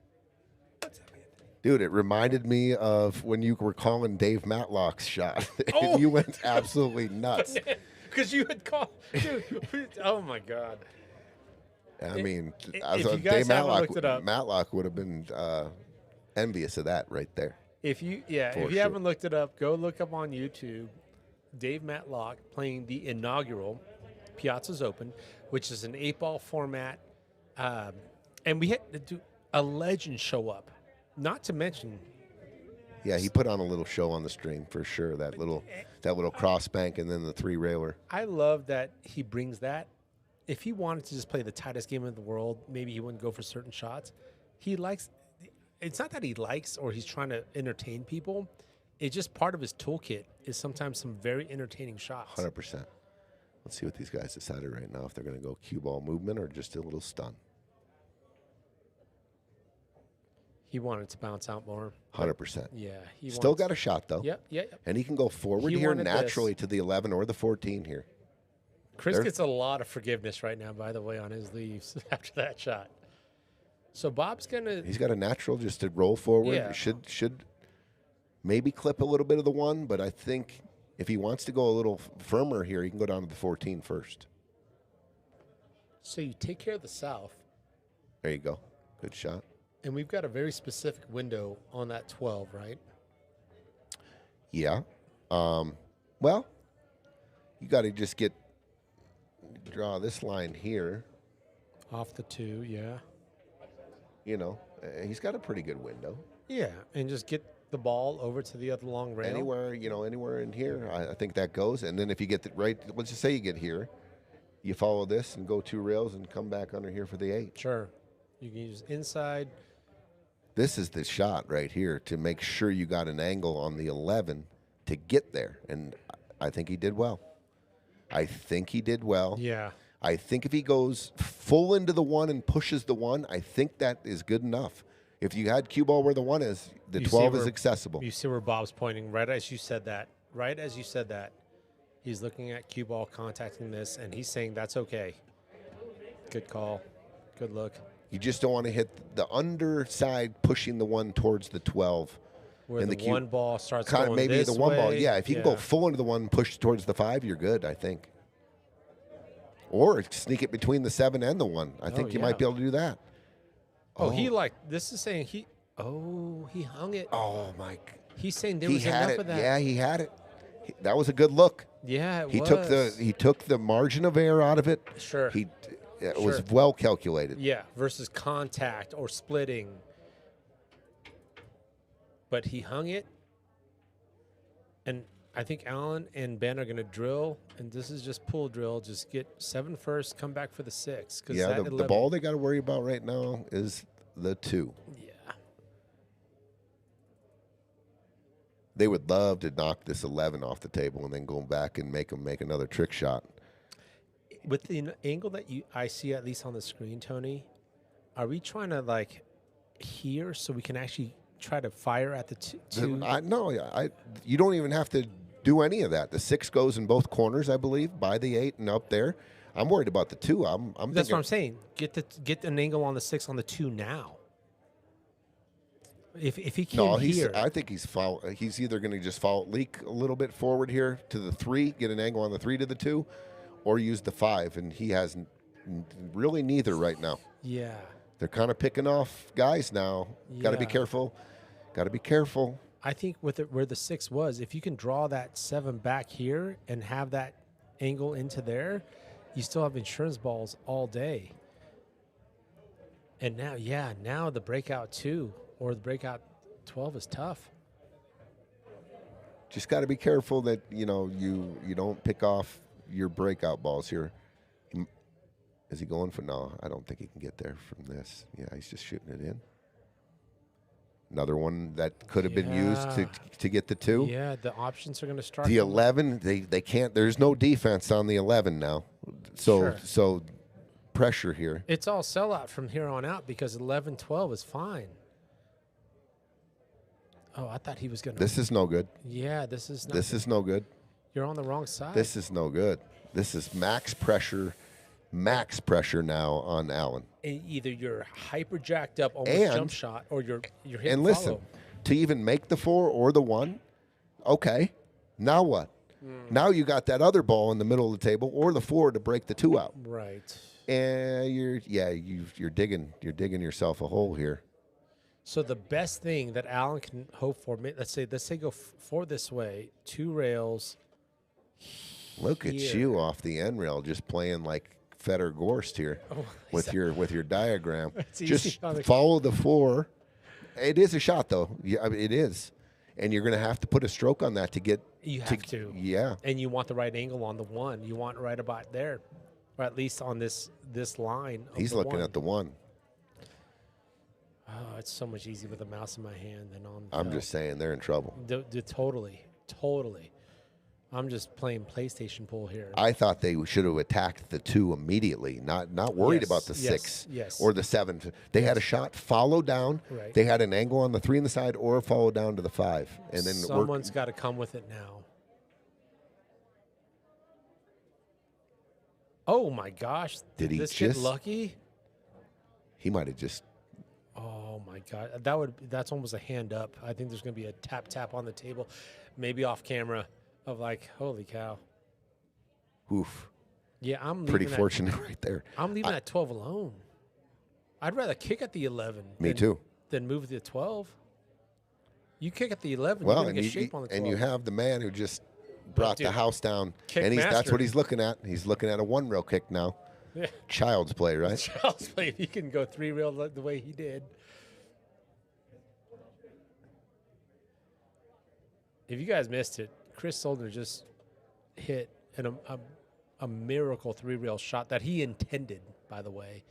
S4: What's happening?
S3: Dude, it reminded me of when you were calling Dave Matlock's shot.
S4: Oh.
S3: You went absolutely nuts.
S4: Because you had called. Dude, oh my God.
S3: I mean,
S4: if you guys haven't looked it up-
S3: Matlock would have been envious of that right there.
S4: If you
S3: For
S4: if you
S3: sure.
S4: haven't looked it up, go look up on YouTube. Dave Matlock playing the inaugural Piazza's Open, which is an 8-ball format, and we had to do a legend show up. Not to mention,
S3: Yeah, he put on a little show on the string for sure. That little cross bank and then the 3-railer.
S4: I love that he brings that. If he wanted to just play the tightest game in the world, maybe he wouldn't go for certain shots. He likes. It's not that he likes or he's trying to entertain people. It's just part of his toolkit is sometimes some very entertaining shots.
S3: 100%. Let's see what these guys decided right now, if they're going to go cue ball movement or just a little stun.
S4: He wanted to bounce out more.
S3: 100%.
S4: Yeah. He
S3: Still
S4: wants-
S3: got a shot, though.
S4: Yep.
S3: And he can go forward
S4: He
S3: here
S4: wanted
S3: naturally
S4: this.
S3: to the 11 or the 14 here.
S4: Chris
S3: There-
S4: gets a lot of forgiveness right now, by the way, on his leaves after that shot. So Bob's going to.
S3: He's got a natural just to roll forward.
S4: Yeah.
S3: Should maybe clip a little bit of the 1, but I think if he wants to go a little firmer here, he can go down to the 14 first.
S4: So you take care of the south,
S3: There you go. Good shot.
S4: and we've got a very specific window on that 12, right?
S3: Yeah. Well, you got to just draw this line here.
S4: Off the 2, yeah.
S3: You know, he's got a pretty good window.
S4: Yeah, and just get the ball over to the other long rail.
S3: Anywhere in here, I think that goes. And then if you get the right, let's just say you get here, you follow this and go 2 rails and come back under here for the 8.
S4: Sure. You can use inside.
S3: This is the shot right here to make sure you got an angle on the 11 to get there. And I think he did well.
S4: Yeah.
S3: I think if he goes full into the 1 and pushes the 1, I think that is good enough. If you had cue ball where the 1 is, the
S4: You see
S3: 12 is
S4: where-
S3: accessible.
S4: You see where Bob's pointing right as you said that. Right as you said that. He's looking at cue ball, contacting this, and he's saying that's okay. Good call. Good look.
S3: You just don't want to hit the underside pushing the 1 towards the 12.
S4: Where
S3: And
S4: the
S3: the cue-
S4: one ball starts
S3: Kind
S4: going
S3: of maybe
S4: this
S3: the 1 ball.
S4: way.
S3: Yeah, if you can go full into the 1, push towards the 5, you're good, I think. Or sneak it between the 7 and the 1. I think you
S4: yeah.
S3: might be able to do that.
S4: This is saying he hung it.
S3: Oh, my.
S4: He's saying there
S3: He
S4: was
S3: had
S4: enough
S3: it.
S4: of that.
S3: Yeah, he had it. That was a good look.
S4: Yeah, it
S3: He
S4: was.
S3: took the margin of error out of it.
S4: Sure.
S3: It was
S4: Sure.
S3: well calculated.
S4: Yeah, versus contact or splitting. But he hung it. And I think Allan and Ben are going to drill, and this is just pull drill. Just get 7 first, come back for the 6.
S3: Yeah, the ball they got to worry about right now is the 2.
S4: Yeah.
S3: They would love to knock this 11 off the table and then go back and make them make another trick shot.
S4: With the angle that I see at least on the screen, Tony, are we trying to like here so we can actually try to fire at the 2?
S3: No, you don't even have to do any of that. The 6 goes in both corners, I believe, by the 8 and up there. I'm worried about the 2. I'm
S4: That's
S3: thinking,
S4: what I'm saying. Get an angle on the 6 on the 2 now. If he came
S3: no,
S4: here,
S3: I think he's either going to just leak a little bit forward here to the 3, get an angle on the 3 to the 2, or use the 5, and he has really neither right now.
S4: yeah.
S3: They're kind of picking off guys now. Got to be
S4: Yeah.
S3: careful. Got to be careful.
S4: I think with it, where the 6 was, if you can draw that 7 back here and have that angle into there, you still have insurance balls all day. And now, now the breakout 2 or the breakout 12 is tough.
S3: Just got to be careful that, you don't pick off your breakout balls here. Is he going for? No, I don't think he can get there from this. Yeah, he's just shooting it in. Another one that could have been used to get the 2.
S4: Yeah, the options are going to start.
S3: The 11, they can't. There's no defense on the 11 now. So pressure here.
S4: It's all sellout from here on out because 11, 12 is fine. Oh, I thought he was going to.
S3: This is no good.
S4: Yeah, this is not.
S3: This is no good.
S4: You're on the wrong side.
S3: This is no good. This is max pressure now on Allan.
S4: And either you're hyper jacked up almost
S3: And-
S4: jump shot, or you're hitting
S3: And listen,
S4: follow.
S3: to even make the 4 or the 1, okay, now what? Now you got that other ball in the middle of the table or the 4 to break the 2 out.
S4: Right.
S3: And you're digging yourself a hole here.
S4: So the best thing that Allan can hope for, let's say go 4 this way, 2 rails.
S3: Look at
S4: here.
S3: you off the end rail, just playing like Feder Gorst here with your diagram.
S4: It's
S3: Just
S4: easy on the-
S3: follow the 4. It is a shot though. Yeah, I mean, it is, and you're going to have to put a stroke on that to get.
S4: You have to.
S3: Yeah.
S4: And you want the right angle on the 1. You want right about there, or at least on this line. Of
S3: He's
S4: the
S3: looking
S4: 1.
S3: at the 1.
S4: Oh, it's so much easier with a mouse in my hand than on.
S3: I'm just saying they're in trouble.
S4: Totally. I'm just playing PlayStation pool here.
S3: I thought they should have attacked the 2 immediately, not worried about the 6 or the 7. They had a shot, follow down.
S4: Right.
S3: They had an angle on the 3 on the side or follow down to the 5. And then
S4: Someone's got to come with it now. Oh my gosh!
S3: Did he
S4: this get
S3: just-
S4: lucky?
S3: he might have just.
S4: Oh my God! That's almost a hand up. I think there's going to be a tap on the table, maybe off camera, of like, holy cow.
S3: Oof.
S4: Yeah, I'm
S3: Pretty
S4: leaving
S3: fortunate right there.
S4: I'm leaving that 12 alone. I'd rather kick at the 11.
S3: Me too.
S4: Than move the 12. You kick at the 11,
S3: Well,
S4: you're going
S3: and
S4: to get shape on the 12.
S3: and you have the man who just brought the
S4: dude,
S3: house down,
S4: kick
S3: and that's
S4: master.
S3: what he's looking at. He's looking at a 1 rail kick now.
S4: Yeah.
S3: Child's play, right?
S4: Child's play. If he can go 3 rail the way he did. If you guys missed it, Chris Soldner just hit a miracle 3 rail shot that he intended, by the way.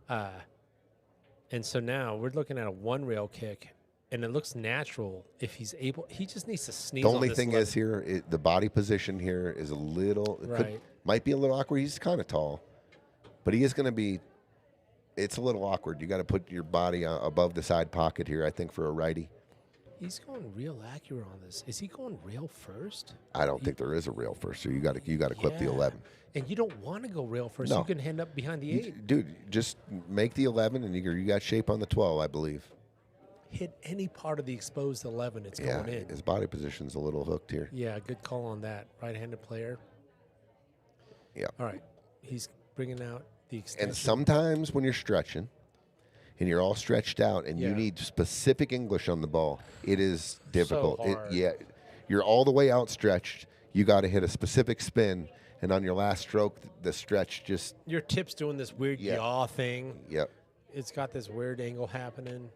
S4: And so now we're looking at a 1 rail kick, and it looks natural if he's able. He just needs to sneeze.
S3: The
S4: on
S3: only
S4: this
S3: thing
S4: 11.
S3: is here, the body position here is a little,
S4: Right.
S3: might be a little awkward. He's kind of tall, but he is going to be, it's a little awkward. You got to put your body above the side pocket here, I think, for a righty.
S4: He's going real accurate on this. Is he going rail first?
S3: I don't think there is a rail first, so you got to clip the
S4: Yeah.
S3: 11.
S4: And you don't want to go rail first.
S3: No.
S4: You can end up behind the 8.
S3: Dude, just make the 11, and you got shape on the 12, I believe.
S4: Hit any part of the exposed 11, it's
S3: Yeah,
S4: going in.
S3: his body position's a little hooked here.
S4: Yeah, good call on that. Right-handed player.
S3: Yeah.
S4: All right. He's bringing out the extension.
S3: And sometimes when you're stretching, and you're all stretched out, and you
S4: Yeah.
S3: need specific English on the ball, it is difficult.
S4: hard.
S3: You're all the way outstretched. You got to hit a specific spin, and on your last stroke, the stretch just.
S4: Your tip's doing this weird
S3: Yeah.
S4: yaw thing.
S3: Yep.
S4: It's got this weird angle happening.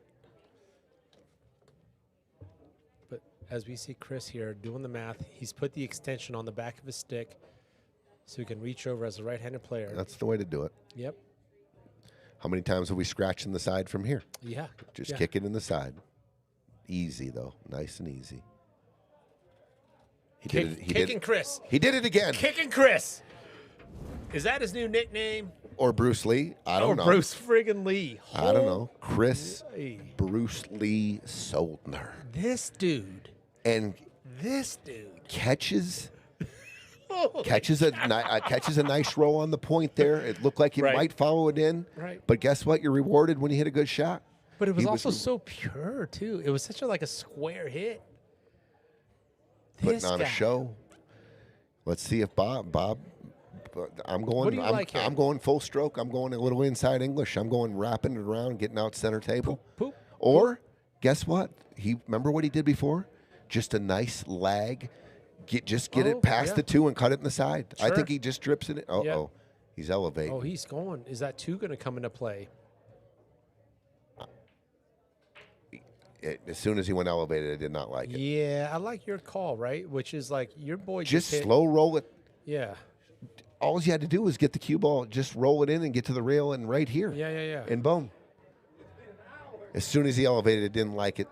S4: But as we see Chris here doing the math, he's put the extension on the back of his stick so he can reach over as a right-handed player.
S3: That's the way to do it.
S4: Yep.
S3: How many times have we scratched in the side from here?
S4: Yeah.
S3: Just
S4: yeah.
S3: kick it in the side. Easy though, nice and easy. He did it.
S4: Kicking Chris.
S3: He did it again.
S4: Kicking Chris. Is that his new nickname?
S3: Or Bruce Lee? I don't know.
S4: Bruce friggin' Lee.
S3: I don't know. Chris
S4: Holy.
S3: Bruce Lee Soldner.
S4: This dude.
S3: And catches a nice roll on the point there. It looked like he
S4: Right.
S3: might follow it in.
S4: Right.
S3: But guess what? You're rewarded when you hit a good shot.
S4: But it was
S3: He
S4: also so pure too. It was such a square hit.
S3: Putting
S4: This
S3: on a
S4: guy.
S3: show. Let's see if Bob I'm going.
S4: What do you like here?
S3: I'm going full stroke. I'm going a little inside English. I'm going wrapping it around, getting out center table.
S4: Poop.
S3: Or guess what? Remember what he did before? Just a nice lag. Get it past the 2 and cut it in the side. I
S4: Sure.
S3: think he just drips in it. He's elevating.
S4: Oh, he's going. Is that 2 going to come into play?
S3: As soon as he went elevated, I did not like it.
S4: Yeah, I like your call, right? Which is like your boy
S3: Just
S4: hit-
S3: slow roll it.
S4: Yeah.
S3: All you had to do was get the cue ball, just roll it in and get to the rail and right here.
S4: Yeah.
S3: And boom. As soon as he elevated, it didn't like it.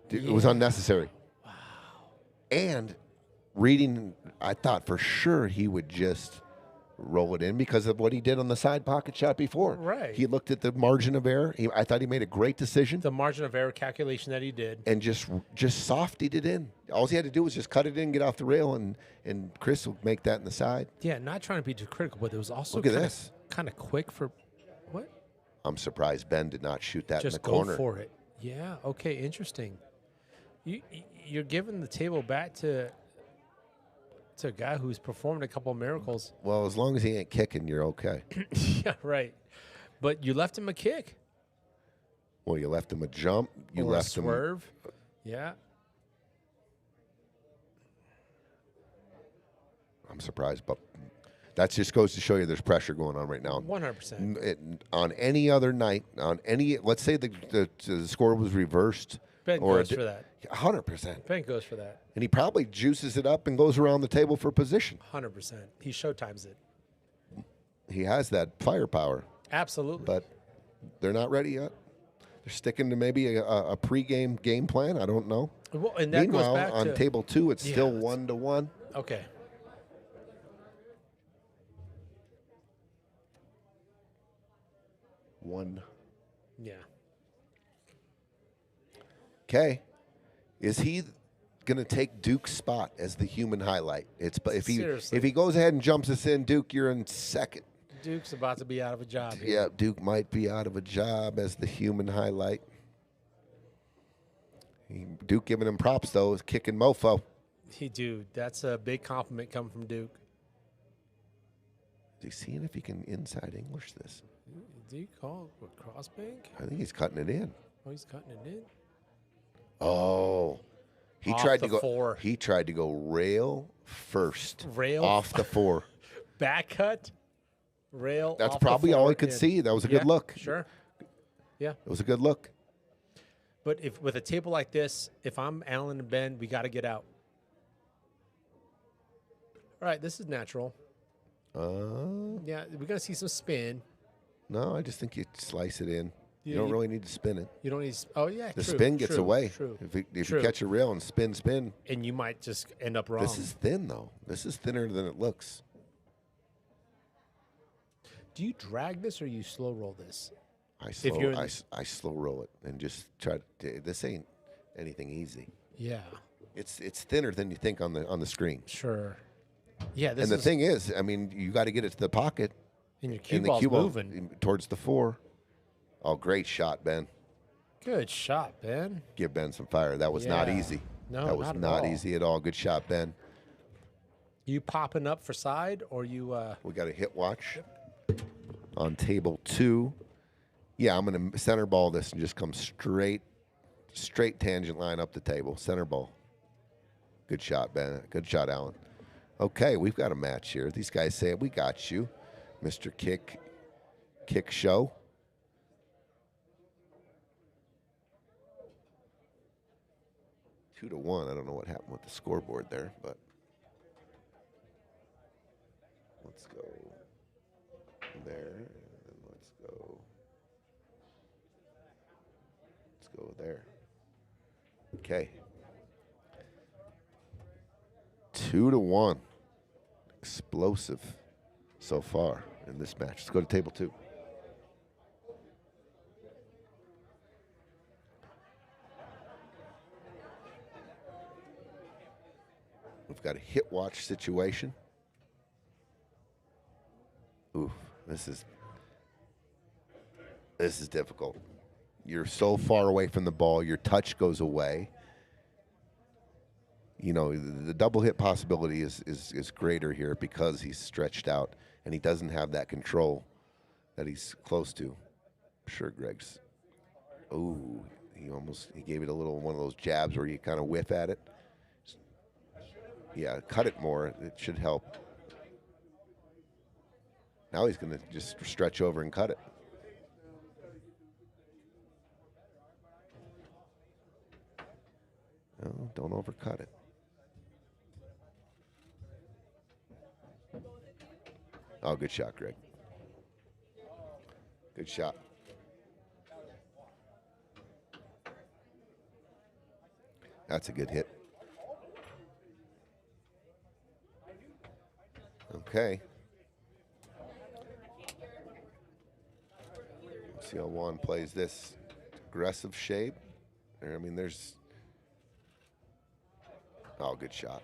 S3: It was unnecessary. Wow. And reading, I thought for sure he would just roll it in because of what he did on the side pocket shot before.
S4: Right.
S3: He looked at the margin of error. I thought he made a great decision.
S4: The margin of error calculation that he did.
S3: And just softied it in. All he had to do was just cut it in, get off the rail, and Chris will make that in the side.
S4: Yeah, not trying to be too critical, but it was also
S3: Look at this.
S4: kind of quick for what?
S3: I'm surprised Ben did not shoot that
S4: Just
S3: in the corner.
S4: go for it. Yeah. Okay. Interesting. You're giving the table back to a guy who's performed a couple of miracles.
S3: Well, as long as he ain't kicking, you're okay.
S4: Yeah. Right. But you left him a kick.
S3: Well, you left him a jump. You
S4: Or
S3: left
S4: a
S3: him.
S4: swerve. Yeah.
S3: I'm surprised, but that just goes to show you there's pressure going on right now.
S4: 100%.
S3: On any other night, let's say the score was reversed.
S4: Ben goes for that.
S3: 100%.
S4: Ben goes for that.
S3: And he probably juices it up and goes around the table for position.
S4: 100%. He showtimes it.
S3: He has that firepower,
S4: Absolutely.
S3: but they're not ready yet. They're sticking to maybe a pregame game plan. I don't know.
S4: Well, and that
S3: Meanwhile,
S4: goes back
S3: on
S4: to
S3: table 2, it's still
S4: it's-
S3: 1-1.
S4: Okay.
S3: One.
S4: Yeah.
S3: Okay. Is he going to take Duke's spot as the human highlight?
S4: Seriously.
S3: If he goes ahead and jumps us in, Duke, you're in second.
S4: Duke's about to be out of a job here.
S3: Yeah, Duke might be out of a job as the human highlight. Duke giving him props, though, is kicking mofo.
S4: Dude, that's a big compliment coming from Duke.
S3: Is he seeing if he can inside English this?
S4: Do you call it a crossbank?
S3: I think he's cutting it in.
S4: Oh, he's cutting it in.
S3: Oh. He
S4: Off
S3: tried
S4: the
S3: to go
S4: 4.
S3: He tried to go rail first.
S4: Rail
S3: off the 4.
S4: Back cut, rail.
S3: That's
S4: off the
S3: probably all
S4: floor
S3: he could
S4: in.
S3: see. That was a good
S4: Yeah,
S3: look.
S4: Sure. Yeah.
S3: It was a good look.
S4: But if with a table like this, if I'm Allan and Ben, we got to get out. All right, this is natural. Yeah, we're going to see some spin.
S3: No, I just think you slice it in. You
S4: Yeah,
S3: don't
S4: you-
S3: really need to spin it.
S4: You don't need. Oh yeah,
S3: The
S4: true,
S3: spin gets
S4: true,
S3: away.
S4: True.
S3: If
S4: true.
S3: you catch a rail and spin,
S4: And you might just end up wrong.
S3: this is thin though. This is thinner than it looks.
S4: Do you drag this or you slow roll this?
S3: I
S4: you're in
S3: I slow roll it and just try to. This ain't anything easy.
S4: Yeah.
S3: It's thinner than you think on the screen.
S4: Sure. Yeah. This
S3: And the
S4: is,
S3: thing is, I mean, you got to get it to the pocket
S4: and your cue
S3: and the
S4: ball's
S3: cue ball
S4: moving.
S3: towards the 4. Oh, great shot, Ben.
S4: Good shot, Ben.
S3: Give Ben some fire. That was not
S4: Yeah.
S3: easy.
S4: No,
S3: that was
S4: not at
S3: not
S4: all.
S3: easy at all. Good shot, Ben.
S4: You popping up for side or you?
S3: We got a hit watch on table 2. Yeah, I'm going to center ball this and just come straight tangent line up the table. Center ball. Good shot, Ben. Good shot, Allan. Okay, we've got a match here. These guys say, we got you, Mr. Kick Show. Two to 1. I don't know what happened with the scoreboard there, but let's go there, and then let's go there. Okay. 2 to 1. Explosive so far in this match. Let's go to table 2. We've got a hit watch situation. Ooh, this is difficult. You're so far away from the ball, your touch goes away. you know, the double hit possibility is greater here because he's stretched out and he doesn't have that control that he's close to. I'm sure Greg's. Ooh, he gave it a little one of those jabs where you kind of whiff at it. Yeah, cut it more. It should help. Now he's going to just stretch over and cut it. No, don't overcut it. Oh, good shot, Greg. Good shot. That's a good hit. Okay. Let's see how Whone plays this aggressive shape. I mean, there's... Oh, good shot.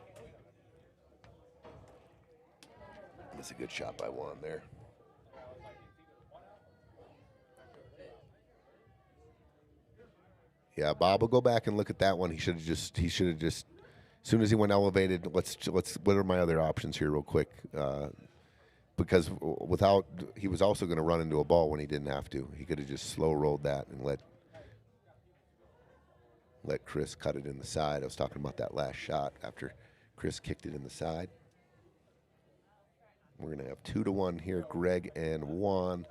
S3: That's a good shot by Whone there. Yeah, Bob will go back and look at that one. He should have just, as soon as he went elevated, let's, what are my other options here real quick? Because he was also going to run into a ball when he didn't have to. He could have just slow rolled that and let Chris cut it in the side. I was talking about that last shot after Chris kicked it in the side. We're going to have 2-1 here, Greg and Whone.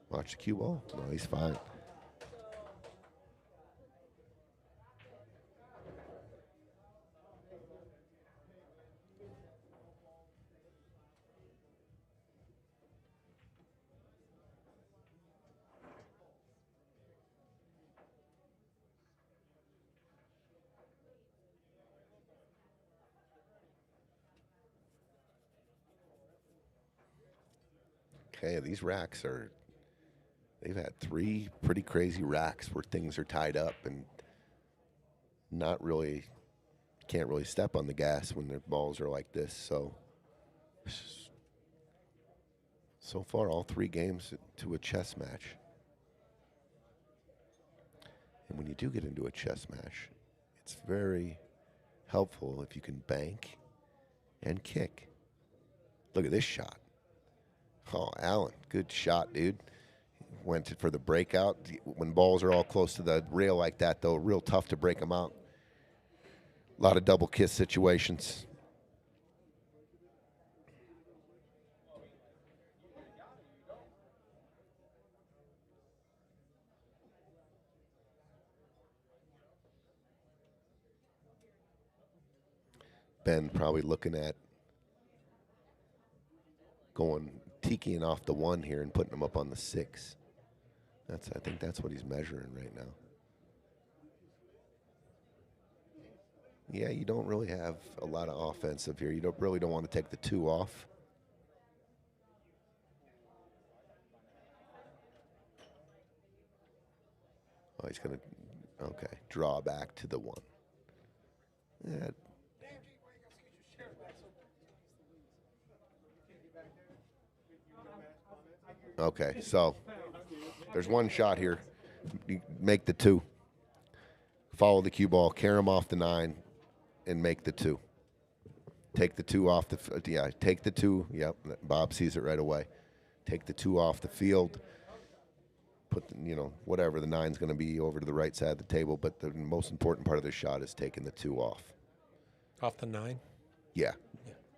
S3: Watch the cue ball. No, he's fine. Okay, these racks are... They've had 3 pretty crazy racks where things are tied up and can't really step on the gas when their balls are like this. So far, all 3 games to a chess match. And when you do get into a chess match, it's very helpful if you can bank and kick. Look at this shot. Oh, Allan, good shot, dude. Went for the breakout. When balls are all close to the rail like that, though, real tough to break them out. A lot of double kiss situations. Ben probably looking at tikiing off the 1 here and putting them up on the 6. I think that's what he's measuring right now. Yeah, you don't really have a lot of offensive here. You really don't want to take the 2 off. Oh, he's going to, okay, draw back to the 1. Yeah. Okay, so there's 1 shot here. You make the 2. Follow the cue ball, carry him off the 9, and make the 2. Take the 2 off take the 2. Yep, Bob sees it right away. Take the 2 off the field. Put, whatever the 9's going to be over to the right side of the table, but the most important part of the shot is taking the 2 off.
S4: Off the 9?
S3: Yeah.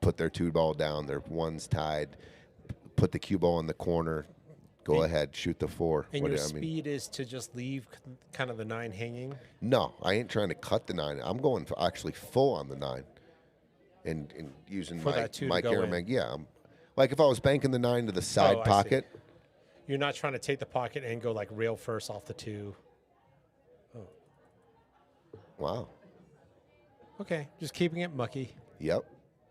S3: Put their 2 ball down. Their 1's tied. Put the cue ball in the corner. Go ahead, shoot the 4.
S4: And your speed is to just leave kind of the 9 hanging?
S3: No, I ain't trying to cut the 9. I'm going for actually full on the 9 and using my cameraman. Yeah, like if I was banking the 9 to the side pocket.
S4: You're not trying to take the pocket and go like rail first off the 2. Oh.
S3: Wow.
S4: Okay, just keeping it mucky.
S3: Yep,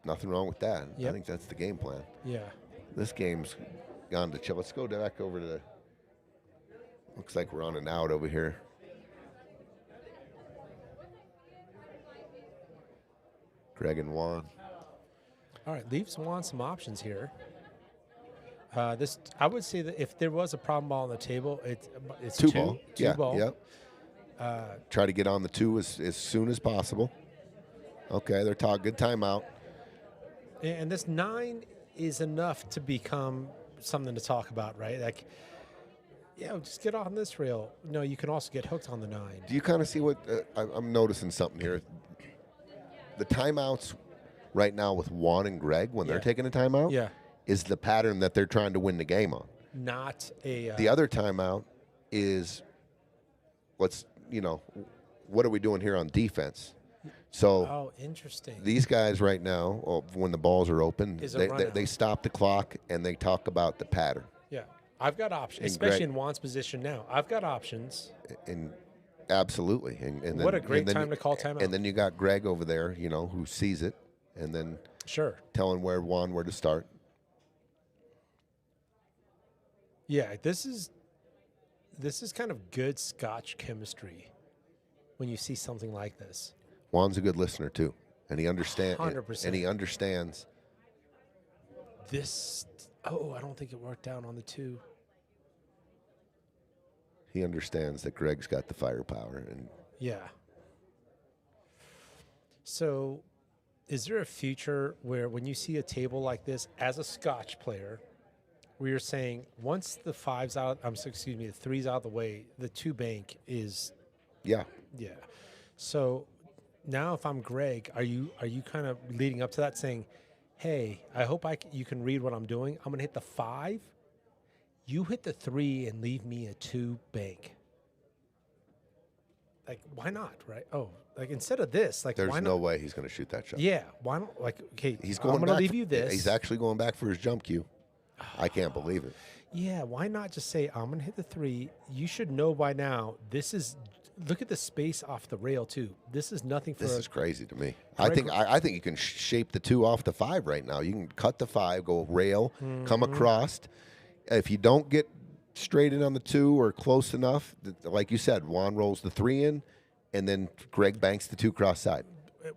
S3: nothing wrong with that.
S4: Yep.
S3: I think that's the game plan.
S4: Yeah.
S3: This game's gone to chill. Let's go back over to the... Looks like we're on and out over here. Greg and Whone.
S4: All right, leaves want some options here. This, I would say that if there was a problem ball on the table, it's
S3: Two ball.
S4: Two
S3: Yeah,
S4: ball.
S3: yep. Try to get on the 2 as soon as possible. Okay, they're talking. Good timeout.
S4: And this 9 is enough to become something to talk about, right? Like, yeah, just get on this rail. No, you can also get hooked on the 9.
S3: Do you kind of see what I'm noticing something here? The timeouts right now with Whone and Greg when they're taking a timeout is the pattern that they're trying to win the game on.
S4: Not a.
S3: The other timeout is what are we doing here on defense? So
S4: interesting.
S3: These guys right now, when the balls are open, they stop the clock and they talk about the pattern.
S4: Yeah, I've got options, especially in Whone's position now. I've got options.
S3: And absolutely. And then,
S4: what a great time to call timeout.
S3: And then you got Greg over there, who sees it, and then telling Whone where to start.
S4: Yeah, this is kind of good Scotch chemistry when you see something like this.
S3: Whone's a good listener too, and he understands.
S4: 100%.
S3: And he understands.
S4: This. Oh, I don't think it worked out on the 2.
S3: He understands that Greg's got the firepower, and
S4: So, is there a future where when you see a table like this as a Scotch player, where you're saying once the 5's out, the 3's out of the way, the 2 bank is. Yeah. So. Now, if I'm Greg, are you kind of leading up to that saying, hey, I hope you can read what I'm doing. I'm going to hit the 5. You hit the 3 and leave me a 2 bank. Like, why not, right? Oh, like instead of this, like,
S3: there's
S4: why not?
S3: no way he's going to shoot that shot.
S4: Yeah, why not? Like, okay,
S3: I'm
S4: going to leave you this.
S3: He's actually going back for his jump cue. I can't believe it.
S4: Yeah, why not just say, I'm going to hit the 3. You should know by now, this is... Look at the space off the rail too. This is nothing for.
S3: This is crazy to me. I think you can shape the 2 off the 5 right now. You can cut the 5, go rail, come across. If you don't get straight in on the 2 or close enough, like you said, Whone rolls the 3 in, and then Greg banks the 2 cross side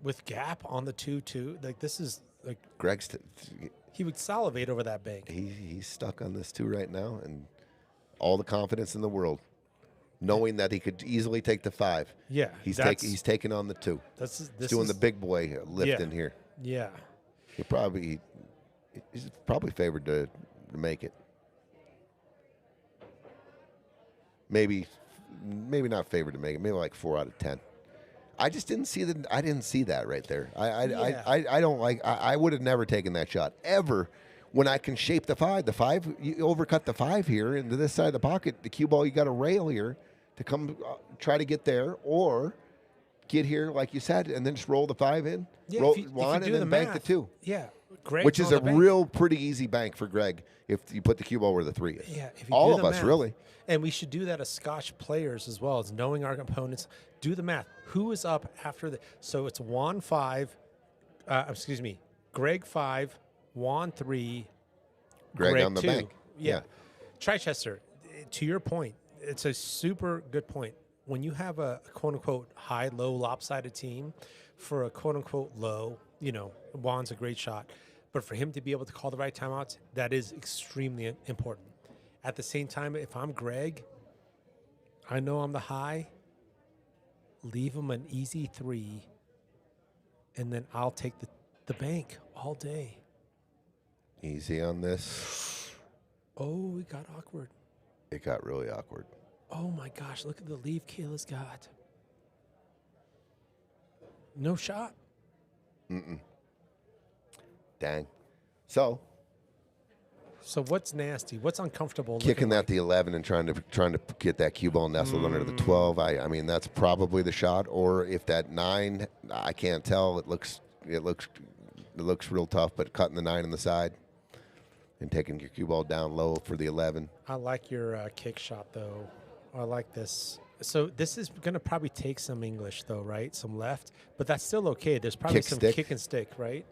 S4: with gap on the 2 too. Like this is like
S3: Greg's.
S4: He would salivate over that bank.
S3: He's stuck on this 2 right now, and all the confidence in the world. Knowing that he could easily take the 5.
S4: Yeah.
S3: He's taking on the 2. He's doing the big boy lift in here.
S4: Yeah.
S3: He's probably favored to make it. Maybe not favored to make it. Maybe like 4 out of 10. I just didn't see that. I didn't see that right there. I don't like. I would have never taken that shot ever. When I can shape the 5, you overcut the 5 here into this side of the pocket. The cue ball, you got a rail here to come try to get there, or get here like you said, and then just roll the 5 in, roll Whone, and then bank the 2.
S4: Yeah, Greg's
S3: which is a real pretty easy bank for Greg if you put the cue ball where the 3 is.
S4: Yeah,
S3: all of us really.
S4: And we should do that as Scotch players as well as knowing our opponents. Do the math. Who is up after the? So it's Whone 5. Greg 5. Whone 3,
S3: Greg on the
S4: 2.
S3: bank.
S4: Yeah. Chichester, to your point, it's a super good point. When you have a quote-unquote high-low lopsided team for a quote-unquote low, Whone's a great shot. But for him to be able to call the right timeouts, that is extremely important. At the same time, if I'm Greg, I know I'm the high, leave him an easy 3, and then I'll take the bank all day.
S3: Easy on this.
S4: Oh, it got awkward.
S3: It got really awkward.
S4: Oh, my gosh. Look at the leave Caela's got. No shot.
S3: Dang. So
S4: what's nasty? What's uncomfortable?
S3: Kicking that the 11 and trying to get that cue ball nestled under the 12. I mean, that's probably the shot. Or if that 9, I can't tell. It looks real tough, but cutting the 9 on the side and taking your cue ball down low for the 11.
S4: I like your kick shot, though. I like this. So this is going to probably take some English, though, right? Some left. But that's still okay. There's probably some kick and stick, right?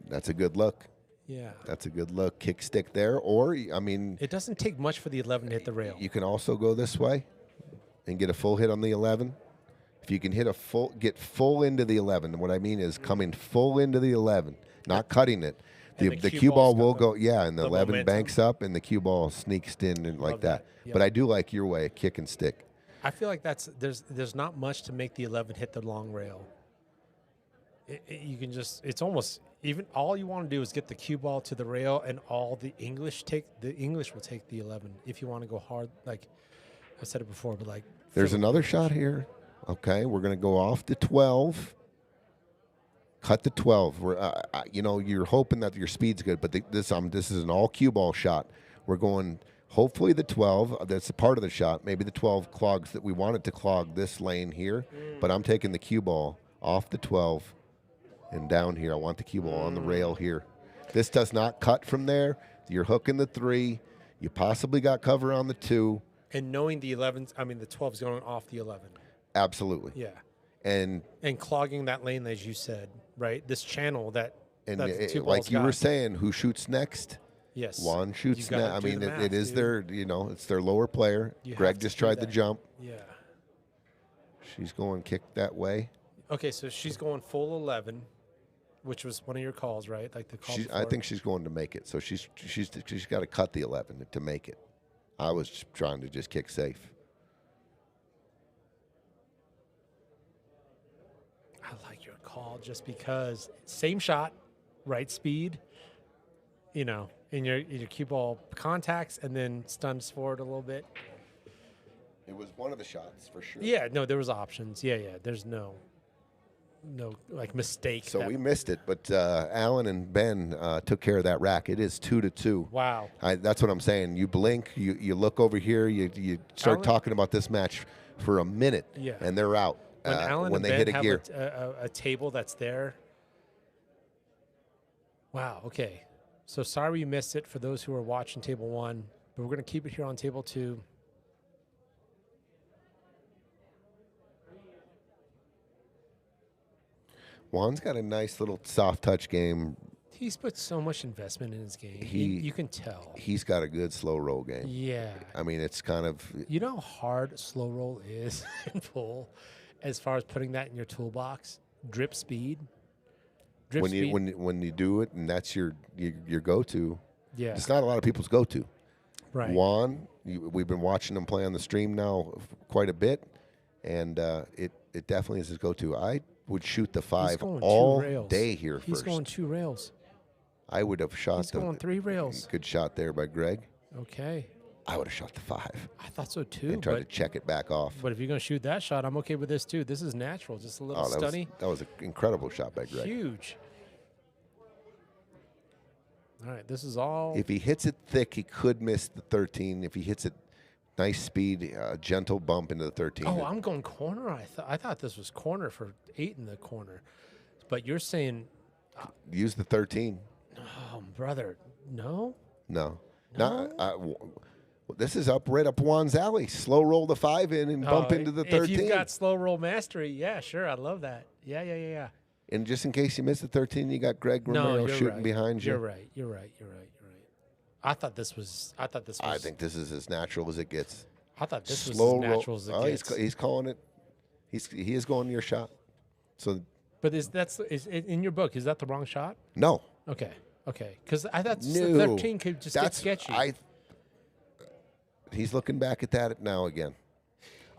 S3: That's a good look.
S4: Yeah.
S3: That's a good look. Kick stick there. Or, I mean...
S4: It doesn't take much for the 11 to hit the rail.
S3: You can also go this way and get a full hit on the 11. If you can get full into the 11, what I mean is coming full into the 11, not cutting it. The cue ball will go, and the 11
S4: momentum.
S3: banks up, and the cue ball sneaks in and like
S4: Love
S3: that.
S4: that. Yep.
S3: But I do like your way, kick and stick.
S4: I feel like there's not much to make the 11 hit the long rail. You can just, it's almost, even all you want to do is get the cue ball to the rail, and all the English will take the 11 if you want to go hard. Like I said it before, but like
S3: There's another shot here. Okay, we're going to go off the 12. Cut the 12. You're hoping that your speed's good, but this is an all cue ball shot. We're going hopefully the 12. That's a part of the shot. Maybe the 12 clogs that we want it to clog this lane here, but I'm taking the cue ball off the 12 and down here. I want the cue ball on the rail here. This does not cut from there. You're hooking the 3. You possibly got cover on the 2.
S4: And knowing the 12's going off the 11.
S3: Absolutely.
S4: Yeah.
S3: And
S4: clogging that lane, as you said, right? This channel that the 2 balls
S3: like you were
S4: got.
S3: saying, who shoots next?
S4: Yes.
S3: Whone shoots
S4: You gotta
S3: next. I
S4: do
S3: mean,
S4: the math,
S3: it is
S4: dude.
S3: it's their lower player.
S4: You have
S3: Greg
S4: to
S3: just
S4: do
S3: tried the
S4: that.
S3: jump.
S4: Yeah.
S3: She's going kick that way.
S4: Okay, so she's going full 11, which was one of your calls, right? Like the call.
S3: I think she's going to make it. So she's got to cut the 11 to make it. I was trying to just kick safe.
S4: I like your call just because same shot, right speed, in your cue ball contacts and then stuns forward a little bit.
S3: It was one of the shots for sure.
S4: Yeah, no, there was options. Yeah. There's no like mistake.
S3: So we missed it, but Allan and Ben took care of that rack. It is 2-2.
S4: Wow.
S3: That's what I'm saying. You blink, you look over here, you start
S4: Allan-
S3: talking about this match for a minute, and they're out.
S4: When Allan
S3: when
S4: and
S3: they
S4: Ben
S3: hit a
S4: have
S3: gear.
S4: a table that's there. Wow. Okay. So sorry you missed it for those who are watching table 1, but we're going to keep it here on table 2.
S3: Juan's got a nice little soft touch game.
S4: He's put so much investment in his game.
S3: He-
S4: You can tell.
S3: He's got a good slow roll game.
S4: Yeah.
S3: I mean, it's kind of
S4: You know how hard slow roll is in pool as far as putting that in your toolbox? Drip speed.
S3: when you do it, and that's your go-to.
S4: Yeah.
S3: It's not a lot of people's go-to.
S4: Right.
S3: Juan, we've been watching him play on the stream now quite a bit, and it definitely is his go-to. I would shoot the 5
S4: going 2
S3: all
S4: rails.
S3: day here
S4: He's
S3: first.
S4: going 2 rails.
S3: I would have shot
S4: He's going 3 rails.
S3: Good shot there by Greg.
S4: Okay.
S3: I would have shot the 5
S4: I thought so too.
S3: and tried to check it back off.
S4: But if you're going to shoot that shot, I'm okay with this too. This is natural. Just a little
S3: Oh,
S4: stunny.
S3: that was an incredible shot by Greg.
S4: Huge. All right. This is all.
S3: If he hits it thick, he could miss the 13. If he hits it nice speed, gentle bump into the 13.
S4: Oh, I'm going corner. I thought this was corner for 8 in the corner. But you're saying,
S3: Use the 13.
S4: oh, brother, no?
S3: No. This is right up Juan's alley. Slow roll the 5 in and bump
S4: Oh,
S3: into the
S4: If
S3: 13.
S4: you've got slow roll mastery, yeah, sure. I love that. Yeah.
S3: And just in case you miss the 13, you got Greg Romero
S4: you're
S3: shooting
S4: right.
S3: behind you.
S4: You're right. I thought this was.
S3: I think this is as natural as it gets.
S4: I thought this was
S3: Slow
S4: as
S3: roll.
S4: natural as it
S3: Oh,
S4: gets.
S3: he's calling it. He is going your shot. So
S4: But is in your book? Is that the wrong shot?
S3: no.
S4: Okay. Because I thought
S3: No.
S4: 13 could just get sketchy.
S3: He's looking back at that now again.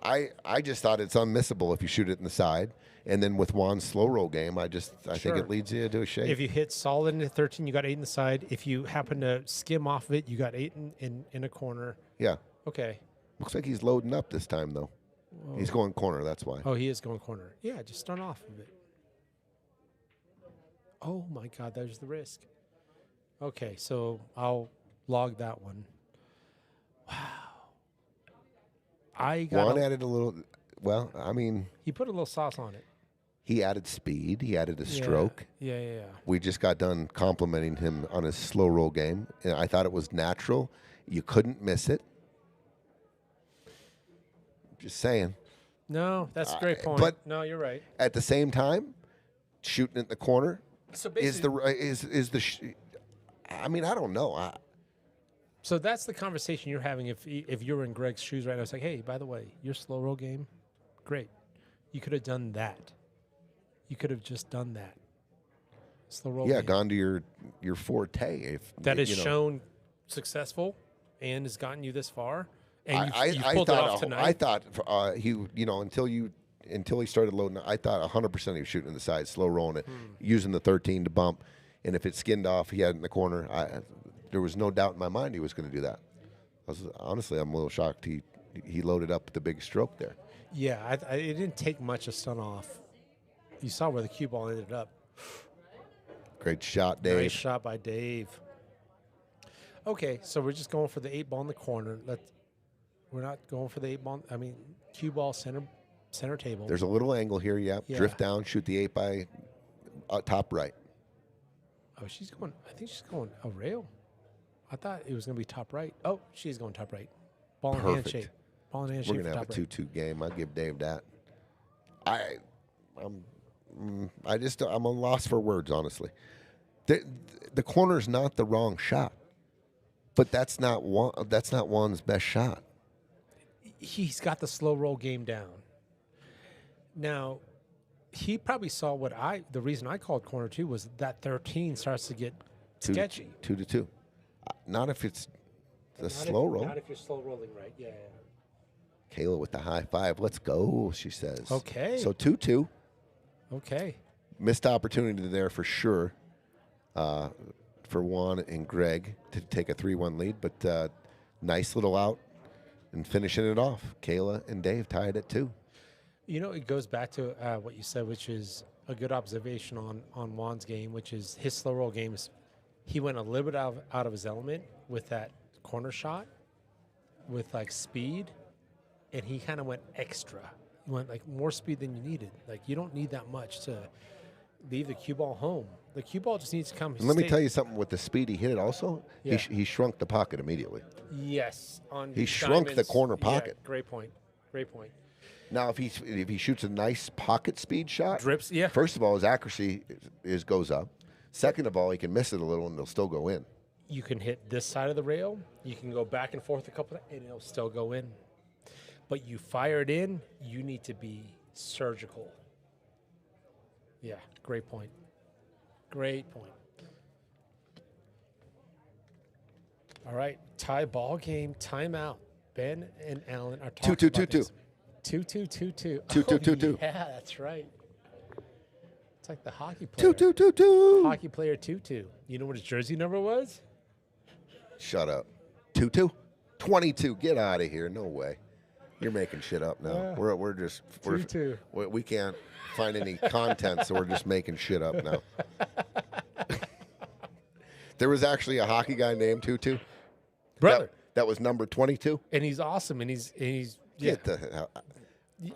S3: I just thought it's unmissable if you shoot it in the side. And then with Juan's slow roll game, I think
S4: Sure.
S3: it leads you to a shake.
S4: If you hit solid into 13, you got 8 in the side. If you happen to skim off of it, you got 8 in a corner.
S3: Yeah.
S4: Okay.
S3: Looks like he's loading up this time, though. He's going corner, that's why.
S4: Oh, he is going corner. Yeah, just start off of it. Oh, my God, there's the risk. Okay, so I'll log that one. Wow.
S3: Juan added a little, well, I mean,
S4: He put a little sauce on it.
S3: he added speed. He added a stroke.
S4: Yeah.
S3: We just got done complimenting him on his slow roll game, and I thought it was natural. You couldn't miss it. Just saying.
S4: No, that's a great point.
S3: but-
S4: no, you're right.
S3: At the same time, shooting it in the corner
S4: So
S3: is I mean, I don't know.
S4: So that's the conversation you're having if you're in Greg's shoes right now. It's like, hey, by the way, your slow roll game, great. You could have done that. You could have just done that. Slow roll.
S3: Yeah,
S4: game.
S3: gone to your forte. If
S4: That has
S3: you know.
S4: shown successful and has gotten you this far. And
S3: I
S4: you pulled it off
S3: thought
S4: tonight.
S3: I thought he until he started loading, I thought 100% he was shooting to the side, slow rolling it, using the 13 to bump, and if it skinned off, he had it in the corner. There was no doubt in my mind he was going to do that. Honestly, I'm a little shocked he loaded up the big stroke there.
S4: Yeah, it didn't take much to stun off. You saw where the cue ball ended up.
S3: Great shot, Dave.
S4: Nice shot by Dave. Okay, so we're just going for the 8 ball in the corner. We're not going for the 8 ball. I mean, cue ball center table.
S3: There's a little angle here. Yep.
S4: Yeah.
S3: Drift down, shoot the 8 by top right.
S4: Oh, she's going. I think she's going a rail. I thought it was going to be top right. Oh, she's going top right. Ball and hand
S3: Perfect.
S4: shape. Ball and hand shape.
S3: We're gonna
S4: for
S3: have a
S4: top right.
S3: 2-2 game. I'll give Dave that. I'm a loss for words, honestly. The corner's not the wrong shot, but that's not Juan's best shot.
S4: He's got the slow roll game down. Now, he probably saw the reason I called corner 2 was that 13 starts to get sketchy.
S3: 2-2. Not if it's the
S4: Not
S3: slow
S4: if,
S3: roll.
S4: Not if you're slow rolling right. Yeah.
S3: Caela with the high five. Let's go, she says.
S4: Okay.
S3: So 2-2.
S4: Okay.
S3: Missed opportunity there for sure for Juan and Greg to take a 3-1 lead, but nice little out and finishing it off. Caela and Dave tied at 2.
S4: You know, it goes back to what you said, which is a good observation on Juan's game, which is his slow roll games. He went a little bit out of his element with that corner shot with like speed, and he kind of went extra. He went like more speed than you needed. Like you don't need that much to leave the cue ball home. The cue ball just needs to come.
S3: And let me tell you something with the speed he hit it also.
S4: Yeah.
S3: He shrunk the pocket immediately.
S4: Yes.
S3: He shrunk the
S4: diamonds.
S3: corner
S4: Yeah,
S3: pocket.
S4: great point. Great point.
S3: Now, if he shoots a nice pocket speed shot,
S4: Drips, yeah.
S3: First of all, his accuracy goes up. Second of all, he can miss it a little and it'll still go in.
S4: You can hit this side of the rail. You can go back and forth a couple, and it'll still go in. But you fire it in, you need to be surgical. Yeah, great point. Great point. All right, tie ball game, timeout. Ben and Allan are talking
S3: 2-2,
S4: about
S3: 2-2.
S4: this. 2-2.
S3: 2-2.
S4: Yeah, that's right. It's like the hockey player.
S3: 2-2.
S4: Hockey player 2-2. You know what his jersey number was?
S3: Shut up. 2-2? 22. Get out of here. No way. You're making shit up now. We're just
S4: 2-2.
S3: We can't find any content, so we're just making shit up now. There was actually a hockey guy named 2-2.
S4: Brother.
S3: That was number 22.
S4: And he's awesome. And he's yeah.
S3: Get the hell.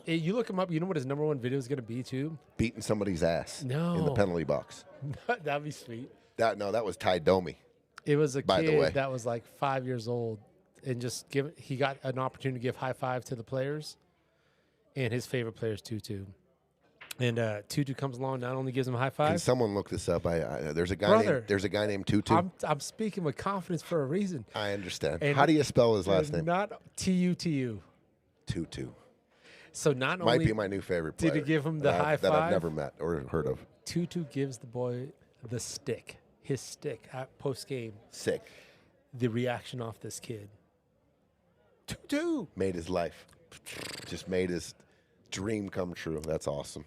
S4: You look him up. You know what his number 1 video is going to be too?
S3: Beating somebody's ass in the
S4: No.
S3: penalty box.
S4: That'd be sweet.
S3: That was Ty Domi.
S4: It was a
S3: By the way.
S4: kid that was like 5 years old, and he got an opportunity to give high five to the players, and his favorite player is 2-2. And 2-2 comes along, not only gives him a high
S3: Can
S4: five.
S3: someone look this up? There's a guy
S4: Brother,
S3: named 2-2.
S4: I'm speaking with confidence for a reason.
S3: I understand.
S4: And
S3: How do you spell his last name?
S4: Not T-U-T-U.
S3: 2-2.
S4: So not
S3: Might
S4: only
S3: be my new favorite player.
S4: did he give him the high
S3: that I've
S4: five?
S3: never met or heard of.
S4: 2-2 gives the boy the stick, his stick at post game.
S3: Sick.
S4: The reaction off this kid. 2-2.
S3: Made his life. Just made his dream come true. That's awesome.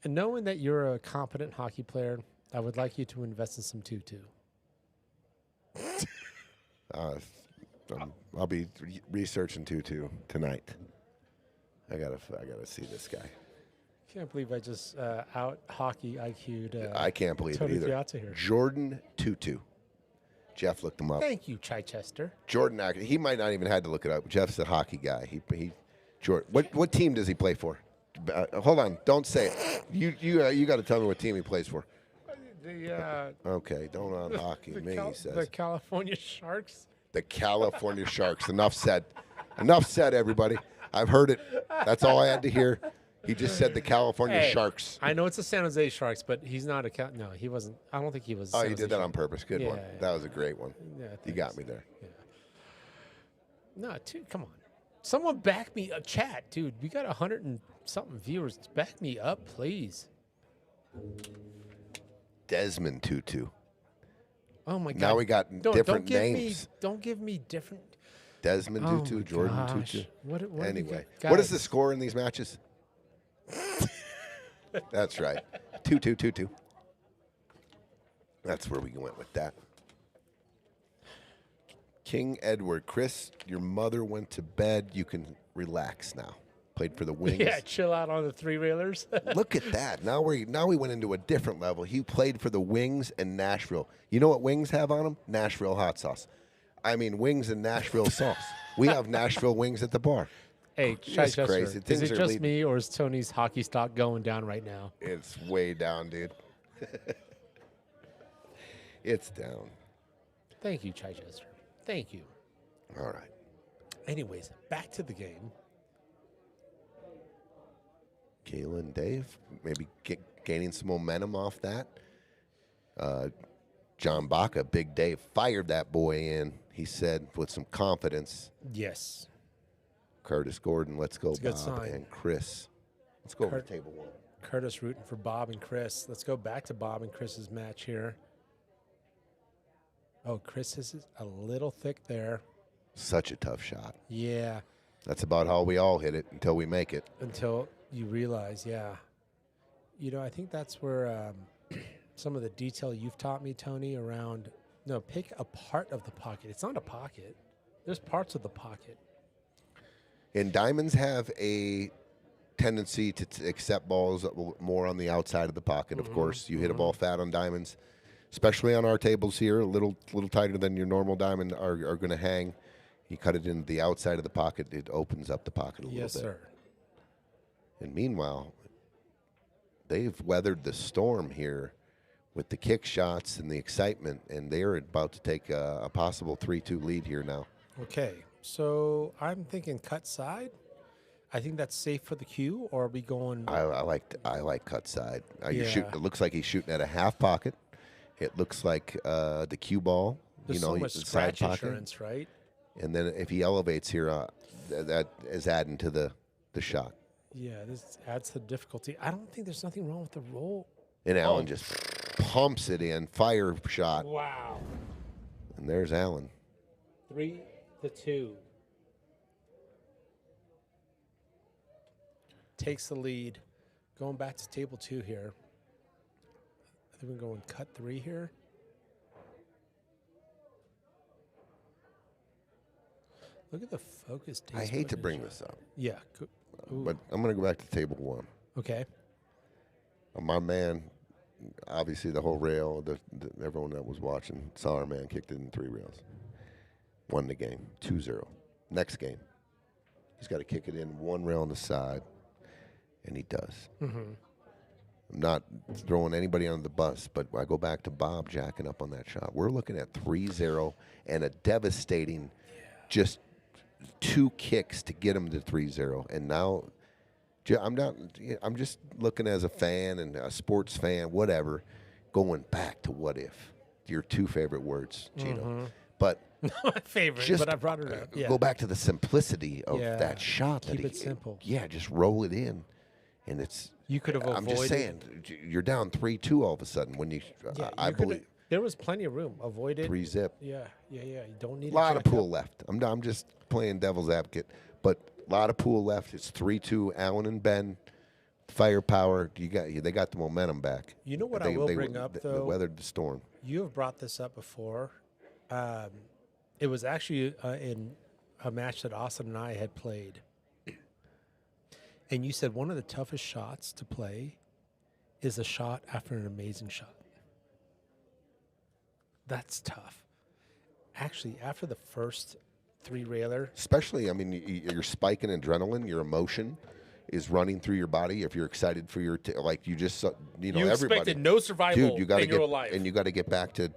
S4: And knowing that you're a competent hockey player, I would like you to invest in some 2-2.
S3: I'll be researching 2-2 tonight. I gotta see this guy.
S4: Can't believe I just out hockey IQ'd.
S3: I can't believe
S4: Tony
S3: it either.
S4: Piazza here.
S3: Jordan 2-2. Jeff looked him up.
S4: Thank you, Chichester.
S3: Jordan, he might not even had to look it up. Jeff's a hockey guy. Jordan. What team does he play for? Hold on, don't say it. You got to tell me what team he plays for. Okay, don't on hockey. Me, he says.
S4: The California Sharks.
S3: The California Sharks. Enough said. Enough said, everybody. I've heard it. That's all I had to hear. He just said the California Sharks.
S4: I know it's the San Jose Sharks, but he's not a no, he wasn't. I don't think he was.
S3: Oh, you did that on purpose. Good one.
S4: Yeah.
S3: That was a great one.
S4: Yeah,
S3: You got me there.
S4: No, come on. Someone back me up. Chat, dude. We got 100 and something viewers. Back me up, please.
S3: Desmond Tutu.
S4: Oh my God!
S3: Now we got different names.
S4: Don't give me different.
S3: Desmond
S4: Oh
S3: Tutu,
S4: my
S3: Jordan
S4: gosh.
S3: Tutu.
S4: What
S3: Anyway,
S4: guys.
S3: what is the score in these matches? That's right. 2-2-2-2. That's where we went with that. King Edward. Chris, your mother went to bed. You can relax now. Played for the Wings.
S4: Yeah, chill out on the three-railers.
S3: Look at that. Now we went into a different level. He played for the Wings and Nashville. You know what Wings have on them? Nashville hot sauce. I mean, Wings and Nashville sauce. We have Nashville wings at the bar.
S4: Hey,
S3: Just
S4: Chester,
S3: crazy.
S4: is
S3: Things
S4: it
S3: are
S4: just
S3: leading.
S4: me or is Tony's hockey stock going down right now?
S3: It's way down, dude. It's down.
S4: Thank you, Chichester. Thank you.
S3: All right.
S4: Anyways, back to the game.
S3: Caela and Dave, maybe gaining some momentum off that. John Baca, Big Dave, fired that boy in, he said, with some confidence.
S4: Yes.
S3: Curtis Gordon, let's go,
S4: It's a good
S3: Bob,
S4: sign.
S3: and Chris. Let's go over to table one.
S4: Curtis rooting for Bob and Chris. Let's go back to Bob and Chris's match here. Oh, Chris is a little thick there.
S3: Such a tough shot.
S4: Yeah.
S3: That's about how we all hit it until we make it.
S4: Until you realize, yeah. You know, I think that's where some of the detail you've taught me, Tony, around, pick a part of the pocket. It's not a pocket. There's parts of the pocket.
S3: And diamonds have a tendency to accept balls more on the outside of the pocket. Of course, you hit a ball fat on diamonds, especially on our tables here, a little tighter than your normal diamond are going to hang. You cut it into the outside of the pocket, it opens up the pocket a little bit.
S4: Yes, sir.
S3: And meanwhile, they've weathered the storm here with the kick shots and the excitement, and they're about to take a possible 3-2 lead here now.
S4: Okay, so I'm thinking cut side. I think that's safe for the cue, or are we going?
S3: I like cut side.
S4: Yeah.
S3: It looks like he's shooting at a half pocket. It looks like the cue ball.
S4: There's so much
S3: side
S4: scratch
S3: pocket.
S4: insurance, right?
S3: And then if he elevates here, that is adding to the shot.
S4: Yeah, this adds to the difficulty. I don't think there's nothing wrong with the roll.
S3: And Allan just pumps it in, fire shot.
S4: Wow.
S3: And there's Allan.
S4: 3-2. Takes the lead. Going back to table 2 here. I think we're going cut 3 here. Look at the focus.
S3: I hate to bring this up,
S4: Yeah.
S3: but I'm going to go back to table 1.
S4: Okay.
S3: My man, obviously the whole rail, everyone that was watching saw our man kicked it in 3 rails. Won the game, 2-0. Next game, he's got to kick it in 1 rail on the side, and he does.
S4: Mm-hmm.
S3: I'm not throwing anybody on the bus, but I go back to Bob jacking up on that shot. We're looking at 3-0 and a devastating just 2 kicks to get him to 3-0. And now I'm just looking as a fan and a sports fan, whatever, going back to what if. Your 2 favorite words, Gino.
S4: Mm-hmm.
S3: But
S4: My favorite,
S3: just
S4: but I brought it up. Yeah.
S3: go back to the simplicity of
S4: Yeah.
S3: that shot.
S4: Keep it simple.
S3: Yeah, just roll it in. And it's,
S4: You could have
S3: I'm just saying, you're down 3-2 all of a sudden when you,
S4: Yeah,
S3: I
S4: you coulda-
S3: believe,
S4: there was plenty of room. Avoid it.
S3: 3-zip.
S4: Yeah. You don't need
S3: A lot of
S4: jack
S3: pool
S4: up.
S3: left. I'm just playing devil's advocate, but a lot of pool left. It's 3-2. Allan and Ben, firepower. They got the momentum back.
S4: You know what I will bring up,
S3: They
S4: though?
S3: weathered the storm.
S4: You have brought this up before. It was actually in a match that Austin and I had played. And you said one of the toughest shots to play is a shot after an amazing shot. That's tough. Actually, after the first 3-railer,
S3: Especially, I mean, you're spiking adrenaline. Your emotion is running through your body. If you're excited for your, like you just,
S4: you
S3: everybody.
S4: expected no survival
S3: Dude, you got to
S4: in your
S3: get
S4: life.
S3: and you got to get back to,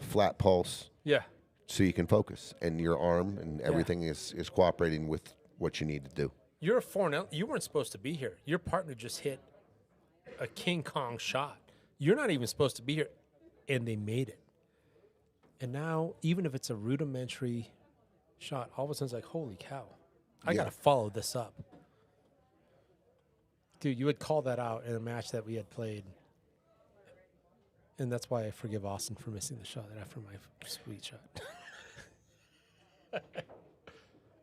S3: flat pulse
S4: Yeah.
S3: so you can focus, and your arm and everything is cooperating with what you need to do.
S4: You're a foreign. You weren't supposed to be here. Your partner just hit a King Kong shot. You're not even supposed to be here, and they made it. And now, even if it's a rudimentary shot, all of a sudden it's like, holy cow, I got to follow this up. Dude, you would call that out in a match that we had played. And that's why I forgive Austin for missing the shot after my sweet shot.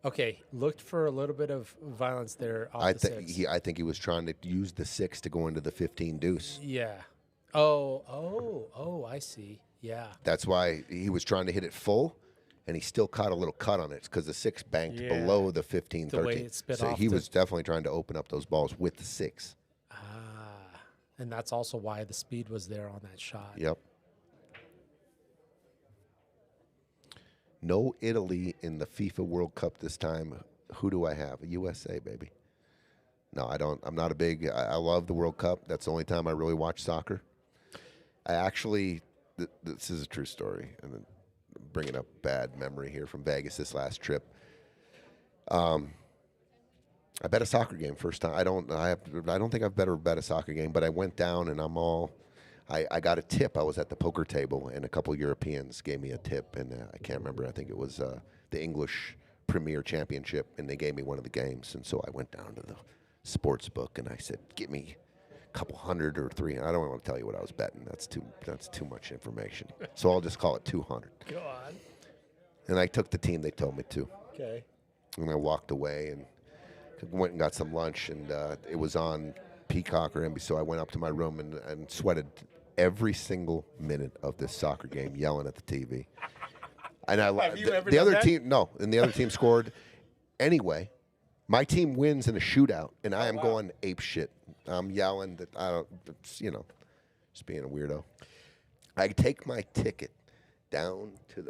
S4: Okay, looked for a little bit of violence there off the six.
S3: I think he was trying to use the 6 to go into the 15 deuce.
S4: Yeah. Oh, I see. Yeah.
S3: That's why he was trying to hit it full, and he still caught a little cut on it because the 6 banked below the 15,
S4: The
S3: 13.
S4: way it spit
S3: so
S4: off
S3: he was definitely trying to open up those balls with the 6.
S4: And that's also why the speed was there on that shot.
S3: Yep. No Italy in the FIFA World Cup this time. Who do I have? USA, baby. No, I don't. I'm not a big. I love the World Cup. That's the only time I really watch soccer. I actually. This is a true story, and then bringing up bad memory here from Vegas this last trip. I bet a soccer game first time. I don't think I've bet a soccer game, but I went down and I got a tip. I was at the poker table and a couple of Europeans gave me a tip, and I can't remember. I think it was the English Premier Championship, and they gave me one of the games. And so I went down to the sports book and I said, "Give me a couple hundred or 300." I don't want to tell you what I was betting. That's too much information. So I'll just call it 200.
S4: Go on.
S3: And I took the team they told me to.
S4: Okay.
S3: And I walked away and went and got some lunch, and it was on Peacock or NBC. So I went up to my room and sweated every single minute of this soccer game, yelling at the TV. And
S4: Have you ever
S3: the
S4: done
S3: other
S4: that?
S3: team, no, and the other team scored. Anyway, my team wins in a shootout, and I am going ape shit. I'm yelling that I don't, just being a weirdo. I take my ticket down to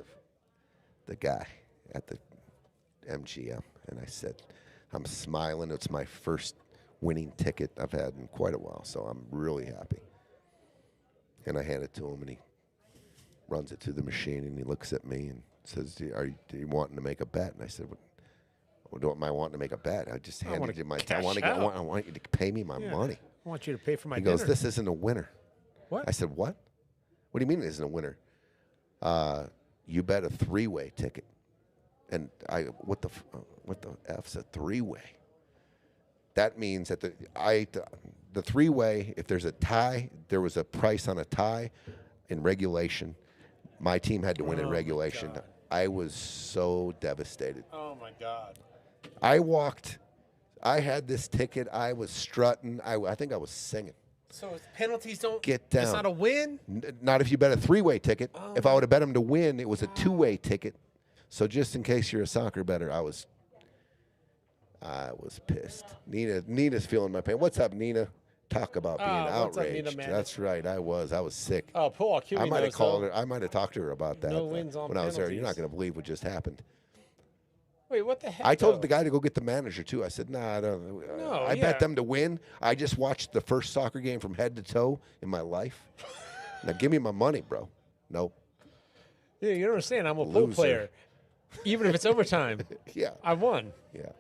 S3: the guy at the MGM, and I said, I'm smiling. It's my first winning ticket I've had in quite a while, so I'm really happy. And I hand it to him, and he runs it through the machine, and he looks at me and says, "Are you wanting to make a bet?" And I said, "What am I wanting to make I just handed you my
S4: cash
S3: I want you to pay me my money."
S4: I want you to pay for my
S3: He
S4: dinner.
S3: goes, "This isn't a winner."
S4: What?
S3: I said, "What? What do you mean it isn't a winner?" You bet a 3-way ticket. And what the F's a 3-way? That means that the 3-way, if there's a tie, there was a price on a tie in regulation. My team had to win in regulation. I was so devastated.
S4: Oh, my God.
S3: I had this ticket. I was strutting. I think I was singing.
S4: So if penalties don't
S3: Get down.
S4: It's not a win?
S3: Not if you bet a 3-way ticket. If I would have bet him to win, it was a 2-way ticket. So just in case you're a soccer bettor, I was pissed. Nina's feeling my pain. What's up, Nina? Talk about being
S4: what's up,
S3: outraged.
S4: Nina, man?
S3: That's right. I was sick.
S4: Oh, Paul Q.
S3: I might have called her. I might have talked to her about that
S4: No wins on
S3: when I was there. You're not
S4: penalties.
S3: going to believe what just happened.
S4: Wait, what the heck?
S3: I told
S4: though?
S3: the guy to go get the manager too. I said, "Nah, I don't.
S4: No,
S3: I
S4: yeah.
S3: bet them to win. I just watched the first soccer game from head to toe in my life. Now give me my money, bro." Nope.
S4: Yeah, you don't understand. I'm a pool
S3: Loser.
S4: player. Even if it's overtime,
S3: Yeah.
S4: I won.
S3: Yeah.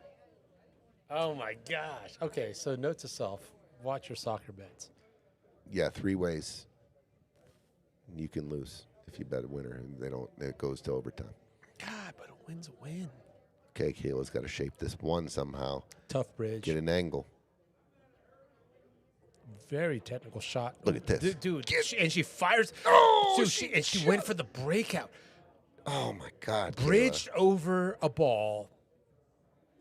S4: Oh, my gosh. Okay, so note to self, watch your soccer bets.
S3: Yeah, 3 ways. You can lose if you bet a winner, and it goes to overtime.
S4: God, but a win's a win.
S3: Okay, Caela's got to shape this one somehow.
S4: Tough bridge.
S3: Get an angle.
S4: Very technical shot.
S3: Look at this.
S4: Dude, and she fires.
S3: Oh,
S4: Dude, she went for the breakout.
S3: Oh, my God.
S4: Bridged over a ball.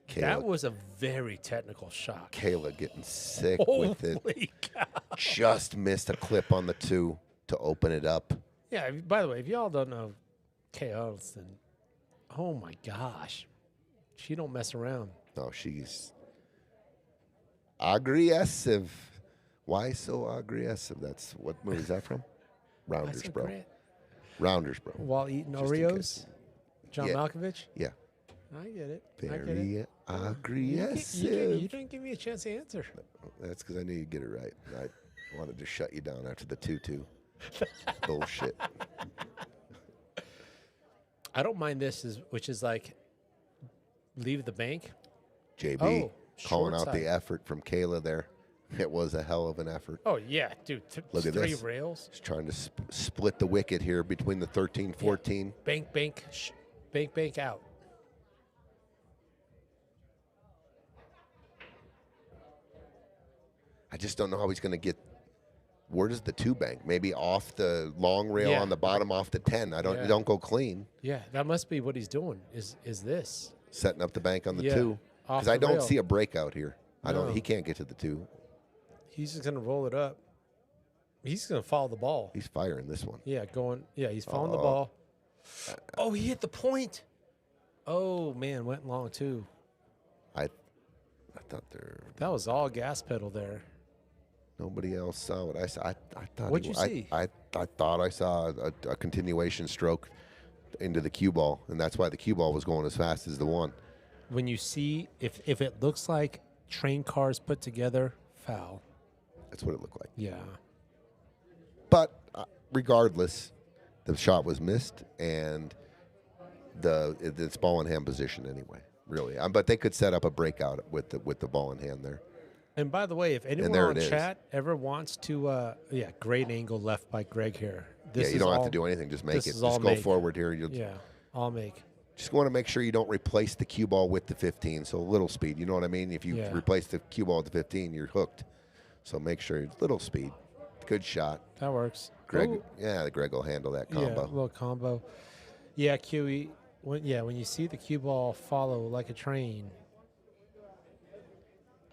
S3: Caela,
S4: That was a very technical shot.
S3: Caela getting sick with it.
S4: Holy cow.
S3: Just missed a clip on the 2 to open it up.
S4: Yeah, by the way, if y'all don't know Huddleston, oh, my gosh. She don't mess around.
S3: No, she's aggressive. Why so aggressive? That's what movie is that from? Rounders,
S4: That's
S3: bro.
S4: great.
S3: Rounders, bro.
S4: While eating
S3: Just in
S4: Oreos?
S3: case.
S4: John
S3: Yeah.
S4: Malkovich?
S3: Yeah.
S4: I get it. I get it.
S3: Very aggressive.
S4: You didn't give me a chance to answer.
S3: That's because I knew you'd get it right. I wanted to shut you down after the 2-2. Bullshit.
S4: I don't mind this, which is like leave the bank.
S3: JB
S4: Oh,
S3: calling
S4: short
S3: out the
S4: side.
S3: effort from Caela there. It was a hell of an effort.
S4: Oh, yeah, dude.
S3: Look at
S4: 3
S3: this.
S4: rails.
S3: He's trying to split the wicket here between the 13-14.
S4: Bank out.
S3: I just don't know how he's going to get. Where does the 2 bank? Maybe off the long rail
S4: Yeah.
S3: on the bottom, off the 10.
S4: Yeah.
S3: You don't go clean.
S4: Yeah, that must be what he's doing. Is this?
S3: Setting up the bank on the
S4: Yeah,
S3: 2.
S4: off
S3: Because I
S4: the
S3: don't
S4: rail.
S3: see a breakout here.
S4: No.
S3: He can't get to the 2.
S4: He's just gonna roll it up. He's gonna follow the ball.
S3: He's firing this one.
S4: Yeah, he's following the ball. Oh, he hit the point. Oh man, went long too.
S3: I thought
S4: That was all gas pedal there.
S3: nobody else saw what I saw. I thought.
S4: What'd you see?
S3: I thought I saw a continuation stroke into the cue ball, and that's why the cue ball was going as fast as the 1.
S4: When you see if it looks like train cars put together, foul.
S3: That's what it looked like.
S4: Yeah.
S3: But regardless, the shot was missed, and it's ball in hand position anyway. Really, but they could set up a breakout with the ball in hand there.
S4: And by the way, if anyone
S3: there
S4: on
S3: it is.
S4: chat ever wants to, great angle left by Greg here. This
S3: You
S4: is
S3: don't have
S4: all-
S3: to do anything. Just make
S4: this
S3: it.
S4: is all
S3: Just go
S4: make.
S3: forward here. You'll
S4: Yeah, I'll make.
S3: just want to make sure you don't replace the cue ball with the 15. So a little speed. You know what I mean? If you
S4: Yeah.
S3: replace the cue ball with the 15, you're hooked. So make sure it's little speed. Good shot.
S4: That works.
S3: Greg,
S4: Ooh.
S3: Greg will handle that
S4: Yeah,
S3: combo.
S4: a little combo. Yeah, QE. When you see the cue ball follow like a train.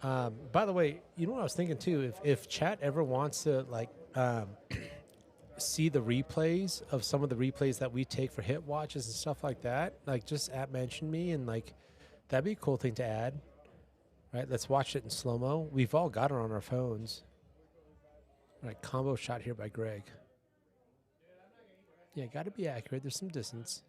S4: By the way, you know what I was thinking too? If chat ever wants to see the replays of some of the replays that we take for hit watches and stuff like that, like just mention me, and like that'd be a cool thing to add. Right? Let's watch it in slow mo. We've all got it on our phones. All right, combo shot here by Greg. Yeah, got to be accurate. There's some distance.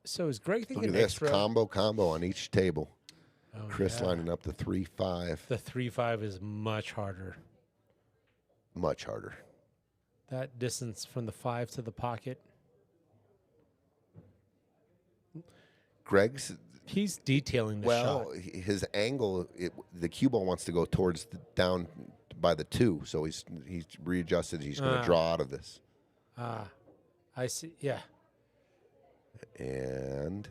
S4: So is Greg
S3: Look
S4: thinking
S3: at this
S4: extra?
S3: combo on each table.
S4: Oh,
S3: Chris
S4: yeah.
S3: lining up the 3-5.
S4: The 3-5 is much harder.
S3: Much harder.
S4: That distance from the 5 to the pocket.
S3: Greg's
S4: He's detailing the shot.
S3: his angle, the cue ball wants to go towards down by the 2, so he's readjusted. He's going to draw out of this.
S4: I see. Yeah.
S3: And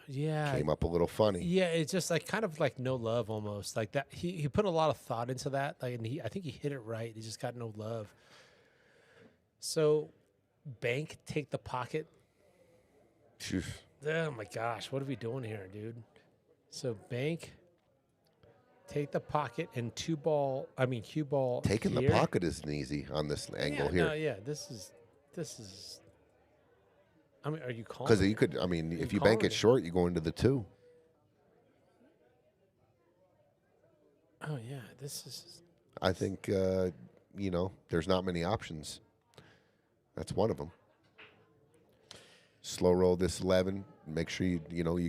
S4: Yeah.
S3: came up a little funny.
S4: Yeah, it's just like kind of like no love almost. Like that he put a lot of thought into that. Like, and I think he hit it right. He just got no love. So bank, take the pocket.
S3: Phew.
S4: Oh my gosh, what are we doing here, dude? So bank, take the pocket, and cue ball.
S3: Taking
S4: here.
S3: the pocket isn't easy on this angle here.
S4: No, yeah, this is. I mean, are you calling?
S3: Because you could, if you bank
S4: calling
S3: it short, you go into the 2.
S4: Oh yeah, this is.
S3: I think, there's not many options. That's one of them. Slow roll this 11. Make sure you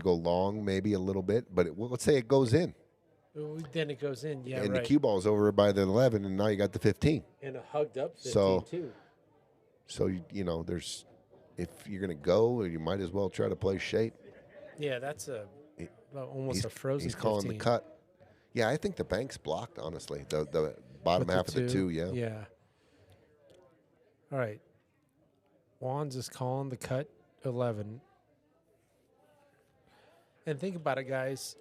S3: go long maybe a little bit, but let's say it goes in.
S4: Then it goes in, yeah,
S3: and
S4: right.
S3: the cue ball's over by the 11, and now you got the 15.
S4: And a hugged up 15
S3: So-
S4: too.
S3: So, there's, if you're going to go, you might as well try to play shape.
S4: Yeah, that's almost a frozen.
S3: He's calling
S4: 15.
S3: the cut. Yeah, I think the bank's blocked, honestly. The bottom
S4: With
S3: half of the 2, yeah.
S4: Yeah. All right. Wands is calling the cut 11. And think about it, guys.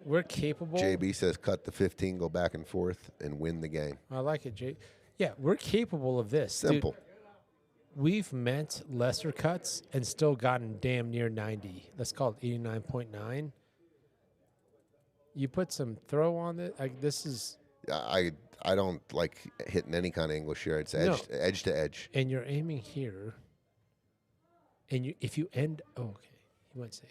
S4: We're capable.
S3: JB says cut the 15, go back and forth, and win the game.
S4: I like it, Jay. Yeah, we're capable of this. Dude,
S3: Simple.
S4: we've meant lesser cuts and still gotten damn near 90. Let's call it 89.9. You put some throw on it. Like this is.
S3: I don't like hitting any kind of English here. It's edge to edge.
S4: And you're aiming here. And if you end. Oh, okay. He went safe.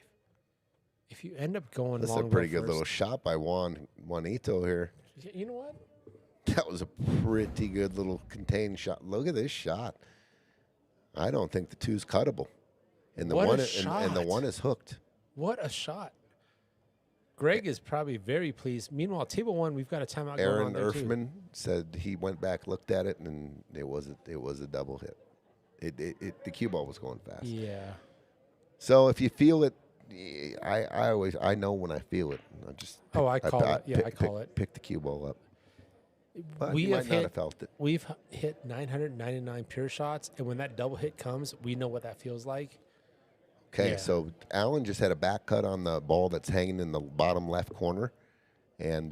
S4: If you end up going
S3: That's
S4: long
S3: a pretty
S4: row
S3: good
S4: first-
S3: little shot by Juanito here.
S4: You know what?
S3: That was a pretty good little contained shot. Look at this shot. I don't think the 2's cuttable. And the
S4: What a
S3: one and the
S4: shot.
S3: 1 is hooked.
S4: What a shot. Greg is probably very pleased. Meanwhile, table 1, we've got a timeout
S3: Aaron
S4: going on there too.
S3: Erfman said he went back, looked at it, and it was a double hit. The cue ball was going fast.
S4: Yeah.
S3: So if you feel it, I know when I feel it.
S4: I call it. Yeah, I call it.
S3: Pick the cue ball up. But
S4: We
S3: you
S4: have
S3: might not
S4: hit-
S3: have felt it.
S4: We've hit 999 pure shots, and when that double hit comes, we know what that feels like.
S3: Okay,
S4: Yeah.
S3: so Allan just had a back cut on the ball that's hanging in the bottom left corner, and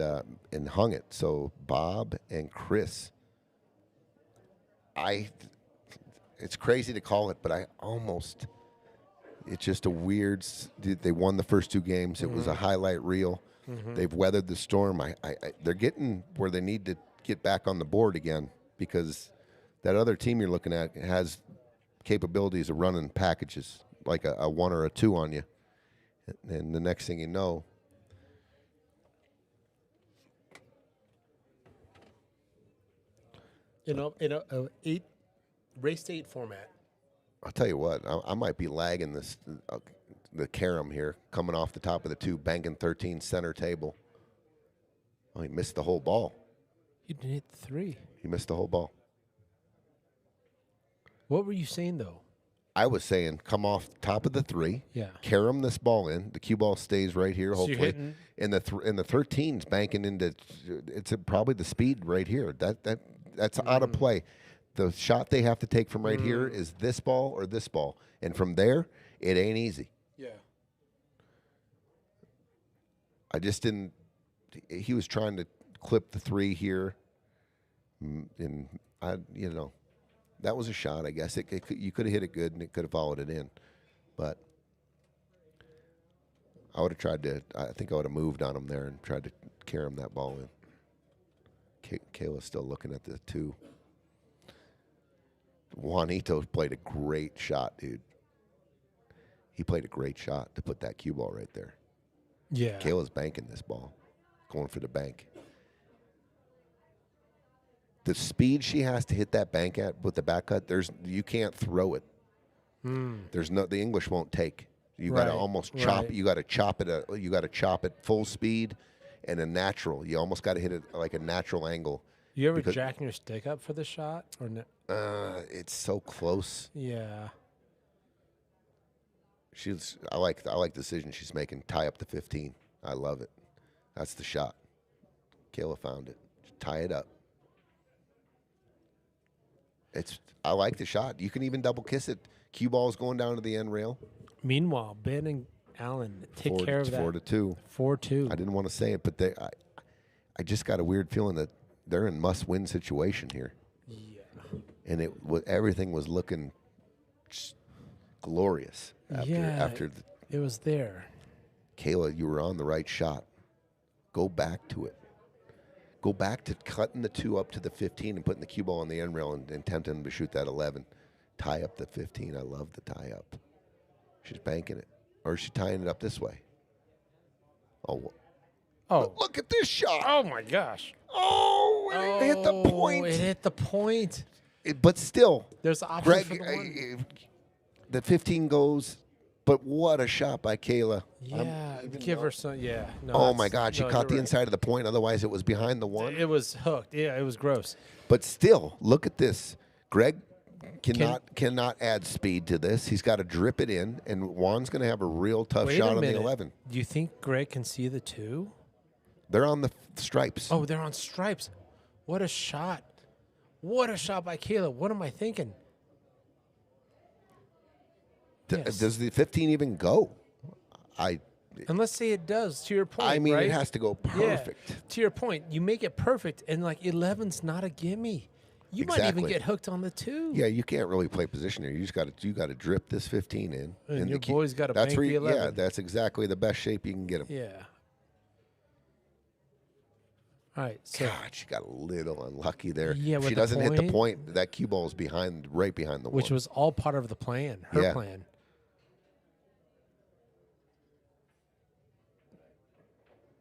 S3: hung it. So Bob and Chris, it's crazy to call it, but it's just a weird. They won the first 2 games. It was a highlight reel. They've weathered the storm. They're getting where they need to get back on the board again, because that other team you're looking at has capabilities of running packages like a 1 or a 2 on you, and the next thing you know,
S4: In a race to 8 format.
S3: I'll tell you what, I might be lagging this the carom here, coming off the top of the 2, banking 13 center table. Oh, he missed the whole ball.
S4: He didn't hit the 3.
S3: He missed the whole ball.
S4: What were you saying though?
S3: I was saying, come off the top of the 3.
S4: Yeah.
S3: Carom this ball in. The cue ball stays right here,
S4: So you're
S3: hopefully.
S4: hitting-
S3: And the 13's banking into. It's probably the speed right here. That's out of play. The shot they have to take from right here is this ball or this ball, and from there, it ain't easy.
S4: Yeah.
S3: I just didn't. He was trying to clip the 3 here, and that was a shot. I guess you could have hit it good, and it could have followed it in, but I would have tried to. I think I would have moved on him there and tried to carry him that ball in. Caela's still looking at the 2. Juanito played a great shot, dude. He played a great shot to put that cue ball right there.
S4: Yeah.
S3: Caela's banking this ball, going for the bank. The speed she has to hit that bank at with the back cut, you can't throw it. The English won't take. You got to
S4: Right,
S3: almost chop.
S4: right.
S3: You got to chop it. You got to chop it full speed, and a natural. You almost got to hit it like a natural angle.
S4: You ever
S3: because-
S4: jacking your stick up for the shot or no?
S3: It's so close.
S4: Yeah.
S3: I like the decision she's making. Tie up the 15. I love it. That's the shot. Caela found it. Tie it up. I like the shot. You can even double kiss it. Cue ball's going down to the end rail.
S4: Meanwhile, Ben and Allan take care of that.
S3: 4-2.
S4: 4-2.
S3: I didn't want to say it, but I just got a weird feeling that they're in must-win situation here.
S4: Yeah.
S3: And everything was looking just glorious after
S4: It was there.
S3: Caela, you were on the right shot. Go back to it. Go back to cutting the 2 up to the 15 and putting the cue ball on the end rail and tempting them to shoot that 11. Tie up the 15. I love the tie up. She's banking it. Or is she tying it up this way? Oh. Look at this shot.
S4: Oh my gosh.
S3: Oh, it hit the point.
S4: It hit the point.
S3: But still,
S4: There's options
S3: Greg,
S4: for the one.
S3: the 15 goes, but what a shot by Caela.
S4: Yeah, give her some. Yeah. No,
S3: Oh, my
S4: that's-
S3: God. She
S4: no,
S3: caught
S4: you're
S3: the
S4: right.
S3: inside of the point. Otherwise, it was behind the 1.
S4: It was hooked. Yeah, it was gross.
S3: But still, look at this. Greg cannot add speed to this. He's got to drip it in, and Whone's going to have a real tough
S4: Wait
S3: shot
S4: a
S3: on the
S4: minute.
S3: 11.
S4: Do you think Greg can see the 2?
S3: They're on the stripes.
S4: Oh, they're on stripes. What a shot. What a shot by Caela. What am I thinking? Yes.
S3: Does the 15 even go?
S4: And let's say it does, to your point,
S3: I mean,
S4: right?
S3: it has to go perfect.
S4: Yeah, to your point, you make it perfect, and like 11's not a gimme. You might even
S3: Exactly.
S4: get hooked on the 2.
S3: Yeah, you can't really play position here. You got to drip this 15 in.
S4: And your
S3: the key-
S4: boy's gotta
S3: that's
S4: bank
S3: where
S4: the
S3: you-
S4: 11.
S3: Yeah, that's exactly the best shape you can get him.
S4: Yeah. All right, so
S3: God, she got a little unlucky there.
S4: Yeah,
S3: If
S4: with
S3: she
S4: the
S3: doesn't hit the
S4: point.
S3: point, that cue ball is right behind the
S4: which
S3: one.
S4: was all part of the plan, her
S3: Yeah.
S4: plan.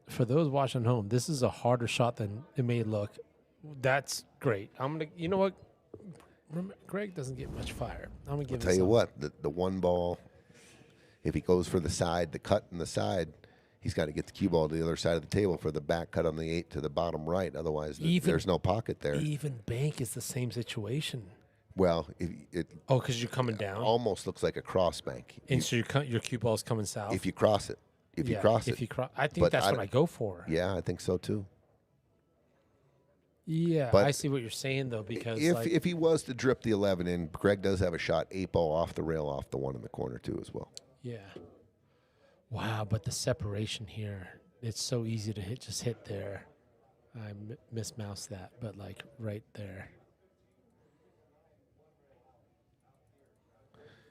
S4: For those watching home, this is a harder shot than it may look. That's great. You know what? Greg doesn't get much fire. I'm gonna give.
S3: I'll tell you what, the one ball, if he goes for the side, the cut in the side, he's got to get the cue ball to the other side of the table for the back cut on the 8 to the bottom right. Otherwise, there's no pocket there.
S4: Even bank is the same situation.
S3: Well, it
S4: Oh, because you're coming down,
S3: almost looks like a cross bank.
S4: and so your cue ball's coming south.
S3: If you cross it. If you
S4: Yeah,
S3: cross
S4: if
S3: it.
S4: you I think
S3: But
S4: that's
S3: I
S4: what
S3: don't-
S4: I go for.
S3: Yeah, I think so too.
S4: Yeah,
S3: But
S4: I see what you're saying though, because
S3: If he was to drip the 11 in, Greg does have a shot 8 ball off the rail off the 1 in the corner too as well.
S4: Yeah. Wow, but the separation here, it's so easy to just hit there. I mismoused that, but like right there.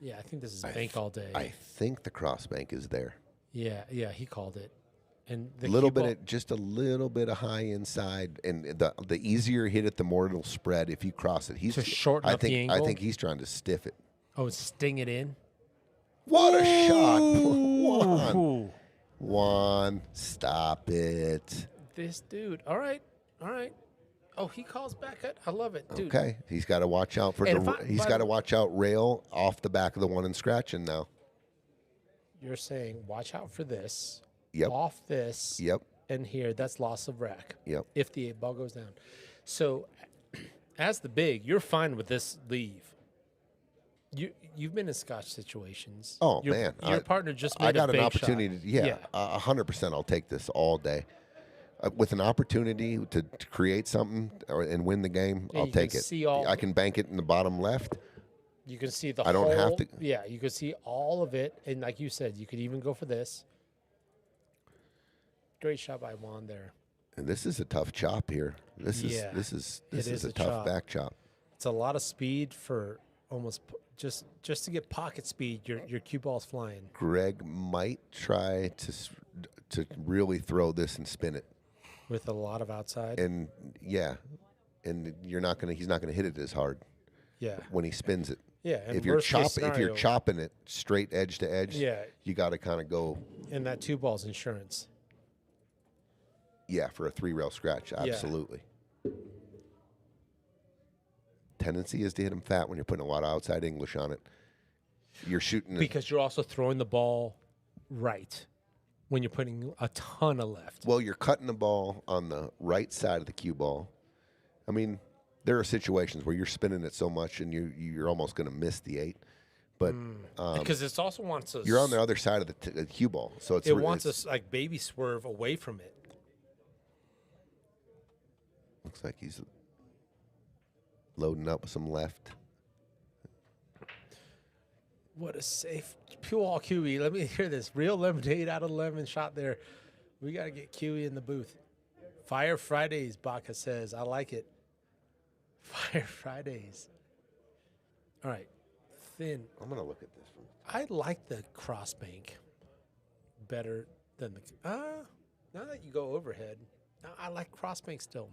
S4: Yeah, I think this is bank all day.
S3: I think the cross bank is there.
S4: Yeah, he called it. And
S3: A little bit, just a little bit of high inside, and the easier you hit it, the more it'll spread if you cross it. He's
S4: to shorten up the angle.
S3: I think he's trying to stiff it.
S4: Oh, sting it in.
S3: What a shot! Whone, stop it.
S4: This dude. All right. Oh, he calls back. I love it, dude.
S3: Okay, he's got to watch out for he's got to watch out rail off the back of the one and scratching now.
S4: You're saying watch out for this.
S3: Yep.
S4: Off this.
S3: Yep.
S4: And here, that's loss of rack.
S3: Yep.
S4: If the 8 ball goes down. So, as the big, you're fine with this leave. You've been in Scotch situations.
S3: Oh,
S4: your,
S3: man.
S4: Your partner just made
S3: I got
S4: a big
S3: an opportunity.
S4: shot.
S3: 100% I'll take this all day. With an opportunity to create something and win the game,
S4: Yeah,
S3: I'll
S4: you
S3: take
S4: can
S3: it.
S4: see all
S3: I can bank it in the bottom left.
S4: You can see the
S3: I don't have
S4: whole-
S3: to-
S4: Yeah, you can see all of it. And like you said, you could even go for this. Great shot by Whone there.
S3: And this is a tough chop here. This
S4: Yeah,
S3: is
S4: is
S3: a
S4: a
S3: tough
S4: chop.
S3: back chop.
S4: It's a lot of speed for almost just to get pocket speed. Your cue ball's flying.
S3: Greg might try to really throw this and spin it.
S4: With a lot of outside.
S3: And he's not gonna hit it as hard
S4: Yeah.
S3: when he spins it.
S4: Yeah. And
S3: If you're
S4: worst case scenario,
S3: chopping it straight edge to edge,
S4: Yeah.
S3: you got to kind of go
S4: And that 2 ball's insurance.
S3: for a 3-rail scratch. Absolutely. Tendency is to hit him fat when you're putting a lot of outside English on it. You're shooting
S4: Because you're also throwing the ball right when you're putting a ton of left.
S3: Well, you're cutting the ball on the right side of the cue ball. I mean, there are situations where you're spinning it so much and you're almost going to miss the 8. But
S4: Because it also wants us.
S3: you're on the other side of the cue ball, so
S4: It wants us like baby swerve away from it.
S3: Looks like he's loading up with some left.
S4: What a safe all QE. Let me hear this. Real lemonade out of lemon shot there. We got to get QE in the booth. Fire Fridays, Baca says. I like it. Fire Fridays. All right. Thin.
S3: I'm going to look at this one.
S4: I like the crossbank better than the. Now that you go overhead, I like crossbank still.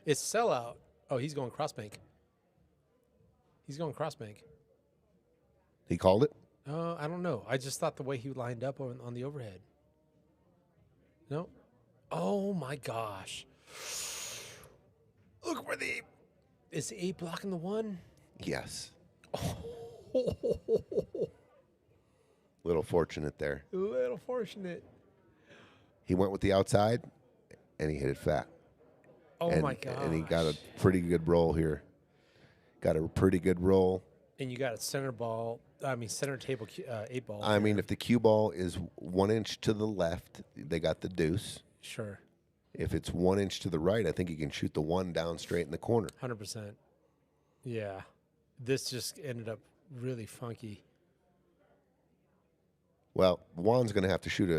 S4: It's sellout. Oh, he's going crossbank. He's going crossbank.
S3: He called it?
S4: I don't know. I just thought the way he lined up on the overhead. No. Oh my gosh. Look where is the 8 blocking the 1?
S3: Yes. Little fortunate there.
S4: Little fortunate.
S3: He went with the outside, and he hit it fat.
S4: Oh
S3: and,
S4: my gosh.
S3: And he got a pretty good roll here. Got a pretty good roll.
S4: And you got a center table 8 ball.
S3: I mean, if the cue ball is 1 inch to the left, they got the deuce.
S4: Sure.
S3: If it's 1 inch to the right, I think you can shoot the 1 down straight in the corner.
S4: 100%. Yeah. This just ended up really funky.
S3: Well, Whone's going to have to shoot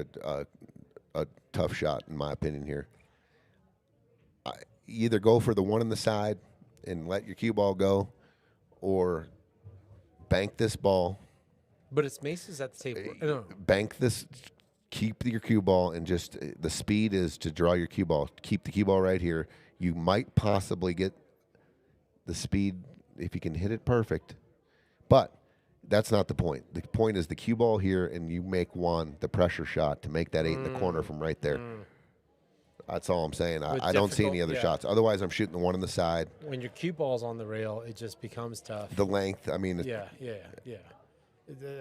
S3: a tough shot, in my opinion, here. Either go for the 1 in the side and let your cue ball go, or bank this ball.
S4: But it's Maestas at the table. No.
S3: Bank this, keep your cue ball, and just the speed is to draw your cue ball. Keep the cue ball right here. You might possibly get the speed if you can hit it perfect, but that's not the point. The point is the cue ball here, and you make the pressure shot to make that 8 in the corner from right there. That's all I'm saying. I don't see any other shots. Otherwise, I'm shooting the 1 on the side.
S4: When your cue ball's on the rail, it just becomes tough.
S3: The length, I mean.
S4: Yeah.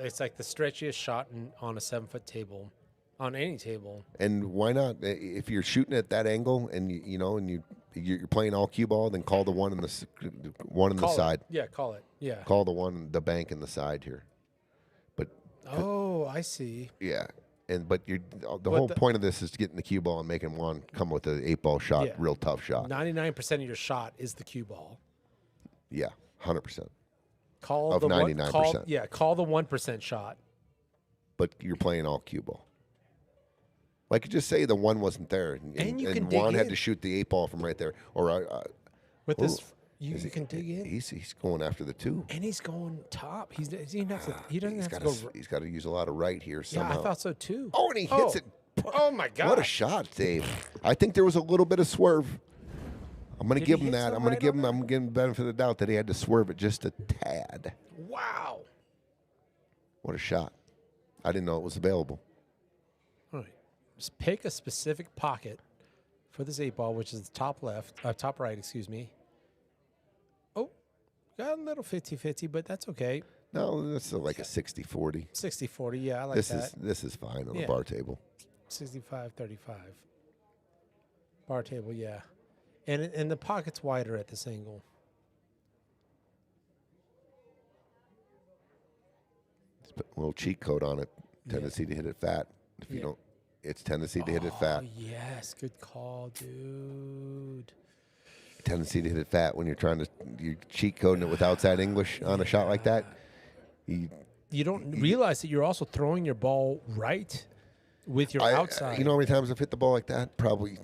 S4: It's like the stretchiest shot on a 7-foot table, on any table.
S3: And why not? If you're shooting at that angle, and you're playing all cue ball, then call the 1 in the side.
S4: Yeah, call it. Yeah.
S3: Call the bank in the side here. But
S4: oh, I see.
S3: yeah. But the whole point of this is getting the cue ball and making Whone come with an 8-ball shot,
S4: Yeah.
S3: real tough shot.
S4: 99% of your shot is the cue ball.
S3: Yeah, 100%.
S4: Call
S3: of
S4: the
S3: 99%.
S4: Call the 1% shot.
S3: But you're playing all cue ball. Like, just say the one wasn't there,
S4: And you can
S3: and
S4: dig
S3: Juan had
S4: in.
S3: to shoot the 8 ball from right there. Or
S4: With this,
S3: ooh,
S4: you can dig in.
S3: He's going after the 2.
S4: And he's going top. He doesn't have to go.
S3: He's got to use a lot of right here
S4: Yeah,
S3: somehow.
S4: I thought so too.
S3: Oh, and he hits it.
S4: Oh my God!
S3: What a shot, Dave. I think there was a little bit of swerve. I'm going to
S4: Did
S3: give
S4: he
S3: him
S4: hit
S3: that.
S4: some
S3: I'm going
S4: right
S3: to give
S4: on
S3: him.
S4: that?
S3: I'm giving the benefit of the doubt that he had to swerve it just a tad.
S4: Wow!
S3: What a shot! I didn't know it was available.
S4: All right, just pick a specific pocket for this 8 ball, which is the top left, top right, excuse me. Oh, got a little 50-50, but that's okay.
S3: No, this is like a 60-40.
S4: 60-40, yeah, I like that.
S3: This is fine on the
S4: Yeah.
S3: bar table.
S4: 65-35. Bar table, yeah. And the pocket's wider at this angle.
S3: Just put a little cheat code on it. Tendency to hit it fat. If you
S4: Yeah.
S3: don't, it's tendency to hit it fat.
S4: Oh, yes. Good call, dude.
S3: Tendency to hit it fat when you're trying to you're cheat coding it with outside English on a shot like that.
S4: You don't realize that you're also throwing your ball right with your outside.
S3: You know how many times I've hit the ball like that? Probably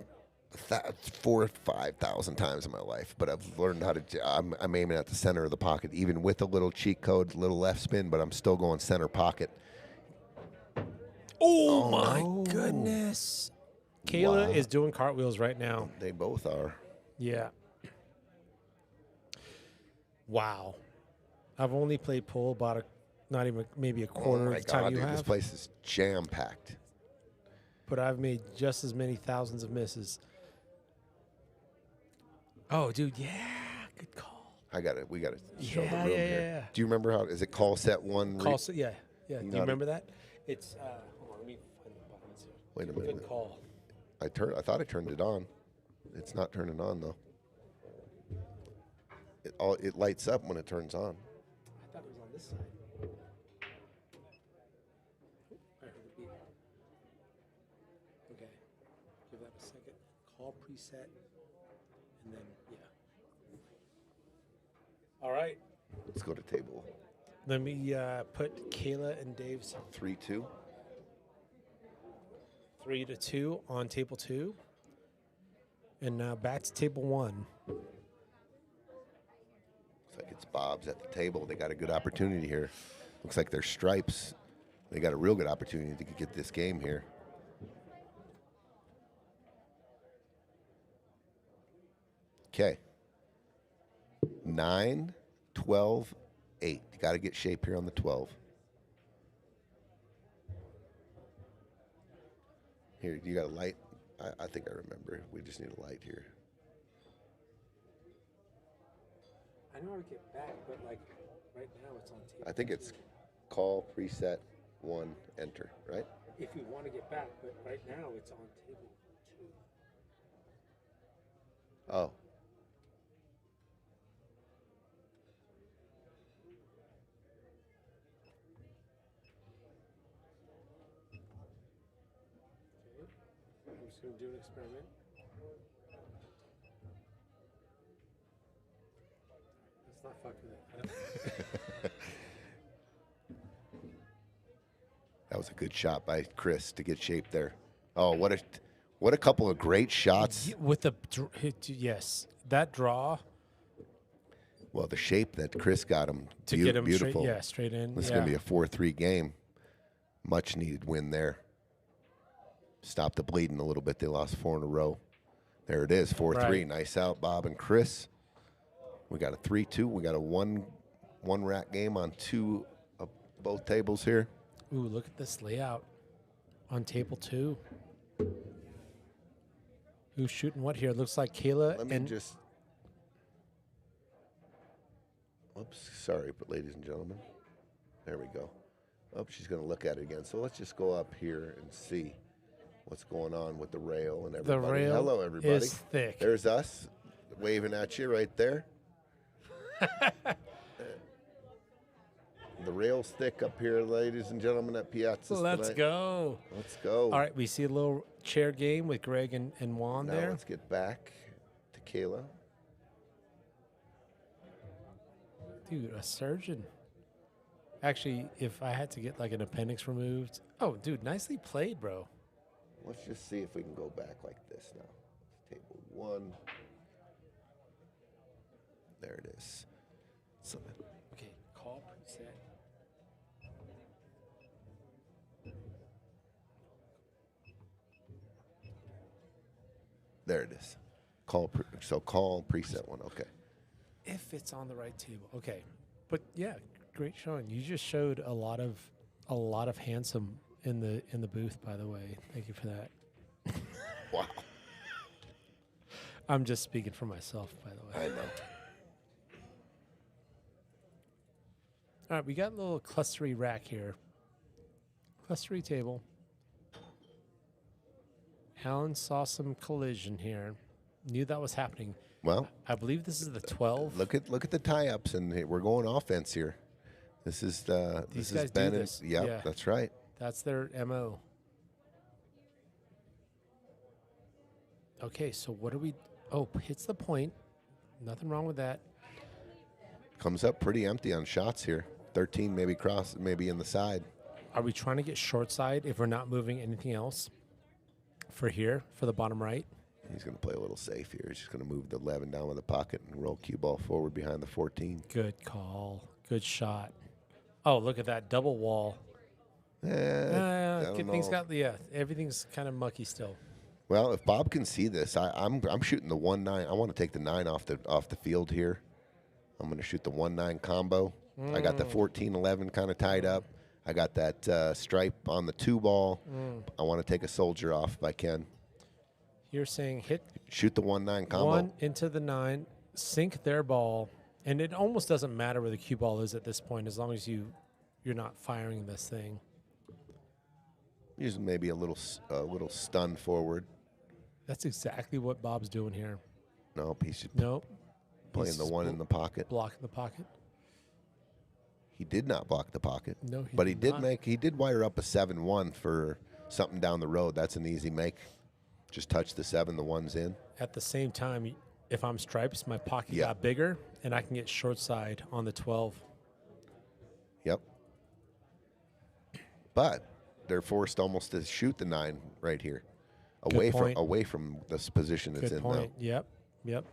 S3: 4,000 or 5,000 times in my life. But I've learned how to. I'm aiming at the center of the pocket, even with a little cheat code, little left spin. But I'm still going center pocket.
S4: Oh my goodness. Caela is doing cartwheels right now.
S3: They both are.
S4: Yeah. Wow. I've only played pool about not even maybe a quarter
S3: Oh my
S4: of the time
S3: God,
S4: you
S3: dude, this
S4: have.
S3: place is jam packed.
S4: But I've made just as many thousands of misses. Oh, dude, yeah. Good call.
S3: We got to show the
S4: Yeah,
S3: room
S4: yeah,
S3: here.
S4: yeah.
S3: Do you remember how? Is it call set 1?
S4: Call, yeah. Do you
S3: Not a-
S4: remember that? It's, hold on, let me find the buttons here.
S3: Wait a minute.
S4: Good call.
S3: I thought I turned it on. It's not turning on though. It lights up when it turns on.
S4: I thought it was on this side. I heard the beep. Okay. Give that a second. Call preset. And then, yeah. All right.
S3: Let's go to table
S4: Let me put Caela and Dave's
S3: 3-2.
S4: 3-2 on table 2. And now back to table 1.
S3: Looks like it's Bob's at the table. They got a good opportunity here. Looks like they're stripes. They got a real good opportunity to get this game here. Okay. 9, 12, 8. You got to get shape here on the 12. Here, you got a light? I think I remember. We just need a light here.
S4: I know how to get back, but like right now it's on table.
S3: I think it's call, preset, 1, enter, right?
S4: If you want to get back, but right now it's on table 2.
S3: Oh.
S4: I'm just going to do an experiment. Let's not fuck with it.
S3: That was a good shot by Chris to get shape there. Oh, what a couple of great shots.
S4: With the yes, that draw
S3: Well, the shape that Chris got him,
S4: to get him
S3: beautiful.
S4: straight in.
S3: This is
S4: yeah.
S3: going to be a 4-3 game. Much needed win there. Stopped the bleeding a little bit. They lost 4 in a row. There it is, 4-3.
S4: Right.
S3: Nice out, Bob and Chris. We got a 3-2. We got a one rack game on both tables here.
S4: Ooh, look at this layout on table 2. Who's shooting what here? Looks like Caela
S3: Let me
S4: and
S3: just. Oops, sorry, but ladies and gentlemen. There we go. Oh, she's going to look at it again. So let's just go up here and see what's going on with the rail and everybody.
S4: the rail
S3: Hello, everybody.
S4: is thick.
S3: There's us waving at you right there. The rail's thick up here, ladies and gentlemen, at Piazza.
S4: Let's go.
S3: Let's go.
S4: All right, we see a little chair game with Greg and Whone
S3: Now
S4: there.
S3: let's get back to Caela.
S4: Dude, a surgeon. Actually, if I had to get like an appendix removed. Oh, dude, nicely played, bro.
S3: Let's just see if we can go back like this now. Table 1. There it is. So
S4: Okay, call preset.
S3: there it is. Call preset 1. Okay.
S4: If it's on the right table. Okay. But yeah, great showing. You just showed a lot of handsome in the booth, by the way. Thank you for that.
S3: Wow.
S4: I'm just speaking for myself, by the way.
S3: I know.
S4: All right, we got a little clustery rack here. Clustery table. Allan saw some collision here. Knew that was happening.
S3: Well,
S4: I believe this is the 12.
S3: look at the tie-ups, and we're going offense here. This is
S4: These
S3: this
S4: guys
S3: is
S4: do
S3: Ben.
S4: this.
S3: Yep,
S4: Yeah.
S3: that's right.
S4: That's their MO. Okay, so what are we... Oh, hits the point. Nothing wrong with that.
S3: Comes up pretty empty on shots here. 13 maybe cross, maybe in the side.
S4: Are we trying to get short side if we're not moving anything else for here, for the bottom right?
S3: He's going to play a little safe here. He's just going to move the 11 down with the pocket and roll cue ball forward behind the 14.
S4: Good call. Good shot. Oh, look at that double wall.
S3: I don't
S4: Things
S3: know.
S4: got everything's kind of mucky still.
S3: Well, if Bob can see this, I'm shooting the 1-9. I want to take the 9 off the field here. I'm going to shoot the 1-9 combo. I got the 14-11 kind of tied up. I got that stripe on the 2 ball. I want to take a soldier off if I can.
S4: You're saying hit
S3: Shoot the 1-9 combo.
S4: 1 into the 9, sink their ball, and it almost doesn't matter where the cue ball is at this point as long as you're not firing this thing.
S3: Use maybe a little stun forward.
S4: That's exactly what Bob's doing here.
S3: Nope, he's just
S4: Nope.
S3: playing
S4: He's
S3: the 1 in the pocket.
S4: Blocking the pocket.
S3: He did not block the pocket.
S4: No,
S3: but he
S4: did not.
S3: He did wire up a 7-1 for something down the road. That's an easy make. Just touch the 7, the 1's in.
S4: At the same time, if I'm stripes, my pocket
S3: Yeah.
S4: got bigger, and I can get short side on the 12.
S3: Yep. But they're forced almost to shoot the 9 right here, away from this position it's
S4: Good
S3: in
S4: point. Yep.
S3: now.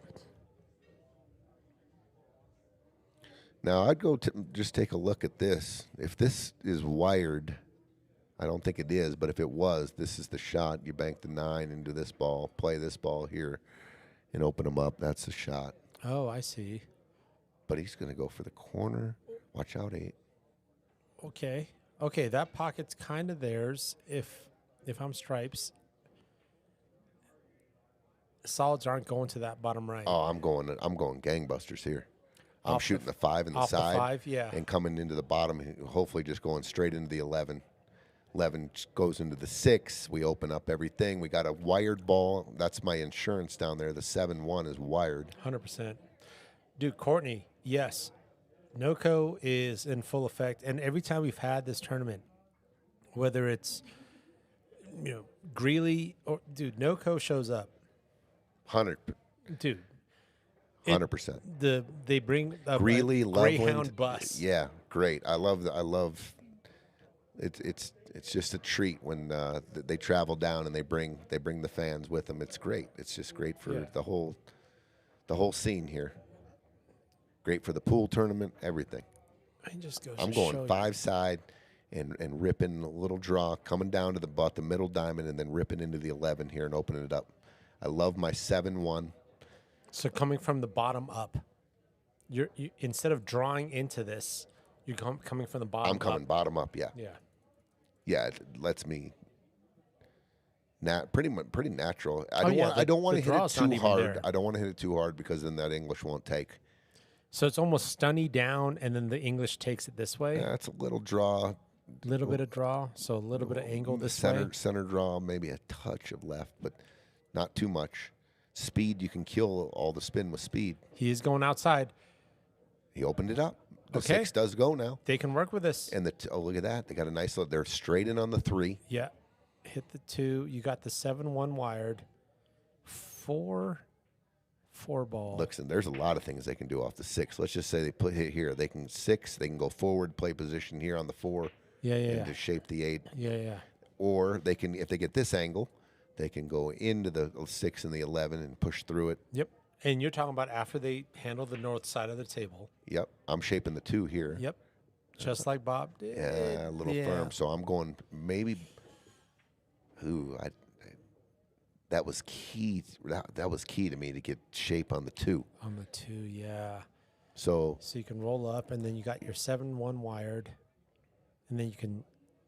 S3: Now I'd go to just take a look at this. If this is wired, I don't think it is, but if it was, this is the shot. You bank the 9 into this ball, play this ball here, and open them up. That's the shot.
S4: Oh, I see.
S3: But he's going to go for the corner. Watch out, 8.
S4: Okay, that pocket's kind of theirs if I'm stripes. Solids aren't going to that bottom right.
S3: Oh, I'm going gangbusters here. I'm
S4: Off
S3: shooting the 5 in the
S4: off the
S3: side.
S4: 5, yeah.
S3: And coming into the bottom, hopefully just going straight into the 11. 11 goes into the 6. We open up everything. We got a wired ball. That's my insurance down there. The 7-1 is wired.
S4: 100%. Dude, Courtney, yes. NOCO is in full effect. And every time we've had this tournament, whether it's, Greeley or, dude, NOCO shows up.
S3: 100%.
S4: Dude.
S3: 100%.
S4: They bring a
S3: Greeley,
S4: Greyhound
S3: Loveland.
S4: bus.
S3: Yeah, great. I love it's just a treat when they travel down and they bring the fans with them. It's great. It's just great for the whole scene here. Great for the pool tournament, everything. I'm going 5 side and ripping a little draw, coming down to the middle diamond, and then ripping into the 11 here and opening it up. I love my 7-1.
S4: So coming from the bottom up, you instead of drawing into this, you're coming from the bottom up.
S3: I'm coming bottom up, yeah.
S4: Yeah.
S3: Yeah, it lets me pretty natural.
S4: The
S3: I don't want to hit it
S4: draw's not
S3: too
S4: even
S3: hard.
S4: there.
S3: I don't want to hit it too hard because then that English won't take.
S4: So it's almost stunny down, and then the English takes it this way.
S3: Yeah, it's a little draw.
S4: A little bit of draw, so a little bit of angle this
S3: center,
S4: way.
S3: Center draw, maybe a touch of left, but not too much. Speed, you can kill all the spin with speed.
S4: He is going outside.
S3: He opened it up. The
S4: Okay.
S3: 6 does go now.
S4: They can work with this.
S3: And look at that. They got a nice little, they're straight in on the 3.
S4: Yeah. Hit the 2. You got the 7-1 wired. 4 4 ball.
S3: Listen, there's a lot of things they can do off the 6. Let's just say they put hit here. They can 6. They can go forward, play position here on the 4. And just shape the 8.
S4: Yeah.
S3: Or they can, if they get this angle, they can go into the 6 and the 11 and push through it.
S4: Yep. And you're talking about after they handle the north side of the table.
S3: Yep. I'm shaping the 2 here.
S4: Yep. Just like Bob did.
S3: Yeah, a little firm. So I'm going maybe. That was key. That was key to me to get shape on the 2.
S4: On the 2, yeah.
S3: So
S4: you can roll up, and then you got your 7-1 wired, and then you can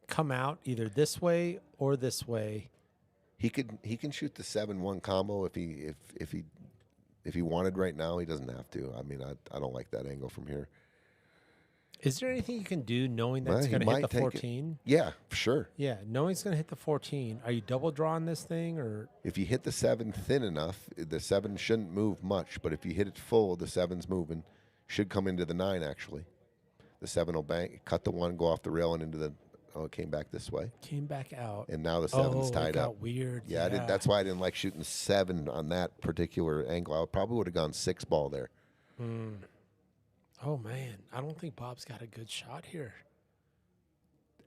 S4: come out either this way or this way.
S3: he can shoot the 7-1 combo if he wanted right now. He doesn't have to. I mean, I don't like that angle from here.
S4: Is there anything you can do knowing that's going to hit the 14?
S3: Yeah, for sure.
S4: Yeah, knowing it's going to hit the 14. Are you double drawing this thing, or
S3: if you hit the 7 thin enough, the 7 shouldn't move much. But if you hit it full, the 7's moving. Should come into the 9 actually. The 7 will bank, cut the 1, go off the rail and into the. Oh, it came back this way.
S4: Came back out.
S3: And now the 7's tied
S4: it got
S3: up.
S4: Weird.
S3: Yeah, that's why I didn't like shooting the 7 on that particular angle. I probably would have gone 6 ball there.
S4: Oh, man. I don't think Bob's got a good shot here.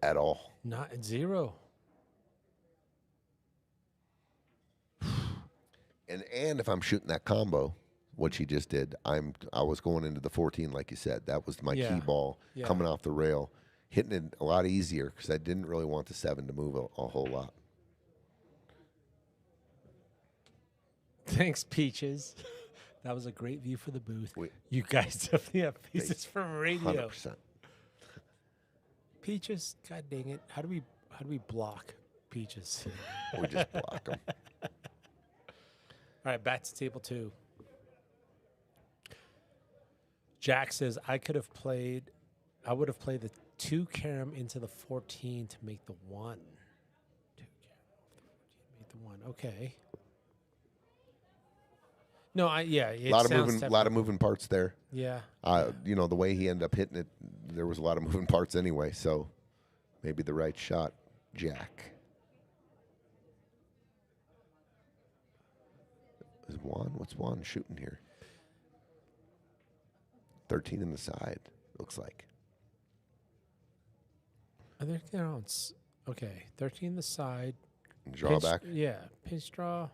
S3: At all.
S4: Not at 0.
S3: And if I'm shooting that combo, which he just did, I was going into the 14 like you said. That was my key ball coming off the rail, hitting it a lot easier because I didn't really want the 7 to move a whole lot.
S4: Thanks, Peaches. That was a great view for the booth. You guys definitely have pieces for radio.
S3: 100%.
S4: Peaches, god dang it! How do we block Peaches?
S3: We just block them.
S4: All right, back to table 2. Jack says I would have played the 2 carom into the 14 to make the 1. 2 carom off the 14 to make the 1. Okay. No, a
S3: lot of moving parts there.
S4: Yeah.
S3: The way he ended up hitting it, there was a lot of moving parts anyway. So maybe the right shot, Jack. Is Whone? What's Whone shooting here? 13 in the side, looks like.
S4: I think they're on. Okay, 13 in the side.
S3: Draw back.
S4: Yeah, pinch draw.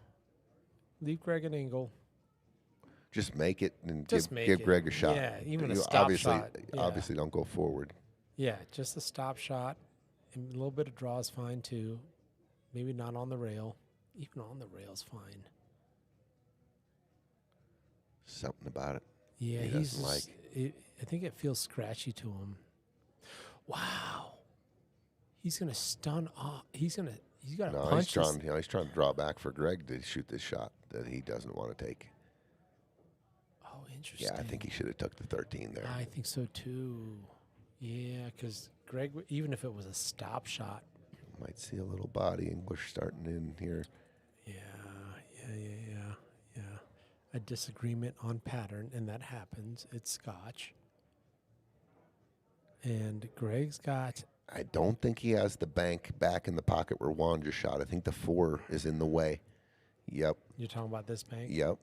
S4: Leave Greg an angle.
S3: Just make it and
S4: Just
S3: give Greg a shot.
S4: Yeah, even a stop shot.
S3: Obviously, don't go forward.
S4: Yeah, just a stop shot. And a little bit of draw is fine, too. Maybe not on the rail. Even on the rail is fine.
S3: Something about it.
S4: Yeah,
S3: he doesn't like.
S4: I think it feels scratchy to him. Wow. He's going to stun off. He's got to punch.
S3: He's trying to draw back for Greg to shoot this shot that he doesn't want to take.
S4: Oh, interesting.
S3: Yeah, I think he should have took the 13 there.
S4: I think so, too. Yeah, because Greg, even if it was a stop shot.
S3: Might see a little body English starting in here.
S4: Yeah. A disagreement on pattern, and that happens. It's Scotch. And Greg's got...
S3: I don't think he has the bank back in the pocket where Whone just shot. I think the 4 is in the way. Yep.
S4: You're talking about this bank?
S3: Yep.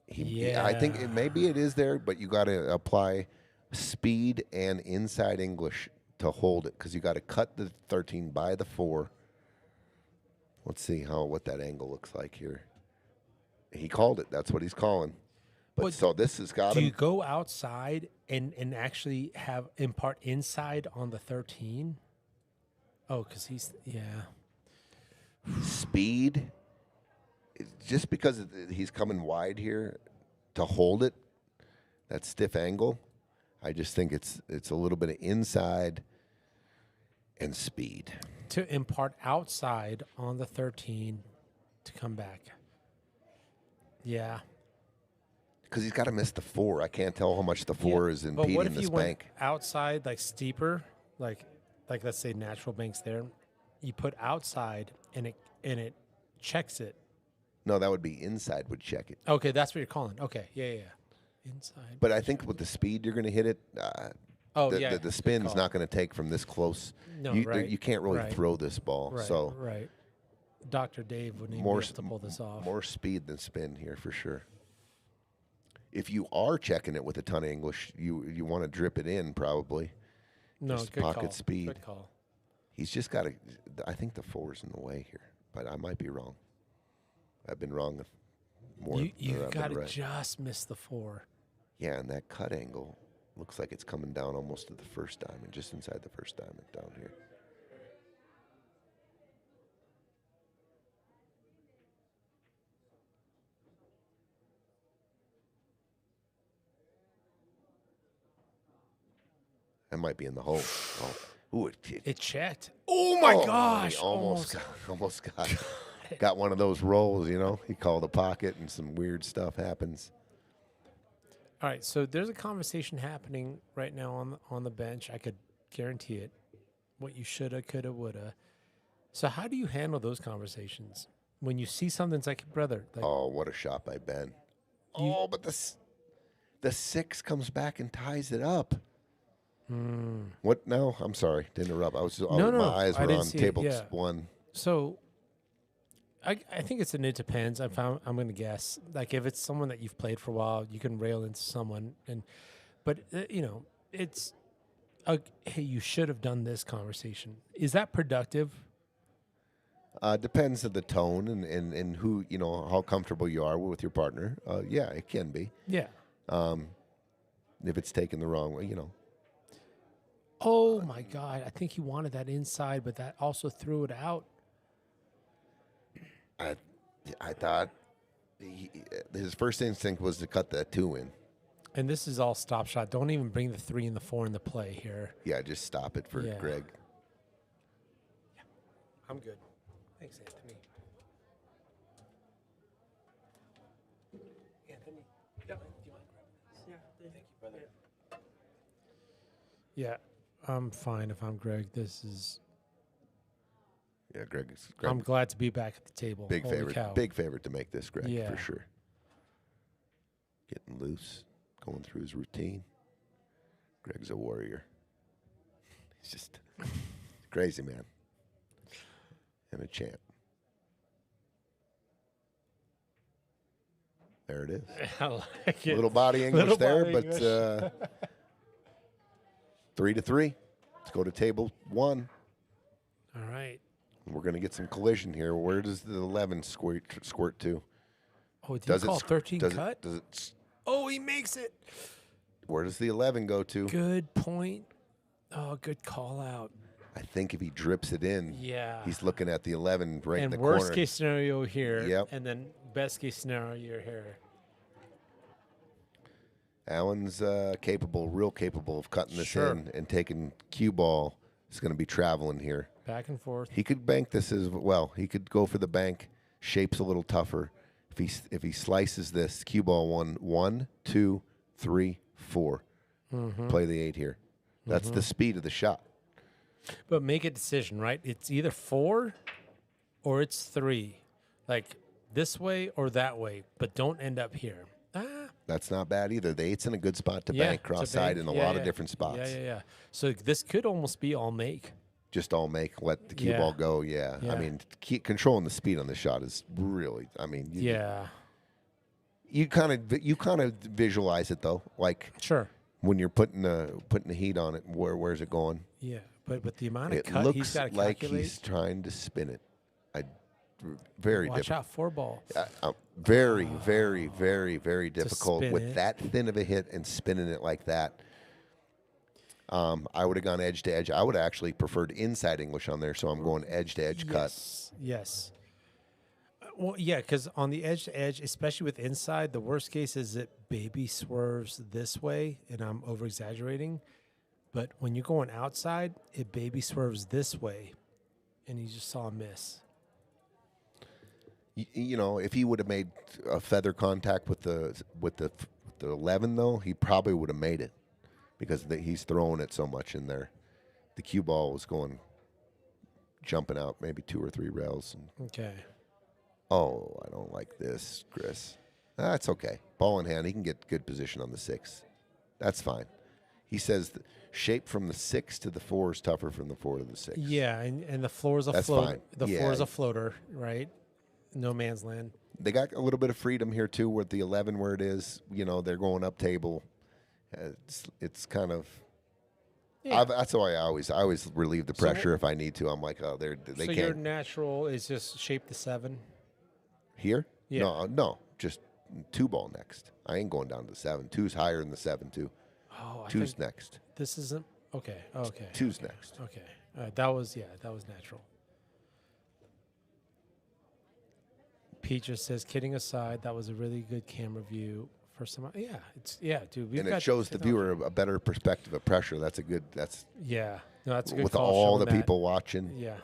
S3: I think maybe it is there, but you got to apply speed and inside English to hold it because you got to cut the 13 by the 4. Let's see what that angle looks like here. He called it. That's what he's calling. But so this has got him.
S4: Do you go outside and actually impart inside on the 13? Oh, because
S3: speed. Just because he's coming wide here to hold it, that stiff angle, I just think it's a little bit of inside and speed.
S4: To impart outside on the 13 to come back. Yeah.
S3: Because he's got to miss the 4. I can't tell how much the 4 is impeding this bank.
S4: But what if you went outside, like steeper, like let's say natural banks there, you put outside and it checks it.
S3: No, that would be inside would check it.
S4: Okay, that's what you're calling. Okay, yeah. Inside.
S3: But I think with the speed you're going to hit it, the spin's not going to take from this close.
S4: No,
S3: you can't really throw this ball.
S4: Right,
S3: so
S4: right. Dr. Dave wouldn't even
S3: More
S4: be able to pull this off.
S3: More speed than spin here for sure. If you are checking it with a ton of English, you want to drip it in probably.
S4: No,
S3: Just
S4: good
S3: pocket
S4: call.
S3: speed.
S4: Good call.
S3: He's just got to. I think the 4's in the way here, but I might be wrong. I've been wrong more.
S4: You
S3: than I've
S4: got
S3: been
S4: to
S3: right.
S4: just miss the 4.
S3: Yeah, and that cut angle looks like it's coming down almost to the first diamond, just inside the first diamond down here. That might be in the hole. Oh, ooh,
S4: It checked. Oh my
S3: oh,
S4: gosh!
S3: he almost got one of those rolls. You know, he called a pocket, and some weird stuff happens.
S4: All right, so there's a conversation happening right now on the bench. I could guarantee it. What you shoulda, coulda, woulda. So how do you handle those conversations when you see something? It's like, brother. Like,
S3: Oh, what a shot by Ben! Oh, but the 6 comes back and ties it up. What? No, I'm sorry to interrupt.
S4: No,
S3: my eyes
S4: I
S3: were
S4: didn't
S3: on
S4: see it,
S3: table
S4: yeah.
S3: 1.
S4: So I think it depends. I'm going to guess. Like if it's someone that you've played for a while, you can rail into someone, but it's hey, you should have done this conversation. Is that productive?
S3: Depends on the tone and who, how comfortable you are with your partner. Yeah, it can be.
S4: Yeah.
S3: If it's taken the wrong way,
S4: Oh my God! I think he wanted that inside, but that also threw it out.
S3: I thought his first instinct was to cut that 2 in.
S4: And this is all stop shot. Don't even bring the 3 and the 4 into play here.
S3: Yeah, just stop it for
S4: Yeah.
S3: Greg.
S4: Yeah, I'm good. Thanks, Anthony. Anthony. Yeah. Do you mind grabbing this?
S5: Yeah.
S4: Thank you, brother. Yeah, I'm fine if I'm Greg. This is.
S3: Yeah, Greg.
S4: I'm glad to be back at the table.
S3: Big
S4: Holy
S3: favorite.
S4: cow.
S3: Big favorite to make this, Greg,
S4: Yeah.
S3: for sure. Getting loose, going through his routine. Greg's a warrior. He's just crazy, man. And a champ. There it is.
S4: I like it.
S3: Little body English
S4: Little
S3: there,
S4: body
S3: but
S4: English.
S3: 3-3. Let's go to table 1.
S4: All right.
S3: We're going to get some collision here. Where does the 11 squirt to?
S4: Oh, did you call 13
S3: does
S4: cut?
S3: It,
S4: Oh, he makes it.
S3: where does the 11 go to?
S4: Good point. Oh, good call out.
S3: I think if he drips it in,
S4: Yeah.
S3: he's looking at the 11 right in
S4: And
S3: the
S4: worst
S3: corner.
S4: case scenario here.
S3: Yep.
S4: And then best case scenario you're here.
S3: Allan's real capable of cutting this
S4: Sure.
S3: in and taking cue ball. Is going to be traveling here.
S4: Back and forth.
S3: He could bank this as well. He could go for the bank. Shape's a little tougher. If he slices this cue ball 1, 2, 3, 4. Play the 8 here. That's the speed of the shot.
S4: But make a decision, right? It's either 4 or it's 3. Like this way or that way. But don't end up here.
S3: That's not bad either. The 8's in a good spot to bank
S4: to
S3: cross-side
S4: bank.
S3: in a lot of different spots.
S4: Yeah. So this could almost be all make.
S3: Just all make, let the cue
S4: Yeah.
S3: ball go. Yeah.
S4: Yeah.
S3: I mean, controlling the speed on the shot is really, you kind of visualize it though. Like
S4: Sure.
S3: when you're putting the heat on it, where's it going?
S4: Yeah. But with the amount of
S3: It
S4: cut he's
S3: looks
S4: got to
S3: like
S4: calculate.
S3: he's trying to spin it. Very
S4: Watch
S3: difficult.
S4: out, 4 ball.
S3: Very, very, very, very difficult
S4: spin
S3: with
S4: it.
S3: that thin of a hit and spinning it like that. I would have gone edge to edge. I would have actually preferred inside English on there, so I'm going edge to edge cut.
S4: Yes. Well, yeah, because on the edge to edge, especially with inside, the worst case is it baby swerves this way, and I'm over exaggerating. But when you're going outside, it baby swerves this way, and you just saw a miss.
S3: If he would have made a feather contact with the 11 though, he probably would have made it because he's throwing it so much in there. The cue ball was jumping out maybe 2 or 3 rails.
S4: Okay.
S3: Oh, I don't like this, Chris. That's okay. Ball in hand, he can get good position on the 6. That's fine. He says shape from the 6 to the 4 is tougher from the 4 to the 6.
S4: Yeah, and the floor is a
S3: That's
S4: floater.
S3: fine.
S4: The
S3: Yeah.
S4: floor is a floater, right? No man's land.
S3: They got a little bit of freedom here too, with the 11 where it is. They're going up table. It's kind of.
S4: Yeah.
S3: That's why I always relieve the pressure if I need to. I'm like, oh, they
S4: So
S3: can't
S4: your natural is just shape the 7.
S3: here.
S4: Yeah.
S3: No, just 2 ball next. I ain't going down to the 7. 2's higher than the 7 too.
S4: Oh, I
S3: 2's
S4: think
S3: next.
S4: this isn't okay. Okay.
S3: 2's next.
S4: Okay. That was natural. Pete just says, kidding aside, that was a really good camera view for some. Yeah, dude. We've
S3: And
S4: got
S3: it shows the
S4: technology.
S3: viewer a better perspective of pressure. That's
S4: Yeah, no, that's a good
S3: with
S4: call
S3: all
S4: showing
S3: the
S4: that.
S3: people watching
S4: Yeah,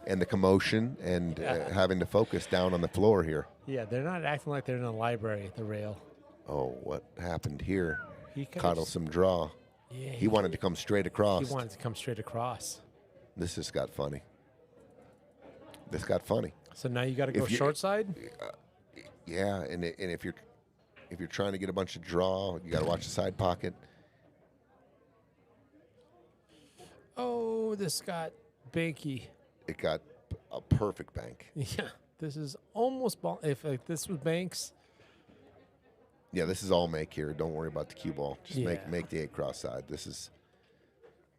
S3: and the commotion and having to focus down on the floor here.
S4: yeah. They're not acting like they're in a library. The rail.
S3: Oh, what happened here?
S4: He kinda
S3: Coddle
S4: just-
S3: some draw.
S4: Yeah,
S3: He wanted to come straight across.
S4: He wanted to come straight across.
S3: This just got funny. This got funny.
S4: So now you got to go
S3: If you-
S4: short side.
S3: Yeah, and if you're trying to get a bunch of draw, you got to watch the side pocket.
S4: Oh, this got banky.
S3: It got a perfect bank.
S4: Yeah, this is almost ball. If this was Banks,
S3: Yeah, this is all make here. Don't worry about the cue ball. Just
S4: Yeah.
S3: make the 8 cross side. This is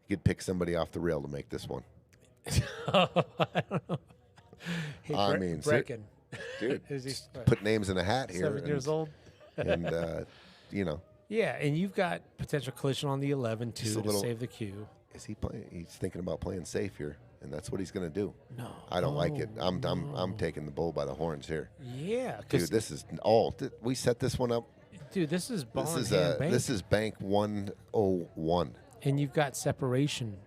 S3: you could pick somebody off the rail to make this one.
S4: I don't know. Hey,
S3: I mean,
S4: Brecken.
S3: Dude,
S4: Is he
S3: just put names in a hat here.
S4: 7 years old?
S3: and
S4: Yeah, and you've got potential collision on the 11
S3: Just
S4: too
S3: a
S4: to
S3: little-
S4: save the cue.
S3: is he playing? He's thinking about playing safe here, and that's what he's going to do.
S4: No,
S3: I don't like it. I'm
S4: no.
S3: taking the bull by the horns here,
S4: Yeah,
S3: dude.
S4: because
S3: This is all. We set this one up.
S4: this is ball
S3: This
S4: in
S3: is
S4: hand bank,
S3: this is bank 101.
S4: and you've got separation.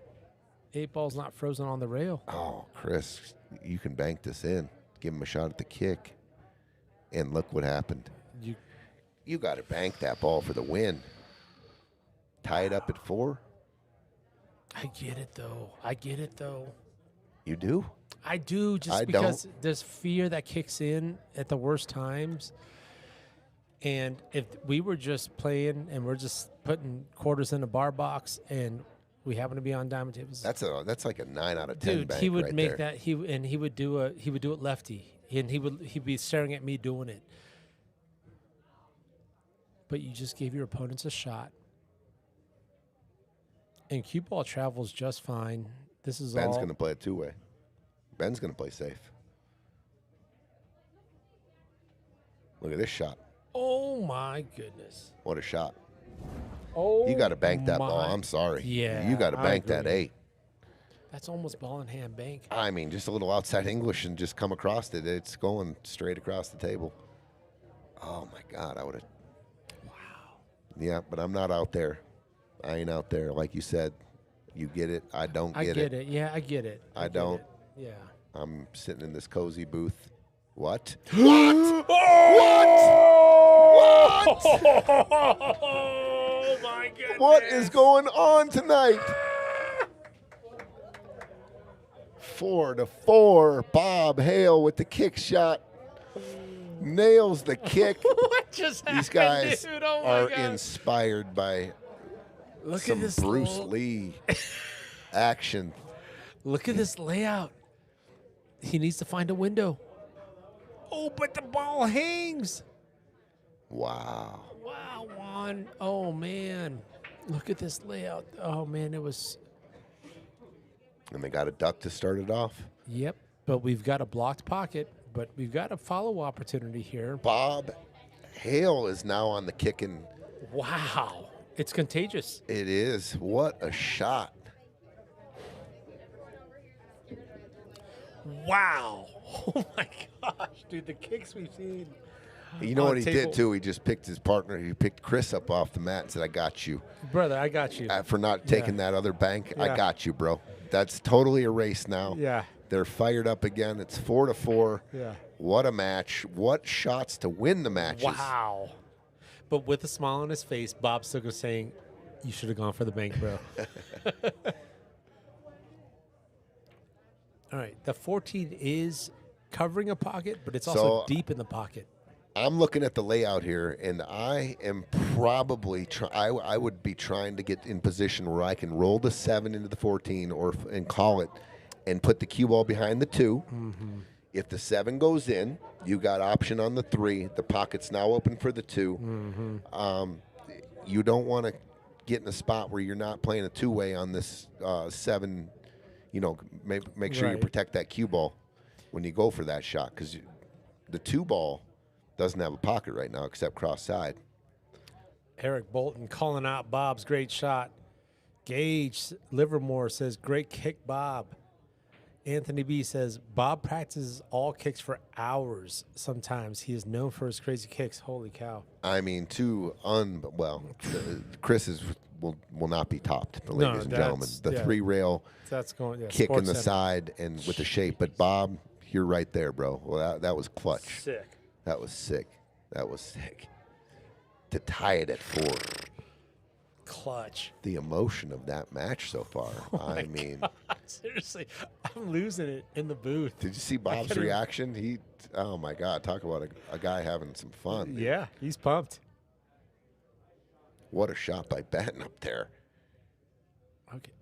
S4: 8 ball's not frozen on the rail.
S3: Oh, Chris, you can bank this in. Give him a shot at the kick, and look what happened. You got to bank that ball for the win. Tie it up at 4.
S4: I get it though.
S3: You do?
S4: I do, just
S3: I
S4: because there's fear that kicks in at the worst times. And if we were just playing and we're just putting quarters in a bar box and we happen to be on diamond tables,
S3: That's like a 9 out of 10
S4: dude,
S3: bank
S4: he would
S3: right
S4: make
S3: there.
S4: that. He would do it lefty, and he'd be staring at me doing it. But you just gave your opponents a shot, and cue ball travels just fine. This is
S3: Ben's
S4: all.
S3: going to play it 2-way. Ben's going to play safe. Look at this shot.
S4: Oh my goodness!
S3: What a shot.
S4: Oh,
S3: You got to bank that ball.
S4: my-
S3: I'm sorry.
S4: Yeah,
S3: You got to
S4: I
S3: bank that
S4: agree.
S3: 8.
S4: That's almost ball in hand bank.
S3: I mean, just a little outside English and just come across it. It's going straight across the table. Oh, my God. I would have. Wow. Yeah, but I'm not out there. I ain't out there. Like you said, you get it. I don't
S4: I
S3: get
S4: get it. Yeah, I get it.
S3: I
S4: get
S3: don't.
S4: it. Yeah.
S3: I'm sitting in this cozy booth. What?
S4: What? Oh my goodness!
S3: What is going on tonight? 4-4. Bob Hale with the kick shot. Nails the kick.
S4: What just happened,
S3: These guys
S4: dude? Oh my
S3: are
S4: God.
S3: inspired by
S4: Look
S3: some
S4: at this
S3: Bruce
S4: little-
S3: Lee action.
S4: Look at this layout. He needs to find a window. Oh, but the ball hangs.
S3: Wow.
S4: Wow, Juan. Oh man, look at this layout. Oh man, it was.
S3: And they got a duck to start it off.
S4: Yep, but we've got a blocked pocket, but we've got a follow opportunity here.
S3: Bob Hale is now on the kicking.
S4: Wow, it's contagious.
S3: It is. What a shot.
S4: Wow. Oh my gosh, dude, the kicks we've seen.
S3: You know
S4: On
S3: what he
S4: table.
S3: did, too? He just picked his partner. He picked Chris up off the mat and said, I got you.
S4: Brother, I got you.
S3: For not taking that other bank, I
S4: Yeah.
S3: got you, bro. That's totally a race now.
S4: Yeah.
S3: They're fired up again. It's 4-4.
S4: Yeah.
S3: What a match. What shots to win the matches.
S4: Wow. But with a smile on his face, Bob's still saying, you should have gone for the bank, bro. All right. The 14 is covering a pocket, but it's also
S3: So,
S4: deep in the pocket.
S3: I'm looking at the layout here, and I am probably I would be trying to get in position where I can roll the 7 into the 14 and call it, and put the cue ball behind the 2.
S4: Mm-hmm.
S3: If the 7 goes in, you got option on the 3. The pocket's now open for the 2.
S4: Mm-hmm.
S3: You don't want to get in a spot where you're not playing a 2-way on this 7. You know, make sure you
S4: Right.
S3: protect that cue ball when you go for that shot, because the 2 ball doesn't have a pocket right now except cross side.
S4: Eric Bolton calling out Bob's great shot. Gage Livermore says, great kick, Bob. Anthony B says, Bob practices all kicks for hours. Sometimes he is known for his crazy kicks. Holy cow.
S3: I mean, Chris will not be topped, ladies and gentlemen. The 3-rail
S4: That's going, yeah,
S3: kick in the
S4: Sports Center.
S3: side and with the shape. But Bob, you're right there, bro. Well, that was clutch.
S4: Sick.
S3: That was sick. That was sick. To tie it at 4.
S4: Clutch.
S3: The emotion of that match so far. I mean,
S4: Seriously, I'm losing it in the booth.
S3: did you see Bob's
S4: couldn't-
S3: reaction? Oh my God, talk about a guy having some fun. dude.
S4: Yeah, he's pumped.
S3: What a shot by Batten up there.
S4: Okay.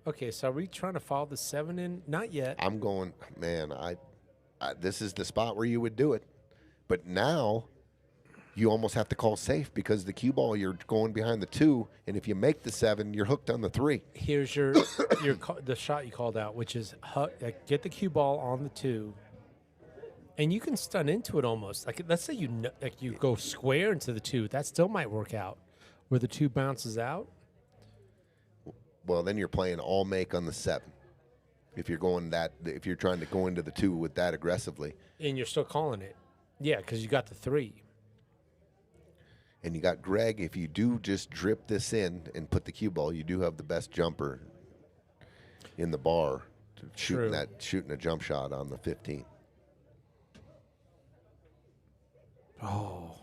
S4: Okay, so are we trying to follow the 7 in? Not yet.
S3: I'm going, man, this is the spot where you would do it. But now you almost have to call safe, because the cue ball, you're going behind the 2, and if you make the 7, you're hooked on the 3.
S4: Here's your the shot you called out, which is get the cue ball on the 2, and you can stun into it almost. Like, let's say you go square into the 2, that still might work out, where the 2 bounces out.
S3: Well, then you're playing all make on the 7. If you're trying to go into the 2 with that aggressively.
S4: And you're still calling it. Yeah, because you got the 3.
S3: And you got Greg, if you do just drip this in and put the cue ball, you do have the best jumper in the bar
S4: True.
S3: shooting a jump shot on the 15.
S4: Oh,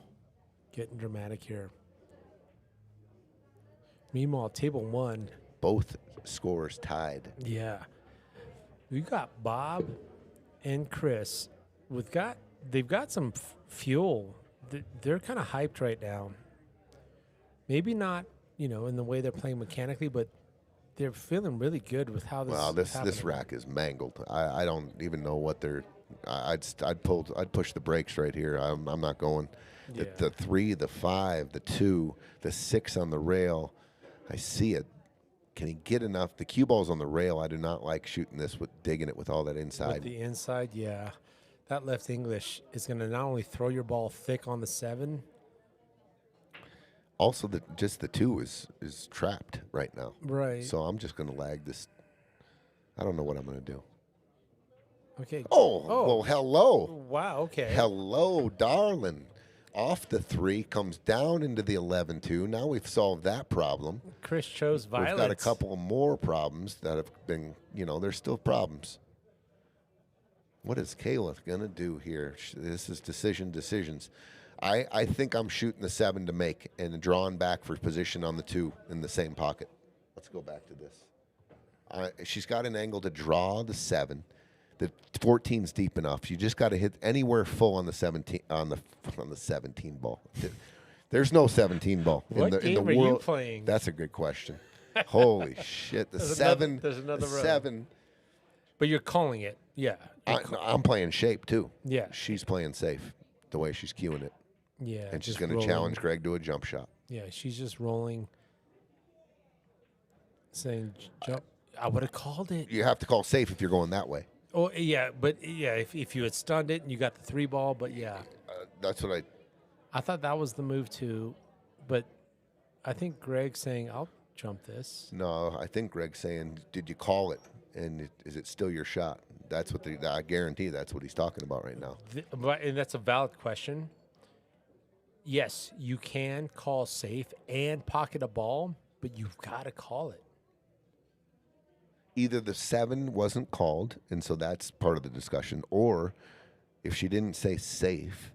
S4: getting dramatic here. Meanwhile, table 1.
S3: Both scores tied.
S4: Yeah. We got Bob and Chris. They've got some fuel. They're kind of hyped right now. Maybe not, in the way they're playing mechanically, but they're feeling really good with how this.
S3: Wow,
S4: is
S3: this rack is mangled. I don't even know what they're. I'd push the brakes right here. I'm not going.
S4: Yeah.
S3: The 3, the 5, the 2, the 6 on the rail. I see it. Can he get enough? The cue ball's on the rail. I do not like shooting this digging it with all that inside.
S4: With the inside, yeah. That left English is going to not only throw your ball thick on the 7.
S3: Also, just the 2 is trapped right now.
S4: Right.
S3: So I'm just going to lag this. I don't know what I'm going to do.
S4: Okay.
S3: Oh, well, hello.
S4: Wow, okay.
S3: Hello, darling. Off the 3, comes down into the 11-2. Now we've solved that problem.
S4: Chris chose violence.
S3: We've got a couple more problems that have been, there's still problems. What is Caela going to do here? This is decisions. I think I'm shooting the 7 to make and drawing back for position on the 2 in the same pocket. Let's go back to this. She's got an angle to draw the 7. The 14's deep enough. You just got to hit anywhere full on the 17 on the 17 ball. There's no 17 ball
S4: What
S3: in the
S4: game are you
S3: world.
S4: playing?
S3: That's a good question. Holy shit! The 7.
S4: there's another
S3: the
S4: row.
S3: 7.
S4: But you're calling it. Yeah.
S3: I'm playing shape too.
S4: Yeah.
S3: She's playing safe the way she's cueing it,
S4: Yeah.
S3: and she's
S4: just
S3: going to
S4: rolling.
S3: challenge Greg to a jump shot.
S4: Yeah, she's just rolling, saying jump. I would have called it.
S3: You have to call safe if you're going that way.
S4: Oh, yeah, but yeah, if you had stunned it and you got the 3 ball, but yeah.
S3: That's what
S4: I thought that was the move too, but I think Greg's saying, I'll jump this.
S3: No, I think Greg's saying, did you call it? And is it still your shot? That's what I guarantee that's what he's talking about right now.
S4: And that's a valid question. Yes, you can call safe and pocket a ball, but you've got to call it.
S3: Either the 7 wasn't called, and so that's part of the discussion, or if she didn't say safe,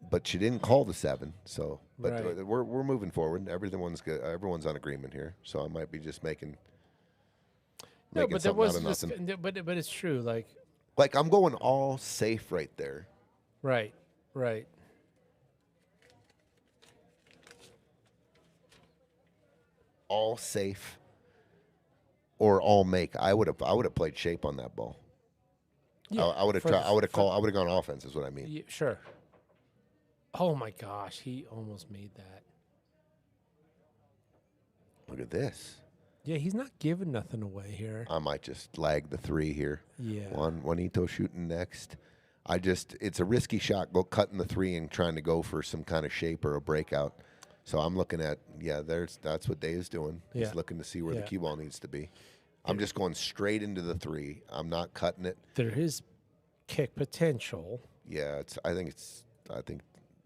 S3: but she didn't call the 7. So, but
S4: Right.
S3: we're moving forward. Everyone's good. Everyone's on agreement here. So I might be just making
S4: No, but there
S3: something
S4: was
S3: out of
S4: this,
S3: nothing.
S4: but it's true. Like,
S3: Like I'm going all safe right there,
S4: Right. Right.
S3: All safe or all make. I would have played shape on that ball.
S4: Yeah.
S3: I would have tried. I would have gone offense. Is what I mean.
S4: Yeah, sure. Oh my gosh, he almost made that.
S3: Look at this.
S4: Yeah, he's not giving nothing away here.
S3: I might just lag the 3 here.
S4: Yeah.
S3: Juanito shooting next. It's a risky shot. Go cutting the 3 and trying to go for some kind of shape or a breakout. So I'm looking at that's what Dave's doing.
S4: Yeah.
S3: He's looking to see where the cue ball needs to be. I'm just going straight into the 3. I'm not cutting it.
S4: There is kick potential.
S3: Yeah, I think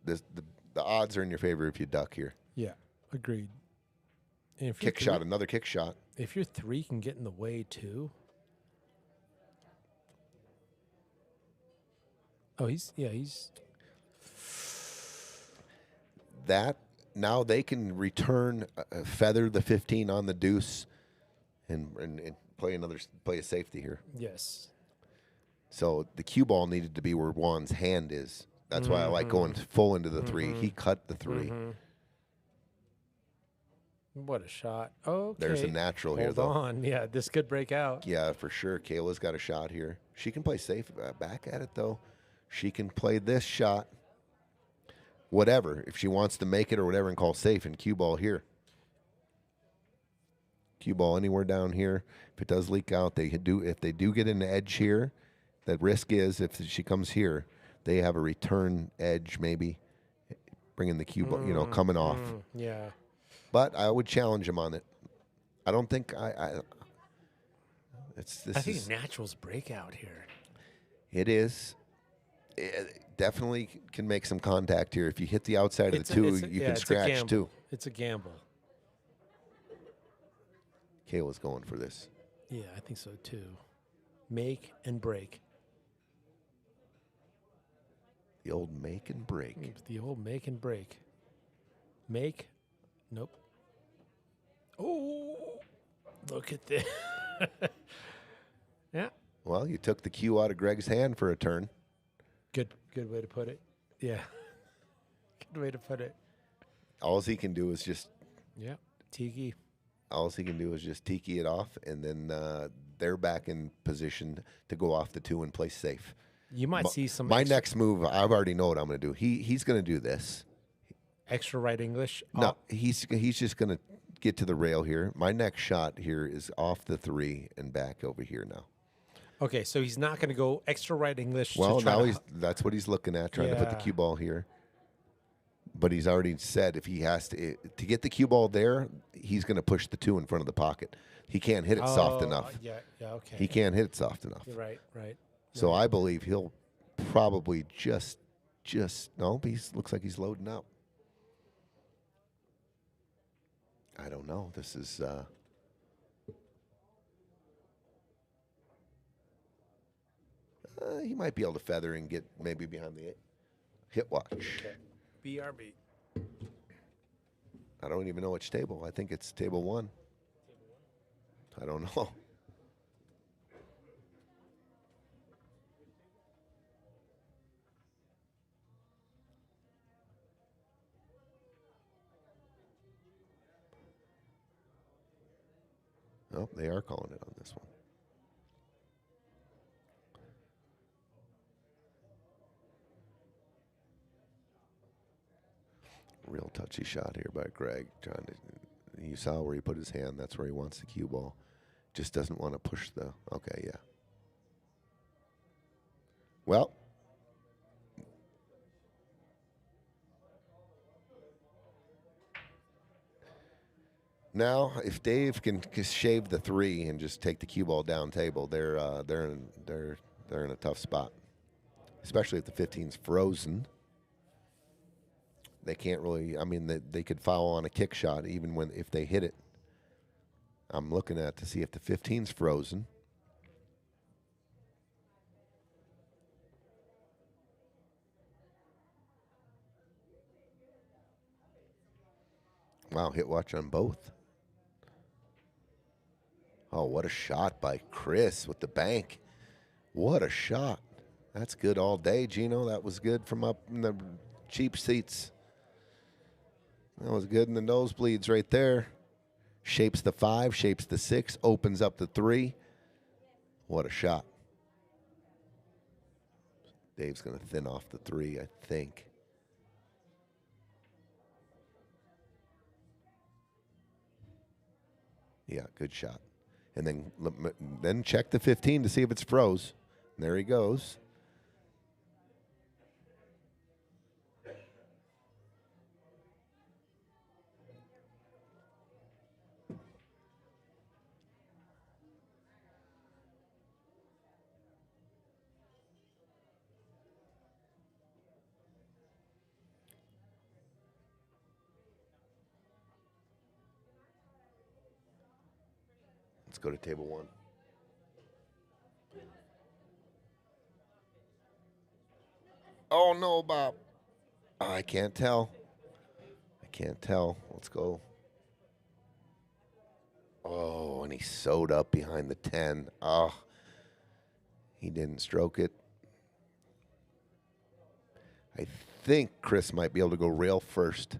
S3: the odds are in your favor if you duck here.
S4: Yeah, agreed. And if
S3: Kick shot, another kick shot.
S4: If your 3 can get in the way too. Oh, he's
S3: that. Now they can return, feather the 15 on the deuce, and play a safety here.
S4: Yes.
S3: So the cue ball needed to be where Juan's hand is. That's why I like going full into the 3. He cut the 3.
S4: What a shot. Okay.
S3: There's a natural here, though.
S4: Hold on. Yeah, this could break out.
S3: Yeah, for sure. Caela's got a shot here. She can play safe back at it, though. She can play this shot. Whatever. If she wants to make it or whatever and call safe and cue ball here. Cue ball anywhere down here. If it does leak out, if they do get an edge here, the risk is if she comes here, they have a return edge maybe, bringing the cue ball, coming off.
S4: Yeah.
S3: But I would challenge him on it. I don't think
S4: I think natural's breakout here.
S3: It is. It definitely can make some contact here. If you hit the outside of the 2, you can scratch too.
S4: It's a gamble.
S3: Caela's going for this.
S4: Yeah, I think so too. Make and break.
S3: The old make and break.
S4: The old make and break. Make. Nope. Oh, look at this. Yeah.
S3: Well, you took the cue out of Greg's hand for a turn.
S4: Good way to put it. Yeah. Good way to put it.
S3: All he can do is just.
S4: Yeah. Tiki.
S3: All he can do is just tiki it off, and then they're back in position to go off the 2 and play safe.
S4: You might see some.
S3: My next move, I already know what I'm going to do. He's going to do this.
S4: Extra right English?
S3: No, he's just going to get to the rail here. My next shot here is off the 3 and back over here now.
S4: Okay, so he's not going to go extra right English.
S3: Well, now that's what he's looking at, trying to put the cue ball here. But he's already said if he has to get the cue ball there, he's going to push the 2 in front of the pocket. He can't hit it soft enough.
S4: Yeah, okay.
S3: He can't hit it soft enough.
S4: Right.
S3: So I believe he'll probably just no. Looks like he's loading up. I don't know. This is. He might be able to feather and get maybe behind the hit watch.
S4: Okay. BRB.
S3: I don't even know which table. I think it's table 1. I don't know. Oh, they are calling it on this one. Real touchy shot here by Greg. You saw where he put his hand. That's where he wants the cue ball. Just doesn't want to push the. Okay, yeah. Well. Now, if Dave can shave the 3 and just take the cue ball down table, they're in a tough spot, especially if the 15's frozen. They can't really. I mean, they could foul on a kick shot even if they hit it. I'm looking at to see if the 15's frozen. Wow, hit watch on both. Oh, what a shot by Chris with the bank. What a shot. That's good all day, Gino. That was good from up in the cheap seats. That was good in the nosebleeds right there. Shapes the 5, shapes the 6, opens up the 3. What a shot. Dave's going to thin off the 3, I think. Yeah, good shot. And then check the 15 to see if it's froze. There he goes. Let's go to table 1. Oh, no, Bob. Oh, I can't tell. Let's go. Oh, and he sewed up behind the 10. Oh, he didn't stroke it. I think Chris might be able to go rail first.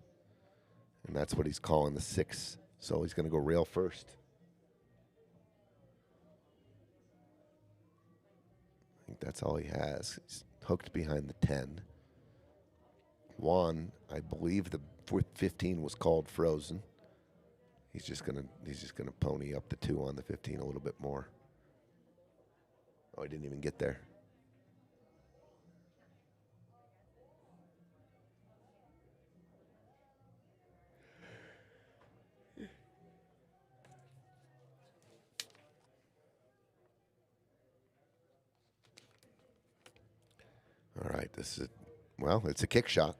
S3: And that's what he's calling the 6. So he's going to go rail first. I think that's all he has. He's hooked behind the 10. Whone, I believe the 15 was called frozen. He's just gonna pony up the 2 on the 15 a little bit more. Oh, he didn't even get there. All right, this is, well, it's a kick shot.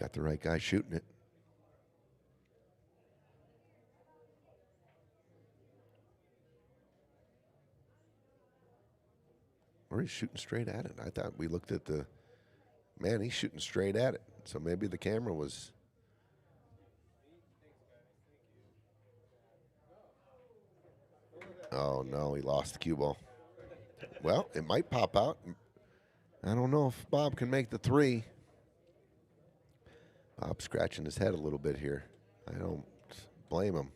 S3: Got the right guy shooting it. Or he's shooting straight at it. I thought we looked at the, man, he's shooting straight at it. So maybe the camera was. Oh, no, he lost the cue ball. Well, it might pop out. I don't know if Bob can make the 3. Bob's scratching his head a little bit here. I don't blame him.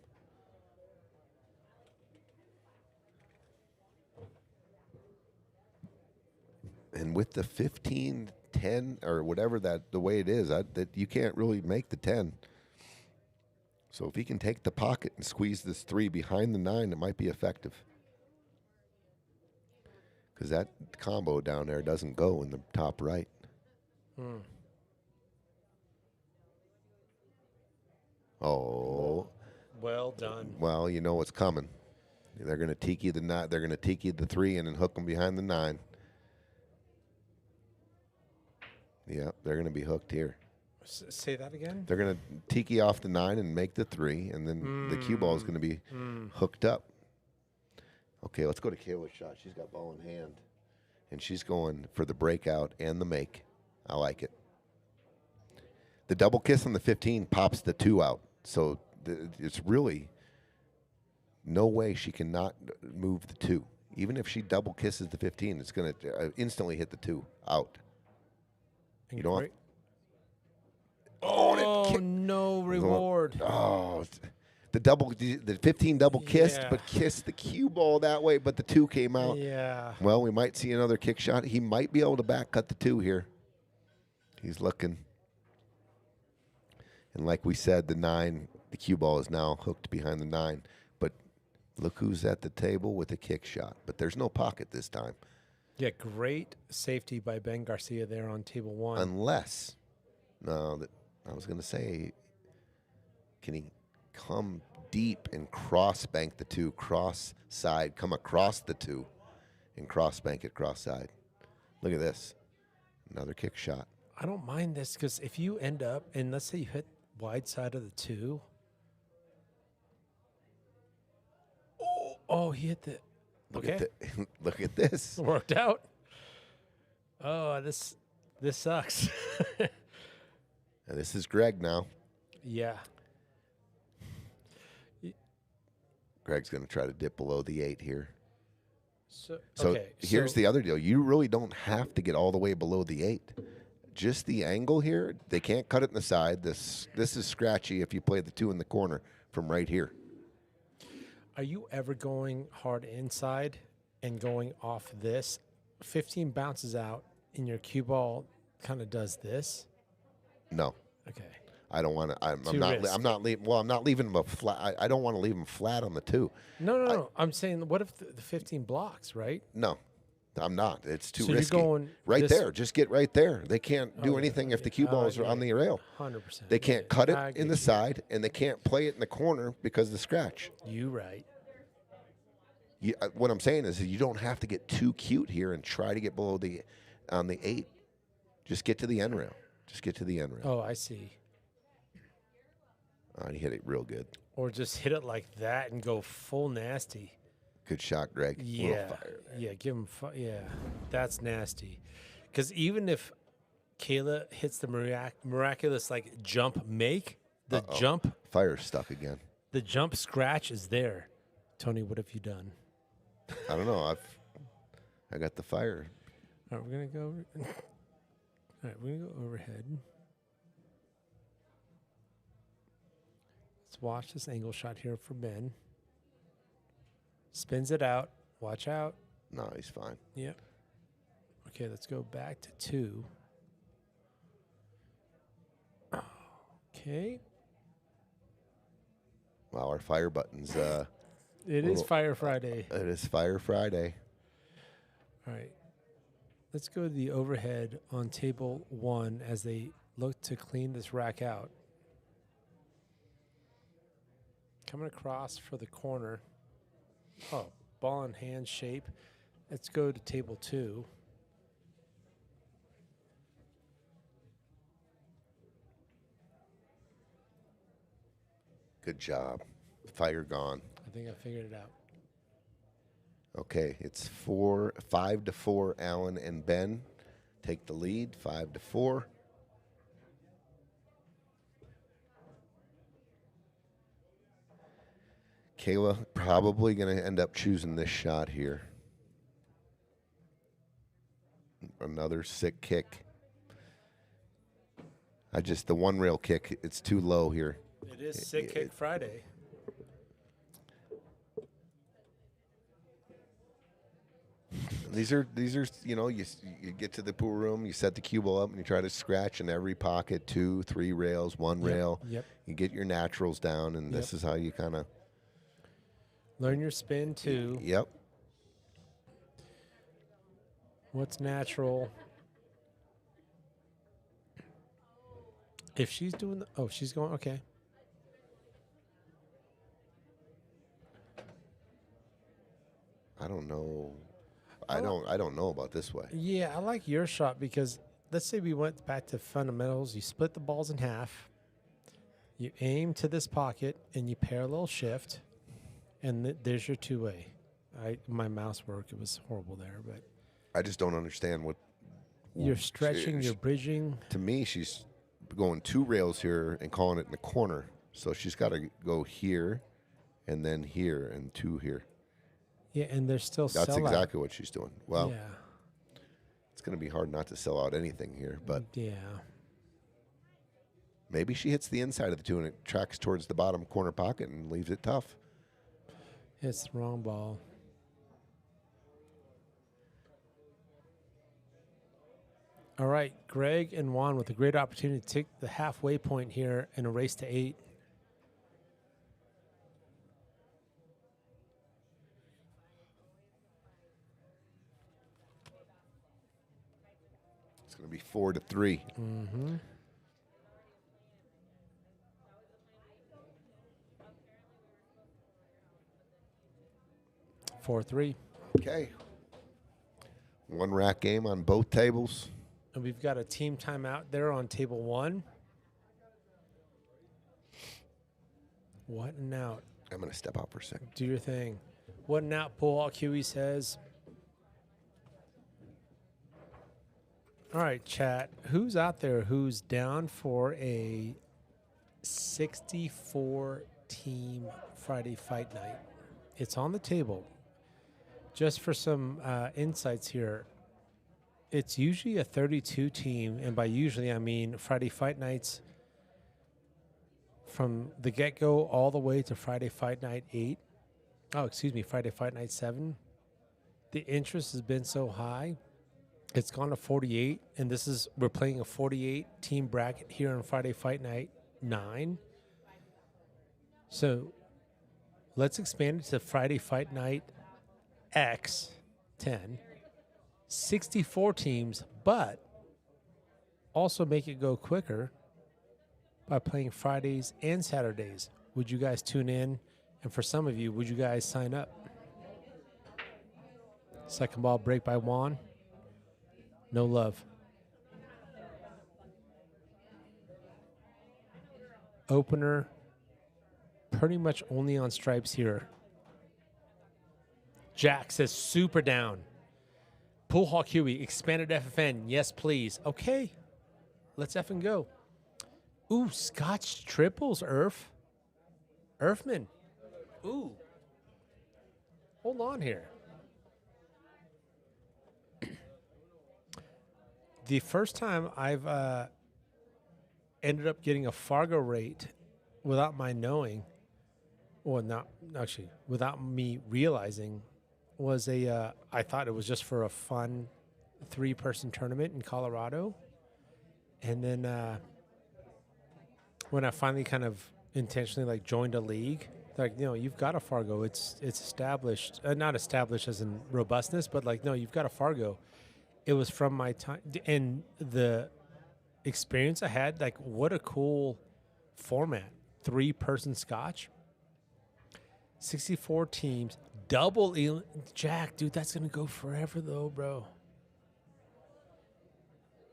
S3: And with the 15, 10, or whatever that the way it is, that you can't really make the 10. So if he can take the pocket and squeeze this 3 behind the 9, it might be effective. Because that combo down there doesn't go in the top right. Oh.
S4: Well done.
S3: Well, you know what's coming. They're going to tiki the 9. They're going to tiki the 3 and then hook them behind the 9. Yeah, they're going to be hooked here.
S4: Say that again?
S3: They're going to tiki off the 9 and make the 3, and then the cue ball is going to be hooked up. Okay, let's go to Caela's shot. She's got ball in hand, and she's going for the breakout and the make. I like it. The double kiss on the 15 pops the 2 out, so it's really no way she can not move the 2. Even if she double kisses the 15, it's going to instantly hit the 2 out. You don't want.
S4: Oh, no reward.
S3: Oh, the 15 double kissed, but kissed the cue ball that way, but the 2 came out.
S4: Yeah.
S3: Well, we might see another kick shot. He might be able to back cut the 2 here. He's looking. And like we said, the 9, the cue ball is now hooked behind the 9. But look who's at the table with a kick shot. But there's no pocket this time.
S4: Yeah, great safety by Ben Garcia there on table 1.
S3: Unless, I was going to say, can he come deep and cross bank the 2, cross side, come across the 2, and cross bank it cross side? Look at this. Another kick shot.
S4: I don't mind this because if you end up, and let's say you hit wide side of the 2. Oh, he hit the.
S3: Look at this.
S4: Worked out. Oh, this sucks.
S3: And this is Greg now.
S4: Yeah.
S3: Greg's going to try to dip below the 8 here.
S4: So,
S3: So
S4: okay,
S3: here's
S4: so
S3: the other deal. You really don't have to get all the way below the 8. Just the angle here, they can't cut it in the side. This is scratchy if you play the 2 in the corner from right here.
S4: Are you ever going hard inside and going off this? 15 bounces out, and your cue ball kind of does this.
S3: No.
S4: Okay.
S3: I don't want to. I'm
S4: Too
S3: not.
S4: risky.
S3: I'm not leaving. Well, I'm not leaving them a flat. I don't want to leave them flat on the 2.
S4: No. I'm saying, what if the 15 blocks, right?
S3: No, I'm not. It's too
S4: So you're
S3: risky.
S4: going
S3: right
S4: this-
S3: there. Just get right there. They can't do
S4: yeah,
S3: anything if the cue
S4: Oh,
S3: balls are on the rail.
S4: 100%.
S3: They can't cut it
S4: I
S3: in
S4: get
S3: the
S4: you.
S3: side, and they can't play it in the corner because of the scratch.
S4: You right.
S3: What I'm saying is you don't have to get too cute here and try to get below on the 8. Just get to the end rail. Just get to the end rail.
S4: Oh, I see.
S3: Oh, he hit it real good.
S4: Or just hit it like that and go full nasty.
S3: Good shot, Greg. Little
S4: Yeah.
S3: fire.
S4: Yeah, give him yeah. That's nasty. Because even if Caela hits the miraculous like jump make, the
S3: Fire stuck again.
S4: jump scratch is there. Tony, what have you done?
S3: I don't know. I got the fire.
S4: All right, we're gonna go. All right, we're gonna go overhead. Let's watch this angle shot here for Ben. Spins it out. Watch out.
S3: No, he's fine.
S4: Yep. Okay, let's go back to 2. Okay.
S3: Wow, our fire buttons.
S4: It is
S3: Little-
S4: Fire Friday.
S3: It is Fire Friday.
S4: All right. Let's go to the overhead on table 1 as they look to clean this rack out. Coming across for the corner. Oh, ball in hand shape. Let's go to table 2.
S3: Good job. Fire gone.
S4: I think I figured it out.
S3: Okay, it's 5-4. Allan and Ben take the lead. 5-4. Caela probably going to end up choosing this shot here. Another sick kick. The one rail kick, it's too low here.
S4: It is Sick Kick Friday.
S3: These are you get to the pool room, you set the cue ball up, and you try to scratch in every pocket, 2, 3 rails, 1 rail.
S4: Yep.
S3: You get your naturals down, and this is how you kind of
S4: Learn your spin too.
S3: Yep.
S4: What's natural? If she's doing she's going okay.
S3: I don't know. I don't know about this way.
S4: Yeah, I like your shot because let's say we went back to fundamentals. You split the balls in half. You aim to this pocket and you parallel shift, and there's your 2-way. My mouse work, it was horrible there, but
S3: I just don't understand what
S4: you're stretching, you're bridging.
S3: To me, she's going 2 rails here and calling it in the corner. So she's got to go here, and then here, and 2 here.
S4: Yeah, and there's still
S3: That's
S4: sellout.
S3: exactly what she's doing. Well,
S4: yeah,
S3: it's going to be hard not to sell out anything here, but
S4: yeah.
S3: maybe she hits the inside of the 2 and it tracks towards the bottom corner pocket and leaves it tough.
S4: It's the wrong ball. All right, Greg and Whone with a great opportunity to take the halfway point here in a race to 8.
S3: It's going to be 4-3.
S4: Mm-hmm. Four, 3.
S3: Okay. 1 rack game on both tables.
S4: And we've got a team timeout there on table 1. What and out?
S3: I'm going to step out for a second.
S4: Do your thing. What and out, pull all QE says. All right, chat. Who's out there who's down for a 64 team Friday fight night? It's on the table. just for some insights here, it's usually a 32 team, and by usually I mean Friday Fight Nights from the get-go all the way to Friday Fight Night 8. Oh, excuse me, Friday Fight Night 7. The interest has been so high, it's gone to 48, and we're playing a 48 team bracket here on Friday Fight Night 9. So let's expand it to Friday Fight Night X 10. 64 teams, but also make it go quicker by playing Fridays and Saturdays. Would you guys tune in? And for some of you, would you guys sign up? Second ball break by Whone. No love. Opener, pretty much only on stripes here. Jack says super down. Pool Hawk Huey, expanded FFN. Yes, please. Okay, let's effing go. Ooh, Scotch triples, Earthman. Ooh. Hold on here. The first time I've ended up getting a Fargo rate without my knowing, or not actually, without me realizing, was I thought it was just for a fun 3-person tournament in Colorado. And then when I finally kind of intentionally like joined a league, like, you know, you've got a Fargo. It's established, not established as in robustness, but like, no, you've got a Fargo. It was from my time and the experience I had. Like, what a cool format. 3-person Scotch, 64 teams, double Jack, dude, that's going to go forever though, bro.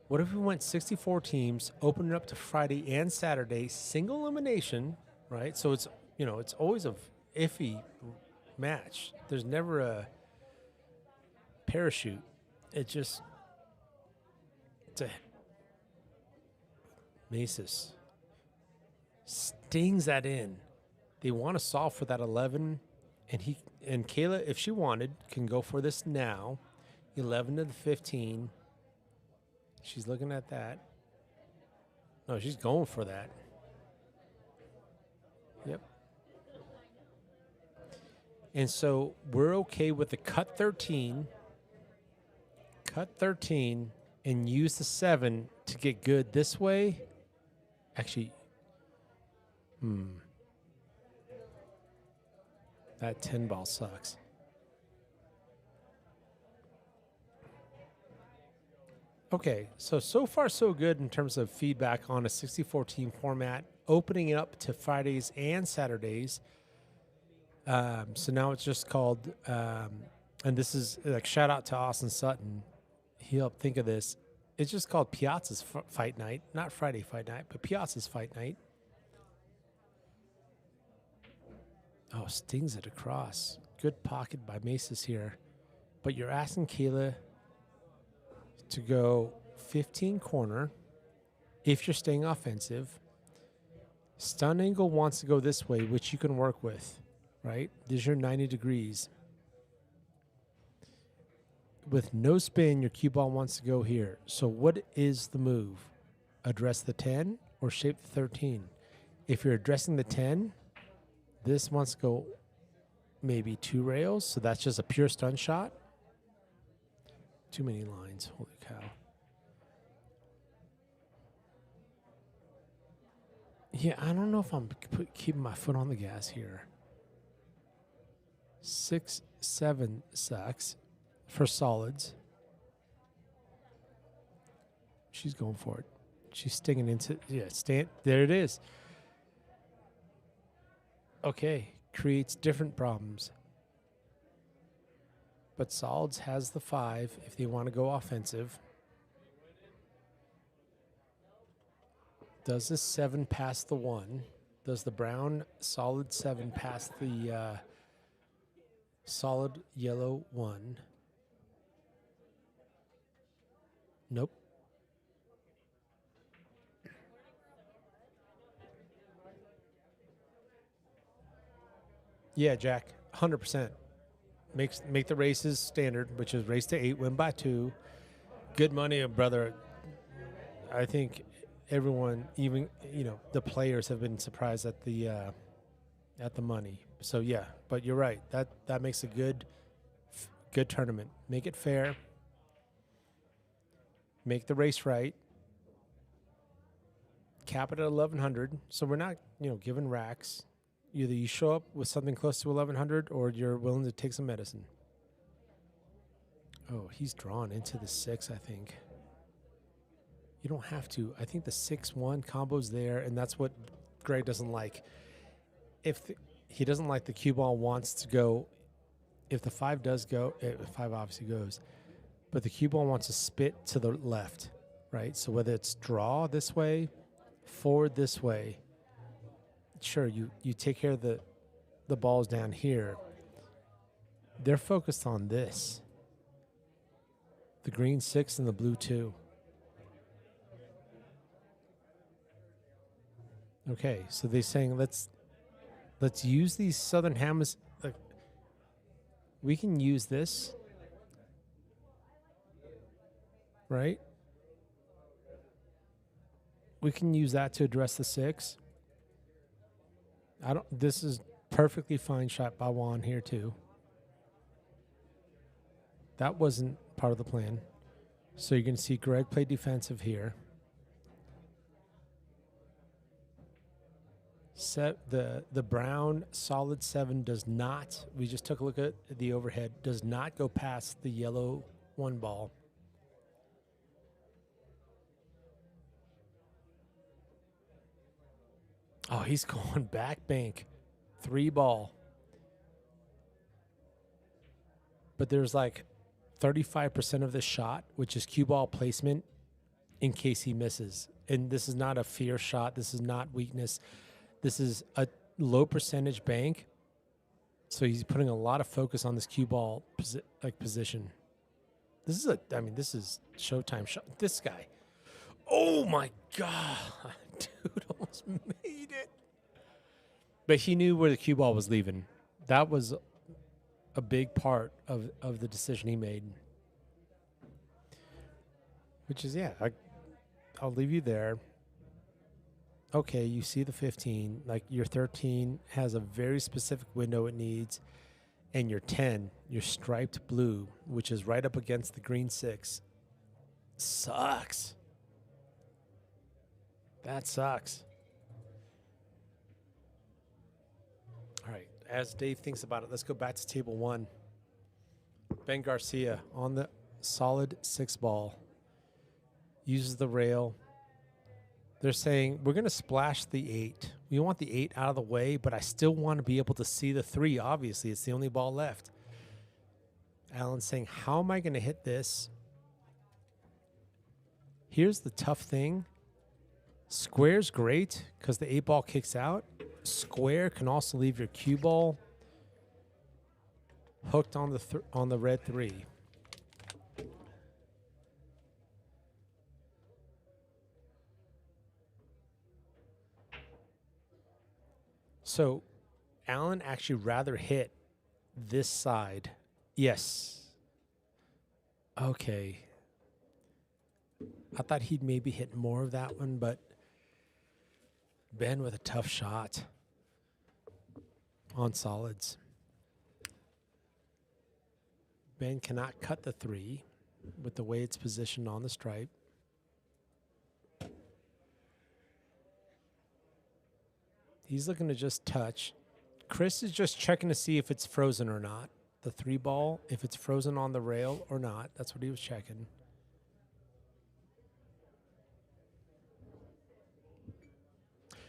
S4: What if we went 64 teams, open it up to Friday and Saturday, single elimination, right? So it's, you know, it's always a iffy match. There's never a parachute. It's a Maestas stings that in. They want to solve for that 11, and Caela, if she wanted, can go for this now. 11 to the 15. She's looking at that. No, she's going for that. Yep. And so we're okay with the cut 13. Cut 13 and use the 7 to get good this way. Actually, that 10 ball sucks. Okay, so far so good in terms of feedback on a 64 team format, opening it up to Fridays and Saturdays. So now it's just called, and this is like shout out to Austin Sutton. He helped think of this. It's just called Piazza's Fight Night, not Friday Fight Night, but Piazza's Fight Night. Oh, stings it across. Good pocket by Maestas here. But you're asking Caela to go 15 corner if you're staying offensive. Stun angle wants to go this way, which you can work with, right? This is your 90 degrees. With no spin, your cue ball wants to go here. So what is the move? Address the 10 or shape the 13? If you're addressing the 10, this wants to go maybe 2 rails. So that's just a pure stun shot. Too many lines. Holy cow. Yeah, I don't know if I'm keeping my foot on the gas here. 6, 7 sucks for solids. She's going for it. She's stinging into, yeah, there it is. Okay, creates different problems. But solids has the 5 if they want to go offensive. Does this 7 pass the 1? Does the brown solid 7 pass the solid yellow 1? Nope. Yeah, Jack, 100%. make the races standard, which is race to 8, win by 2. Good money, brother. I think everyone, even the players, have been surprised at the money. So yeah, but you're right. That makes a good tournament. Make it fair. Make the race right. Cap it at 1,100. So we're not giving racks. Either you show up with something close to 1,100, or you're willing to take some medicine. Oh, he's drawn into the 6, I think. You don't have to. I think the 6-1 combo's there, and that's what Greg doesn't like. He doesn't like the cue ball wants to go. If the 5 does go, 5 obviously goes, but the cue ball wants to spit to the left, right? So whether it's draw this way, forward this way, sure, you take care of the balls down here. They're focused on this. The green 6 and the blue 2. Okay, so they're saying let's use these southern hammers. We can use this, right? We can use that to address the 6. This is perfectly fine shot by Whone here too. That wasn't part of the plan. So you're going to see Greg play defensive here. The brown solid 7 does not, we just took a look at the overhead, does not go past the yellow 1 ball. Oh, he's going back bank. 3 ball. But there's like 35% of the shot, which is cue ball placement, in case he misses. And this is not a fear shot. This is not weakness. This is a low percentage bank. So he's putting a lot of focus on this cue ball position. This is Showtime shot. This guy. Oh my God. Dude almost made it. But he knew where the cue ball was leaving. That was a big part of the decision he made. Which is, I'll leave you there. Okay, you see the 15. Like, your 13 has a very specific window it needs. And your 10, your striped blue, which is right up against the green 6, sucks. That sucks. All right, as Dave thinks about it, let's go back to table 1. Ben Garcia on the solid 6 ball. Uses the rail. They're saying, we're going to splash the 8. We want the 8 out of the way, but I still want to be able to see the 3. Obviously, it's the only ball left. Allan's saying, how am I going to hit this? Here's the tough thing. Square's great because the 8 ball kicks out. Square can also leave your cue ball hooked on the red 3. So Allan actually rather hit this side. Yes. Okay. I thought he'd maybe hit more of that one, but Ben with a tough shot on solids. Ben cannot cut the 3 with the way it's positioned on the stripe. He's looking to just touch. Chris is just checking to see if it's frozen or not. The 3 ball, if it's frozen on the rail or not. That's what he was checking.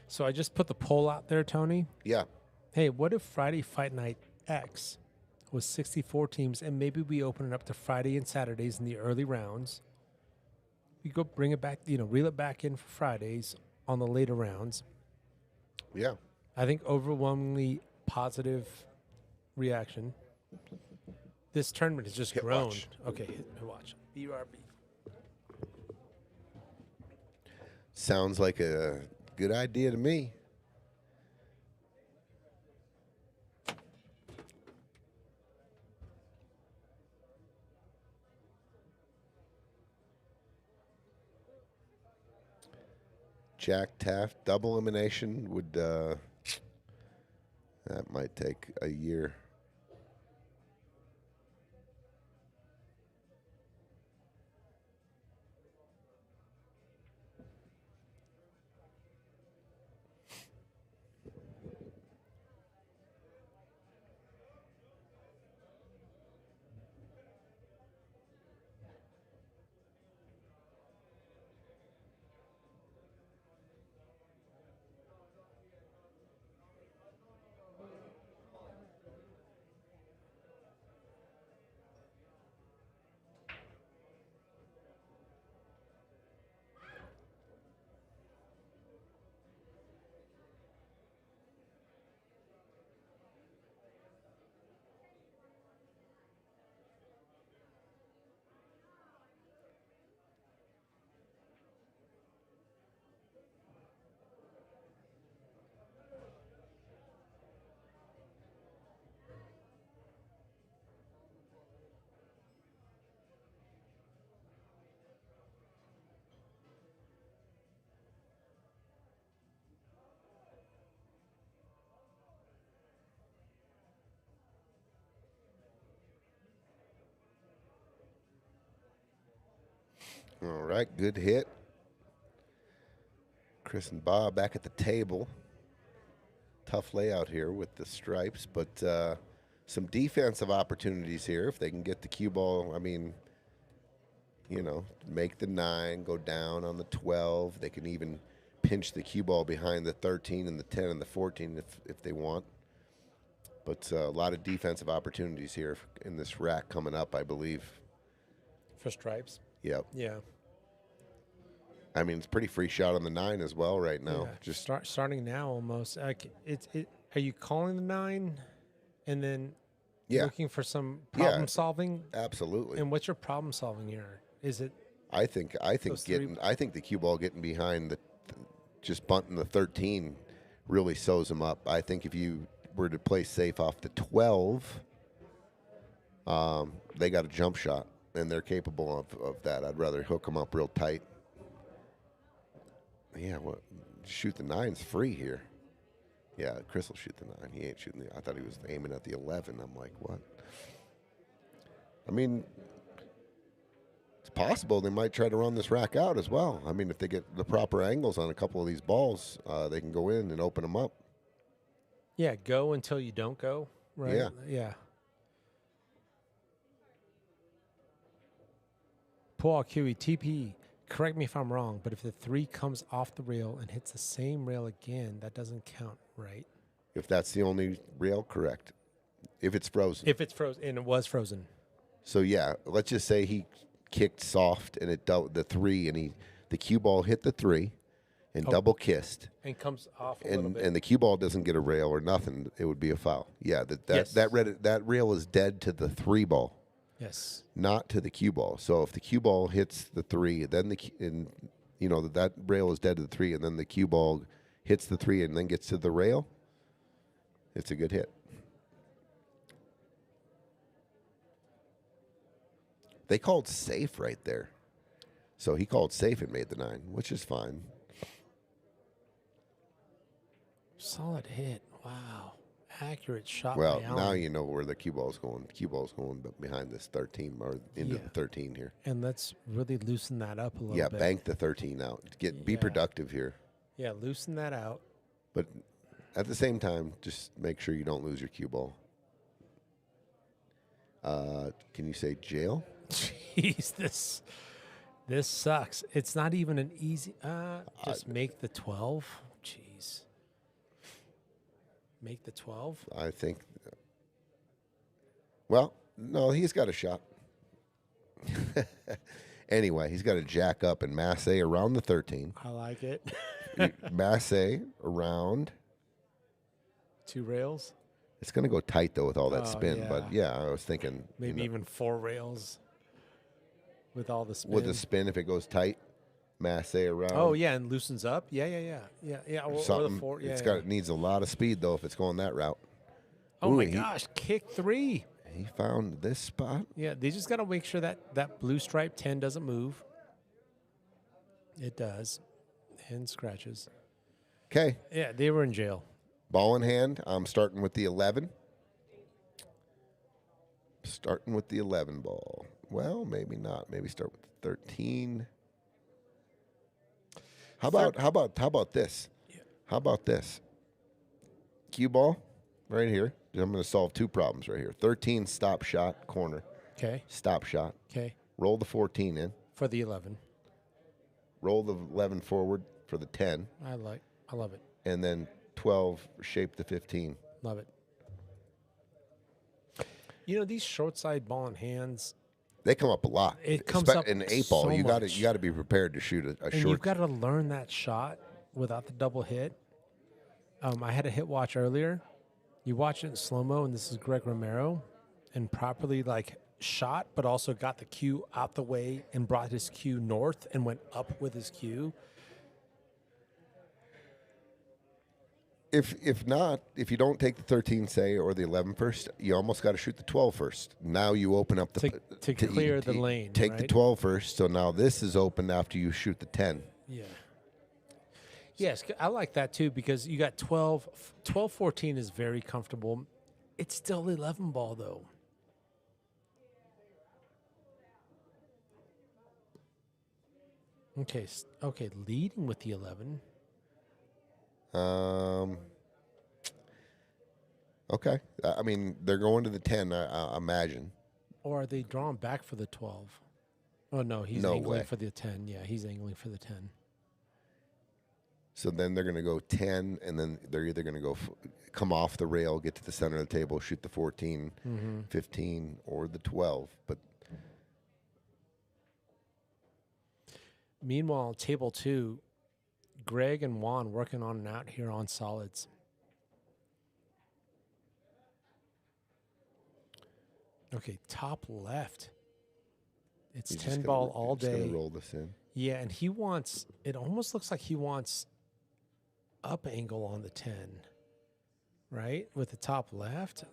S4: So I just put the poll out there, Tony.
S3: Yeah.
S4: Hey, what if Friday Fight Night X was 64 teams and maybe we open it up to Friday and Saturdays in the early rounds? We go bring it back, reel it back in for Fridays on the later rounds.
S3: Yeah.
S4: I think overwhelmingly positive reaction. This tournament has just grown.
S3: Watch.
S4: Okay, hit watch. BRB.
S3: Sounds like a good idea to me. Jack Taft double elimination would that might take a year. All right, good hit. Chris and Bob back at the table. Tough layout here with the stripes, but some defensive opportunities here. If they can get the cue ball, I mean, you know, make the 9, go down on the 12. They can even pinch the cue ball behind the 13 and the 10 and the 14 if they want. But a lot of defensive opportunities here in this rack coming up, I believe.
S4: For stripes.
S3: Yep.
S4: Yeah.
S3: I mean, it's pretty free shot on the 9 as well right now.
S4: Yeah.
S3: Just
S4: starting now almost. Are you calling the 9 and then
S3: yeah,
S4: looking for some problem solving?
S3: Absolutely.
S4: And what's your problem solving here? Is it?
S3: I think the cue ball getting behind just bunting the 13 really sews them up. I think if you were to play safe off the 12, they got a jump shot, and they're capable of that. I'd rather hook them up real tight. Yeah, shoot the 9's free here. Yeah, Chris will shoot the 9. He ain't shooting I thought he was aiming at the 11. I'm like, what? I mean, it's possible they might try to run this rack out as well. I mean, if they get the proper angles on a couple of these balls, they can go in and open them up.
S4: Yeah, go until you don't go, right?
S3: Yeah.
S4: Yeah. Paul QE, TP, correct me if I'm wrong, but if the 3 comes off the rail and hits the same rail again, that doesn't count, right?
S3: If that's the only rail, correct. If it's frozen.
S4: If it's frozen, and it was frozen.
S3: So, yeah, let's just say he kicked soft and it dealt the 3, and the cue ball hit the 3 and double kissed.
S4: And comes off a little bit.
S3: And the cue ball doesn't get a rail or nothing, it would be a foul. Yeah, that rail is dead to the 3 ball.
S4: Yes.
S3: Not to the cue ball. So if the cue ball hits the 3, then that rail is dead to the 3, and then the cue ball hits the 3 and then gets to the rail, it's a good hit. They called safe right there. So he called safe and made the 9, which is fine.
S4: Solid hit. Wow. Accurate shot.
S3: Well,
S4: by Allan.
S3: now you know where the cue ball's going. The cue ball's going behind this 13 or into the 13 here.
S4: And let's really loosen that up a little bit.
S3: Yeah, bank the 13 out. Be productive here.
S4: Yeah, loosen that out.
S3: But at the same time, just make sure you don't lose your cue ball. Can you say jail?
S4: Jeez, this sucks. It's not even an easy. Just make the 12. Jeez. Make the 12?
S3: I think. Well, no, he's got a shot. Anyway, he's got to jack up and masse around the 13.
S4: I like it.
S3: Masse around.
S4: 2 rails?
S3: It's going to go tight, though, with all that spin.
S4: Yeah.
S3: But, yeah, I was thinking.
S4: Maybe even 4 rails with all the spin.
S3: With the spin, if it goes tight, masse around.
S4: Oh, yeah, and loosens up. Yeah. Or the 4. Yeah,
S3: it needs a lot of speed, though, if it's going that route.
S4: Oh, my gosh, kick 3.
S3: He found this spot.
S4: Yeah, they just got to make sure that blue stripe 10 doesn't move. It does. And scratches.
S3: Okay.
S4: Yeah, they were in jail.
S3: Ball in hand. I'm starting with the 11. Starting with the 11 ball. Well, maybe not. Maybe start with 13. How about this? How about this? Cue ball right here. I'm going to solve two problems right here. 13 stop shot corner.
S4: Okay.
S3: Stop shot.
S4: Okay.
S3: Roll the 14 in.
S4: For the 11.
S3: Roll the 11 forward for the 10.
S4: I love it.
S3: And then 12 shape the 15.
S4: Love it. You know, these short side ball in hands,
S3: They come up a lot.
S4: It comes up
S3: in 8-ball.
S4: so
S3: You got
S4: much.
S3: to be prepared to shoot a
S4: and
S3: short.
S4: you've got to learn that shot without the double hit. I had a hit watch earlier. You watch it in slow-mo, and this is Greg Romero, and properly shot, but also got the cue out the way and brought his cue north and went up with his cue.
S3: If you don't take the 13, say, or the 11 first, you almost got to shoot the 12 first. Now you open up
S4: To clear the lane,
S3: Take the
S4: right?
S3: 12 first, so now this is open after you shoot the 10.
S4: Yeah. Yes, I like that too because you got 12, 14 is very comfortable. It's still 11 ball though. Okay, leading with the 11.
S3: Okay. I mean, they're going to the 10, I imagine.
S4: Or are they drawn back for the 12? Oh, no, he's
S3: No
S4: angling
S3: way.
S4: for the 10. Yeah, he's angling for the 10.
S3: So then they're going to go 10, and then they're either going to go come off the rail, get to the center of the table, shoot the 14, 15, or the 12. But
S4: Meanwhile, table 2, Greg and Whone working on and out here on solids. Okay, top left. It's
S3: he's
S4: 10
S3: just
S4: ball
S3: gonna,
S4: all
S3: just gonna
S4: day.
S3: roll this in.
S4: Yeah, and he wants, it almost looks like he wants up angle on the 10, right? With the top left.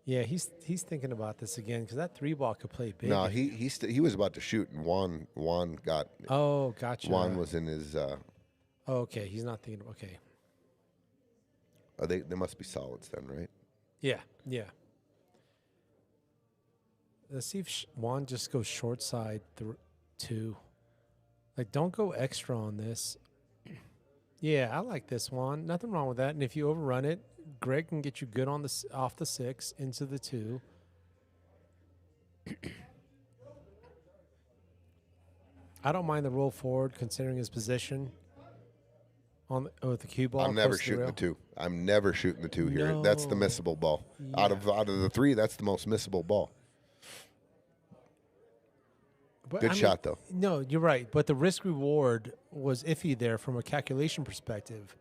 S4: Yeah, he's thinking about this again because that 3 ball could play big.
S3: No, he was about to shoot, and Whone got.
S4: Oh, gotcha.
S3: Whone was in his.
S4: Oh, okay, he's not thinking. Okay.
S3: Oh, they must be solids then, right?
S4: Yeah. Let's see if Whone just goes short side 2. Don't go extra on this. Yeah, I like this one. Nothing wrong with that. And if you overrun it, Greg can get you good on off the 6 into the 2. I don't mind the roll forward considering his position on the cue ball.
S3: I'm never
S4: close to
S3: shooting
S4: rail.
S3: the 2. I'm never shooting the 2 here. That's the
S4: No.
S3: missable ball.
S4: Yeah.
S3: Out of the 3, that's the most missable ball.
S4: But,
S3: Good shot, though.
S4: No, you're right. But the risk reward was iffy there from a calculation perspective.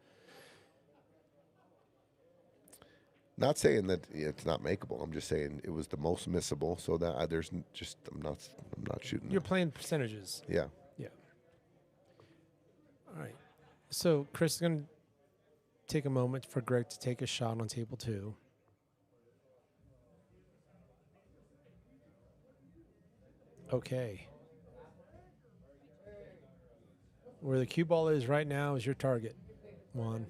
S3: Not saying that it's not makeable. I'm just saying it was the most missable. So that I'm not shooting.
S4: You're playing percentages.
S3: Yeah.
S4: Yeah. All right. So Chris is going to take a moment for Greg to take a shot on table 2. Okay. Where the cue ball is right now is your target. 1.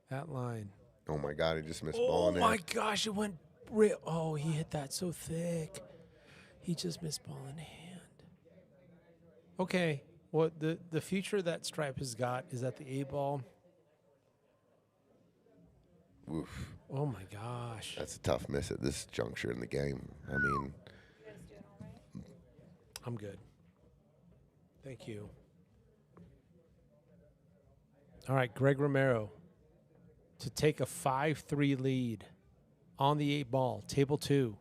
S4: That line.
S3: Oh my God! He just missed ball
S4: Oh
S3: in there.
S4: my gosh! It went real. Oh, he hit that so thick. He just missed ball in hand. Okay. Well, the future that Stripe has got is at the 8 ball.
S3: Oof.
S4: Oh my gosh.
S3: That's a tough miss at this juncture in the game. I mean,
S4: I'm good. Thank you. All right, Greg Romero to take a 5-3 lead on the 8 ball, table 2.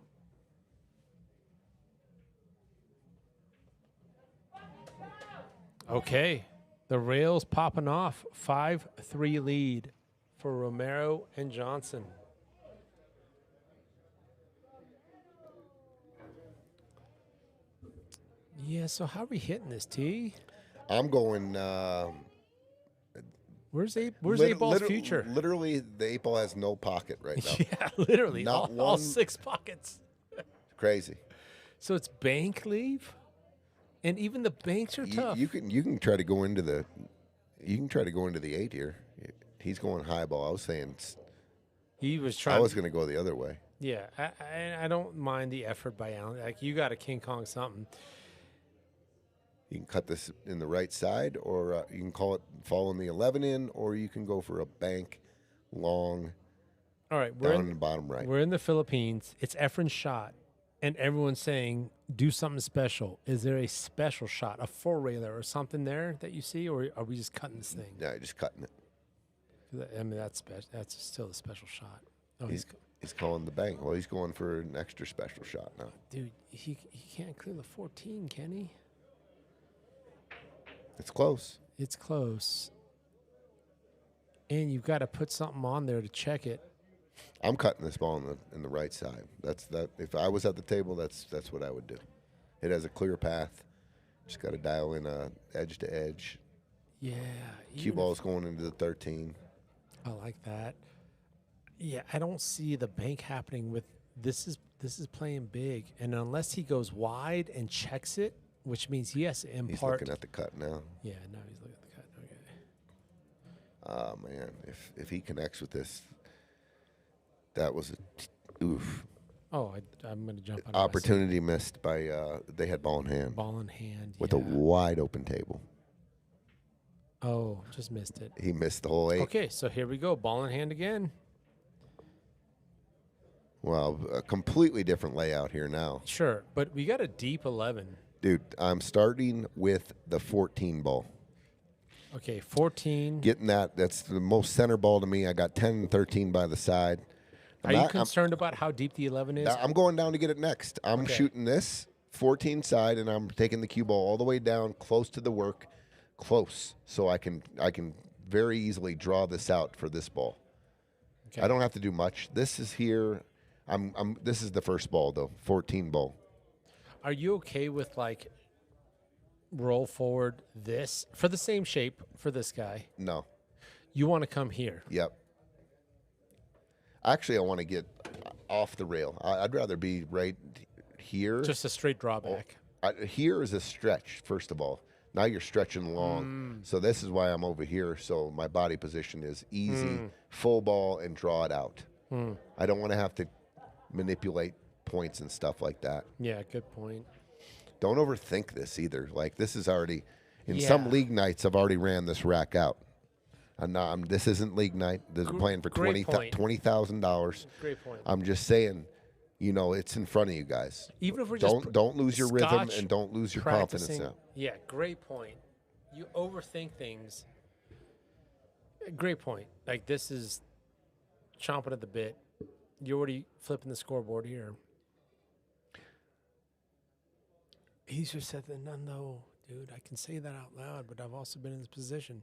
S4: Okay, the rails popping off, 5-3 lead for Romero and Johnson. Yeah, so how are we hitting this, T?
S3: I'm going.
S4: Where's 8 ball's future?
S3: Literally, the 8 ball has no pocket right now.
S4: Yeah, literally.
S3: Not
S4: all
S3: one.
S4: 6 pockets.
S3: Crazy.
S4: So it's bank leave? And even the banks are tough.
S3: You can try to go into the 8 here. He's going high ball. I was saying
S4: He was trying.
S3: I was going to go the other way.
S4: Yeah, I don't mind the effort by Allan. Like, you got a King Kong something.
S3: You can cut this in the right side, or you can call it following the 11 in, or you can go for a bank long.
S4: All right,
S3: down in the bottom right.
S4: We're in the Philippines. It's Efren's shot, and everyone's saying do something special. Is there a special shot, a four railer or something there that you see, or are we just cutting this thing?
S3: Yeah, just cutting it.
S4: I mean, that's still a special shot. Oh,
S3: He's calling the bank. Well, he's going for an extra special shot now.
S4: Dude, he can't clear the 14, can he?
S3: It's close.
S4: It's close. And you've got to put something on there to check it.
S3: I'm cutting this ball in the right side. That's that. If I was at the table, that's what I would do. It has a clear path. Just got to dial in edge to edge.
S4: Yeah.
S3: Cue ball's going into the 13.
S4: I like that. Yeah, I don't see the bank happening with this is playing big, and unless he goes wide and checks it, which means he has to impart.
S3: He's looking at the cut now.
S4: Yeah, now he's looking at the cut. Okay.
S3: Oh man, if he connects with this, that was oof.
S4: Oh, I'm going to jump on
S3: Opportunity missed by they had ball in hand.
S4: Ball in hand
S3: with a wide open table.
S4: Oh, just missed it.
S3: He missed the whole 8.
S4: Okay, so here we go. Ball in hand again.
S3: Well, a completely different layout here now.
S4: Sure, but we got a deep 11.
S3: Dude, I'm starting with the 14 ball.
S4: Okay, 14.
S3: Getting that's the most center ball to me. I got 10 and 13 by the side.
S4: Are you concerned about how deep the 11 is?
S3: I'm going down to get it next. I'm shooting this 14 side, and I'm taking the cue ball all the way down close to the work, so I can very easily draw this out for this ball. Okay. I don't have to do much. This is here. This is the first ball though, 14 ball.
S4: Are you okay with like roll forward this for the same shape for this guy?
S3: No.
S4: You want to come here?
S3: Yep. Actually, I want to get off the rail. I'd rather be right here.
S4: Just a straight drawback.
S3: Here is a stretch, first of all. Now you're stretching long. So this is why I'm over here. So my body position is easy, full ball, and draw it out. I don't want to have to manipulate points and stuff like that.
S4: Yeah, good point.
S3: Don't overthink this either. Like, this is already, in some league nights, I've already ran this rack out. This isn't league night. This is playing for $20,000.
S4: Great point.
S3: I'm just saying, it's in front of you guys.
S4: Even if we're
S3: don't lose your rhythm and don't lose your confidence now.
S4: Yeah, great point. You overthink things. Great point. Like, this is chomping at the bit. You're already flipping the scoreboard here. Easier said than done, though, dude. I can say that out loud, but I've also been in this position.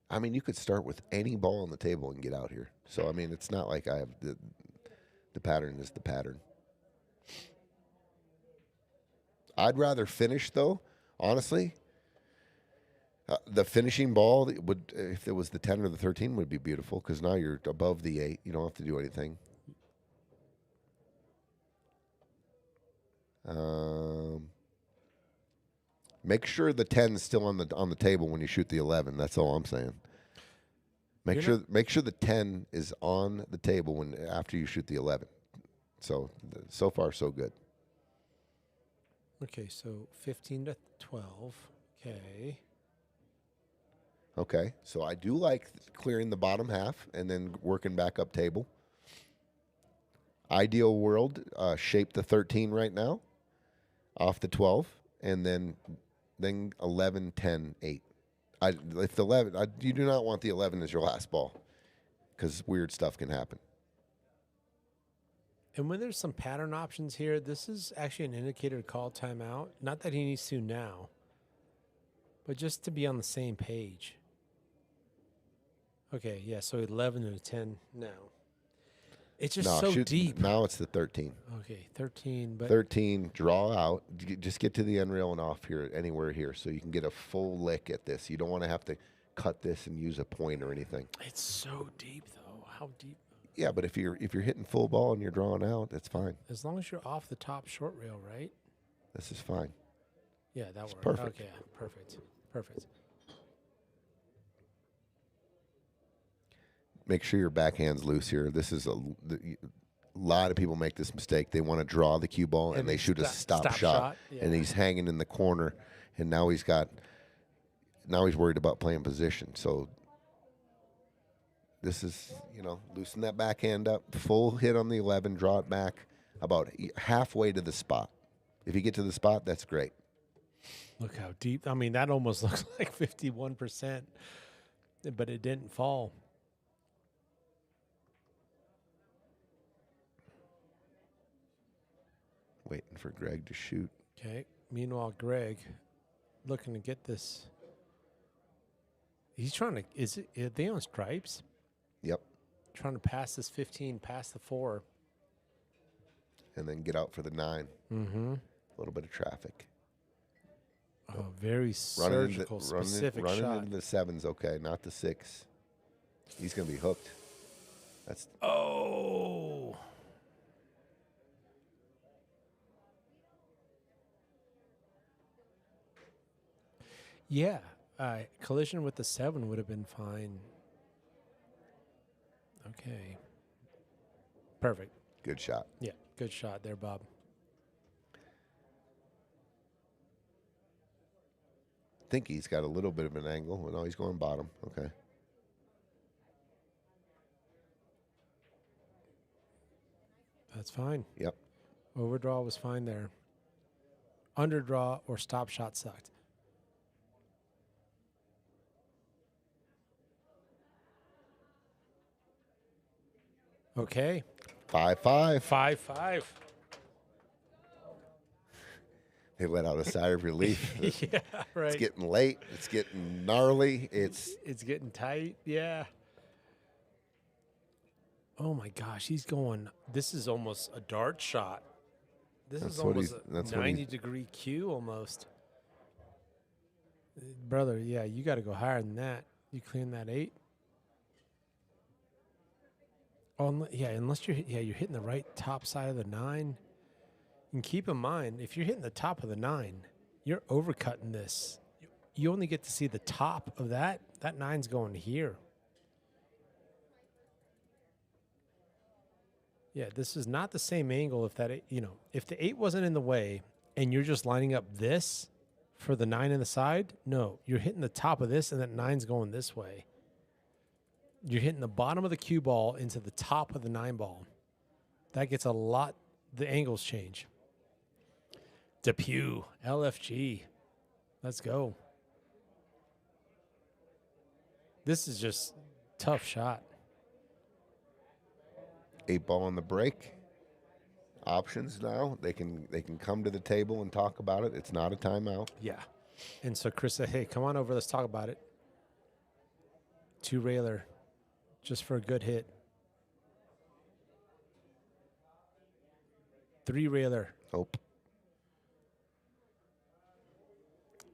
S3: I mean, you could start with any ball on the table and get out here. So, I mean, it's not like I have the pattern is the pattern. I'd rather finish, though, honestly. The finishing ball would, if it was the 10 or the 13, would be beautiful because now you're above the 8. You don't have to do anything. Make sure the 10's still on the table when you shoot the 11. That's all I'm saying. Make sure the 10 is on the table after you shoot the 11. So far so good.
S4: Okay, so 15 to 12. Okay.
S3: Okay, so I do like clearing the bottom half and then working back up table. Ideal world, shape the 13 right now, off the 12, and then 11, 10, 8. If the 11, you do not want the 11 as your last ball because weird stuff can happen.
S4: And when there's some pattern options here, this is actually an indicator to call timeout. Not that he needs to now, but just to be on the same page. Okay, yeah, so 11 and a 10 now. It's just deep.
S3: Now it's the 13.
S4: Okay, 13. But
S3: 13, draw out. Just get to the end rail and off here, anywhere here, so you can get a full lick at this. You don't want to have to cut this and use a point or anything.
S4: It's so deep, though. How deep?
S3: Yeah, but if you're hitting full ball and you're drawing out, that's fine.
S4: As long as you're off the top short rail, right?
S3: This is fine.
S4: Yeah, that worked.
S3: perfect.
S4: Okay, perfect. Perfect.
S3: Make sure your backhand's loose here. This is a lot of people make this mistake. They want to draw the cue ball and
S4: And
S3: they
S4: then
S3: shoot a stop shot, and
S4: yeah.
S3: he's hanging in the corner, and now he's worried about playing position. So this is, loosen that backhand up, full hit on the 11, draw it back about halfway to the spot. If you get to the spot, that's great.
S4: Look how deep. I mean, that almost looks like 51%, but it didn't fall.
S3: Waiting for Greg to shoot.
S4: Okay. Meanwhile, Greg looking to get this. He's trying to. Are they on stripes?
S3: Yep.
S4: Trying to pass this 15 past the 4.
S3: And then get out for the 9.
S4: Mm-hmm.
S3: A little bit of traffic.
S4: Oh, very surgical, specific
S3: running
S4: shot.
S3: into the 7's okay, not the 6. He's going to be hooked. That's
S4: Oh. Yeah. Collision with the 7 would have been fine. Okay. Perfect.
S3: good shot.
S4: Yeah. Good shot there, Bob.
S3: I think he's got a little bit of an angle. No, he's going bottom. Okay.
S4: That's fine.
S3: Yep.
S4: Overdraw was fine there. Underdraw or stop shot sucked. Okay.
S3: 5-5.
S4: 5-5.
S3: They let out a sigh of relief.
S4: Yeah, right.
S3: It's getting late. It's getting gnarly.
S4: It's getting tight. Yeah. Oh my gosh, he's going. This is almost a dart shot. This
S3: That's
S4: is
S3: what
S4: almost
S3: that's
S4: a
S3: what
S4: 90-degree cue almost. Brother, yeah, you got to go higher than that. You clean that 8. Oh, yeah, unless you're hitting the right top side of the 9. And keep in mind, if you're hitting the top of the 9, you're overcutting this. You only get to see the top of that. That 9's going here. Yeah, this is not the same angle. If the 8 wasn't in the way and you're just lining up this for the 9 in the side, no, you're hitting the top of this and that 9's going this way. You're hitting the bottom of the cue ball into the top of the 9 ball. That gets a lot. The angles change. Depew, LFG. Let's go. This is just tough shot.
S3: 8 ball on the break. Options now. They can come to the table and talk about it. It's not a timeout.
S4: Yeah. And so Chris said, hey, come on over. Let's talk about it. 2 railer just for a good hit. 3 railer.
S3: Hope.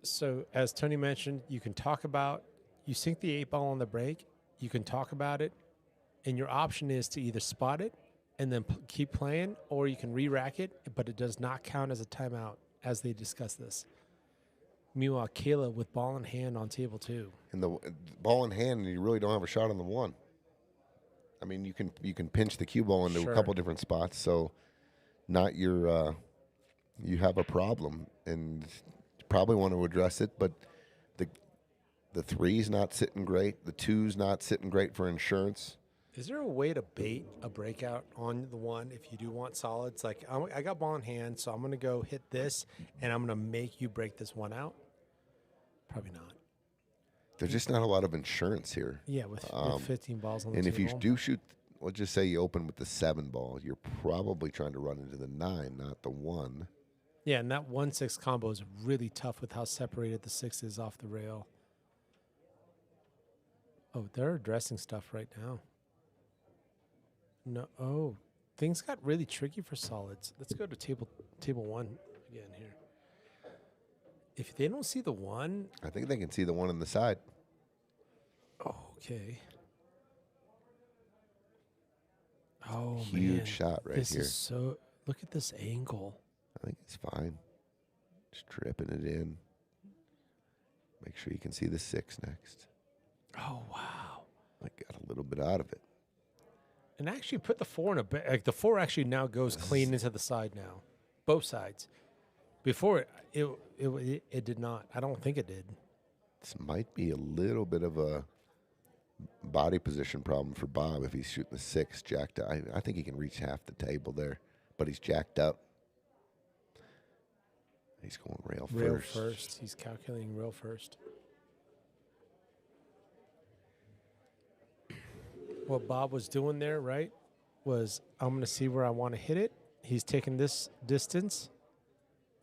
S4: So as Tony mentioned, you can talk about, you sink the 8 ball on the break, you can talk about it, and your option is to either spot it and then keep playing, or you can re-rack it, but it does not count as a timeout as they discuss this. Meanwhile, Caela with ball in hand on table 2.
S3: And the ball in hand, and you really don't have a shot on the 1. I mean, you can pinch the cue ball into
S4: Sure.
S3: a couple different spots, so not your you have a problem, and you probably want to address it, but the 3's not sitting great, the 2's not sitting great for insurance.
S4: Is there a way to bait a breakout on the 1 if you do want solids? Like, I got ball in hand, so I'm going to go hit this, and I'm going to make you break this 1 out? Probably not.
S3: There's just not a lot of insurance here.
S4: Yeah, with 15 balls on the
S3: And
S4: table.
S3: if you do shoot, let's just say you open with the 7 ball, you're probably trying to run into the 9, not the 1.
S4: Yeah, and that 1-6 combo is really tough with how separated the 6 is off the rail. Oh, they're addressing stuff right now. No, oh, things got really tricky for solids. Let's go to table 1 again here. If they don't see the 1,
S3: I think they can see the 1 on the side.
S4: okay. Oh,
S3: Huge
S4: man.
S3: shot right
S4: this
S3: here.
S4: Is so. Look at this angle.
S3: I think it's fine. Just Tripping it in. Make sure you can see the 6 next.
S4: Oh, wow.
S3: I got a little bit out of it.
S4: And actually put the 4 in a bit. Like the 4 actually now goes clean into the side now. Both sides. Before it did not. I don't think it did.
S3: This might be a little bit of a body position problem for Bob if he's shooting the 6 jacked up. I think he can reach half the table there, but he's jacked up. He's going rail first.
S4: He's calculating rail first. What Bob was doing there, right, was I'm going to see where I want to hit it. He's taking this distance,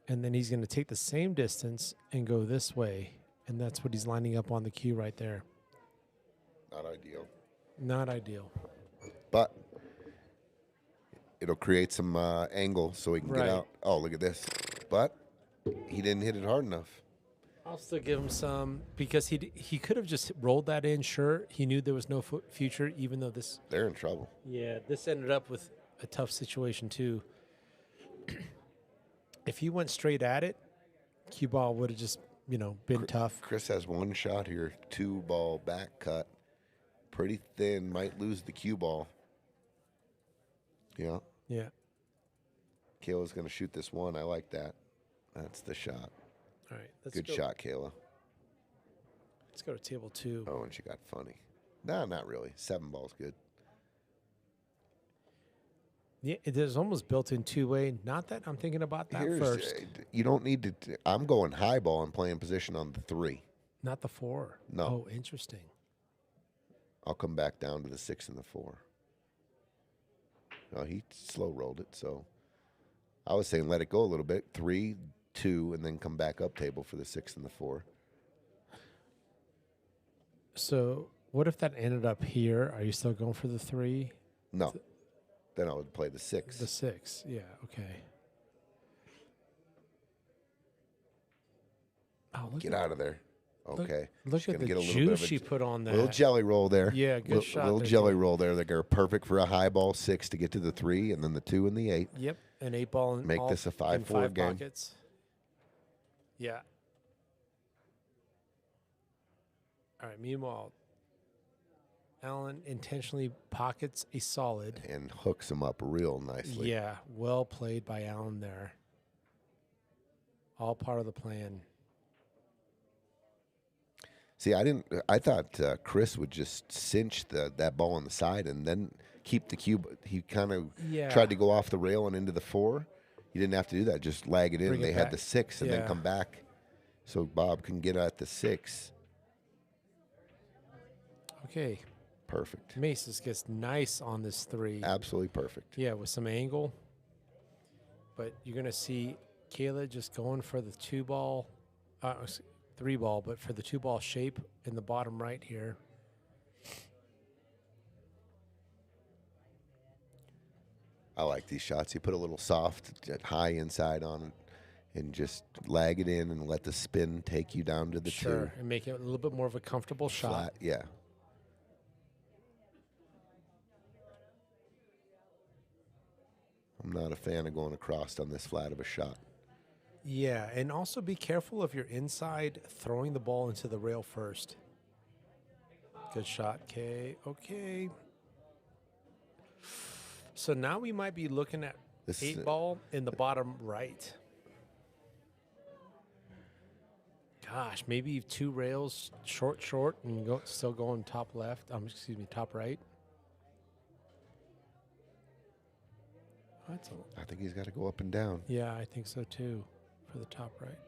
S4: and then he's going to take the same distance and go this way, and that's what he's lining up on the cue right there.
S3: Not ideal.
S4: Not ideal.
S3: But it'll create some angle so he can
S4: Right.
S3: get out. Oh, look at this. But he didn't hit it hard enough.
S4: I'll still give him some because he could have just rolled that in. Sure, he knew there was no future, even though this.
S3: They're in trouble.
S4: Yeah, this ended up with a tough situation too. If he went straight at it, cue ball would have just been tough.
S3: Chris has 1 shot here, 2 ball back cut, pretty thin. Might lose the cue ball. Yeah.
S4: Yeah.
S3: Caela's going to shoot this 1. I like that. That's the shot.
S4: All right.
S3: Good shot, Caela.
S4: Let's go to table 2.
S3: Oh, and she got funny. No, not really. 7 ball's good.
S4: Yeah, it is almost built in 2-way. Not that I'm thinking about that first.
S3: You don't need to. I'm going high ball and playing position on the 3.
S4: Not the 4.
S3: No.
S4: Oh, interesting.
S3: I'll come back down to the 6 and the 4. No, he slow rolled it, so I was saying let it go a little bit. 3, 2, and then come back up table for the 6 and the 4.
S4: So what if that ended up here? Are you still going for the 3?
S3: No. Then I would play the 6.
S4: The 6, yeah, okay. Oh,
S3: Get out of there. Okay.
S4: Look
S3: She's
S4: at
S3: gonna
S4: the
S3: get a little bit
S4: juice
S3: of a
S4: she put on that.
S3: little jelly roll there.
S4: Yeah, good shot
S3: Little
S4: there,
S3: jelly
S4: too.
S3: roll there. They're perfect for a high ball 6 to get to the 3, and then the 2 and the 8.
S4: Yep, an 8 ball and
S3: Make this a 5-4 game.
S4: Pockets. Yeah. All right. Meanwhile, Allan intentionally pockets a solid.
S3: And hooks him up real nicely.
S4: Yeah, well played by Allan there. All part of the plan.
S3: See, I thought Chris would just cinch that ball on the side and then keep the cube. He kind of tried to go off the rail and into the 4. He didn't have to do that. Just lag it in.
S4: Bring it
S3: They had
S4: back.
S3: the 6 and then come back. So Bob can get at the 6.
S4: Okay.
S3: Perfect.
S4: Maestas gets nice on this 3.
S3: Absolutely perfect.
S4: Yeah, with some angle. But you're going to see Caela just going for the 2 ball, 3 ball, but for the 2 ball shape in the bottom right here.
S3: I like these shots. You put a little soft, high inside on it and just lag it in and let the spin take you down to the 2.
S4: And make it a little bit more of a comfortable shot.
S3: Flat, yeah. I'm not a fan of going across on this flat of a shot.
S4: Yeah, and also be careful if you're inside throwing the ball into the rail first. Good shot, K. Okay. So now we might be looking at
S3: This
S4: 8 ball in the bottom right. Gosh, maybe 2 rails, short, and still going top left. Top right.
S3: I think he's got to go up and down.
S4: Yeah, I think so too, for the top right.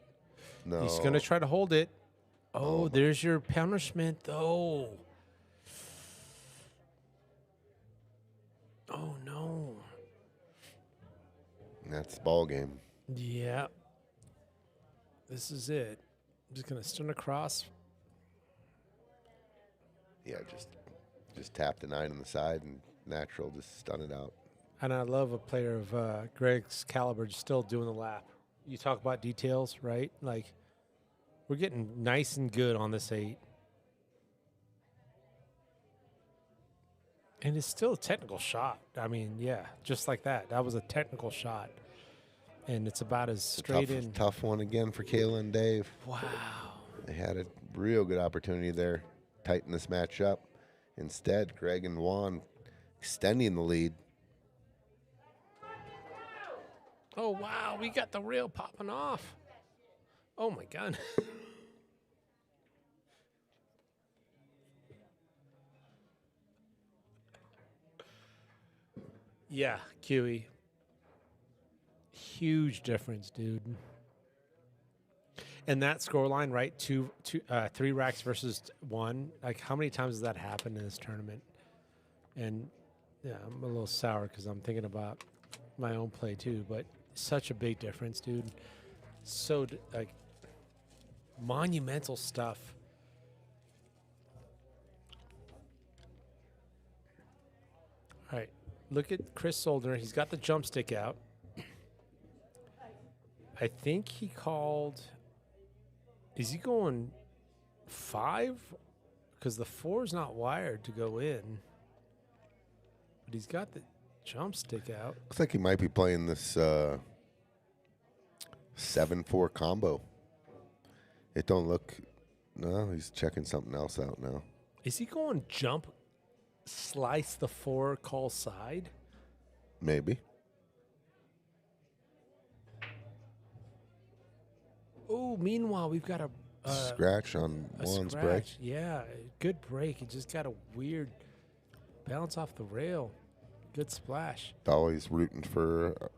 S3: No.
S4: He's going to try to hold it. Oh, there's your punishment, though. Oh, no.
S3: That's the ball game.
S4: Yeah. This is it. I'm just going to stun across.
S3: Yeah, just tap the 9 on the side and natural, just stun it out.
S4: And I love a player of Greg's caliber just still doing the lap. You talk about details, right? Like, we're getting nice and good on this 8. And it's still a technical shot. I mean, yeah, just like that. That was a technical shot. and it's about as straight in.
S3: Tough one again for Caela and Dave.
S4: Wow.
S3: They had a real good opportunity there, tighten this match up. Instead, Greg and Whone extending the lead.
S4: Oh, wow. We got the rail popping off. Oh, my God. Yeah, QE. Huge difference, dude. And that scoreline, right? 3 racks versus 1. Like, how many times has that happened in this tournament? And yeah, I'm a little sour because I'm thinking about my own play too. But such a big difference, dude. So like monumental stuff. All right, look at Chris Soldner. He's got the jump stick out. I think he called. Is he going 5? Because the 4 is not wired to go in. But he's got the jump stick out.
S3: Looks like he might be playing this 7-4 combo. It don't look. No, he's checking something else out now.
S4: Is he going jump, slice the 4, call side?
S3: Maybe.
S4: Oh, meanwhile, we've got a
S3: Scratch on Whone's break.
S4: Yeah, good break. He just got a weird bounce off the rail. Good splash.
S3: Dolly's rooting for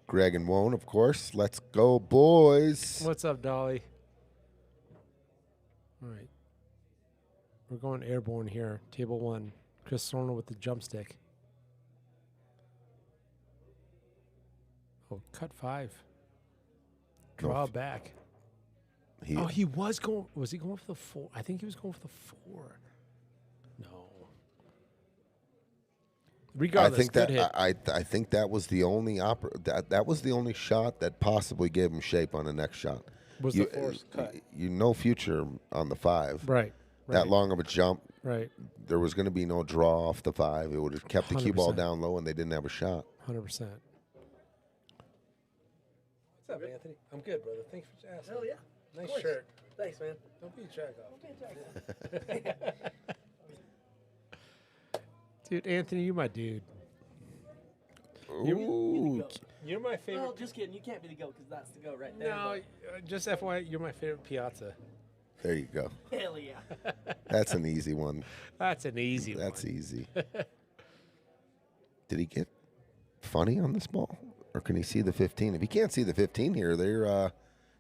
S3: Greg and Whone, of course. Let's go, boys.
S4: What's up, Dolly? All right. We're going airborne here. Table 1. Chris Soldner with the jump stick. Oh, cut 5. Draw back. He was going. Was he going for the 4? I think he was going for the 4. No. Regardless,
S3: I think
S4: good
S3: that
S4: hit.
S3: I think that was the only that was the only shot that possibly gave him shape on the next shot.
S4: Was the force cut?
S3: No future on the 5.
S4: Right.
S3: That long of a jump.
S4: Right.
S3: There was going to be no draw off the 5. It would have kept the cue ball
S4: 100%.
S3: down low, and they didn't have a shot.
S4: 100%. What's up, Anthony? I'm good, brother. Thanks for asking.
S5: Hell yeah.
S4: Nice
S5: course.
S4: shirt.
S5: Thanks, man.
S4: Don't be a jack off.
S5: Don't be a jack.
S4: Dude, Anthony, you're my dude.
S3: Ooh.
S4: You're my favorite.
S5: Well, just kidding. You can't be the goat because that's the goat right there.
S4: No, just FYI, you're my favorite Piazza.
S3: There you go.
S5: Hell yeah.
S3: That's an easy one.
S4: That's an easy one.
S3: That's easy. Did he get funny on this ball? Or can he see the 15? If he can't see the 15 here, they're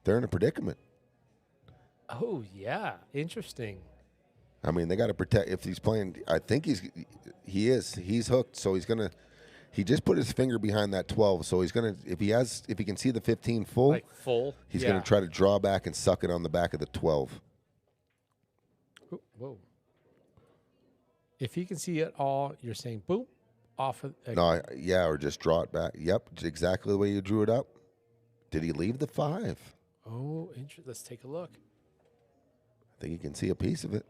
S3: in a predicament.
S4: Oh, yeah. Interesting.
S3: I mean, they got to protect. If he's playing, I think he's hooked. So he just put his finger behind that 12. So he's going to, if he can see the 15 full,
S4: Like full?
S3: he's going to try to draw back and suck it on the back of the 12.
S4: Ooh, whoa. If he can see it all, you're saying boom, off of.
S3: No, or just draw it back. Yep, exactly the way you drew it up. Did he leave the 5?
S4: Oh, interesting. Let's take a look.
S3: I think you can see a piece of it.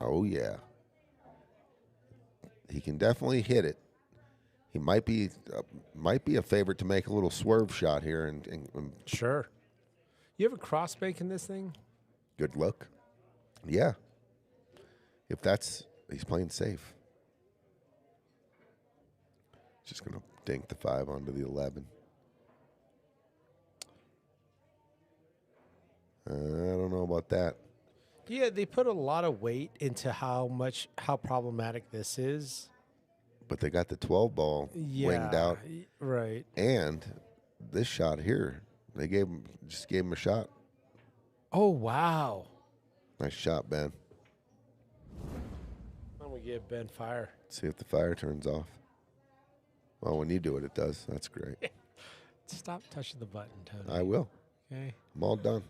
S3: Oh, yeah. He can definitely hit it. He might be a favorite to make a little swerve shot here. And
S4: Sure. You have a cross bank in this thing?
S3: good luck. Yeah. He's playing safe. Just going to dink the 5 onto the 11. I don't know about that.
S4: Yeah, they put a lot of weight into how problematic this is.
S3: But they got the 12 ball winged out.
S4: Right.
S3: And this shot here, they just gave him a shot.
S4: Oh, wow.
S3: Nice shot, Ben.
S4: I'm going to give Ben fire.
S3: See if the fire turns off. Well, when you do it, it does. That's great.
S4: Stop touching the button, Tony.
S3: I will.
S4: Okay.
S3: I'm all done.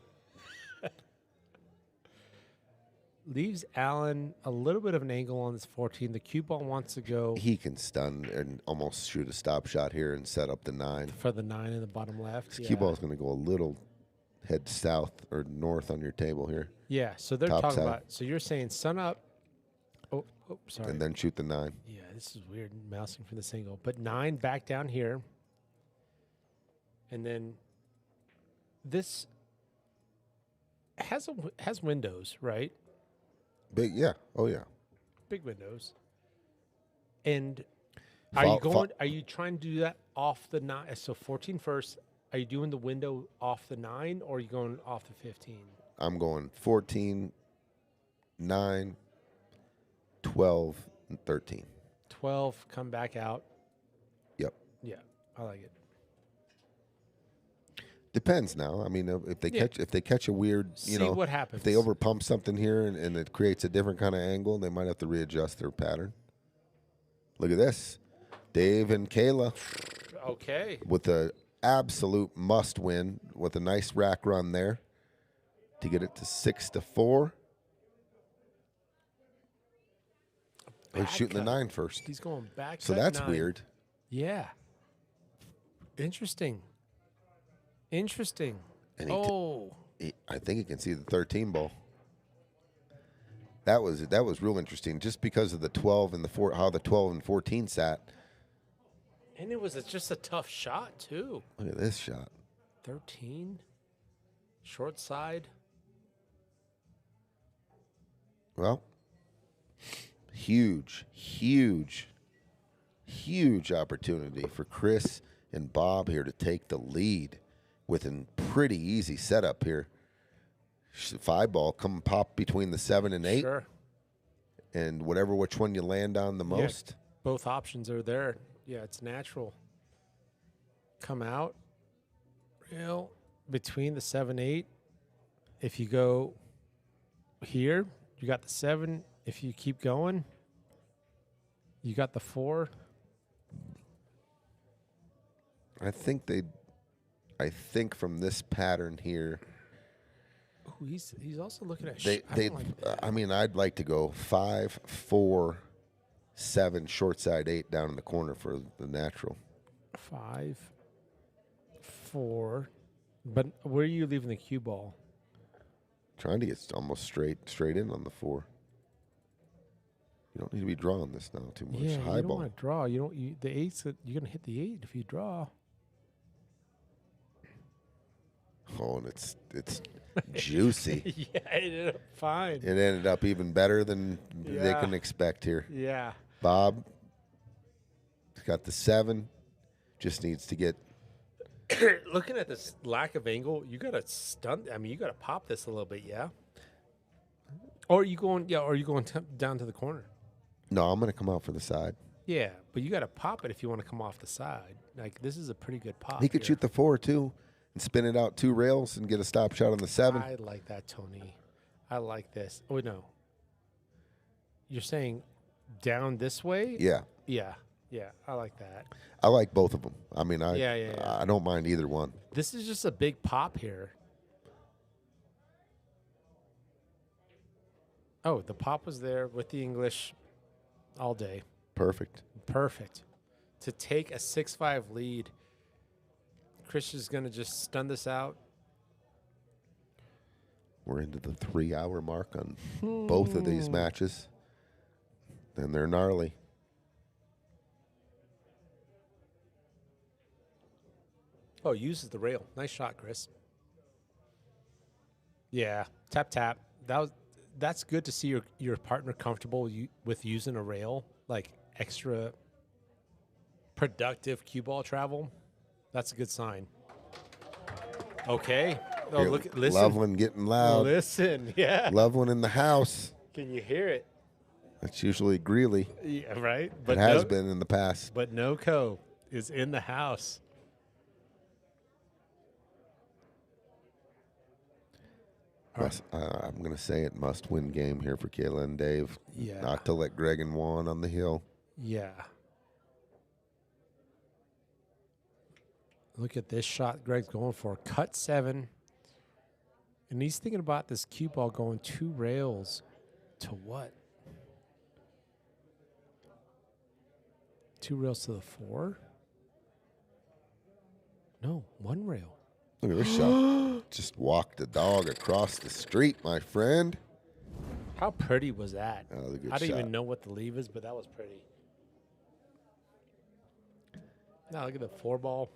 S4: Leaves Allan a little bit of an angle on this 14. The cue ball wants to go
S3: He can stun and almost shoot a stop shot here and set up the 9.
S4: for the 9 in the bottom left.
S3: This cue ball is going to go a little head south or north on your table here.
S4: Yeah, so they're
S3: Top
S4: talking
S3: side.
S4: about. So you're saying sun up. Oh, sorry.
S3: And then shoot the 9.
S4: Yeah, this is weird mousing from this angle. But 9 back down here. And then this has windows, right?
S3: Big, yeah. Oh, yeah.
S4: Big windows. And are you trying to do that off the 9? So 14 first. Are you doing the window off the 9 or are you going off the 15?
S3: I'm going 14, 9, 12, and 13.
S4: 12, come back out.
S3: Yep.
S4: Yeah, I like it.
S3: Depends now. I mean, if they catch a weird,
S4: See what happens.
S3: If they overpump something here and it creates a different kind of angle, they might have to readjust their pattern. Look at this. Dave and Caela
S4: Okay.
S3: with a absolute must win with a nice rack run there to get it to 6-4. He's shooting the 9 first.
S4: He's going back.
S3: So
S4: cut
S3: that's
S4: 9.
S3: weird.
S4: Yeah. Interesting.
S3: And I think he can see the 13 ball. That was real interesting, just because of the 12 and the 4, how the 12 and 14 sat.
S4: And it was just a tough shot too.
S3: Look at this shot.
S4: 13, short side.
S3: Well, huge opportunity for Chris and Bob here to take the lead with a pretty easy setup here. 5 ball, come pop between the 7 and 8.
S4: Sure.
S3: And which one you land on the most.
S4: Both options are there. Yeah, it's natural. Come out. Real between the 7, 8. If you go here, you got the 7. If you keep going, you got the 4.
S3: I think from this pattern here,
S4: Ooh, he's also looking at.
S3: I'd like to go 5, 4, 7, short side 8 down in the corner for the natural.
S4: 5, 4. But where are you leaving the cue ball?
S3: Trying to get almost straight in on the 4. You don't need to be drawing this now too much.
S4: Yeah,
S3: High
S4: you don't
S3: ball.
S4: want to draw. The 8's you're gonna hit the 8 if you draw.
S3: Oh, and it's juicy.
S4: Yeah, it ended up fine.
S3: It ended up even better than they
S4: Yeah.
S3: can expect here.
S4: Yeah.
S3: Bob got the 7. Just needs to get.
S4: Looking at this lack of angle, you gotta you gotta pop this a little bit, yeah. Or are you going? Yeah, or are you going down to the corner?
S3: No, I'm going to come out for the side.
S4: Yeah, but you gotta pop it if you want to come off the side. Like this is a pretty good pop.
S3: He could
S4: here.
S3: shoot the 4 too, and spin it out 2 rails and get a stop shot on the 7.
S4: I like that, Tony. I like this. Oh no. You're saying down this way?
S3: Yeah,
S4: Yeah. Yeah, I like that.
S3: I like both of them. I mean,
S4: Yeah.
S3: I don't mind either one.
S4: This is just a big pop here. Oh, the pop was there with the English all day.
S3: Perfect.
S4: Perfect. To take a 6-5 lead, Chris is going to just stun this out.
S3: We're into the 3-hour mark on both of these matches, and they're gnarly.
S4: Oh, uses the rail. Nice shot, Chris. Yeah, tap. That's good to see your partner comfortable with using a rail, like extra productive cue ball travel. That's a good sign. Okay. Oh,
S3: Here,
S4: listen.
S3: Loveland getting loud.
S4: Listen, yeah.
S3: Loveland in the house.
S4: Can you hear it?
S3: That's usually Greeley.
S4: Yeah, right.
S3: It has been in the past.
S4: But NoCo is in the house.
S3: I'm going to say it must-win game here for Caela and Dave.
S4: Yeah.
S3: Not to let Greg and Whone on the hill.
S4: Yeah. Look at this shot Greg's going for. Cut 7. And he's thinking about this cue ball going 2 rails to what? 2 rails to the 4? No, 1 rail.
S3: Look at this shot. Just walked the dog across the street, my friend.
S4: How pretty was that?
S3: That was a good
S4: I don't
S3: shot.
S4: even know what the leave is, but that was pretty. Now look at the 4 ball.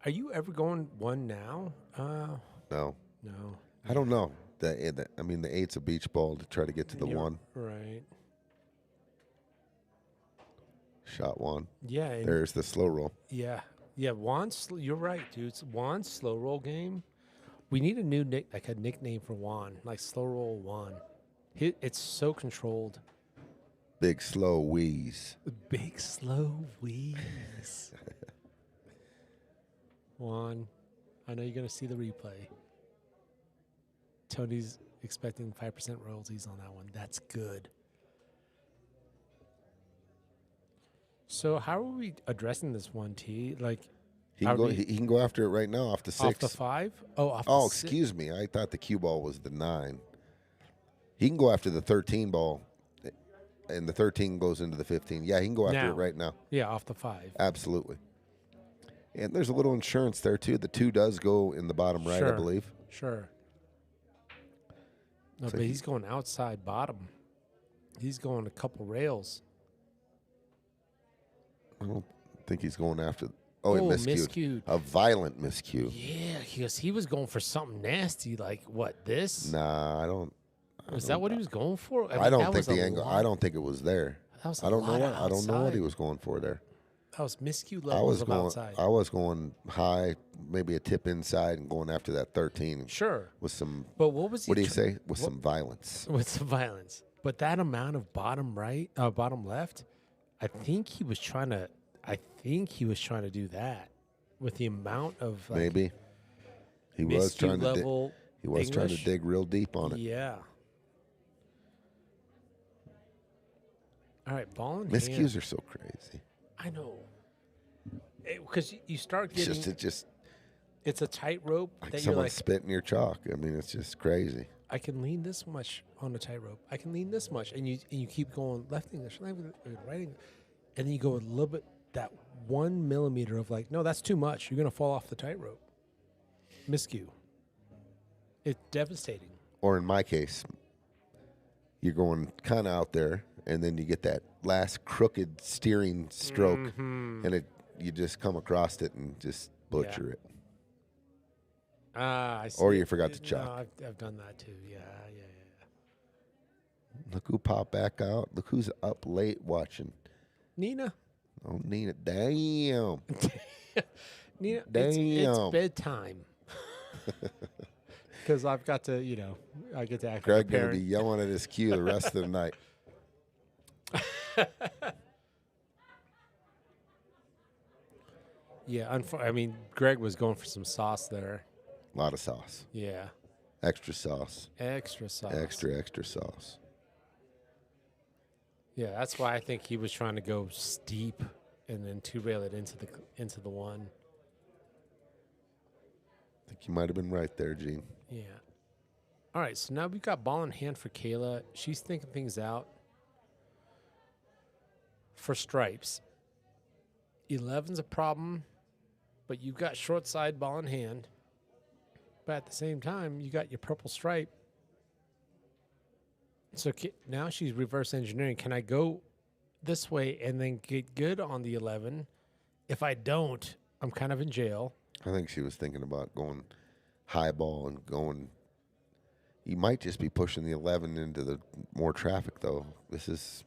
S4: Are you ever going one now?
S3: No,
S4: No.
S3: I don't know. I mean, the 8's a beach ball to try to get to the
S4: You're
S3: 1.
S4: Right.
S3: Shot 1.
S4: Yeah. And
S3: There's the slow roll.
S4: yeah. Yeah. You're right, dude. It's Juan's slow roll game. We need a new a nickname for Juan, like slow roll Juan. It's so controlled.
S3: Big slow wheeze.
S4: Big slow wheeze. Juan, I know you're gonna see the replay. Tony's expecting 5% royalties on that one. That's good. So how are we addressing this one, T? Like,
S3: He can go after it right now off the 6.
S4: off the 5? Oh, off the
S3: Oh,
S4: 6.
S3: excuse me. I thought the cue ball was the 9. He can go after the 13 ball, and the 13 goes into the 15. Yeah, he can go after
S4: Now.
S3: it right now.
S4: Yeah, off the 5.
S3: Absolutely. And there's a little insurance there, too. The 2 does go in the bottom right, I
S4: Sure.
S3: believe.
S4: Sure. No,
S3: So
S4: but he's going outside bottom. He's going a couple rails.
S3: I don't think he's going after. Oh, he miscued.
S4: miscued.
S3: A violent miscue.
S4: Yeah, because he was going for something nasty, like what, this?
S3: Nah, I don't.
S4: Is that what he was going for?
S3: I
S4: mean,
S3: don't
S4: that
S3: think
S4: was
S3: the
S4: a
S3: angle.
S4: lot-
S3: I don't think it was there.
S4: That was
S3: I don't know
S4: lot
S3: what.
S4: of
S3: I don't know what he
S4: outside.
S3: was going for there.
S4: That was miscue
S3: I
S4: levels
S3: was
S4: of
S3: going.
S4: outside.
S3: I was going high, maybe a tip inside, and going after that 13
S4: Sure.
S3: with some.
S4: But what was he
S3: What do you
S4: tr-
S3: say? With
S4: what-
S3: some violence.
S4: With some violence. But that amount of bottom right, bottom left, I think he was trying to do that with the amount of like,
S3: Maybe he was
S4: miscue
S3: trying to.
S4: level
S3: He was trying to
S4: English.
S3: dig real deep on it.
S4: Yeah. All right, ball in
S3: Miscues
S4: hand.
S3: are so crazy.
S4: I know. Because you start
S3: It's
S4: getting,
S3: just
S4: it's a tightrope
S3: like
S4: that you're
S3: someone
S4: like,
S3: spitting your chalk. I mean, it's just crazy.
S4: I can lean this much on a tightrope. I can lean this much, and you keep going left English, right English, and then you go a little bit that 1 millimeter of like, no, that's too much. You're gonna fall off the tightrope. Miscue. It's devastating.
S3: Or in my case, you're going kind of out there, and then you get that last crooked steering stroke,
S4: Mm-hmm.
S3: and you just come across it and just butcher it.
S4: I see.
S3: Or you forgot to
S4: No,
S3: chalk.
S4: I've done that too. Yeah.
S3: Look who popped back out. Look who's up late watching.
S4: Nina.
S3: Oh, Nina, damn.
S4: Nina, it's
S3: Damn.
S4: bedtime. Because I've got to, I get to act
S3: Greg
S4: like a
S3: going to
S4: parent.
S3: be yelling at his cue the rest of the night.
S4: Yeah, I mean, Greg was going for some sauce there.
S3: A lot of sauce.
S4: Yeah,
S3: Extra sauce.
S4: extra sauce.
S3: Extra sauce.
S4: Yeah, that's why I think he was trying to go steep and then two rail it into the one.
S3: I think you might have been right there, Gene.
S4: Yeah. All right, so now we've got ball in hand for Caela. She's thinking things out for stripes. 11's a problem, but you've got short side ball in hand. But at the same time, you got your purple stripe. So now she's reverse engineering. Can I go this way and then get good on the 11? If I don't, I'm kind of in jail.
S3: I think she was thinking about going high ball and going. You might just be pushing the 11 into the more traffic, though. This is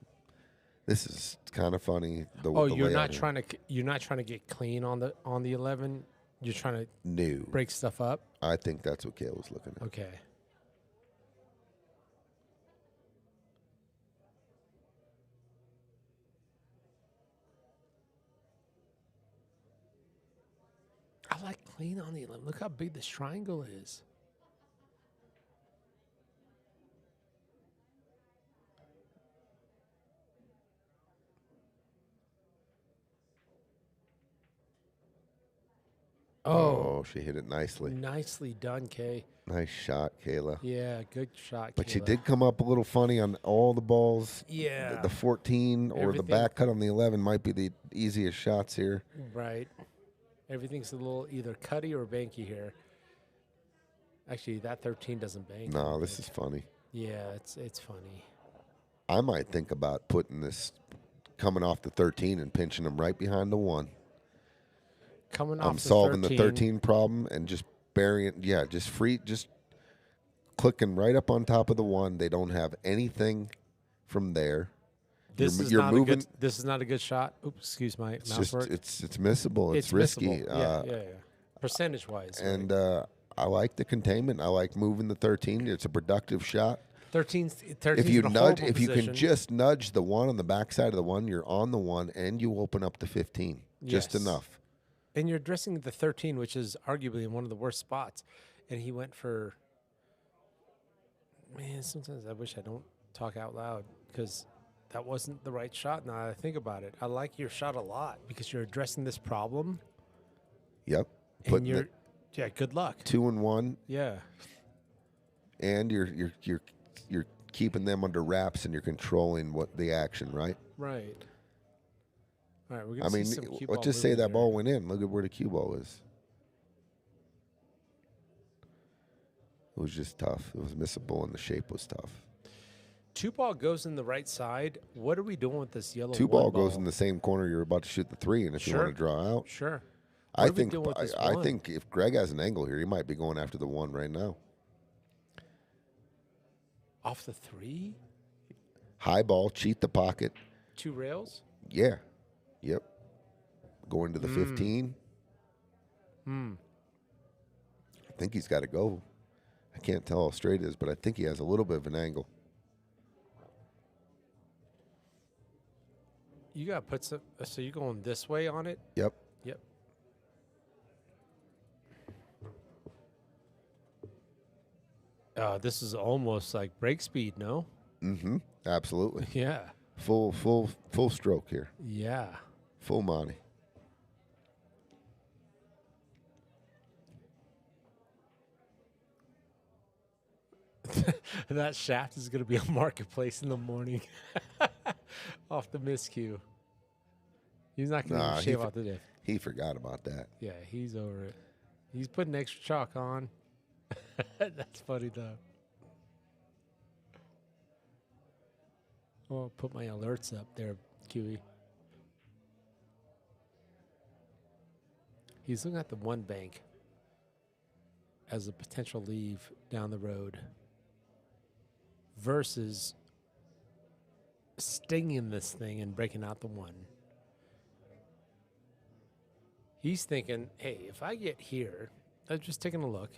S3: kind of funny.
S4: You're not trying to get clean on the 11. You're trying to
S3: No.
S4: break stuff up.
S3: I think that's what Kale was looking at.
S4: Okay. I like clean on the 11. Look how big this triangle is. Oh,
S3: She hit it nicely.
S4: nicely done, Kay.
S3: Nice shot, Kayla.
S4: Yeah, good shot,
S3: But she
S4: Kayla.
S3: did come up a little funny on all the balls.
S4: Yeah.
S3: The 14 or the
S4: Everything-
S3: back cut on the 11 might be the easiest shots here.
S4: Right. Everything's a little either cutty or banky here. Actually, that 13 doesn't bank.
S3: No, this is funny.
S4: Yeah, it's funny.
S3: I might think about putting this coming off the 13 and pinching them right behind the 1.
S4: Coming off
S3: I'm solving the
S4: 13.
S3: 13 problem and just burying it. Yeah, just clicking right up on top of the 1. They don't have anything from there.
S4: This is not a good. This is not a good shot. Oops, excuse my
S3: It's
S4: mouth
S3: just
S4: work.
S3: it's missable. It's risky.
S4: Missable. Yeah. Percentage wise.
S3: And I like the containment. I like moving the 13. It's a productive shot.
S4: 13.
S3: If you
S4: in a
S3: nudge,
S4: horrible
S3: if you can
S4: position.
S3: just nudge the 1 on the backside of the 1, you're on the 1, and you open up the 15. Just
S4: Yes.
S3: enough.
S4: And you're addressing the 13, which is arguably in one of the worst spots. And he went for. Man, sometimes I wish I don't talk out loud because that wasn't the right shot. Now that I think about it, I like your shot a lot because you're addressing this problem.
S3: Yep.
S4: And
S3: Putting
S4: you're,
S3: the
S4: yeah, good luck.
S3: 2 and 1,
S4: Yeah.
S3: and you're keeping them under wraps, and you're controlling what the action, right?
S4: Right. All right, we're
S3: I
S4: gonna
S3: mean,
S4: see some cue
S3: let's
S4: ball
S3: just say
S4: movement
S3: that
S4: here.
S3: ball went in. Look at where the cue ball is. It was just tough. It was missable, and the shape was tough.
S4: 2 ball goes in the right side. What are we doing with this yellow?
S3: 2
S4: 1
S3: ball goes in the same corner you're about to shoot the 3, and if you
S4: Sure.
S3: want to draw out,
S4: Sure.
S3: I
S4: What are we
S3: think
S4: doing with this
S3: I
S4: 1?
S3: think if Greg has an angle here, he might be going after the 1 right now.
S4: Off the 3,
S3: High ball, cheat the pocket.
S4: 2 rails.
S3: Yeah. Yep. Going to the 15. I think he's got to go. I can't tell how straight it is, but I think he has a little bit of an angle.
S4: You got to put some. So you're going this way on it.
S3: Yep.
S4: Yep. This is almost like break speed, no?
S3: Mm-hmm. Absolutely.
S4: Yeah.
S3: Full stroke here.
S4: Yeah.
S3: Full Monty.
S4: That shaft is going to be a marketplace in the morning off the miscue. He's not going to
S3: Nah,
S4: shave off the diff.
S3: He forgot about that.
S4: Yeah, he's over it. He's putting extra chalk on. That's funny, though. I'll put my alerts up there, QE. He's looking at the 1 bank as a potential leave down the road versus stinging this thing and breaking out the 1. He's thinking, hey, if I get here, I'm just taking a look.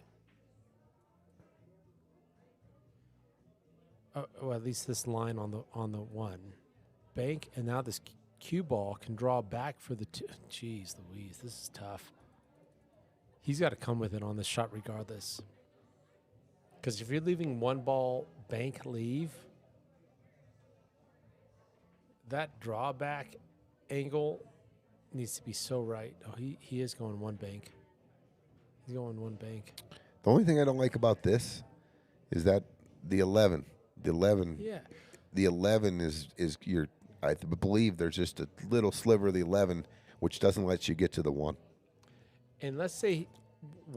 S4: Well, at least this line on the 1 bank, and now this cue ball can draw back for the 2. Jeez Louise, this is tough. He's got to come with it on this shot regardless. Because if you're leaving 1 ball bank leave, that drawback angle needs to be so right. Oh, he is going 1 bank. He's going 1 bank.
S3: The only thing I don't like about this is that the 11.
S4: Yeah.
S3: The 11 is your. I believe there's just a little sliver of the 11, which doesn't let you get to the 1.
S4: And let's say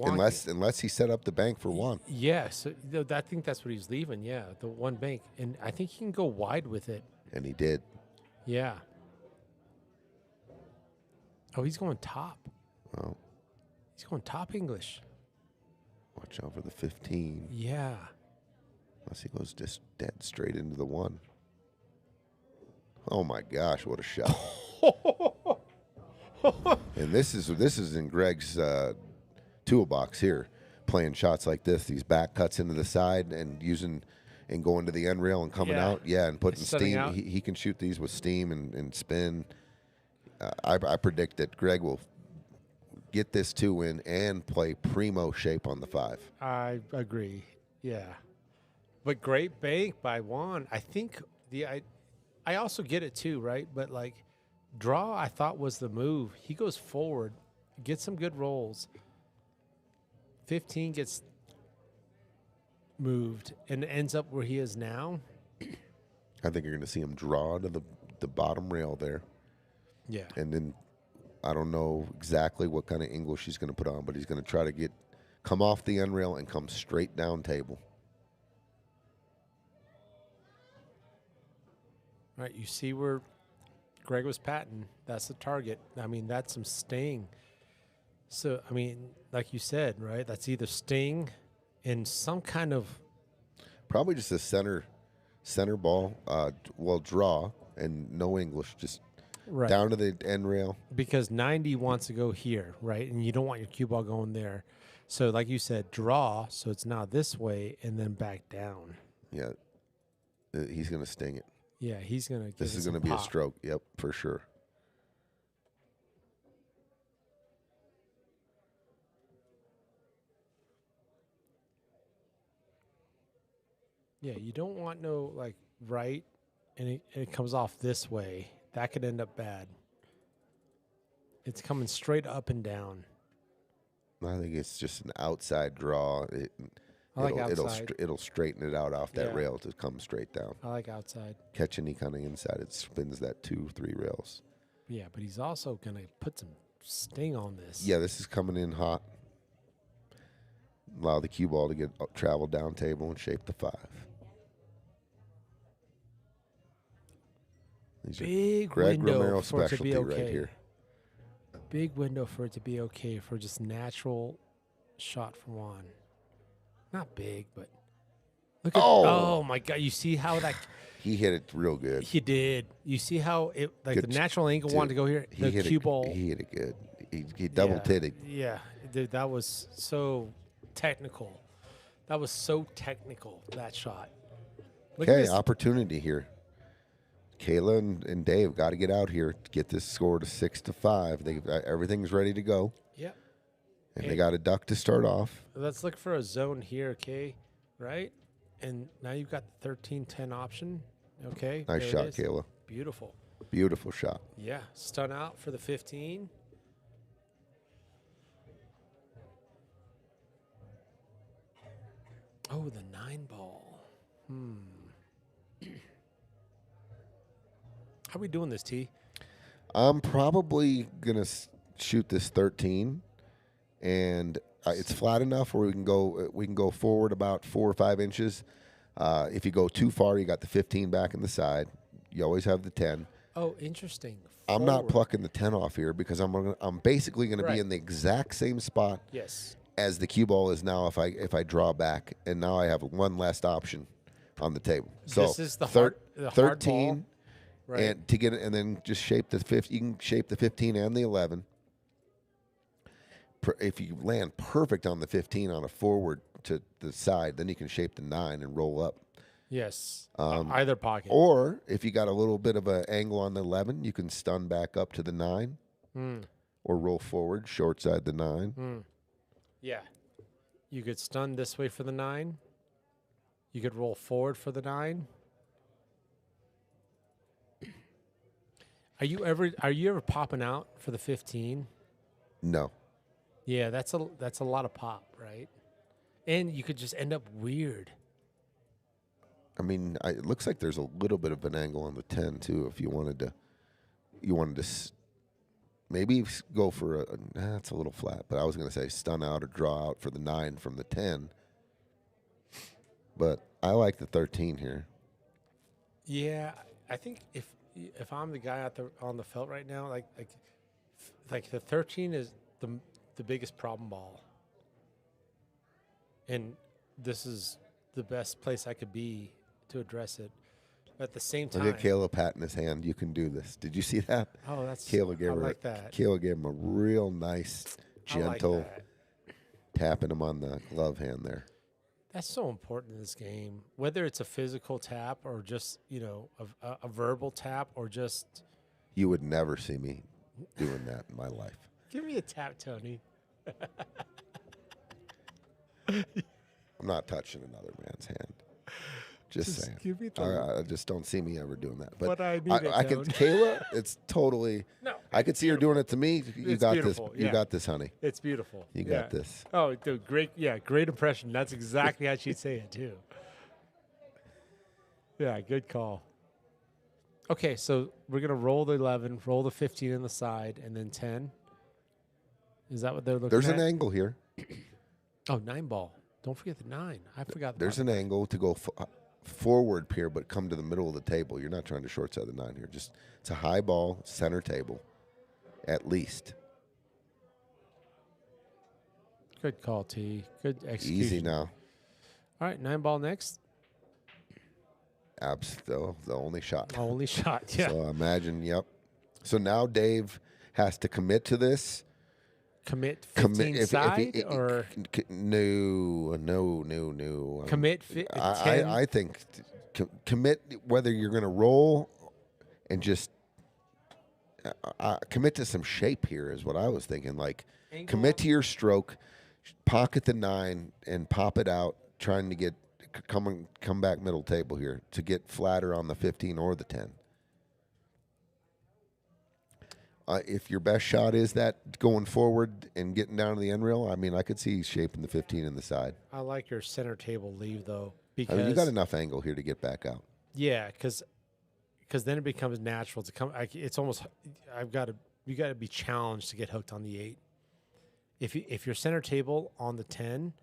S3: Unless he set up the bank for 1.
S4: Yeah, so I think that's what he's leaving. Yeah, the 1 bank, and I think he can go wide with it.
S3: And he did.
S4: Yeah. Oh, he's going top.
S3: Well,
S4: He's going top English.
S3: watch out for the 15.
S4: Yeah.
S3: Unless he goes just dead straight into the 1. Oh my gosh, what a shot! And this is in Greg's toolbox here, playing shots like this. These back cuts into the side and going to the end rail and coming out. Yeah, and putting
S4: Setting
S3: steam.
S4: out.
S3: He can shoot these with steam and spin. I predict that Greg will get this 2 in and play primo shape on the 5.
S4: I agree. Yeah. But great bank by Whone. I think I also get it too, right? But like draw, I thought was the move. He goes forward, gets some good rolls. 15 gets moved and ends up where he is now.
S3: I think you're going to see him draw to the bottom rail there.
S4: Yeah.
S3: And then I don't know exactly what kind of English he's going to put on, but he's going to try to come off the end rail and come straight down table.
S4: All right, you see where Greg was patting. That's the target. I mean, that's some sting. So, I mean, like you said, right? That's either sting and some kind of
S3: Probably just a center ball. Draw and no English, just
S4: right.
S3: down to the end rail.
S4: Because 90 wants to go here, right? And you don't want your cue ball going there. So, like you said, draw. So it's now this way and then back down.
S3: Yeah, he's going to sting it.
S4: Yeah, he's going to.
S3: This is going to be a stroke. Yep, for sure.
S4: Yeah, you don't want no like right, and it comes off this way. That could end up bad. It's coming straight up and down.
S3: I think it's just an outside draw.
S4: I like outside.
S3: It'll straighten it out off that
S4: Yeah.
S3: rail to come straight down.
S4: I like outside.
S3: Catch any kind of inside, it spins that 2-3 rails.
S4: Yeah, but he's also gonna put some sting on this.
S3: Yeah, this is coming in hot. Allow the cue ball to get travel down table and shape the 5. These are
S4: Big
S3: Greg
S4: window
S3: Romero
S4: for it to be
S3: specialty
S4: okay.
S3: right here.
S4: Big window for it to be okay for just natural shot from Whone. Not big, but look at oh my god! You see how that
S3: He hit it real good.
S4: he did. You see how it like
S3: Good
S4: the natural angle
S3: dude,
S4: wanted to go here.
S3: He
S4: The
S3: hit
S4: cue
S3: it.
S4: ball.
S3: He hit it good. He double titted.
S4: Yeah, dude, that was so technical. That was so technical, that shot. Look at
S3: Okay,
S4: this.
S3: opportunity here. Caela and Dave got to get out here to get this score to 6-5. Everything's ready to go,
S4: Yep.
S3: and
S4: Hey.
S3: they got a duck to start off.
S4: Let's look for a zone here, okay? Right? And now you've got the 13-10 option. Okay.
S3: Nice
S4: there
S3: shot,
S4: it is.
S3: Caela.
S4: Beautiful.
S3: Beautiful shot.
S4: Yeah. Stun out for the 15. Oh, the 9 ball. How we doing this, T?
S3: I'm probably gonna shoot this 13, and it's flat enough where we can go forward about 4 or 5 inches. If you go too far, you got the 15 back in the side. You always have the 10.
S4: Oh, interesting.
S3: I'm not
S4: Forward.
S3: plucking the 10 off here because I'm basically going to be
S4: Right.
S3: in the exact same spot
S4: Yes.
S3: as the cue ball is now if I draw back, and now I have one last option on the table. So
S4: This is the hard
S3: 13,
S4: ball. Right.
S3: and to get it, and then just shape the 15. You can shape the 15 and the 11. If you land perfect on the 15 on a forward to the side, then you can shape the 9 and roll up.
S4: Yes. Either pocket.
S3: Or if you got a little bit of an angle on the 11, you can stun back up to the 9 or roll forward, short side the 9.
S4: Yeah. You could stun this way for the 9. You could roll forward for the 9. Are you ever popping out for the 15?
S3: No.
S4: Yeah, that's a lot of pop, right? And you could just end up weird.
S3: I mean, it looks like there's a little bit of an angle on the 10 too. If you wanted to, maybe go for that's a little flat. But I was going to say stun out or draw out for the 9 from the 10. But I like the 13 here.
S4: Yeah, I think if I'm the guy out there on the felt right now, like the 13 is the biggest problem ball, and this is the best place I could be to address it. But at the same time,
S3: Look at Caela patting his hand. You can do this. Did you see that?
S4: oh, that's
S3: Caela gave
S4: I
S3: her.
S4: like that.
S3: Caela gave him a real nice,
S4: I like
S3: gentle
S4: that.
S3: tapping him on the glove hand there.
S4: That's so important in this game, whether it's a physical tap or just a verbal tap or just
S3: You would never see me doing that in my life.
S4: give me a tap, Tony.
S3: I'm not touching another man's hand. Just saying.
S4: give me the-
S3: I just don't see me ever doing that.
S4: But I need it,
S3: I could,
S4: Tone.
S3: Caela, it's totally.
S4: No,
S3: I could see her doing it to me. You
S4: It's
S3: got
S4: beautiful,
S3: this. You
S4: yeah.
S3: got this, honey.
S4: It's beautiful.
S3: You
S4: Yeah.
S3: got this.
S4: Oh, dude, great! Yeah, great impression. That's exactly how she'd say it too. Yeah, good call. Okay, so we're gonna roll the 11, roll the 15 in the side, and then 10. Is that what they're looking
S3: There's
S4: at?
S3: an angle here.
S4: Oh, 9 ball. Don't forget the 9. I forgot.
S3: There's an angle to go forward here, but come to the middle of the table. You're not trying to short side the 9 here. Just it's a high ball, center table, at least.
S4: Good call, T. Good execution.
S3: Easy now.
S4: All right, 9-ball next.
S3: Abs, though, the only shot.
S4: Only shot, yeah.
S3: So imagine, yep. So now Dave has to commit to this.
S4: Commit 15 side or
S3: no.
S4: commit 10?
S3: I think commit whether you're going to roll and just commit to some shape here is what I was thinking. Like commit to your stroke, pocket the 9 and pop it out, trying to get come back middle table here to get flatter on the 15 or the 10. If your best shot is that going forward and getting down to the end rail, I mean, I could see shaping the 15 in the side.
S4: I like your center table leave, though.
S3: I
S4: Because
S3: mean, you got enough angle here to get back out.
S4: Yeah, because then it becomes natural to come. It's almost you got to be challenged to get hooked on the 8. If you're center table on the 10,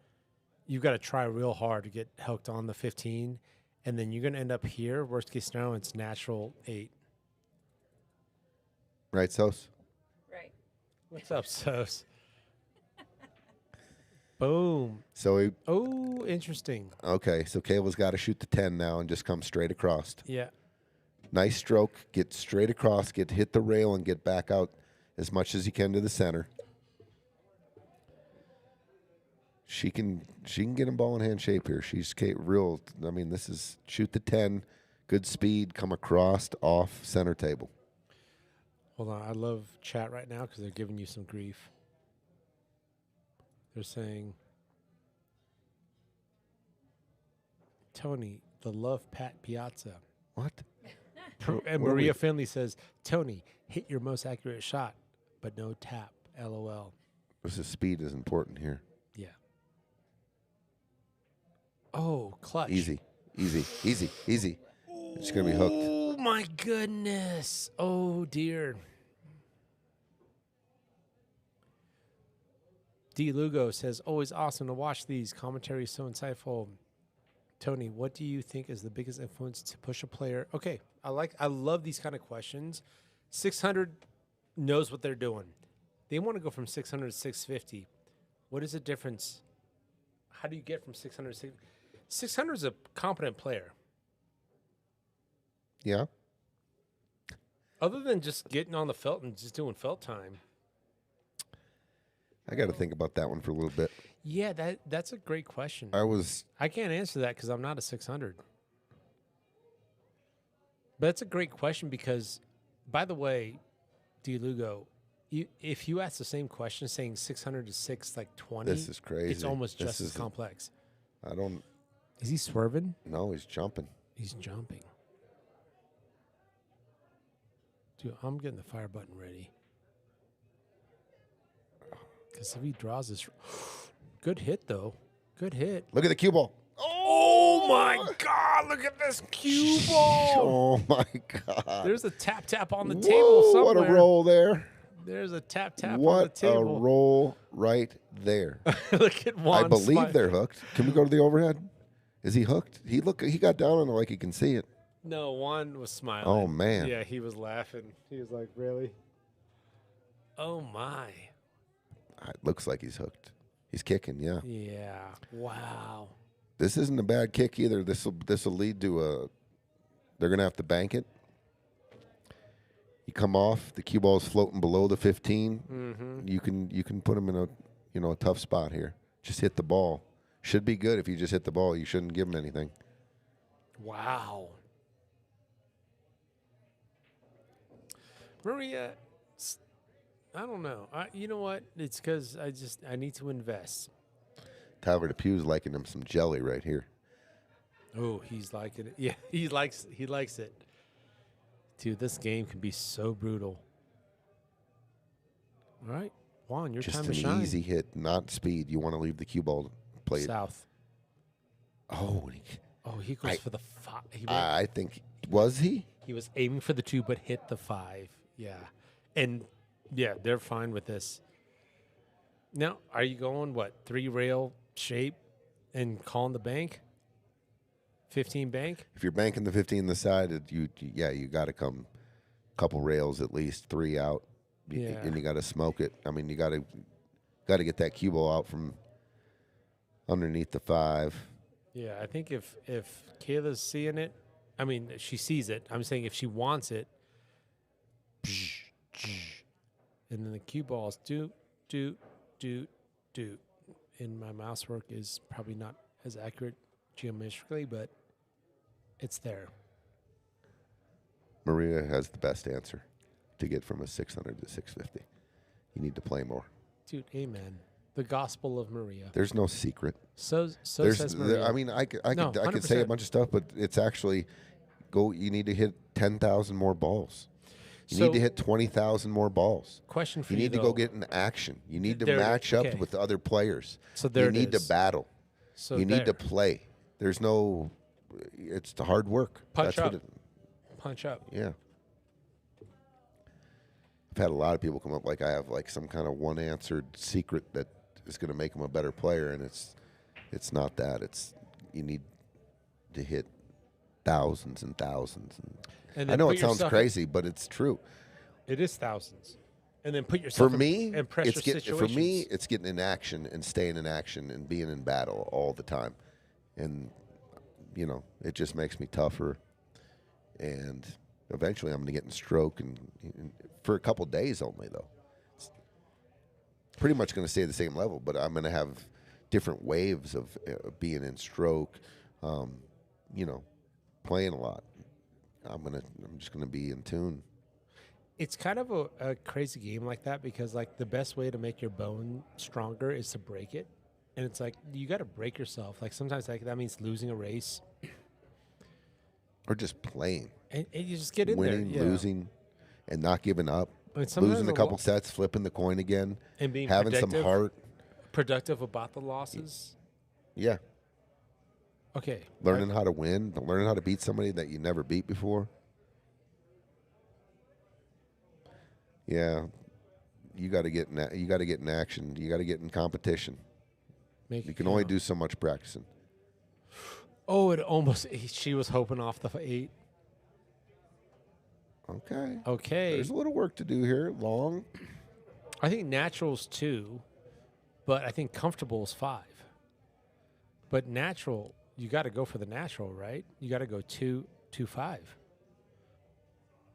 S4: you've got to try real hard to get hooked on the 15, and then you're going to end up here. Worst case scenario, it's natural 8.
S3: Right, Sos?
S6: Right.
S4: What's up, Sos? Boom.
S3: So
S4: Interesting.
S3: okay, so Caela's got to shoot the 10 now and just come straight across.
S4: Yeah.
S3: Nice stroke, get straight across, hit the rail and get back out as much as you can to the center. She can get in ball in hand shape here. She's real. I mean, this is shoot the 10, good speed, come across off center table.
S4: Hold on. I love chat right now because they're giving you some grief. They're saying, Tony, the love Pat Piazza.
S3: What?
S4: And Maria Finley says, Tony, hit your most accurate shot, but no tap. LOL.
S3: This is speed is important here.
S4: Yeah. Oh, clutch.
S3: Easy. It's going to be hooked.
S4: Oh, my goodness. Oh, dear. D. Lugo says, always awesome to watch these. Commentary is so insightful. Tony, what do you think is the biggest influence to push a player? Okay, I love these kind of questions. 600 knows what they're doing. They want to go from 600 to 650. What is the difference? How do you get from 600 to 650? 600 is a competent player.
S3: Yeah.
S4: Other than just getting on the felt and just doing felt time.
S3: I got to think about that one for a little bit.
S4: Yeah, that's a great question.
S3: I
S4: can't answer that because I'm not a 600. But it's a great question because, by the way, D. Lugo, if you ask the same question saying 600 to 620,
S3: This is crazy.
S4: It's almost
S3: This
S4: just as
S3: is-
S4: complex.
S3: I don't.
S4: Is he swerving?
S3: No, he's jumping.
S4: He's jumping. Dude, I'm getting the fire button ready. Because if he draws this... Good hit, though. Good hit.
S3: Look at the cue ball.
S4: Oh, my God. Look at this cue ball.
S3: Oh my God.
S4: There's a tap on the table
S3: Whoa,
S4: somewhere.
S3: What a roll there.
S4: There's a tap on the
S3: What a
S4: table.
S3: roll right there.
S4: Look at Juan.
S3: I believe they're hooked. Can we go to the overhead? Is he hooked? He got down on it like he can see it.
S4: No, Juan was smiling.
S3: Oh, man.
S4: Yeah, he was laughing. He was like, really? Oh, my.
S3: It looks like he's hooked. He's kicking, yeah.
S4: Yeah. Wow.
S3: This isn't a bad kick either. This will lead to they're going to have to bank it. You come off, the cue ball is floating below the 15.
S4: Mm-hmm.
S3: You can put him in a tough spot here. Just hit the ball. Should be good if you just hit the ball. You shouldn't give him anything.
S4: Wow. Maria, I don't know. You know what? It's because I need to invest.
S3: Tyler DePue's liking him some jelly right here.
S4: Oh, he's liking it. Yeah, he likes it. Dude, this game can be so brutal. All right, Juan, your
S3: Just
S4: time
S3: an
S4: to shine.
S3: easy hit, not speed. You want to leave the cue ball played.
S4: South.
S3: Oh,
S4: He goes for the 5.
S3: I think was he?
S4: He was aiming for the 2, but hit the 5. Yeah, and yeah, they're fine with this. Now, are you going 3-rail shape and calling the bank? 15 bank?
S3: If you're banking the 15 the side, you got to come a couple rails at least, 3 out.
S4: Yeah.
S3: And you got to smoke it. I mean, you got to get that cue ball out from underneath the 5.
S4: Yeah, I think if Caela's seeing it, I mean, she sees it. I'm saying if she wants it, and then the cue balls do, and my mouse work is probably not as accurate geometrically, but it's there.
S3: Maria has the best answer to get from a 600 to 650. You need to play more.
S4: Dude, amen. The gospel of Maria.
S3: There's no secret.
S4: So says Maria.
S3: I mean, I could say a
S4: 100%.
S3: bunch of stuff, but it's actually you need to hit 10,000 more balls. You need to hit 20,000 more balls.
S4: Question for
S3: you
S4: you,
S3: need to
S4: though.
S3: go get in action. You need to
S4: There-
S3: match up
S4: okay.
S3: with other players.
S4: So there
S3: you
S4: it
S3: need
S4: is.
S3: to battle.
S4: So
S3: you need to
S4: there.
S3: play. There's no. It's the hard work.
S4: Punch
S3: That's
S4: up.
S3: what it,
S4: Punch up.
S3: yeah. I've had a lot of people come up like I have like some kind of one answered secret that is going to make them a better player, and it's not that. It's you need to hit thousands and thousands.
S4: And
S3: I
S4: then
S3: know
S4: put
S3: it sounds
S4: yourself-
S3: crazy, but it's true.
S4: It is thousands. And then put yourself
S3: For me,
S4: in pressure
S3: it's
S4: situations.
S3: for me, it's getting in action and staying in action and being in battle all the time, and it just makes me tougher. And eventually, I'm going to get in stroke, and for a couple days only, though. It's pretty much going to stay at the same level, but I'm going to have different waves of being in stroke. Playing a lot. I'm just going to be in tune.
S4: It's kind of a crazy game like that because like the best way to make your bone stronger is to break it. And it's like you got to break yourself. Like sometimes like that means losing a race.
S3: Or just playing.
S4: And you just get in
S3: Winning,
S4: there. Yeah.
S3: losing, and not giving up.
S4: And sometimes
S3: Losing a couple sets, flipping the coin again.
S4: And being
S3: having some
S4: productive.
S3: heart.
S4: Productive about the losses.
S3: Yeah.
S4: Okay.
S3: Learning how to win. Learning how to beat somebody that you never beat before. Yeah. You got to get in action. You got to get in competition.
S4: Make
S3: You
S4: it
S3: can only
S4: count.
S3: do so much practicing.
S4: Oh, it almost. She was hoping off the 8.
S3: Okay.
S4: Okay.
S3: There's a little work to do here. Long.
S4: I think natural's 2, but I think comfortable is 5. But natural, you got to go for the natural, right? You got to go 2, 2, 5.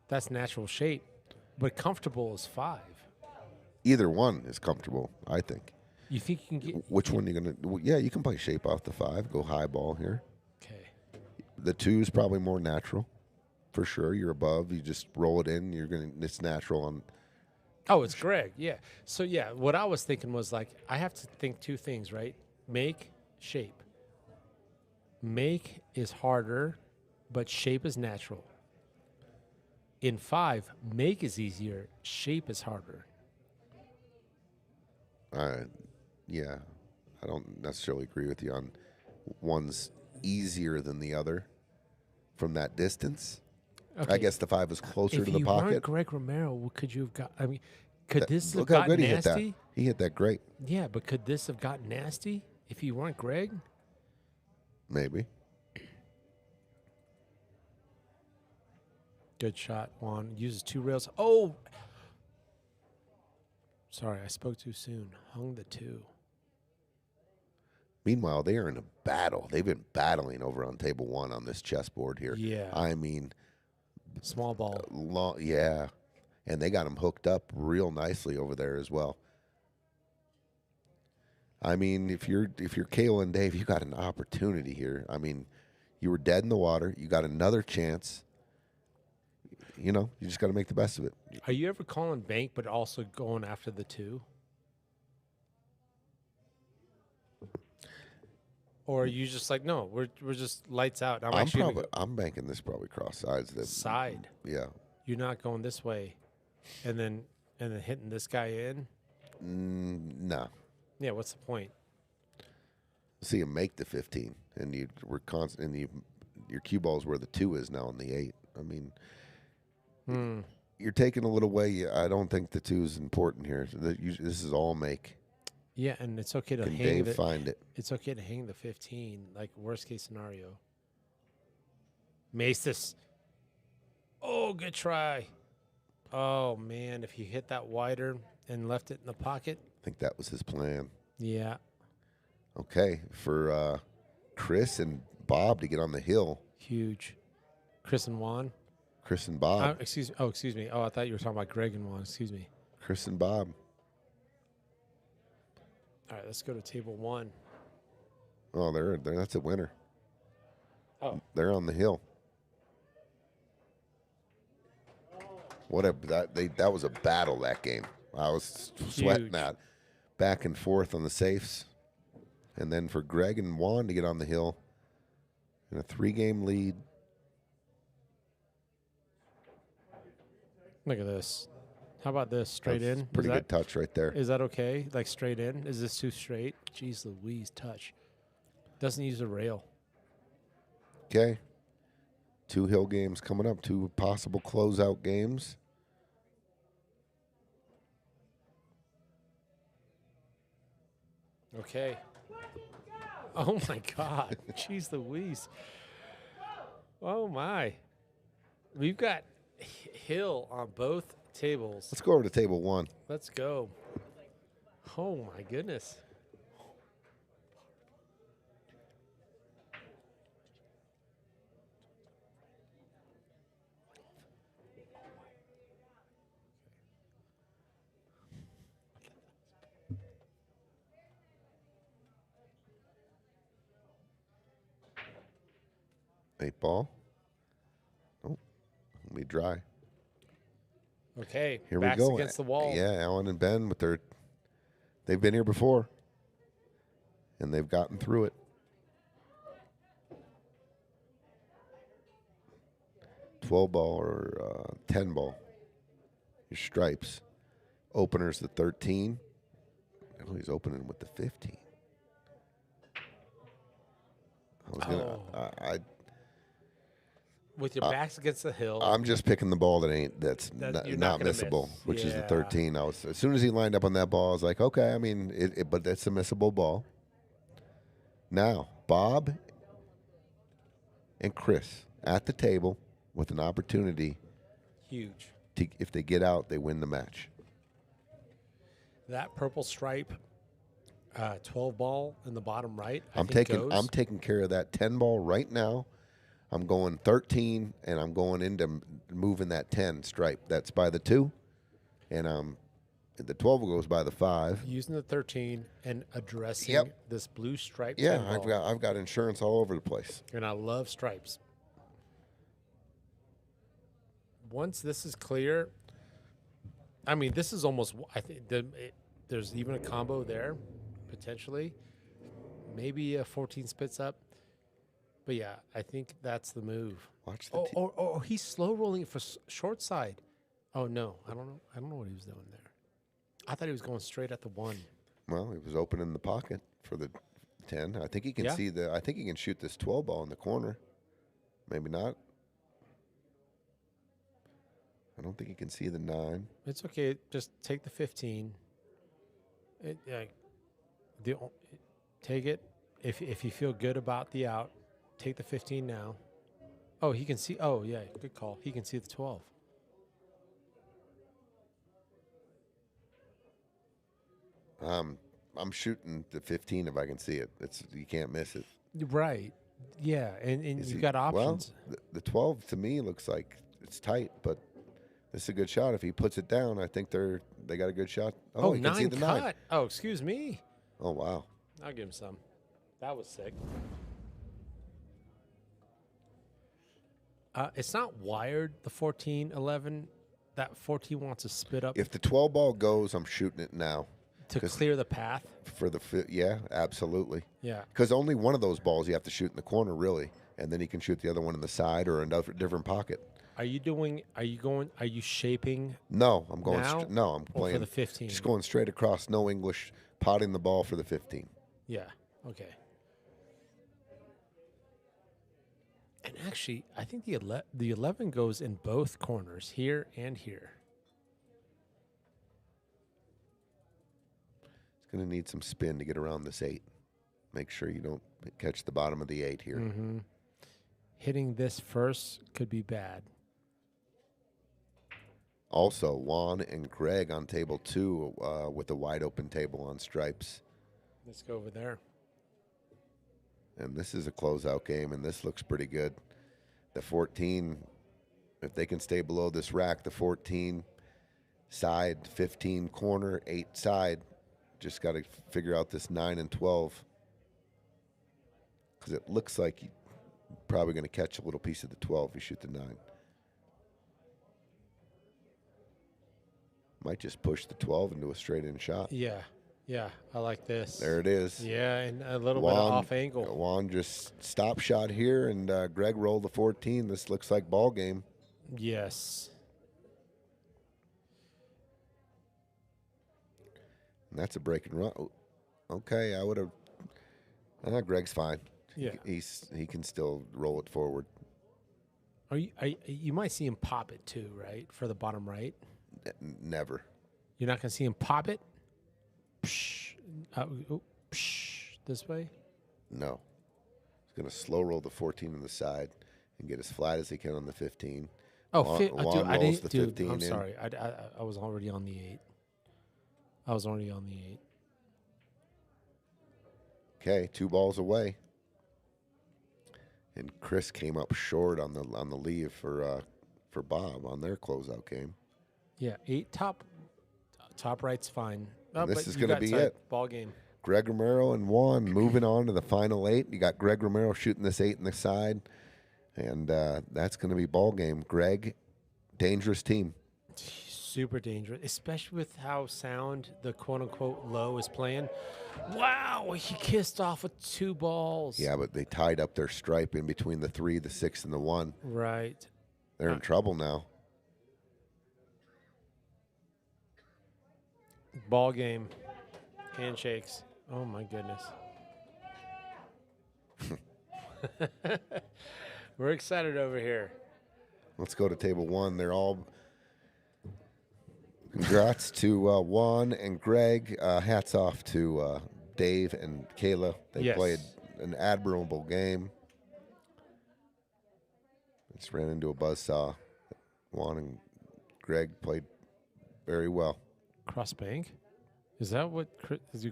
S4: That's natural shape, but comfortable is 5.
S3: Either one is comfortable, I think.
S4: You think you can get?
S3: Which one are you going to? Yeah, you can play shape off the 5. Go high ball here.
S4: Okay.
S3: The 2 is probably more natural, for sure. You're above. You just roll it in. It's natural on.
S4: Oh, it's Greg. Yeah. So yeah, what I was thinking was like I have to think 2 things, right? Make, shape. Make is harder, but shape is natural. In 5, make is easier, shape is harder.
S3: Yeah, I don't necessarily agree with you on one's easier than the other from that distance.
S4: Okay.
S3: I guess the 5 is closer
S4: if
S3: to the
S4: you
S3: pocket.
S4: weren't Greg Romero, could you have got? I mean, could this have
S3: Look how
S4: gotten
S3: good he hit that.
S4: nasty?
S3: He hit that great.
S4: Yeah, but could this have gotten nasty if you weren't Greg?
S3: Maybe.
S4: Good shot, Juan. Uses 2 rails. Oh, sorry, I spoke too soon. Hung the 2.
S3: Meanwhile, they are in a battle. They've been battling over on table 1 on this chessboard here.
S4: Yeah.
S3: I mean,
S4: Small ball.
S3: yeah. And they got him hooked up real nicely over there as well. I mean, if you're Caela and Dave, you got an opportunity here. I mean, you were dead in the water. You got another chance. You just got to make the best of it.
S4: Are you ever calling bank but also going after the 2? Or are you just like, no, we're just lights out.
S3: I'm banking this probably cross sides.
S4: Side.
S3: Yeah.
S4: You're not going this way, and then hitting this guy in.
S3: No.
S4: Yeah, what's the point?
S3: See him make the 15, and you were constant, and your cue ball's where the 2 is now on the 8. I mean, you're taking a little way. I don't think the 2 is important here. This is all make.
S4: Yeah, and it's okay to
S3: Can
S4: hang
S3: Dave find it?
S4: It's okay to hang the 15, like worst case scenario. Maestas. Oh, good try. Oh man, if you hit that wider and left it in the pocket.
S3: I think that was his plan.
S4: Yeah.
S3: Okay, for Chris and Bob to get on the hill.
S4: Huge. Chris and Juan.
S3: Chris and Bob.
S4: Excuse me. Oh, I thought you were talking about Greg and Juan. Excuse me.
S3: Chris and Bob.
S4: All right, let's go to table 1.
S3: Oh, they're that's a winner.
S4: Oh.
S3: They're on the hill. That was a battle, that game. I was sweating
S4: Huge.
S3: that back and forth on the safes. And then for Greg and Juan to get on the hill in a 3-game lead.
S4: Look at this. How about this? Straight
S3: That's
S4: in?
S3: Pretty good touch right there.
S4: Is that okay? Like straight in? Is this too straight? Jeez Louise, touch. Doesn't use a rail.
S3: Okay. 2 hill games coming up, 2 possible closeout games.
S4: Okay. Oh my God. Jeez Louise. Oh my. We've got Hill on both tables.
S3: Let's go over to table 1.
S4: Let's go. Oh my goodness.
S3: Eight ball. Oh, let me dry.
S4: Okay.
S3: Here
S4: backs
S3: we go.
S4: Against the wall.
S3: Yeah, Allan and Ben with they've been here before, and they've gotten through it. 12 ball or 10 ball. Your stripes. Openers the 13. Oh, he's opening with the 15. I was gonna.
S4: With your backs against the hill.
S3: I'm just picking the ball that's
S4: you're
S3: not
S4: gonna
S3: missable,
S4: miss.
S3: which is the
S4: Yeah.
S3: 13. As soon as he lined up on that ball, I was like, okay. I mean, but that's a missable ball. Now, Bob and Chris at the table with an opportunity.
S4: Huge.
S3: If they get out, they win the match.
S4: That purple stripe, 12 ball in the bottom right.
S3: I'm
S4: goes.
S3: taking care of that 10 ball right now. I'm going 13, and I'm going into moving that 10 stripe. That's by the 2, and the 12 goes by the 5.
S4: Using the 13 and addressing
S3: Yep.
S4: this blue stripe.
S3: Yeah,
S4: 10 ball.
S3: I've got insurance all over the place.
S4: And I love stripes. Once this is clear, I mean, this is almost. I think there's even a combo there, potentially. Maybe a 14 spits up. But yeah, I think that's the move.
S3: Watch the
S4: Oh, he's slow rolling it for short side. Oh no, I don't know. I don't know what he was doing there. I thought he was going straight at the 1.
S3: Well, he was opening the pocket for the 10. I think he can
S4: Yeah.
S3: see I think he can shoot this 12 ball in the corner. Maybe not. I don't think he can see the 9.
S4: It's okay. Just take the 15. Take it if you feel good about the out. Take the 15 now. Oh, he can see. Oh, yeah, good call. He can see the 12.
S3: I'm shooting the 15 if I can see it. You can't miss it.
S4: Right. Yeah, and
S3: Is
S4: you've
S3: he-
S4: got options.
S3: Well, the 12 to me looks like it's tight, but it's a good shot. If he puts it down, I think they got a good shot. Oh, he can see
S4: 9
S3: the
S4: cut.
S3: 9.
S4: Oh, excuse me.
S3: Oh, wow.
S4: I'll give him some. That was sick. It's not wired, the 14-11. That 14 wants to spit up
S3: If the 12 ball goes, I'm shooting it now.
S4: to
S3: 'cause
S4: clear the path.
S3: For yeah, absolutely.
S4: Yeah.
S3: Because only one of those balls you have to shoot in the corner, really, and then you can shoot the other one in the side or another different pocket.
S4: Are you shaping
S3: No, I'm going.
S4: now
S3: No, I'm
S4: or for
S3: playing
S4: the 15?
S3: Just going straight across, no English, potting the ball for the 15.
S4: Yeah. Okay. And actually, I think the 11 goes in both corners, here and here.
S3: It's going to need some spin to get around this 8. Make sure you don't catch the bottom of the 8 here.
S4: Mm-hmm. Hitting this first could be bad.
S3: Also, Juan and Greg on table 2 with a wide open table on stripes.
S4: Let's go over there.
S3: And this is a closeout game, and this looks pretty good. The 14, if they can stay below this rack, the 14 side, 15 corner, 8 side, just got to figure out this 9 and 12. Because it looks like you're probably going to catch a little piece of the 12 if you shoot the 9. Might just push the 12 into a straight-in shot.
S4: Yeah. Yeah, I like this.
S3: There it is.
S4: Yeah, and a little bit of off angle.
S3: Whone just stop shot here, and Greg rolled the 14. This looks like ball game.
S4: Yes.
S3: And that's a break and run. Okay, I would have. Greg's fine.
S4: Yeah.
S3: He can still roll it forward.
S4: You might see him pop it too, right? For the bottom right.
S3: Never.
S4: You're not going to see him pop it? Psh, this way?
S3: No. He's going to slow roll the 14 on the side and get as flat as he can on the 15.
S4: Oh,
S3: Dude,
S4: I didn't.
S3: the
S4: Dude,
S3: 15
S4: I'm
S3: in.
S4: sorry. I was already on the 8. I was already on the 8.
S3: Okay, 2 balls away. And Chris came up short on the leave for Bob on their closeout game.
S4: Yeah, 8 top right's fine.
S3: This is going to be it.
S4: Ball game.
S3: Greg Romero and Whone moving on to the final 8. You got Greg Romero shooting this 8 in the side, and that's going to be ball game. Greg, dangerous team.
S4: Super dangerous, especially with how sound the quote-unquote low is playing. Wow, he kissed off with 2 balls.
S3: Yeah, but they tied up their stripe in between the 3, the 6, and the 1.
S4: Right.
S3: They're in trouble now.
S4: Ball game. Handshakes. Oh, my goodness. We're excited over here.
S3: Let's go to table 1. They're all... Congrats to Whone and Greg. Hats off to Dave and Caela. They played an admirable game. Just ran into a buzzsaw. Whone and Greg played very well.
S4: Cross bank? Is that what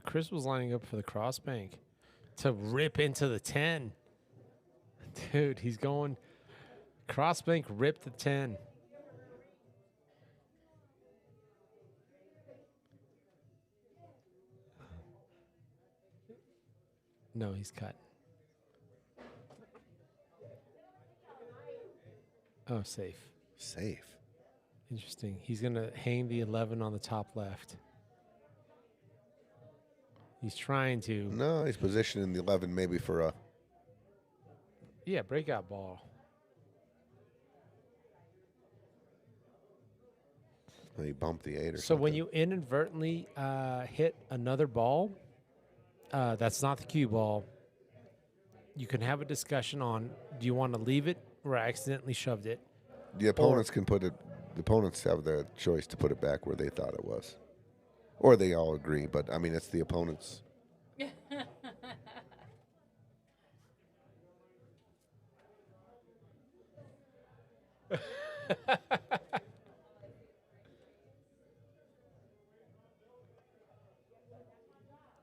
S4: Chris was lining up for the cross bank to rip into the 10? Dude, he's going cross bank, rip the 10. No, he's cut. Oh, safe.
S3: Safe.
S4: Interesting. He's going to hang the 11 on the top left. He's trying to.
S3: No, he's positioning the 11 maybe for a...
S4: Yeah, breakout ball.
S3: He bumped the 8 or something.
S4: So when you inadvertently hit another ball, that's not the cue ball. You can have a discussion on, do you want to leave it or accidentally shoved it?
S3: The opponents can put it... The opponents have the choice to put it back where they thought it was. Or they all agree, but, I mean, it's the opponents.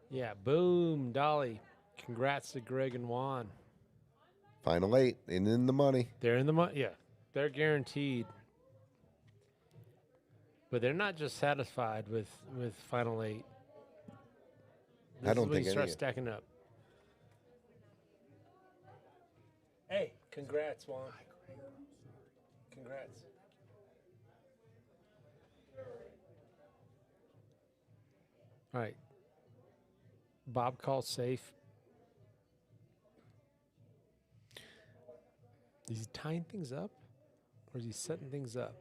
S4: Yeah, boom, Dolly. Congrats to Greg and Whone.
S3: Final 8, and in the money.
S4: They're in the money. Yeah, they're guaranteed. But they're not just satisfied with final 8. This
S3: I don't
S4: is when
S3: think
S4: you start
S3: any-
S4: stacking up. Hey, congrats, Whone. Congrats. All right. Bob calls safe. Is he tying things up, or is he setting things up?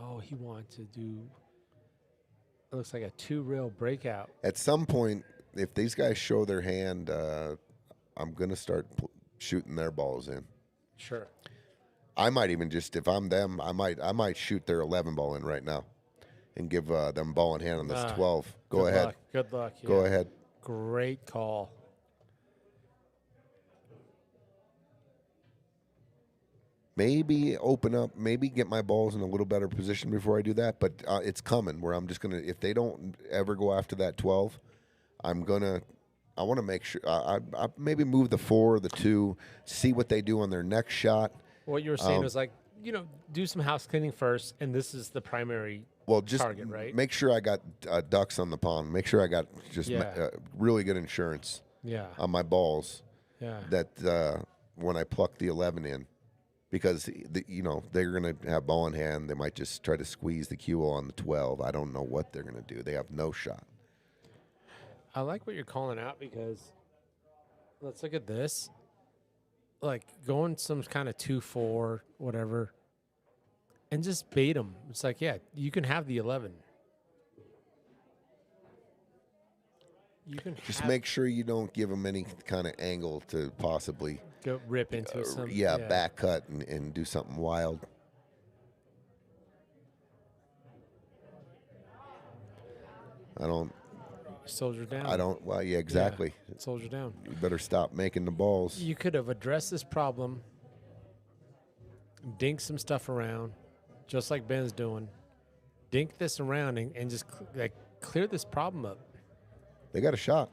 S4: Oh, he wanted to do, it looks like a 2-rail breakout.
S3: At some point, if these guys show their hand, I'm going to start shooting their balls in.
S4: Sure.
S3: I might even just, if I'm them, I might shoot their 11 ball in right now and give them ball in hand on this 12. Go ahead.
S4: Luck. Good luck.
S3: Go
S4: yeah.
S3: ahead.
S4: Great call.
S3: Maybe open up, maybe get my balls in a little better position before I do that. But it's coming where I'm just going to, if they don't ever go after that 12, I'm going to I want to make sure I maybe move the 4 or the 2, see what they do on their next shot.
S4: What you were saying was like, do some house cleaning first, and this is the primary
S3: Just
S4: target, right?
S3: make sure I got ducks on the pond. Make sure I got just
S4: Yeah.
S3: really good insurance
S4: Yeah.
S3: on my balls.
S4: Yeah.
S3: That when I pluck the 11 in, because they're going to have ball in hand. They might just try to squeeze the cue on the 12. I don't know what they're going to do. They have no shot.
S4: I like what you're calling out because let's look at this. Like going some kind of 2-4, whatever, and just bait them. It's like, yeah, you can have the 11. You can
S3: Just make sure you don't give them any kind of angle to possibly
S4: go rip into some.
S3: back cut and do something wild. I don't.
S4: Soldier down.
S3: I don't. Well, yeah, exactly.
S4: Yeah, soldier down.
S3: You better stop making the balls.
S4: You could have addressed this problem, dink some stuff around, just like Ben's doing. Dink this around and just clear this problem up.
S3: They got a shot.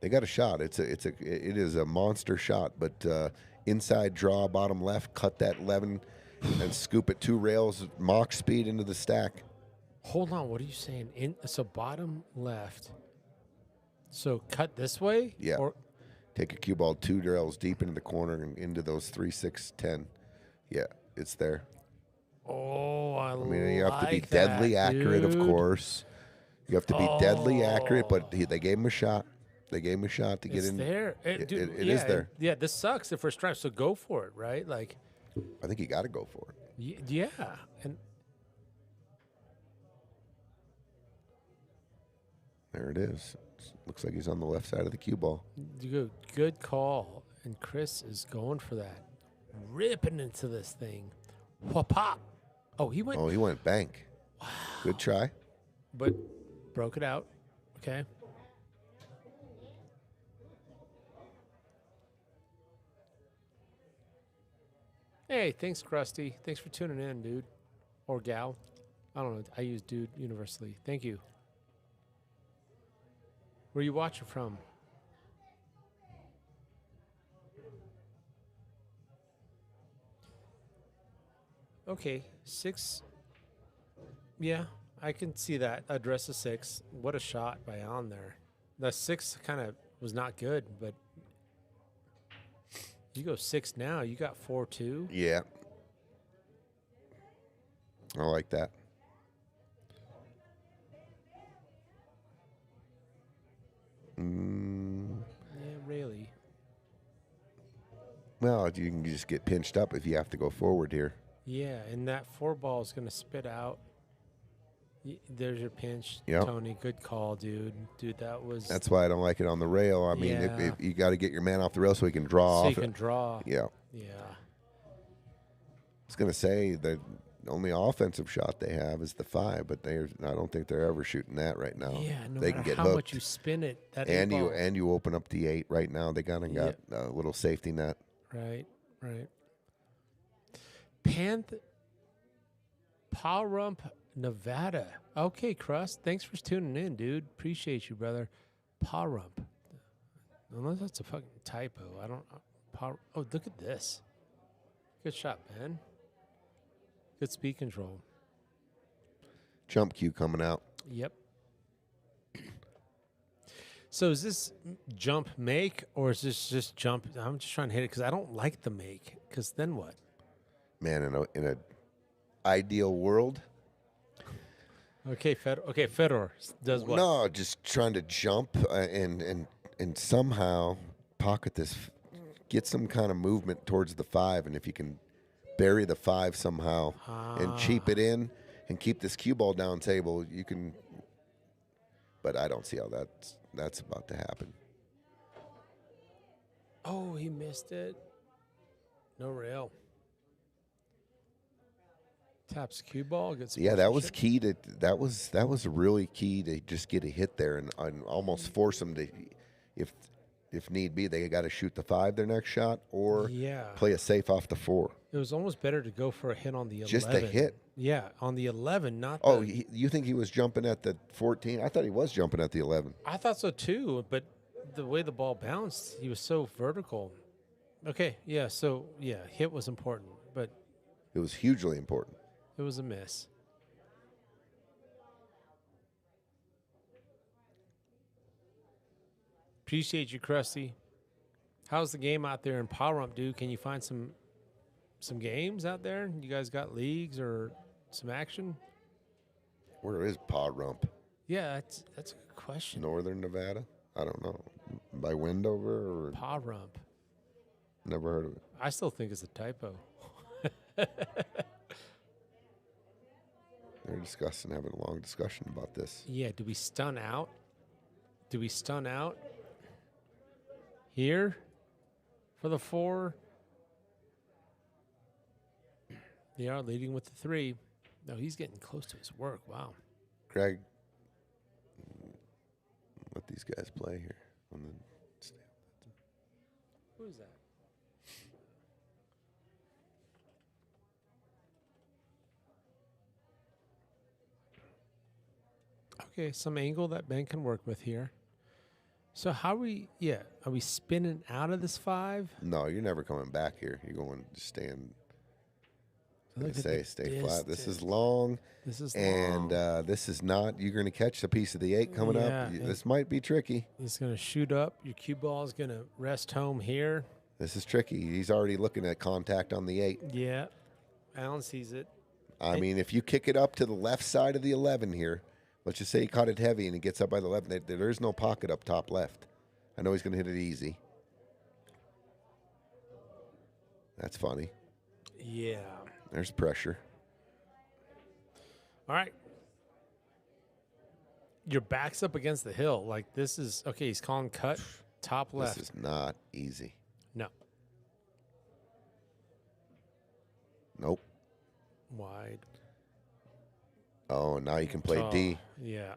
S3: They got a shot. It is a monster shot. But inside draw, bottom left, cut that 11, and scoop it 2 rails, Mach speed into the stack.
S4: Hold on, what are you saying? So bottom left. So cut this way?
S3: Yeah.
S4: Or
S3: Take a cue ball 2 rails deep into the corner and into those 3, 6, 10. Yeah, it's there.
S4: oh, I
S3: mean, you have to be
S4: like
S3: deadly
S4: that,
S3: accurate, of
S4: dude.
S3: course. You have to be deadly accurate, but they gave him a shot. They gave him a shot to get
S4: It's
S3: in.
S4: there.
S3: It
S4: yeah,
S3: is there.
S4: Yeah, this sucks if we're striped, so go for it, right? Like,
S3: I think you got to go for it.
S4: yeah. And
S3: There it is. Looks like he's on the left side of the cue ball.
S4: good call. And Chris is going for that. Ripping into this thing. Pop. Oh, he went.
S3: Oh, he went bank. Wow. Good try.
S4: But broke it out. Okay. Hey, thanks, Krusty. Thanks for tuning in, dude. Or gal. I don't know. I use dude universally. Thank you. Where you watching from? Okay, 6. Yeah, I can see that. Address a 6. What a shot by Allan there. The 6 kind of was not good, but you go 6 now. You got 4-2.
S3: Yeah. I like that.
S4: Yeah, really.
S3: Well, you can just get pinched up if you have to go forward here.
S4: Yeah, and that 4 ball is going to spit out. There's your pinch,
S3: Yep.
S4: Tony. Good call, dude. Dude, that was
S3: That's why I don't like it on the rail. I mean,
S4: Yeah.
S3: if you got to get your man off the rail so he can draw
S4: so
S3: off
S4: you
S3: it.
S4: can draw.
S3: Yeah.
S4: Yeah.
S3: I was going to say the only offensive shot they have is the 5, but I don't think they're ever shooting that right now.
S4: Yeah, no
S3: they
S4: matter
S3: can get
S4: how
S3: hooked.
S4: much you spin it, that
S3: and
S4: eight
S3: you
S4: ball.
S3: and you open up the 8 right now. They got a little safety net.
S4: Right. Palrump, Nevada. Okay, Crust. Thanks for tuning in, dude. Appreciate you, brother. Palrump. Unless that's a fucking typo. I don't. Oh, look at this. Good shot, Ben. Good speed control.
S3: Jump cue coming out.
S4: Yep. So is this jump make or is this just jump? I'm just trying to hit it because I don't like the make. Because then what?
S3: Man, in a ideal world.
S4: Okay, Fedor does what?
S3: No, just trying to jump and somehow pocket this, get some kind of movement towards the 5, and if you can bury the 5 somehow and cheap it in and keep this cue ball down table, you can. But I don't see how that's about to happen.
S4: Oh, he missed it. No rail. Taps cue ball. Gets
S3: Yeah, that was key to that was really key to just get a hit there and almost force them to, if need be, they got to shoot the 5 their next shot or
S4: Yeah.
S3: play a safe off the 4.
S4: It was almost better to go for a hit on the 11.
S3: Just a hit.
S4: Yeah, on the 11, not
S3: Oh,
S4: the,
S3: you think he was jumping at the 14? I thought he was jumping at the 11.
S4: I thought so too, but the way the ball bounced, he was so vertical. Okay, yeah, so yeah, hit was important, but
S3: It was hugely important.
S4: it was a miss. Appreciate you, Krusty. How's the game out there in Power Rump, dude? Can you find some games out there? You guys got leagues or some action?
S3: Where is Paw Rump?
S4: Yeah, that's a good question.
S3: Northern Nevada? I don't know. By Wendover or
S4: Paw Rump.
S3: never heard of it.
S4: I still think it's a typo.
S3: They're discussing, having a long discussion about this.
S4: Yeah, do we stun out? Do we stun out here for the 4? They are leading with the 3. No, he's getting close to his work. Wow.
S3: Craig, let these guys play here. And then stay.
S4: Who is that? Okay, some angle that Ben can work with here. So how are we spinning out of this 5?
S3: No, you're never coming back here. You're going to stand.
S4: Look at
S3: Stay
S4: the
S3: flat. This is
S4: distance.
S3: long.
S4: This is
S3: And
S4: long.
S3: this is not, you're going to catch a piece of the 8 coming
S4: Yeah,
S3: up.
S4: and-
S3: This might be tricky.
S4: He's going to shoot up. Your cue ball is going to rest home here.
S3: This is tricky. He's already looking at contact on the 8.
S4: Yeah. Allan sees it.
S3: I mean, if you kick it up to the left side of the 11 here, let's just say he caught it heavy and it gets up by the 11, there is no pocket up top left. I know he's going to hit it easy. That's funny.
S4: Yeah.
S3: There's pressure.
S4: All right. Your back's up against the hill. Like, this is, okay, he's calling cut, top left.
S3: This is not easy.
S4: No.
S3: Nope.
S4: Wide.
S3: Oh, now you can play D.
S4: Yeah.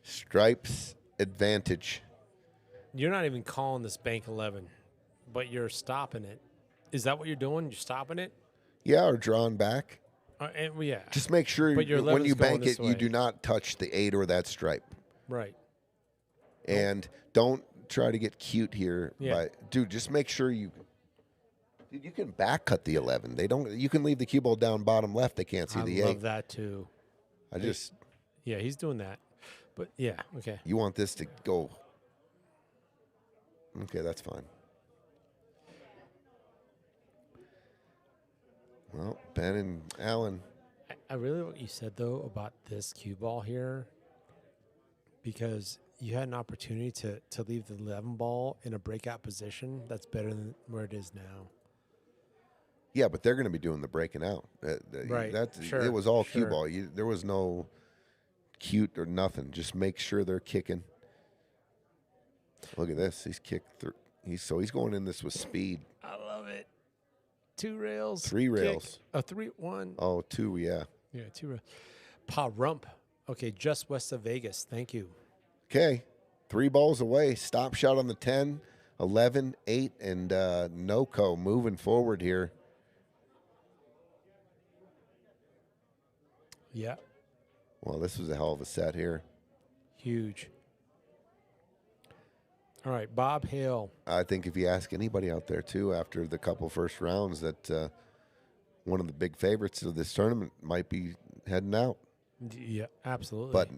S3: Stripes advantage.
S4: You're not even calling this bank 11, but you're stopping it. Is that what you're doing? You're stopping it?
S3: Yeah, or drawn back.
S4: Yeah.
S3: Just make sure
S4: But your
S3: when you
S4: 11's going
S3: bank
S4: this
S3: it, you
S4: way.
S3: do not touch the 8 or that stripe.
S4: Right.
S3: And don't try to get cute here.
S4: Yeah.
S3: Dude, just make sure you can back cut the 11. They don't. You can leave the cue ball down bottom left. They can't see
S4: I
S3: the
S4: love
S3: 8.
S4: that too. Yeah, he's doing that. But yeah, okay.
S3: You want this to go. Okay, that's fine. Well, Ben and Allan.
S4: I really like what you said though about this cue ball here, because you had an opportunity to leave the 11 ball in a breakout position that's better than where it is now.
S3: Yeah, but they're going to be doing the breaking out.
S4: Right, sure,
S3: It was all cue
S4: sure.
S3: ball. There was no cute or nothing. Just make sure they're kicking. Look at this. He's kicked through. He's going in this with speed.
S4: I love it. 2 rails.
S3: 3
S4: kick.
S3: rails.
S4: A 3, 1.
S3: Oh, 2, yeah.
S4: Yeah, 2 rails. Pa Rump. Okay, just west of Vegas. Thank you.
S3: Okay, 3 balls away. Stop shot on the 10, 11, 8, and no-co moving forward here.
S4: Yeah,
S3: Well, this was a hell of a set here.
S4: huge. All right, Bob Hale.
S3: I think if you ask anybody out there, too, after the couple first rounds, that one of the big favorites of this tournament might be heading out.
S4: Yeah, absolutely.
S3: But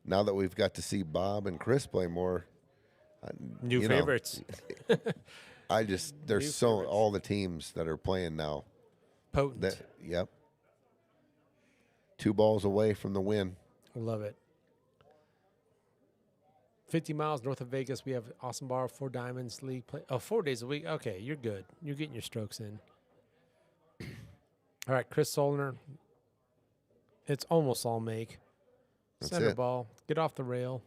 S3: now that we've got to see Bob and Chris play more,
S4: New
S3: you know,
S4: favorites.
S3: there's
S4: favorites.
S3: all the teams that are playing now.
S4: Potent.
S3: Yep. 2 balls away from the win.
S4: Love it. 50 miles north of Vegas, we have Awesome Bar, 4 Diamonds League play. Oh, 4 days a week. Okay, you're good. You're getting your strokes in. All right, Chris Soldner. It's almost all make.
S3: That's
S4: Center
S3: it.
S4: ball. Get off the rail.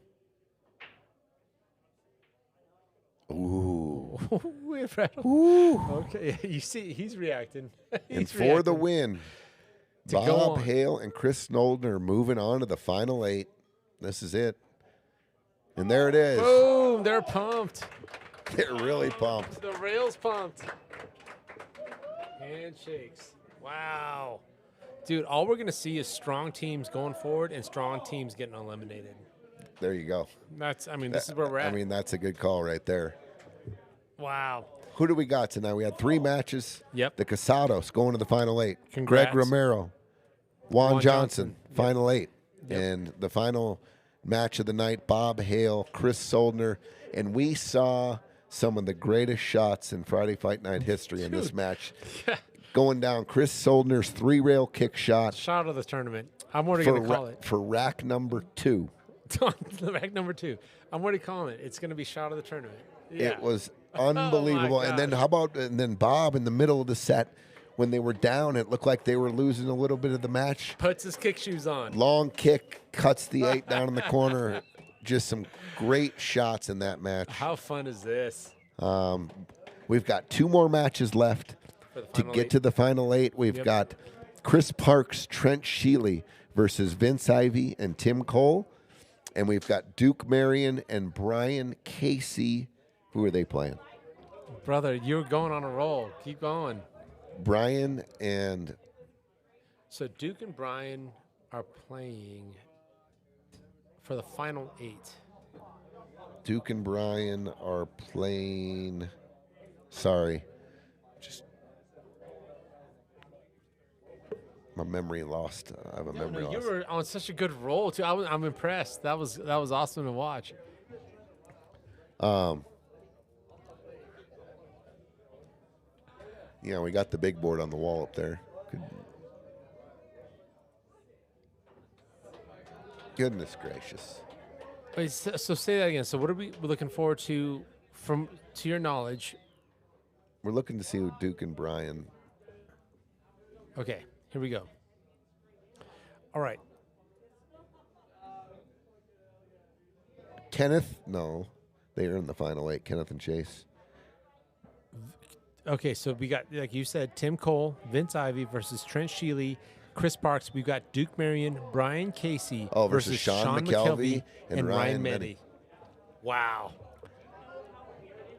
S3: Ooh.
S4: Wait, Fred.
S3: Ooh.
S4: Okay, you see, he's reacting.
S3: And
S4: He's
S3: for the
S4: reacting.
S3: win,
S4: To go
S3: Bob
S4: on.
S3: Hale and Chris Soldner are moving on to the final 8. This is it. And there it is.
S4: Boom, they're pumped.
S3: They're really pumped.
S4: The rail's pumped. Handshakes. Wow. Dude, all we're going to see is strong teams going forward and strong teams getting eliminated.
S3: There you go.
S4: This is where we're at.
S3: I mean, that's a good call right there.
S4: Wow.
S3: Who do we got tonight? We had 3 matches.
S4: Yep.
S3: The Casados going to the final 8.
S4: Congrats.
S3: Greg Romero, Whone
S4: Whone
S3: Johnson,
S4: Johnson.
S3: final 8.
S4: Yep.
S3: And the final match of the night, Bob Hale, Chris Soldner. And we saw some of the greatest shots in Friday Fight Night history in this match. Going down, Chris Soldner's 3-rail kick shot.
S4: Shot of the tournament. I'm already going to call it.
S3: For rack number 2.
S4: Rack number 2. I'm already calling it. It's going to be shot of the tournament. Yeah.
S3: It was unbelievable. And then then Bob in the middle of the set, when they were down, it looked like they were losing a little bit of the match.
S4: Puts his kick shoes on.
S3: Long kick, cuts the 8 down in the corner. Just some great shots in that match.
S4: How fun is this?
S3: We've got 2 more matches left to get to the final 8. We've got Chris Parks, Trent Sheely versus Vince Ivey and Tim Cole. And we've got Duke Marion and Brian Casey. Who are they playing?
S4: Brother, you're going on a roll. Keep going.
S3: Brian and...
S4: So Duke and Brian are playing for the final 8.
S3: Duke and Brian are playing... Sorry. Just... My memory lost. I have a memory loss.
S4: You were on such a good roll, too. I'm impressed. That was awesome to watch.
S3: Yeah, we got the big board on the wall up there. Goodness gracious.
S4: Wait, so say that again. So what are we looking forward to to your knowledge?
S3: We're looking to see who Duke and Brian.
S4: Okay, here we go. All right.
S3: Kenneth? No. They are in the final 8, Kenneth and Chase.
S4: Okay, so we got, like you said, Tim Cole, Vince Ivey versus Trent Sheely, Chris Parks. We've got Duke Marion, Brian Casey
S3: versus Sean McKelvey
S4: and Ryan Meddy. Wow.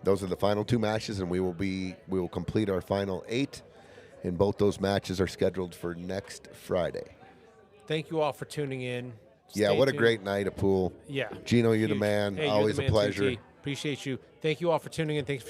S3: Those are the final 2 matches, and we will complete our final 8. And both those matches are scheduled for next Friday.
S4: Thank you all for tuning in.
S3: Yeah,
S4: Stay
S3: what a
S4: tuned.
S3: great night of pool.
S4: Yeah.
S3: Gino, you're the
S4: Huge.
S3: man.
S4: Hey,
S3: Always
S4: you're the
S3: a
S4: man,
S3: pleasure.
S4: TG. Appreciate you. Thank you all for tuning in. Thanks for